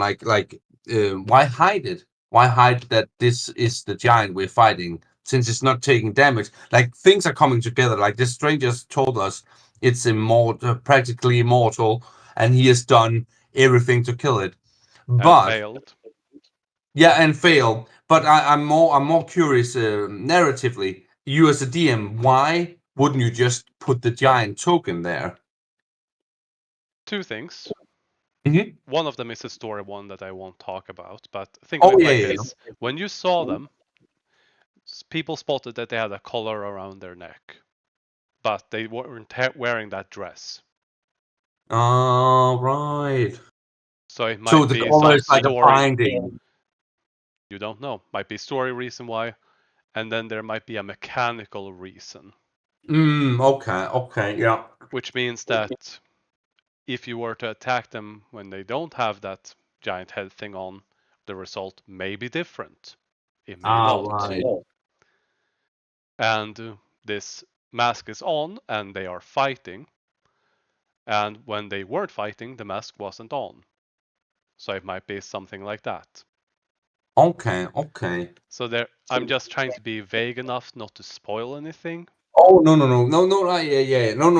why hide it? Why hide that this is the giant we're fighting, since it's not taking damage? Like, things are coming together. Like, this stranger's told us it's immortal, practically immortal, and he has done everything to kill it. And But failed. yeah, and fail. But I'm more curious, narratively. You as a DM, why wouldn't you just put the giant token there? Two things. Mhm. One of them is a story one that I won't talk about, but think of Oh it yeah, like yeah, this. When you saw them, people spotted that they had a collar around their neck, but they weren't wearing that dress. yeah. All right. So it So might the be color some is like a story, binding. you don't know. Might be story reason why, and then there might be a mechanical reason. Okay, okay, yeah. Which means that if you were to attack them when they don't have that giant head thing on, the result may be different. It may Ah, not. right. And this mask is on and they are fighting. And when they weren't fighting, the mask wasn't on. So it might be something like that. Okay, okay. So there, I'm just trying to be vague enough not to spoil anything. Oh no, yeah, yeah, no.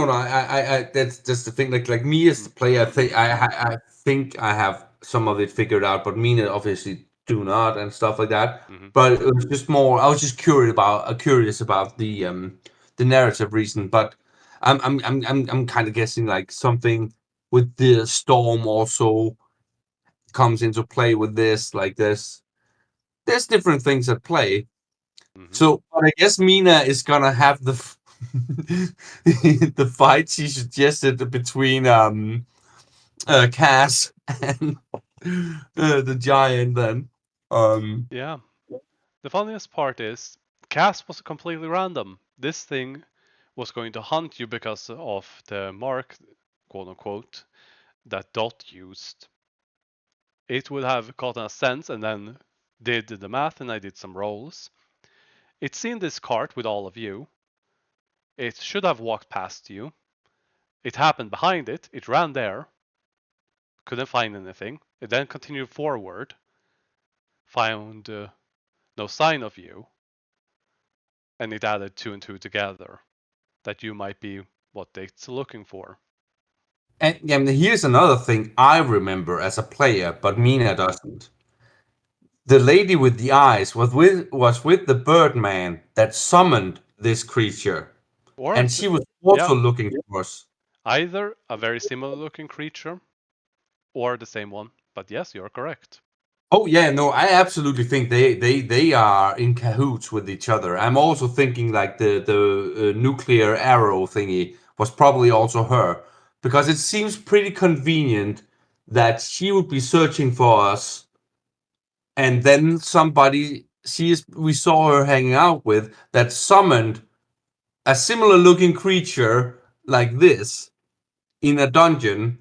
That's the thing. Like me as the player, I think I have some of it figured out, but Mina obviously do not and stuff like that. Mm-hmm. But it was just more. I was just curious about the narrative reason. But I'm kind of guessing like something with the storm also comes into play with this. Like there's different things at play. Mm-hmm. So, but I guess Mina is gonna have the fight she suggested between Cass and the giant. Then, Yeah. The funniest part is, Cass was completely random. This thing was going to hunt you because of the mark, quote unquote, that Dot used. It would have gotten a sense and then did the math, and I did some rolls. It's seen this cart with all of you. It should have walked past you. It happened behind it. It ran there. Couldn't find anything. It then continued forward. Found no sign of you. And it added two and two together. That you might be what it's looking for. and here's another thing I remember as a player, but Mina doesn't. The lady with the eyes was with the Birdman that summoned this creature, Or, and she was yeah, also looking for us. either a very similar looking creature or the same one. But yes, you're correct. Oh yeah, no, I absolutely think they are in cahoots with each other. I'm also thinking like the nuclear arrow thingy was probably also her, because it seems pretty convenient that she would be searching for us, and then somebody we saw her hanging out with that summoned a similar looking creature like this in a dungeon,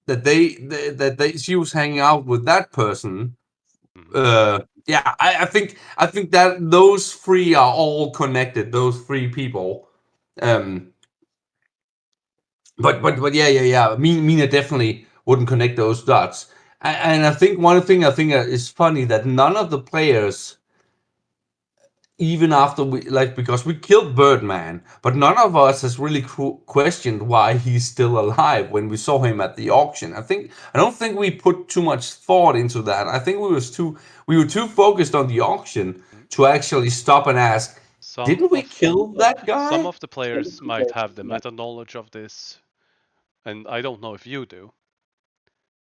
that she was hanging out with that person. Mm-hmm. Yeah, I think that those three are all connected. Those three people. Um, but yeah. Mina definitely wouldn't connect those dots. And I think one thing I think is funny that none of the players, even after we like, because we killed Birdman, but none of us has really questioned why he's still alive when we saw him at the auction. I don't think we put too much thought into that. I think we were too focused on the auction to actually stop and ask, Some didn't we of kill that some guy? of the players might have the meta knowledge of this, and I don't know if you do.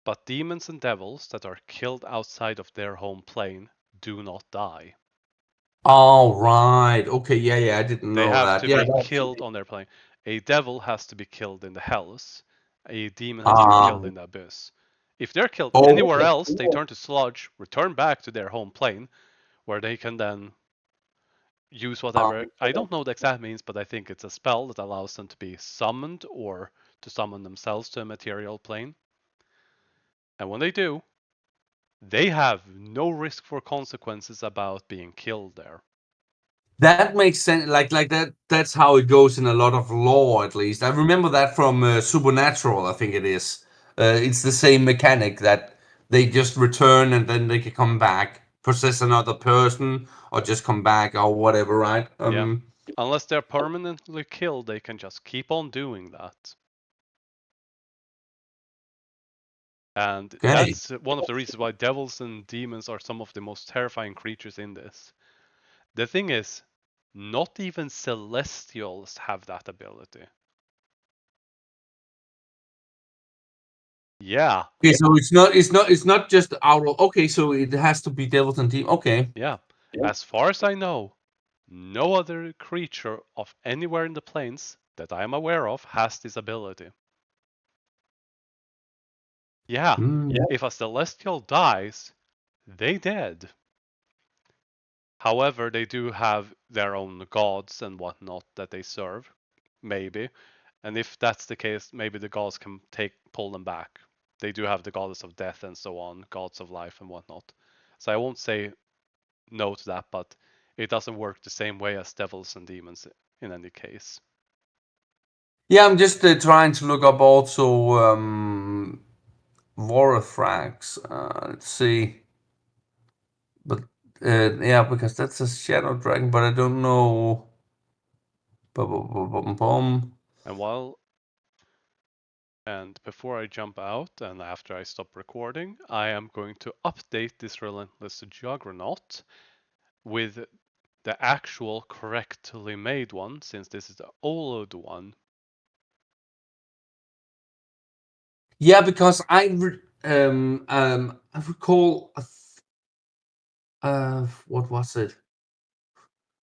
But demons and devils that are killed outside of their home plane do not die. All right. Okay. Yeah. I didn't They know have that. to Yeah. be killed on their plane. A devil has to be killed in the hells. A demon has to be Ah. killed in the abyss. If they're killed Oh. anywhere else, they turn to sludge, return back to their home plane, where they can then use whatever. I don't know the exact means, but I think it's a spell that allows them to be summoned or to summon themselves to a material plane. And when they do, they have no risk for consequences about being killed there. That makes sense. Like that. That's how it goes in a lot of lore, at least. I remember that from Supernatural. I think it is. It's the same mechanic that they just return and then they can come back, possess another person, or just come back or whatever, right? Yeah. Unless they're permanently killed, they can just keep on doing that. And Okay. that's one of the reasons why devils and demons are some of the most terrifying creatures in this. The thing is, not even celestials have that ability. Yeah. Okay, so it's not just our. Okay, so it has to be devils and demons. Okay. Yeah. As far as I know, no other creature of anywhere in the planes that I am aware of has this ability. Yeah. If a celestial dies, they dead. However, they do have their own gods and whatnot that they serve, maybe. And if that's the case, maybe the gods can pull them back. They do have the goddess of death and so on, gods of life and whatnot. So I won't say no to that, but it doesn't work the same way as devils and demons in any case. Yeah, I'm just trying to look up also Vorithrax. Let's see. But yeah, because that's a shadow dragon, but I don't know. And before I jump out and after I stop recording, I am going to update this Relentless Juggernaut with the actual correctly made one, since this is the old one. Yeah, because I recall what was it?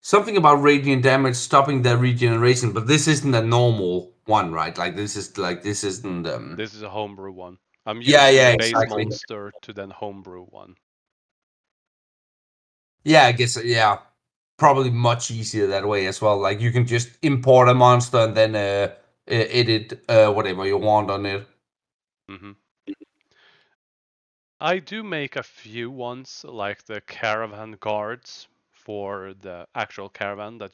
Something about radiant damage stopping their regeneration, but this isn't a normal one, right? Like this isn't. This is a homebrew one. I'm Yeah, using yeah, the base exactly. monster to then homebrew one. Yeah, I guess yeah, probably much easier that way as well. Like you can just import a monster and then edit whatever you want on it. Mm-hmm. I do make a few ones, like the caravan guards for the actual caravan that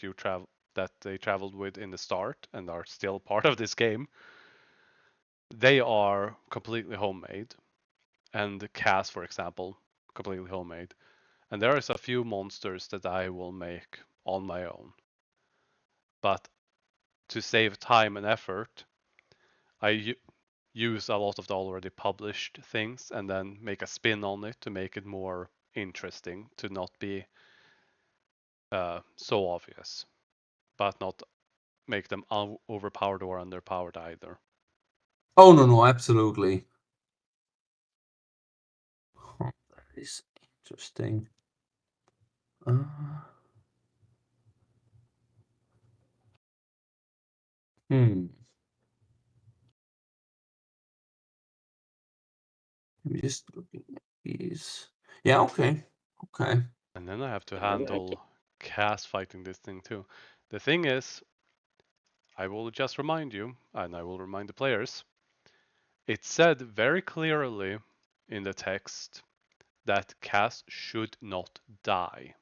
they traveled with in the start and are still part of this game. They are completely homemade, and the cast, for example, completely homemade. And there is a few monsters that I will make on my own. But to save time and effort, I use a lot of the already published things and then make a spin on it to make it more interesting, to not be so obvious, but not make them overpowered or underpowered either. Oh no, absolutely. Huh, that is interesting. Hmm. I'm just looking at these. Yeah, okay. Okay. And then I have to handle cast fighting this thing too. The thing is, I will just remind you, and I will remind the players, it said very clearly in the text that Cass should not die.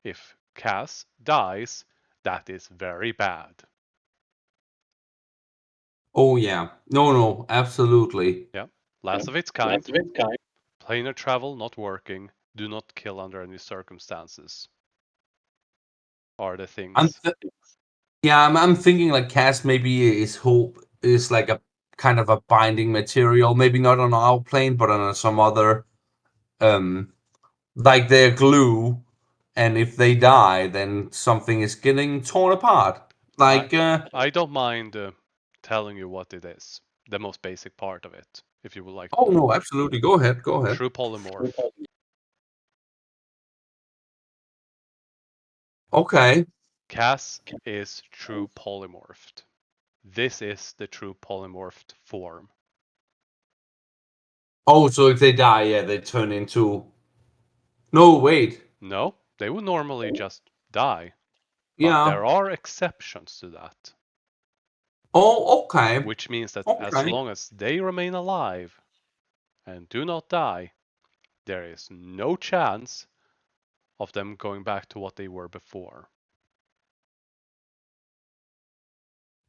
If Cass dies, that is very bad. Oh yeah. No, absolutely. Yeah, last of its kind. Planar travel not working. Do not kill under any circumstances. Are the I'm things. yeah, I'm thinking like Cass maybe is hope is like a kind of a binding material, maybe not on our plane, but on some other like they're glue, and if they die, then something is getting torn apart. Like I don't mind telling you what it is. The most basic part of it, if you would like to oh know. no, absolutely. Go ahead, go ahead. True polymorph. Okay. Cass is true polymorphed. This is the true polymorphed form. Oh, so if they die, yeah, they turn into. No, wait. No, they would normally just die. But Yeah. there are exceptions to that. Oh, okay. Which means that as Okay. long as they remain alive and do not die, there is no chance of them going back to what they were before.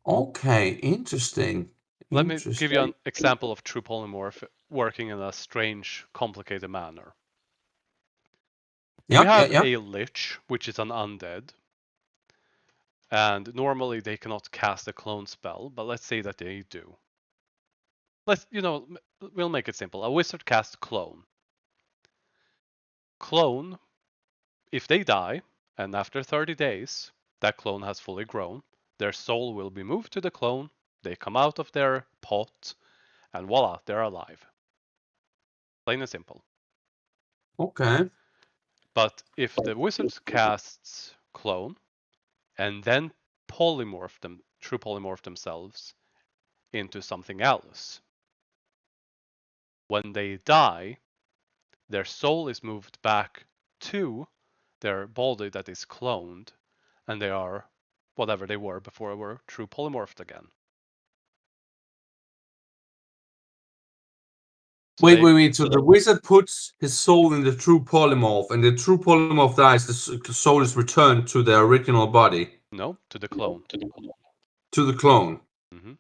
Okay, interesting. Let me give you an Interesting. example of true polymorph working in a strange, complicated manner. You Yeah, yeah, have yeah. a lich, which is an undead, and normally they cannot cast a clone spell, but let's say that they do. We'll make it simple. A wizard casts clone. Clone, if they die, and after 30 days, that clone has fully grown, their soul will be moved to the clone, they come out of their pot, and voila, they're alive. Plain and simple. Okay. But if the wizard casts clone and then true polymorph themselves into something else, when they die, their soul is moved back to their body that is cloned, and they are whatever they were before they were true polymorphed again. So Wait. So the wizard puts his soul in the true polymorph, and the true polymorph dies. The soul is returned to their original body. No, to the clone. To the clone. Mm-hmm.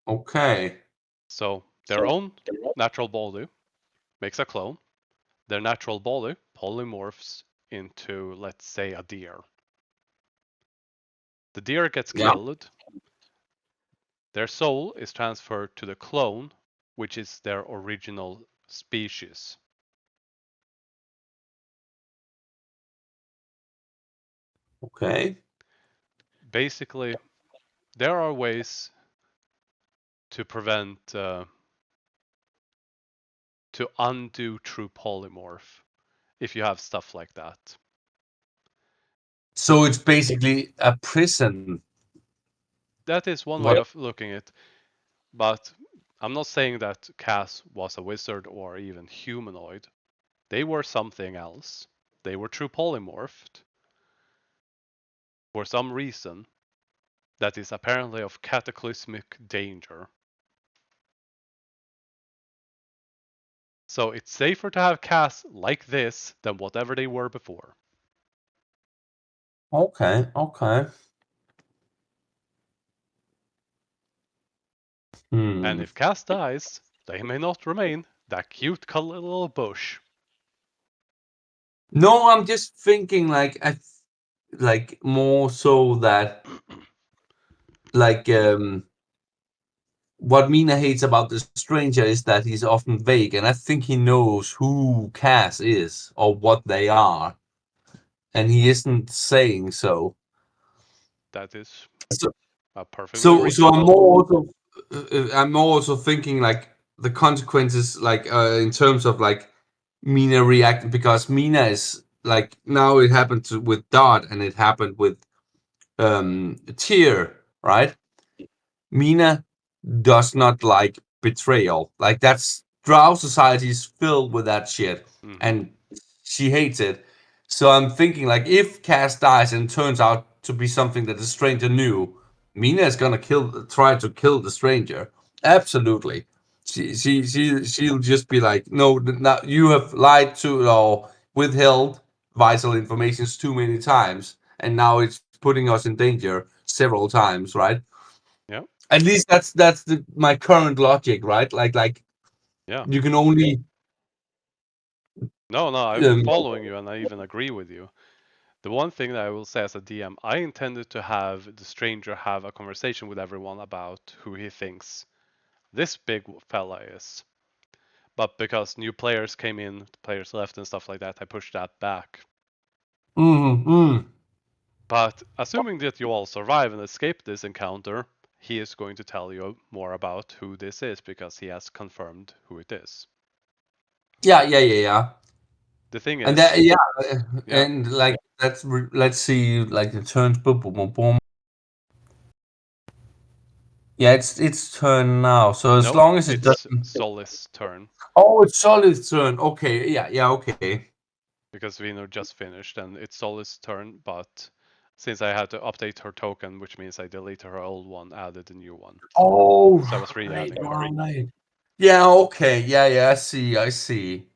Okay. So their own natural body makes a clone. Their natural body polymorphs into, let's say, a deer. The deer gets Yeah. killed. Their soul is transferred to the clone, which is their original species. Okay. Basically, there are ways to prevent, to undo true polymorph if you have stuff like that. So it's basically a prison. That is one way What? of looking at it, but I'm not saying that Cass was a wizard or even humanoid. They were something else. They were true polymorphed for some reason that is apparently of cataclysmic danger. So it's safer to have Cass like this than whatever they were before. Okay. Okay. And if Cass dies, they may not remain that cute little bush. No, I'm just thinking like more so that like what Mina hates about the stranger is that he's often vague, and I think he knows who Cass is or what they are, and he isn't saying so. That is So, perfectly so reasonable. I'm more also thinking like the consequences, like in terms of like Mina reacting, because Mina is like now it happened with Dot and it happened with Tyr, right? Mina does not like betrayal. Like that's Drow society is filled with that shit, Mm-hmm. and she hates it. So I'm thinking like if Cass dies and turns out to be something that the stranger knew, Mina is gonna try to kill the stranger. Absolutely. She'll just be like, no, now you have lied to or withheld vital information too many times, and now it's putting us in danger several times, right? Yeah. At least my current logic, right? Like Yeah. you can only No, I'm um, following you and I even agree with you. The one thing that I will say as a DM, I intended to have the stranger have a conversation with everyone about who he thinks this big fella is. But because new players came in, players left and stuff like that, I pushed that back. mm. But assuming that you all survive and escape this encounter, he is going to tell you more about who this is because he has confirmed who it is. Yeah. The thing And is, that yeah, yeah, and like let's see, like the turns. Boom, boom, boom, boom. Yeah, it's turn now. So as no, long as it it's doesn't. Solis' turn. Oh, it's Solid's turn. Okay, yeah, okay. because Vino just finished and it's Solid's turn, but since I had to update her token, which means I deleted her old one, added a new one. Oh, So I was re-adding her. right. Yeah, okay. Yeah, I see.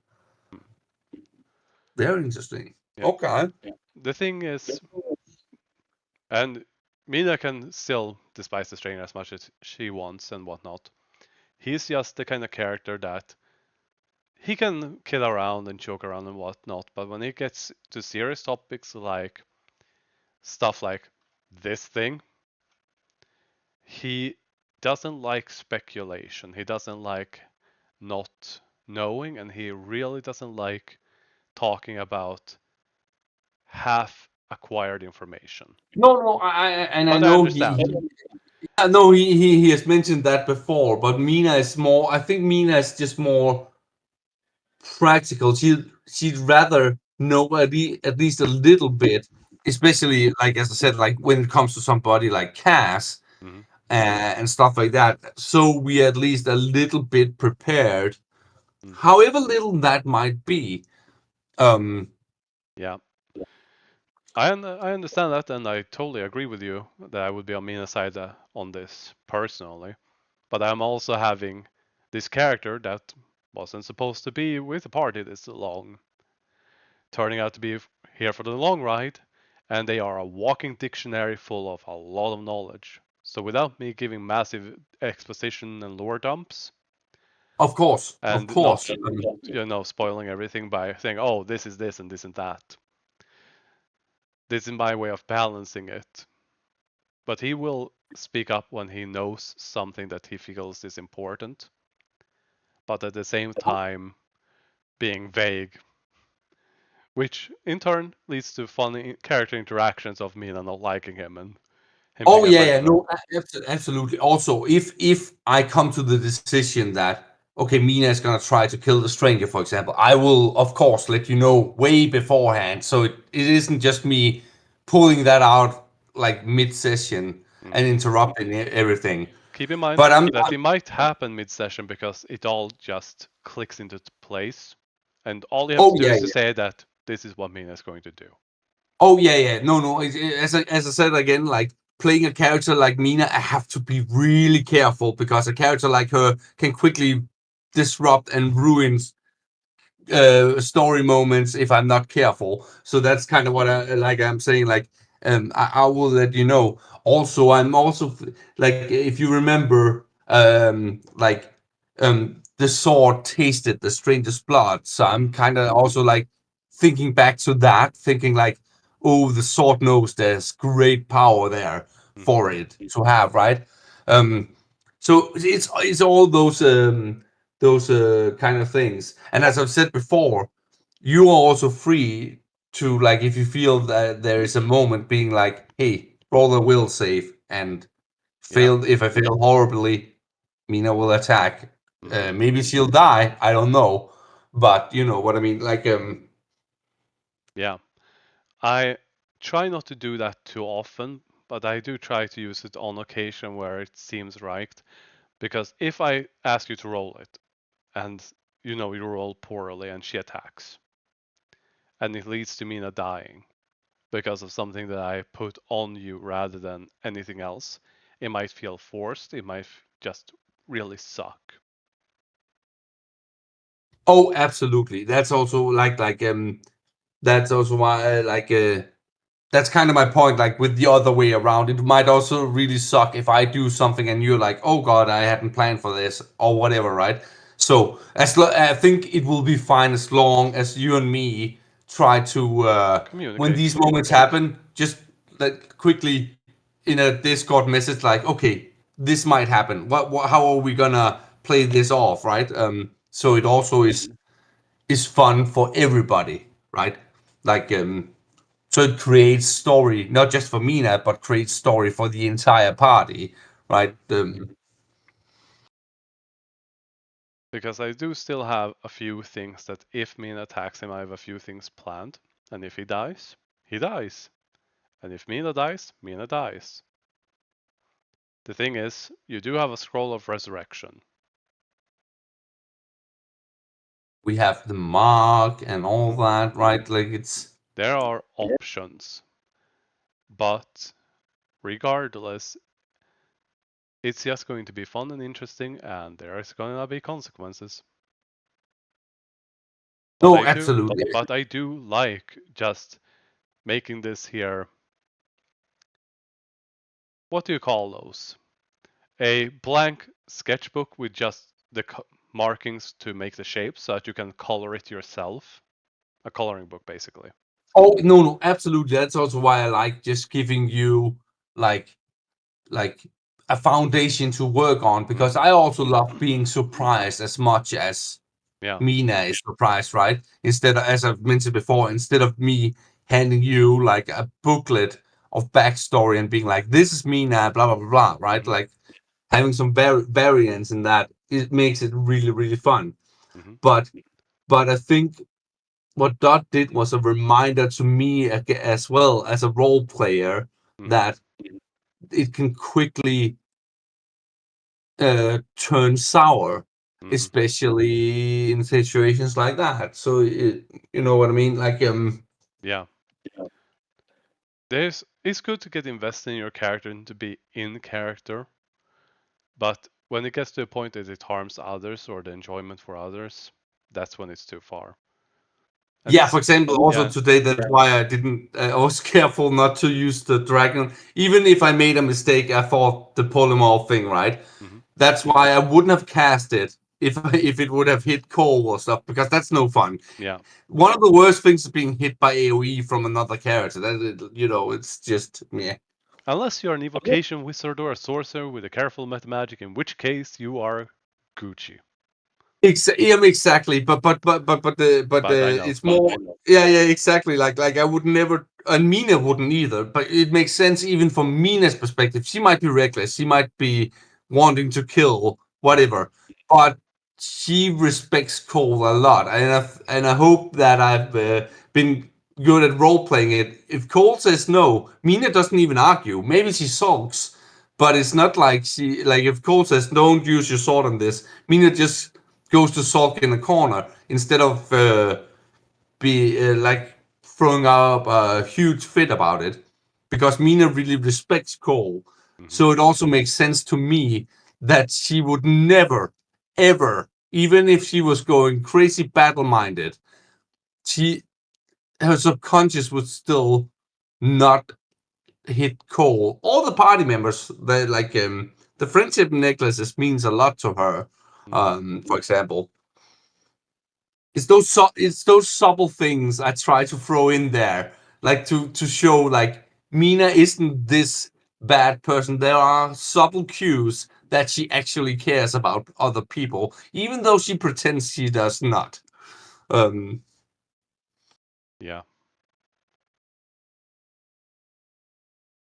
Very interesting. Yeah. Okay. The thing is, and Mina can still despise the stranger as much as she wants and whatnot. He's just the kind of character that he can kid around and joke around and whatnot, but when it gets to serious topics like stuff like this thing, he doesn't like speculation. He doesn't like not knowing, and he really doesn't like talking about half acquired information. No, I But I know understand. I know he has mentioned that before, but Mina is more. I think Mina is just more practical. She'd rather know at least a little bit, especially like as I said, like when it comes to somebody like Cass Mm-hmm. and stuff like that. So we at least a little bit prepared, Mm. however little that might be. Yeah. I understand that, and I totally agree with you that I would be on Mina's side on this personally. But I'm also having this character that wasn't supposed to be with the party this long, turning out to be here for the long ride, and they are a walking dictionary full of a lot of knowledge. So without me giving massive exposition and lore dumps, Of course, and not spoiling everything by saying, oh, this is this and this and that. This is my way of balancing it. But he will speak up when he knows something that he feels is important, but at the same time being vague, which in turn leads to funny character interactions of Mina not liking him and him Oh being yeah, afraid of her. no, absolutely. Also, if I come to the decision that okay, Mina is gonna try to kill the stranger, for example, I will of course let you know way beforehand, so it isn't just me pulling that out like mid-session and interrupting everything. Keep in mind But that it might happen mid-session because it all just clicks into place, and all you have to oh do yeah, is to say that this is what Mina is going to do. oh yeah. No. As I said again, like playing a character like Mina, I have to be really careful because a character like her can quickly disrupt and ruin story moments if I'm not careful. So that's kind of what I'm saying. Like, I will let you know. Also, I'm also like, if you remember, the sword tasted the stranger's blood. So I'm kind of also like thinking back to that, thinking like, oh, the sword knows there's great power there for it to have, right? So it's all those kind of things. And as I've said before, you are also free to like if you feel that there is a moment being like, hey, roll a will save and Yeah. fail. If I fail horribly, Mina will attack. Mm-hmm. Maybe she'll die. I don't know, but you know what I mean. Like Yeah. I try not to do that too often, but I do try to use it on occasion where it seems right. Because if I ask you to roll it, and you roll poorly and she attacks, and it leads to Mina dying because of something that I put on you rather than anything else, it might feel forced. It might just really suck. oh, absolutely. That's also that's also why that's kind of my point. Like with the other way around, it might also really suck if I do something and you're like, "Oh God, I hadn't planned for this" or whatever, right? So I think it will be fine as long as you and me try to when Communicate. these moments happen, just like quickly in a Discord message, like, "Okay, this might happen. How are we gonna play this off, right?" So it also is fun for everybody, right? Like so it creates story not just for Mina, but creates story for the entire party, right? Because I do still have a few things that if Mina attacks him, I have a few things planned. And if he dies, he dies. And if Mina dies, Mina dies. The thing is, you do have a scroll of resurrection. We have the mark and all that, right? Like it's There are options, but regardless, it's just going to be fun and interesting, and there is going to be consequences. But no, I do, absolutely. but I do like just making this here. What do you call those? A blank sketchbook with just the markings to make the shape, so that you can color it yourself. A coloring book, basically. Oh no, no, absolutely. That's also why I like just giving you like like a foundation to work on because I also love being surprised as much as Yeah. Mina is surprised, right? Instead of, as I've mentioned before, instead of me handing you like a booklet of backstory and being like, "This is Mina," blah blah blah, blah, right? Like having some variance in that, it makes it really really fun. But I think what Dot did was a reminder to me as well as a role player that it can quickly turn sour, especially in situations like that. So you know what I mean? Like Yeah. It's good to get invested in your character and to be in character, but when it gets to a point that it harms others or the enjoyment for others, that's when it's too far. And yeah, for example, also yeah. today, that's why I didn't. I was careful not to use the dragon, even if I made a mistake. I thought the polymorph thing, right? That's why I wouldn't have cast it if it would have hit Cole or stuff, because that's no fun. Yeah. One of the worst things is being hit by AOE from another character. That you know, it's just yeah. Unless you're an evocation wizard or a sorcerer with a careful meta magic, in which case you are Gucci. Yeah, exactly. But I know. It's more. Yeah, yeah, exactly. Like I would never, and Mina wouldn't either. But it makes sense even from Mina's perspective. She might be reckless. She might be wanting to kill whatever, but she respects Cole a lot, and I hope that I've been good at role playing it. If Cole says no, Mina doesn't even argue. Maybe she sulks, but it's not like she like if Cole says don't use your sword on this, Mina just goes to sulk in a corner instead of be like throwing up a huge fit about it because Mina really respects Cole. So it also makes sense to me that she would never, ever, even if she was going crazy battle minded, she her subconscious would still not hit Cole. All the party members, they like the friendship necklaces means a lot to her. For example, it's those subtle things I try to throw in there, like to show like Mina isn't this bad person. There are subtle cues that she actually cares about other people, even though she pretends she does not. Um, Yeah.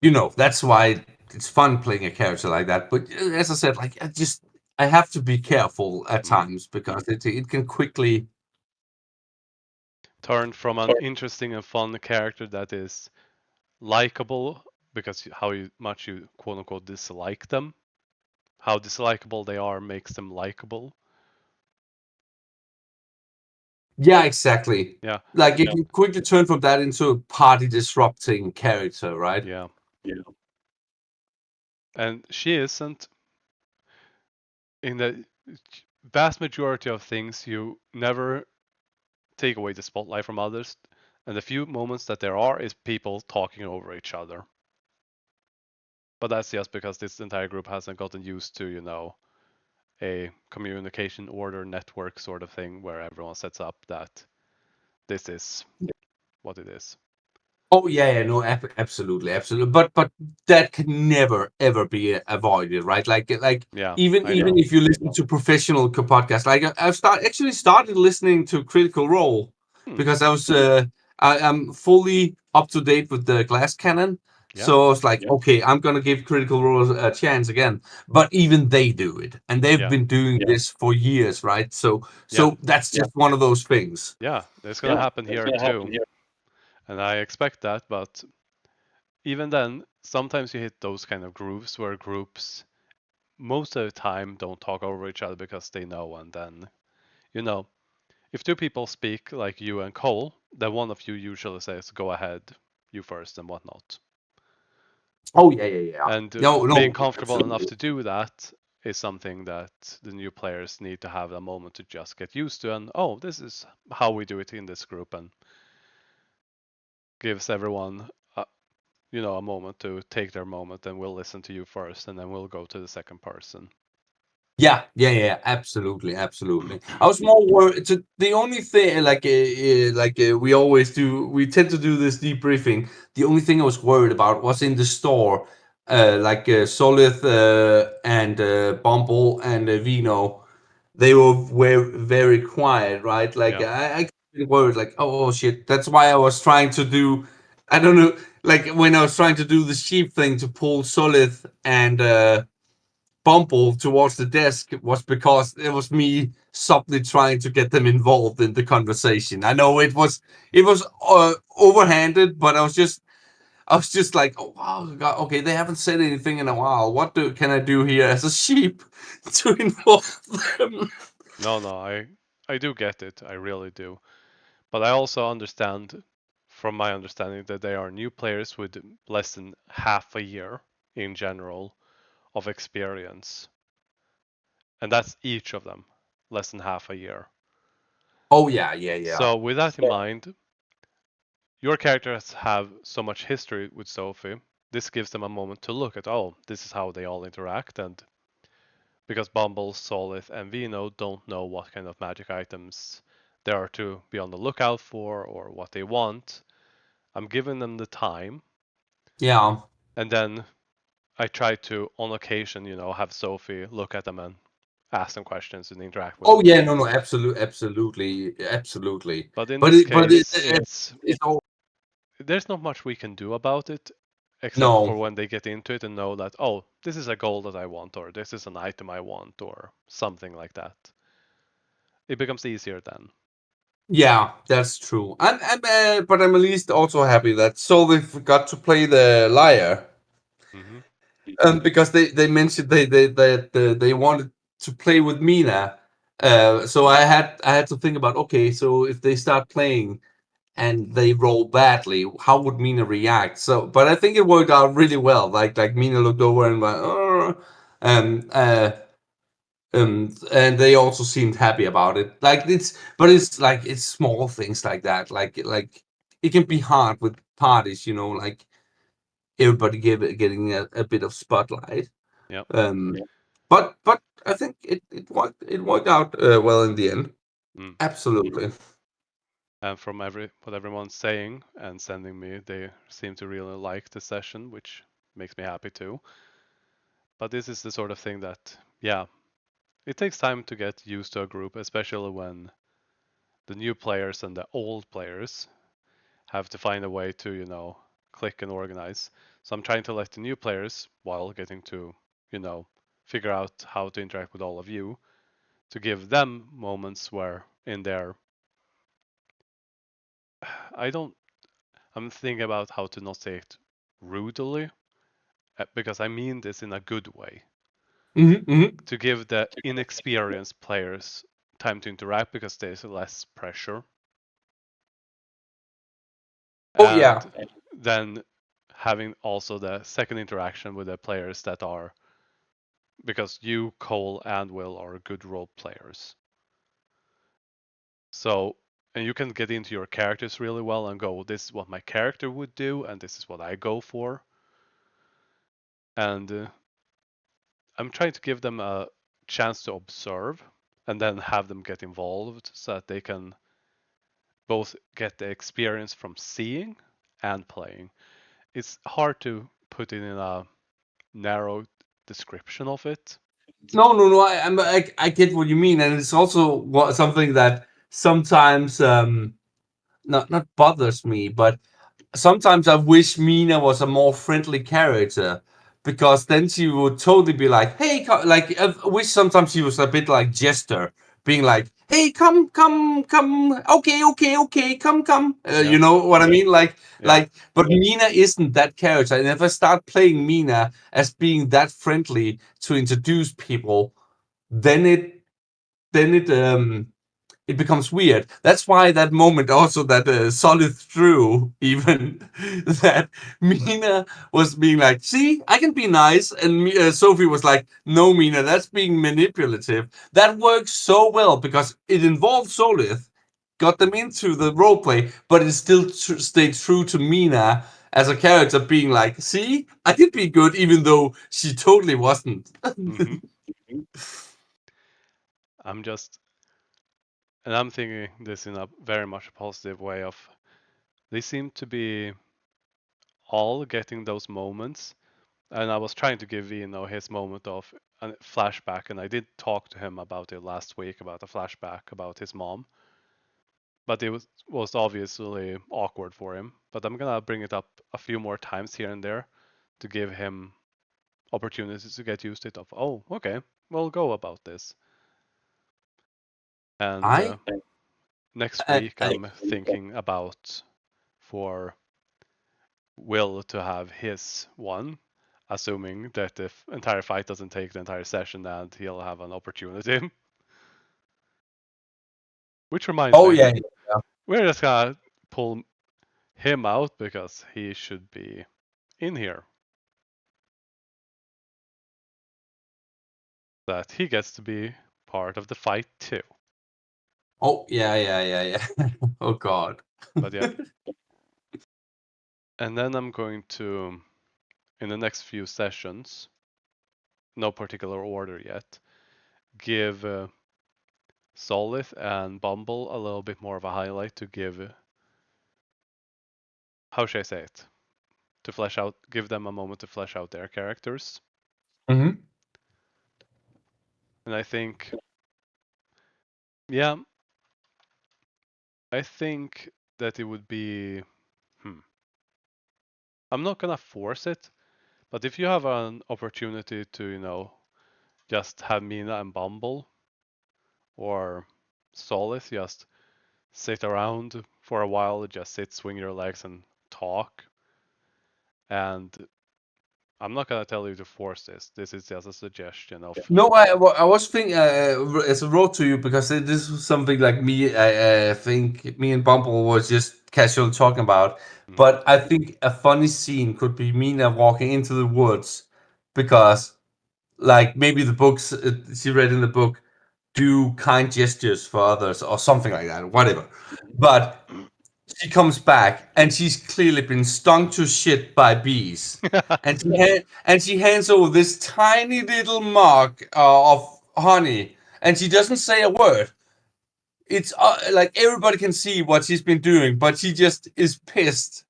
you know, that's why it's fun playing a character like that. But as I said, like I have to be careful at times because it can quickly Turn from an interesting and fun character that is likable because much you quote unquote dislike them. How dislikable they are makes them likable. yeah, exactly. Yeah. Like you can quickly turn from that into a party disrupting character, right? Yeah. And she isn't. In the vast majority of things, you never take away the spotlight from others. And the few moments that there are is people talking over each other. But that's just because this entire group hasn't gotten used to, a communication order network sort of thing where everyone sets up that this is what it is. Oh yeah, yeah, no, absolutely, absolutely. But that can never ever be avoided, right? Like Yeah, I even know. if you listen to professional podcasts, like I've actually started listening to Critical Role because I'm fully up to date with the Glass Cannon. Yeah. So I was like, okay, I'm gonna give Critical Role a chance again. But even they do it, and they've Yeah. been doing this for years, right? So Yeah. that's just one of those things. Yeah. It's gonna happen here too. And I expect that, but even then, sometimes you hit those kind of grooves where groups most of the time don't talk over each other because they know, and then, you know, if two people speak like you and Cole, then one of you usually says, "Go ahead, you first," and whatnot. Oh yeah. And No, being comfortable enough absolutely. to do that is something that the new players need to have a moment to just get used to. And oh, this is how we do it in this group, and gives everyone a moment to take their moment, and we'll listen to you first, and then we'll go to the second person. Yeah, absolutely. I was more worried. The only thing, we always do, we tend to do this debriefing. The only thing I was worried about was in the store, Solith and Bumble and Vino. They were very quiet, right? Like I got worried, like oh shit. That's why I was trying to do. I don't know, like when I was trying to do the sheep thing to pull Solith and Bumble towards the desk was because it was me subtly trying to get them involved in the conversation. I know it was overhanded, but I was just like, oh wow, God, okay, they haven't said anything in a while. What can I do here as a sheep to involve them? No, I do get it. I really do. But I also understand, from my understanding, that they are new players with less than half a year in general of experience. And that's each of them, less than half a year. Oh yeah. So with that in mind, your characters have so much history with Sophie. This gives them a moment to look at, oh, this is how they all interact, and because Bumble, Solith, and Vino don't know what kind of magic items there are to be on the lookout for or what they want, I'm giving them the time. Yeah. And then I try to, on occasion, have Sophie look at them and ask them questions and interact with Oh them. yeah, no, absolutely. But in But this it case, it's all there's not much we can do about it, except no. for when they get into it and know that, oh, this is a goal that I want, or this is an item I want, or something like that. It becomes easier then. Yeah, that's true. But I'm at least also happy that Solve got to play the liar. Hmm. Because they mentioned they wanted to play with Mina. So I had to think about, okay, so if they start playing and they roll badly, how would Mina react? So, but I think it worked out really well. Like Mina looked over and went, um, uh, and they also seemed happy about it. But it's small things like that. Like it can be hard with parties, like everybody getting a bit of spotlight. Yep. Um, but I think it worked out well in the end. Mm. Absolutely. And from what everyone's saying and sending me, they seem to really like the session, which makes me happy too. But this is the sort of thing that, yeah, it takes time to get used to a group, especially when the new players and the old players have to find a way to, click and organize. So I'm trying to let the new players, while getting to, figure out how to interact with all of you, to give them moments where in their I'm thinking about how to not say it rudely, because I mean this in a good way. Hmm. To give the inexperienced players time to interact because there's less pressure. Oh yeah. And then having also the second interaction with the players that are, because you, Cole, and Will are good role players. So, and you can get into your characters really well and go, this is what my character would do, and this is what I go for. And I'm trying to give them a chance to observe and then have them get involved so that they can both get the experience from seeing and playing. It's hard to put it in a narrow description of it. No. I get what you mean, and it's also something that sometimes not bothers me, but sometimes I wish Mina was a more friendly character because then she would totally be like, "Hey," like I wish sometimes she was a bit like Jester, being like, "Hey, come, okay, come." Yeah. You know what I mean? Yeah. But Mina isn't that character, and if I start playing Mina as being that friendly to introduce people, then it it becomes weird. That's why that moment also that Solid threw, even that Mina was being like, see, I can be nice. And Sophie was like, no, Mina, that's being manipulative. That works so well because it involved Solid, got them into the roleplay, but it still stayed true to Mina as a character being like, see, I can be good even though she totally wasn't. Mm-hmm. I'm thinking this in a very much positive way of they seem to be all getting those moments. And I was trying to give his moment of a flashback, and I did talk to him about it last week about a flashback about his mom. But it was obviously awkward for him. But I'm gonna bring it up a few more times here and there to give him opportunities to get used to it. Of okay, we'll go about this. And I, next I, week I I'm thinking about for Will to have his one, assuming that the entire fight doesn't take the entire session and he'll have an opportunity. Which reminds oh me, yeah, we're just gonna pull him out because he should be in here. That he gets to be part of the fight too. oh yeah. Oh god. But yeah. And then I'm going to, in the next few sessions, no particular order yet, give Solith and Bumble a little bit more of a highlight to give, how should I say it? To flesh out, give them a moment to flesh out their characters. Mm-hmm. And I think, yeah, I think that it would be, I'm not gonna force it, but if you have an opportunity to, just have Mina and Bumble or Solith just sit around for a while, just sit, swing your legs, and talk. And I'm not gonna tell you to force this. This is just a suggestion of. No, I was thinking as a road to you because this was something like me. I think me and Bumble was just casually talking about. Mhm. But I think a funny scene could be Mina walking into the woods because, like, maybe the books she read in the book do kind gestures for others or something like that, whatever. But she comes back and she's clearly been stung to shit by bees. And she hands over this tiny little mug of honey, and she doesn't say a word. It's like everybody can see what she's been doing, but she just is pissed,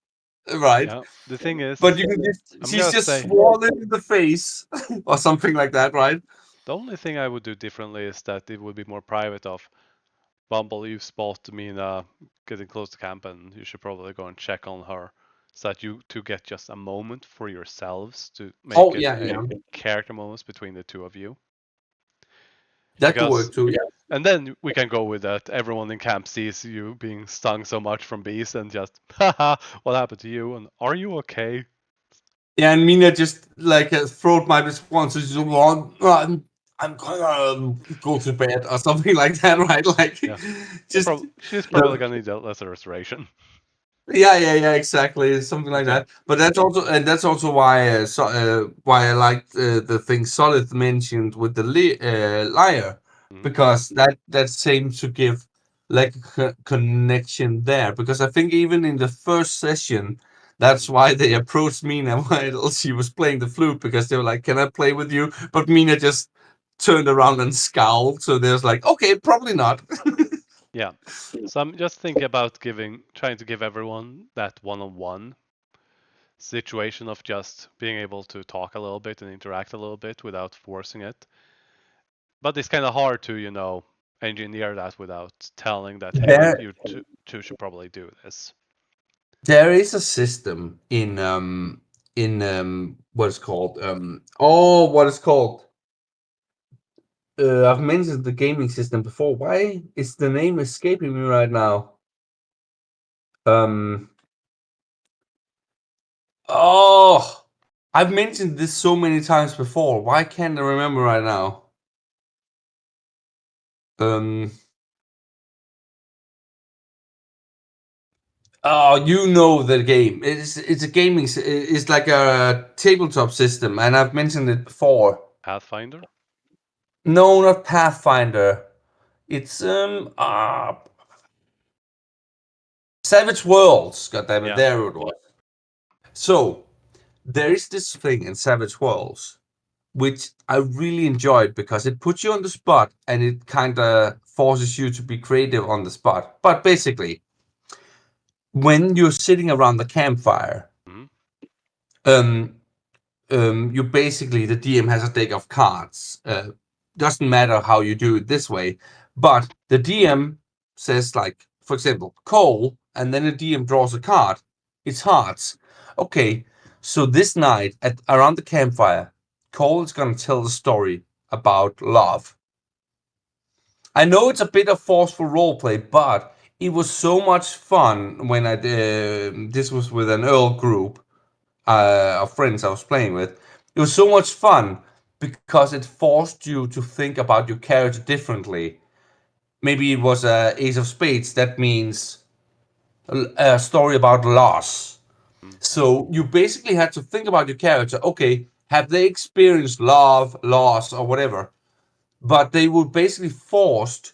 right? Yeah. The thing But is, you can just I'm she's gonna just say swollen in the face or something like that, right? the only thing I would do differently is that it would be more private. Of Bumble, you spot Mina getting close to camp, and you should probably go and check on her, so that you to get just a moment for yourselves to Oh make it yeah, a yeah, character moments between the two of you. that could Because work too. Yeah. and then we can go with that. Everyone in camp sees you being stung so much from bees and just, haha, what happened to you? And are you okay? Yeah, and Mina just like throat my response is I'm gonna go to bed or something like that, right? Like Yeah. just She's probably no, gonna need a lesser restoration. yeah, exactly, something like But yeah. that. But that's also why why I liked the thing Solid mentioned with the liar, Mhm. because that seems to give like a connection there. Because I think even in the first session, that's Mhm. why they approached Mina while she was playing the flute, because they were like, "Can I play with you?" But Mina just turned around and scowled. So there's like, "Okay, probably not." Yeah. So I'm just thinking about trying to give everyone that one-on-one situation of just being able to talk a little bit and interact a little bit without forcing it. But it's kind of hard to, engineer that without telling that, hey, There, you two should probably do this. There is a system in what is called what is called I've mentioned the gaming system before. Why is the name escaping me right now? Um oh, I've mentioned this so many times before. Why can't I remember right now? Um Oh, you know the game. It's a gaming. It's like a tabletop system, and I've mentioned it before. Pathfinder? No, not Pathfinder. It's Savage Worlds. God damn it, Yeah. there it was. So there is this thing in Savage Worlds which I really enjoyed because it puts you on the spot and it kind of forces you to be creative on the spot. But basically, when you're sitting around the campfire, Hmm. um, you basically the DM has a deck of cards. Doesn't matter how you do it this way, but the DM says like, for example, coal, and then the DM draws a card. It's hearts. Okay, so this night at around the campfire, Cole is gonna tell the story about love. I know it's a bit of forceful roleplay, but it was so much fun when I did. This was with an Earl group of friends I was playing with. It was so much fun because it forced you to think about your character differently. Maybe it was Ace of Spades. That means a story about loss. Mm. So you basically had to think about your character. Okay, have they experienced love, loss, or whatever? But they were basically forced.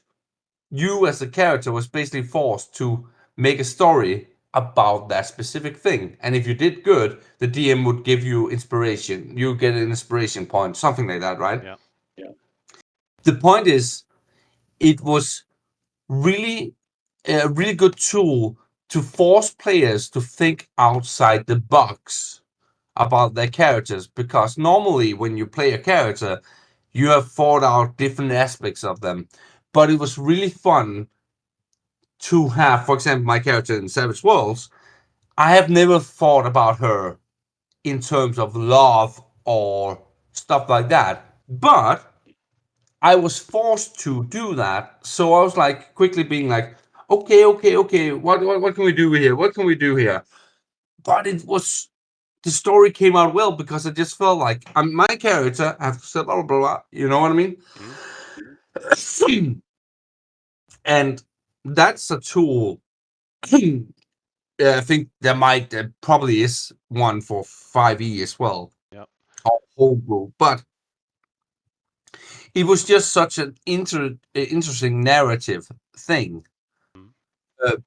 You as a character was basically forced to make a story about that specific thing. And if you did good, the DM would give you inspiration. You get an inspiration point, something like that, right? Yeah. The point is, it was really a really good tool to force players to think outside the box about their characters, because normally when you play a character, you have thought out different aspects of them. But it was really fun to have, for example, my character in Savage Worlds. I have never thought about her in terms of love or stuff like that. But I was forced to do that. So I was like quickly being like, okay, what can we do here? What can we do here? But it was the story came out well because I just felt like I'm my character. I have to say blah blah blah. You know what I mean? Mm. And that's a tool. I think there probably is one for 5e as well, Yeah. or homebrew. But it was just such an interesting narrative thing Mm.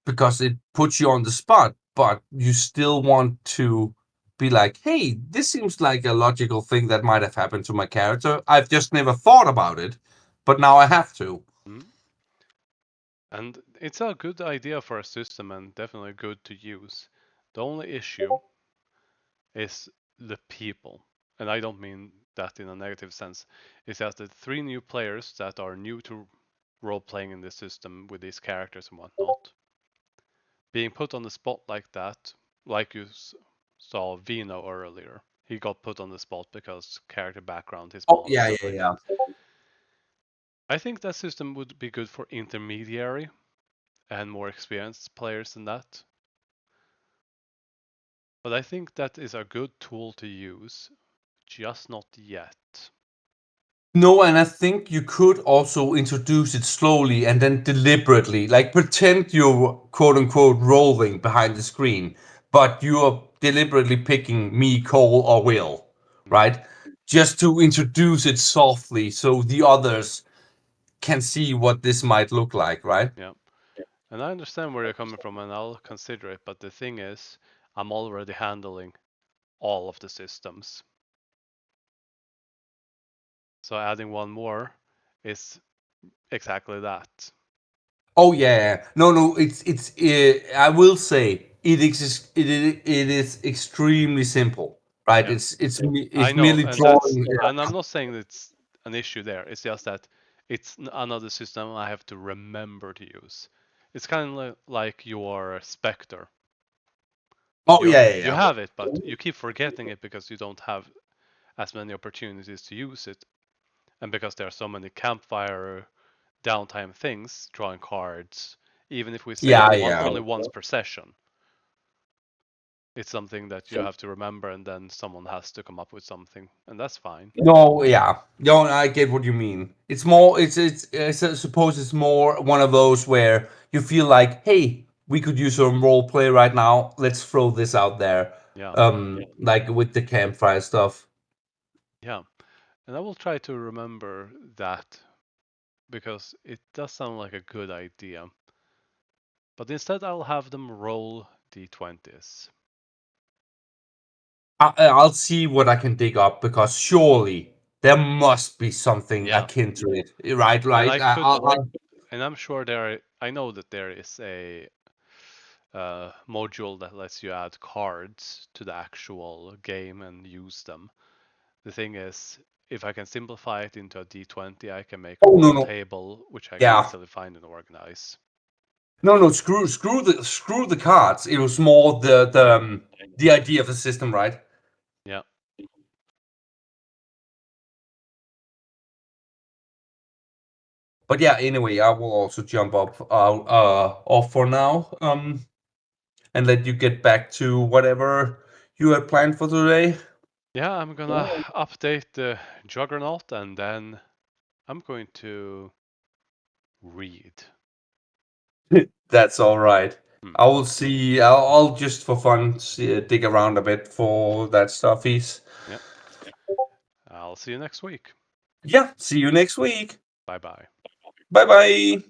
because it puts you on the spot, but you still want to be like, hey, this seems like a logical thing that might have happened to my character. I've just never thought about it, but now I have to. Mm. And it's a good idea for a system and definitely good to use. The only issue is the people. And I don't mean that in a negative sense. It's just the 3 new players that are new to role playing in this system with these characters and whatnot. Being put on the spot like that, like you saw Vino earlier. He got put on the spot because character background, his Oh mom, and yeah, stuff yeah, like yeah. that. I think that system would be good for intermediary and more experienced players than that. But I think that is a good tool to use, just not yet. No, and I think you could also introduce it slowly and then deliberately, like pretend you're quote unquote rolling behind the screen, but you are deliberately picking me, Cole, or Will, Mm. right? Just to introduce it softly so the others can see what this might look like, right? Yeah. And I understand where you're coming from and I'll consider it, but the thing is, I'm already handling all of the systems. So adding one more is exactly that. Oh yeah, no, it's. I will say it is extremely simple, right? Yeah. I It's know, merely and that's drawing. and I'm not saying it's an issue there. It's just that it's another system I have to remember to use. It's kind of like your Spectre. Oh You yeah, yeah, you yeah. have it, but you keep forgetting it because you don't have as many opportunities to use it, and because there are so many campfire downtime things, drawing cards. Even if we say Yeah, yeah. only once per session, it's something that you have to remember, and then someone has to come up with something, and that's fine. No, yeah. No, I get what you mean. It's more. I suppose it's more one of those where you feel like, hey, we could use some role play right now. Let's throw this out there. Yeah. Like with the campfire stuff. Yeah. And I will try to remember that because it does sound like a good idea. But instead, I'll have them roll d20s. I'll see what I can dig up because surely there must be something Yeah. akin to it, right? And Right? I could, and I'm sure I know that there is a module that lets you add cards to the actual game and use them. The thing is, if I can simplify it into a d20, I can make a roll no. table, which I can Yeah. easily find and organize. No, screw the cards. It was more the idea of the system, right? Yeah. But yeah, anyway, I will also jump off for now. And let you get back to whatever you had planned for today. Yeah, I'm gonna update the Juggernaut and then I'm going to read. That's all right. Hmm. I will see. I'll just for fun dig around a bit for that stuff. Yeah. I'll see you next week. Yeah. See you next week. Bye bye. Bye bye.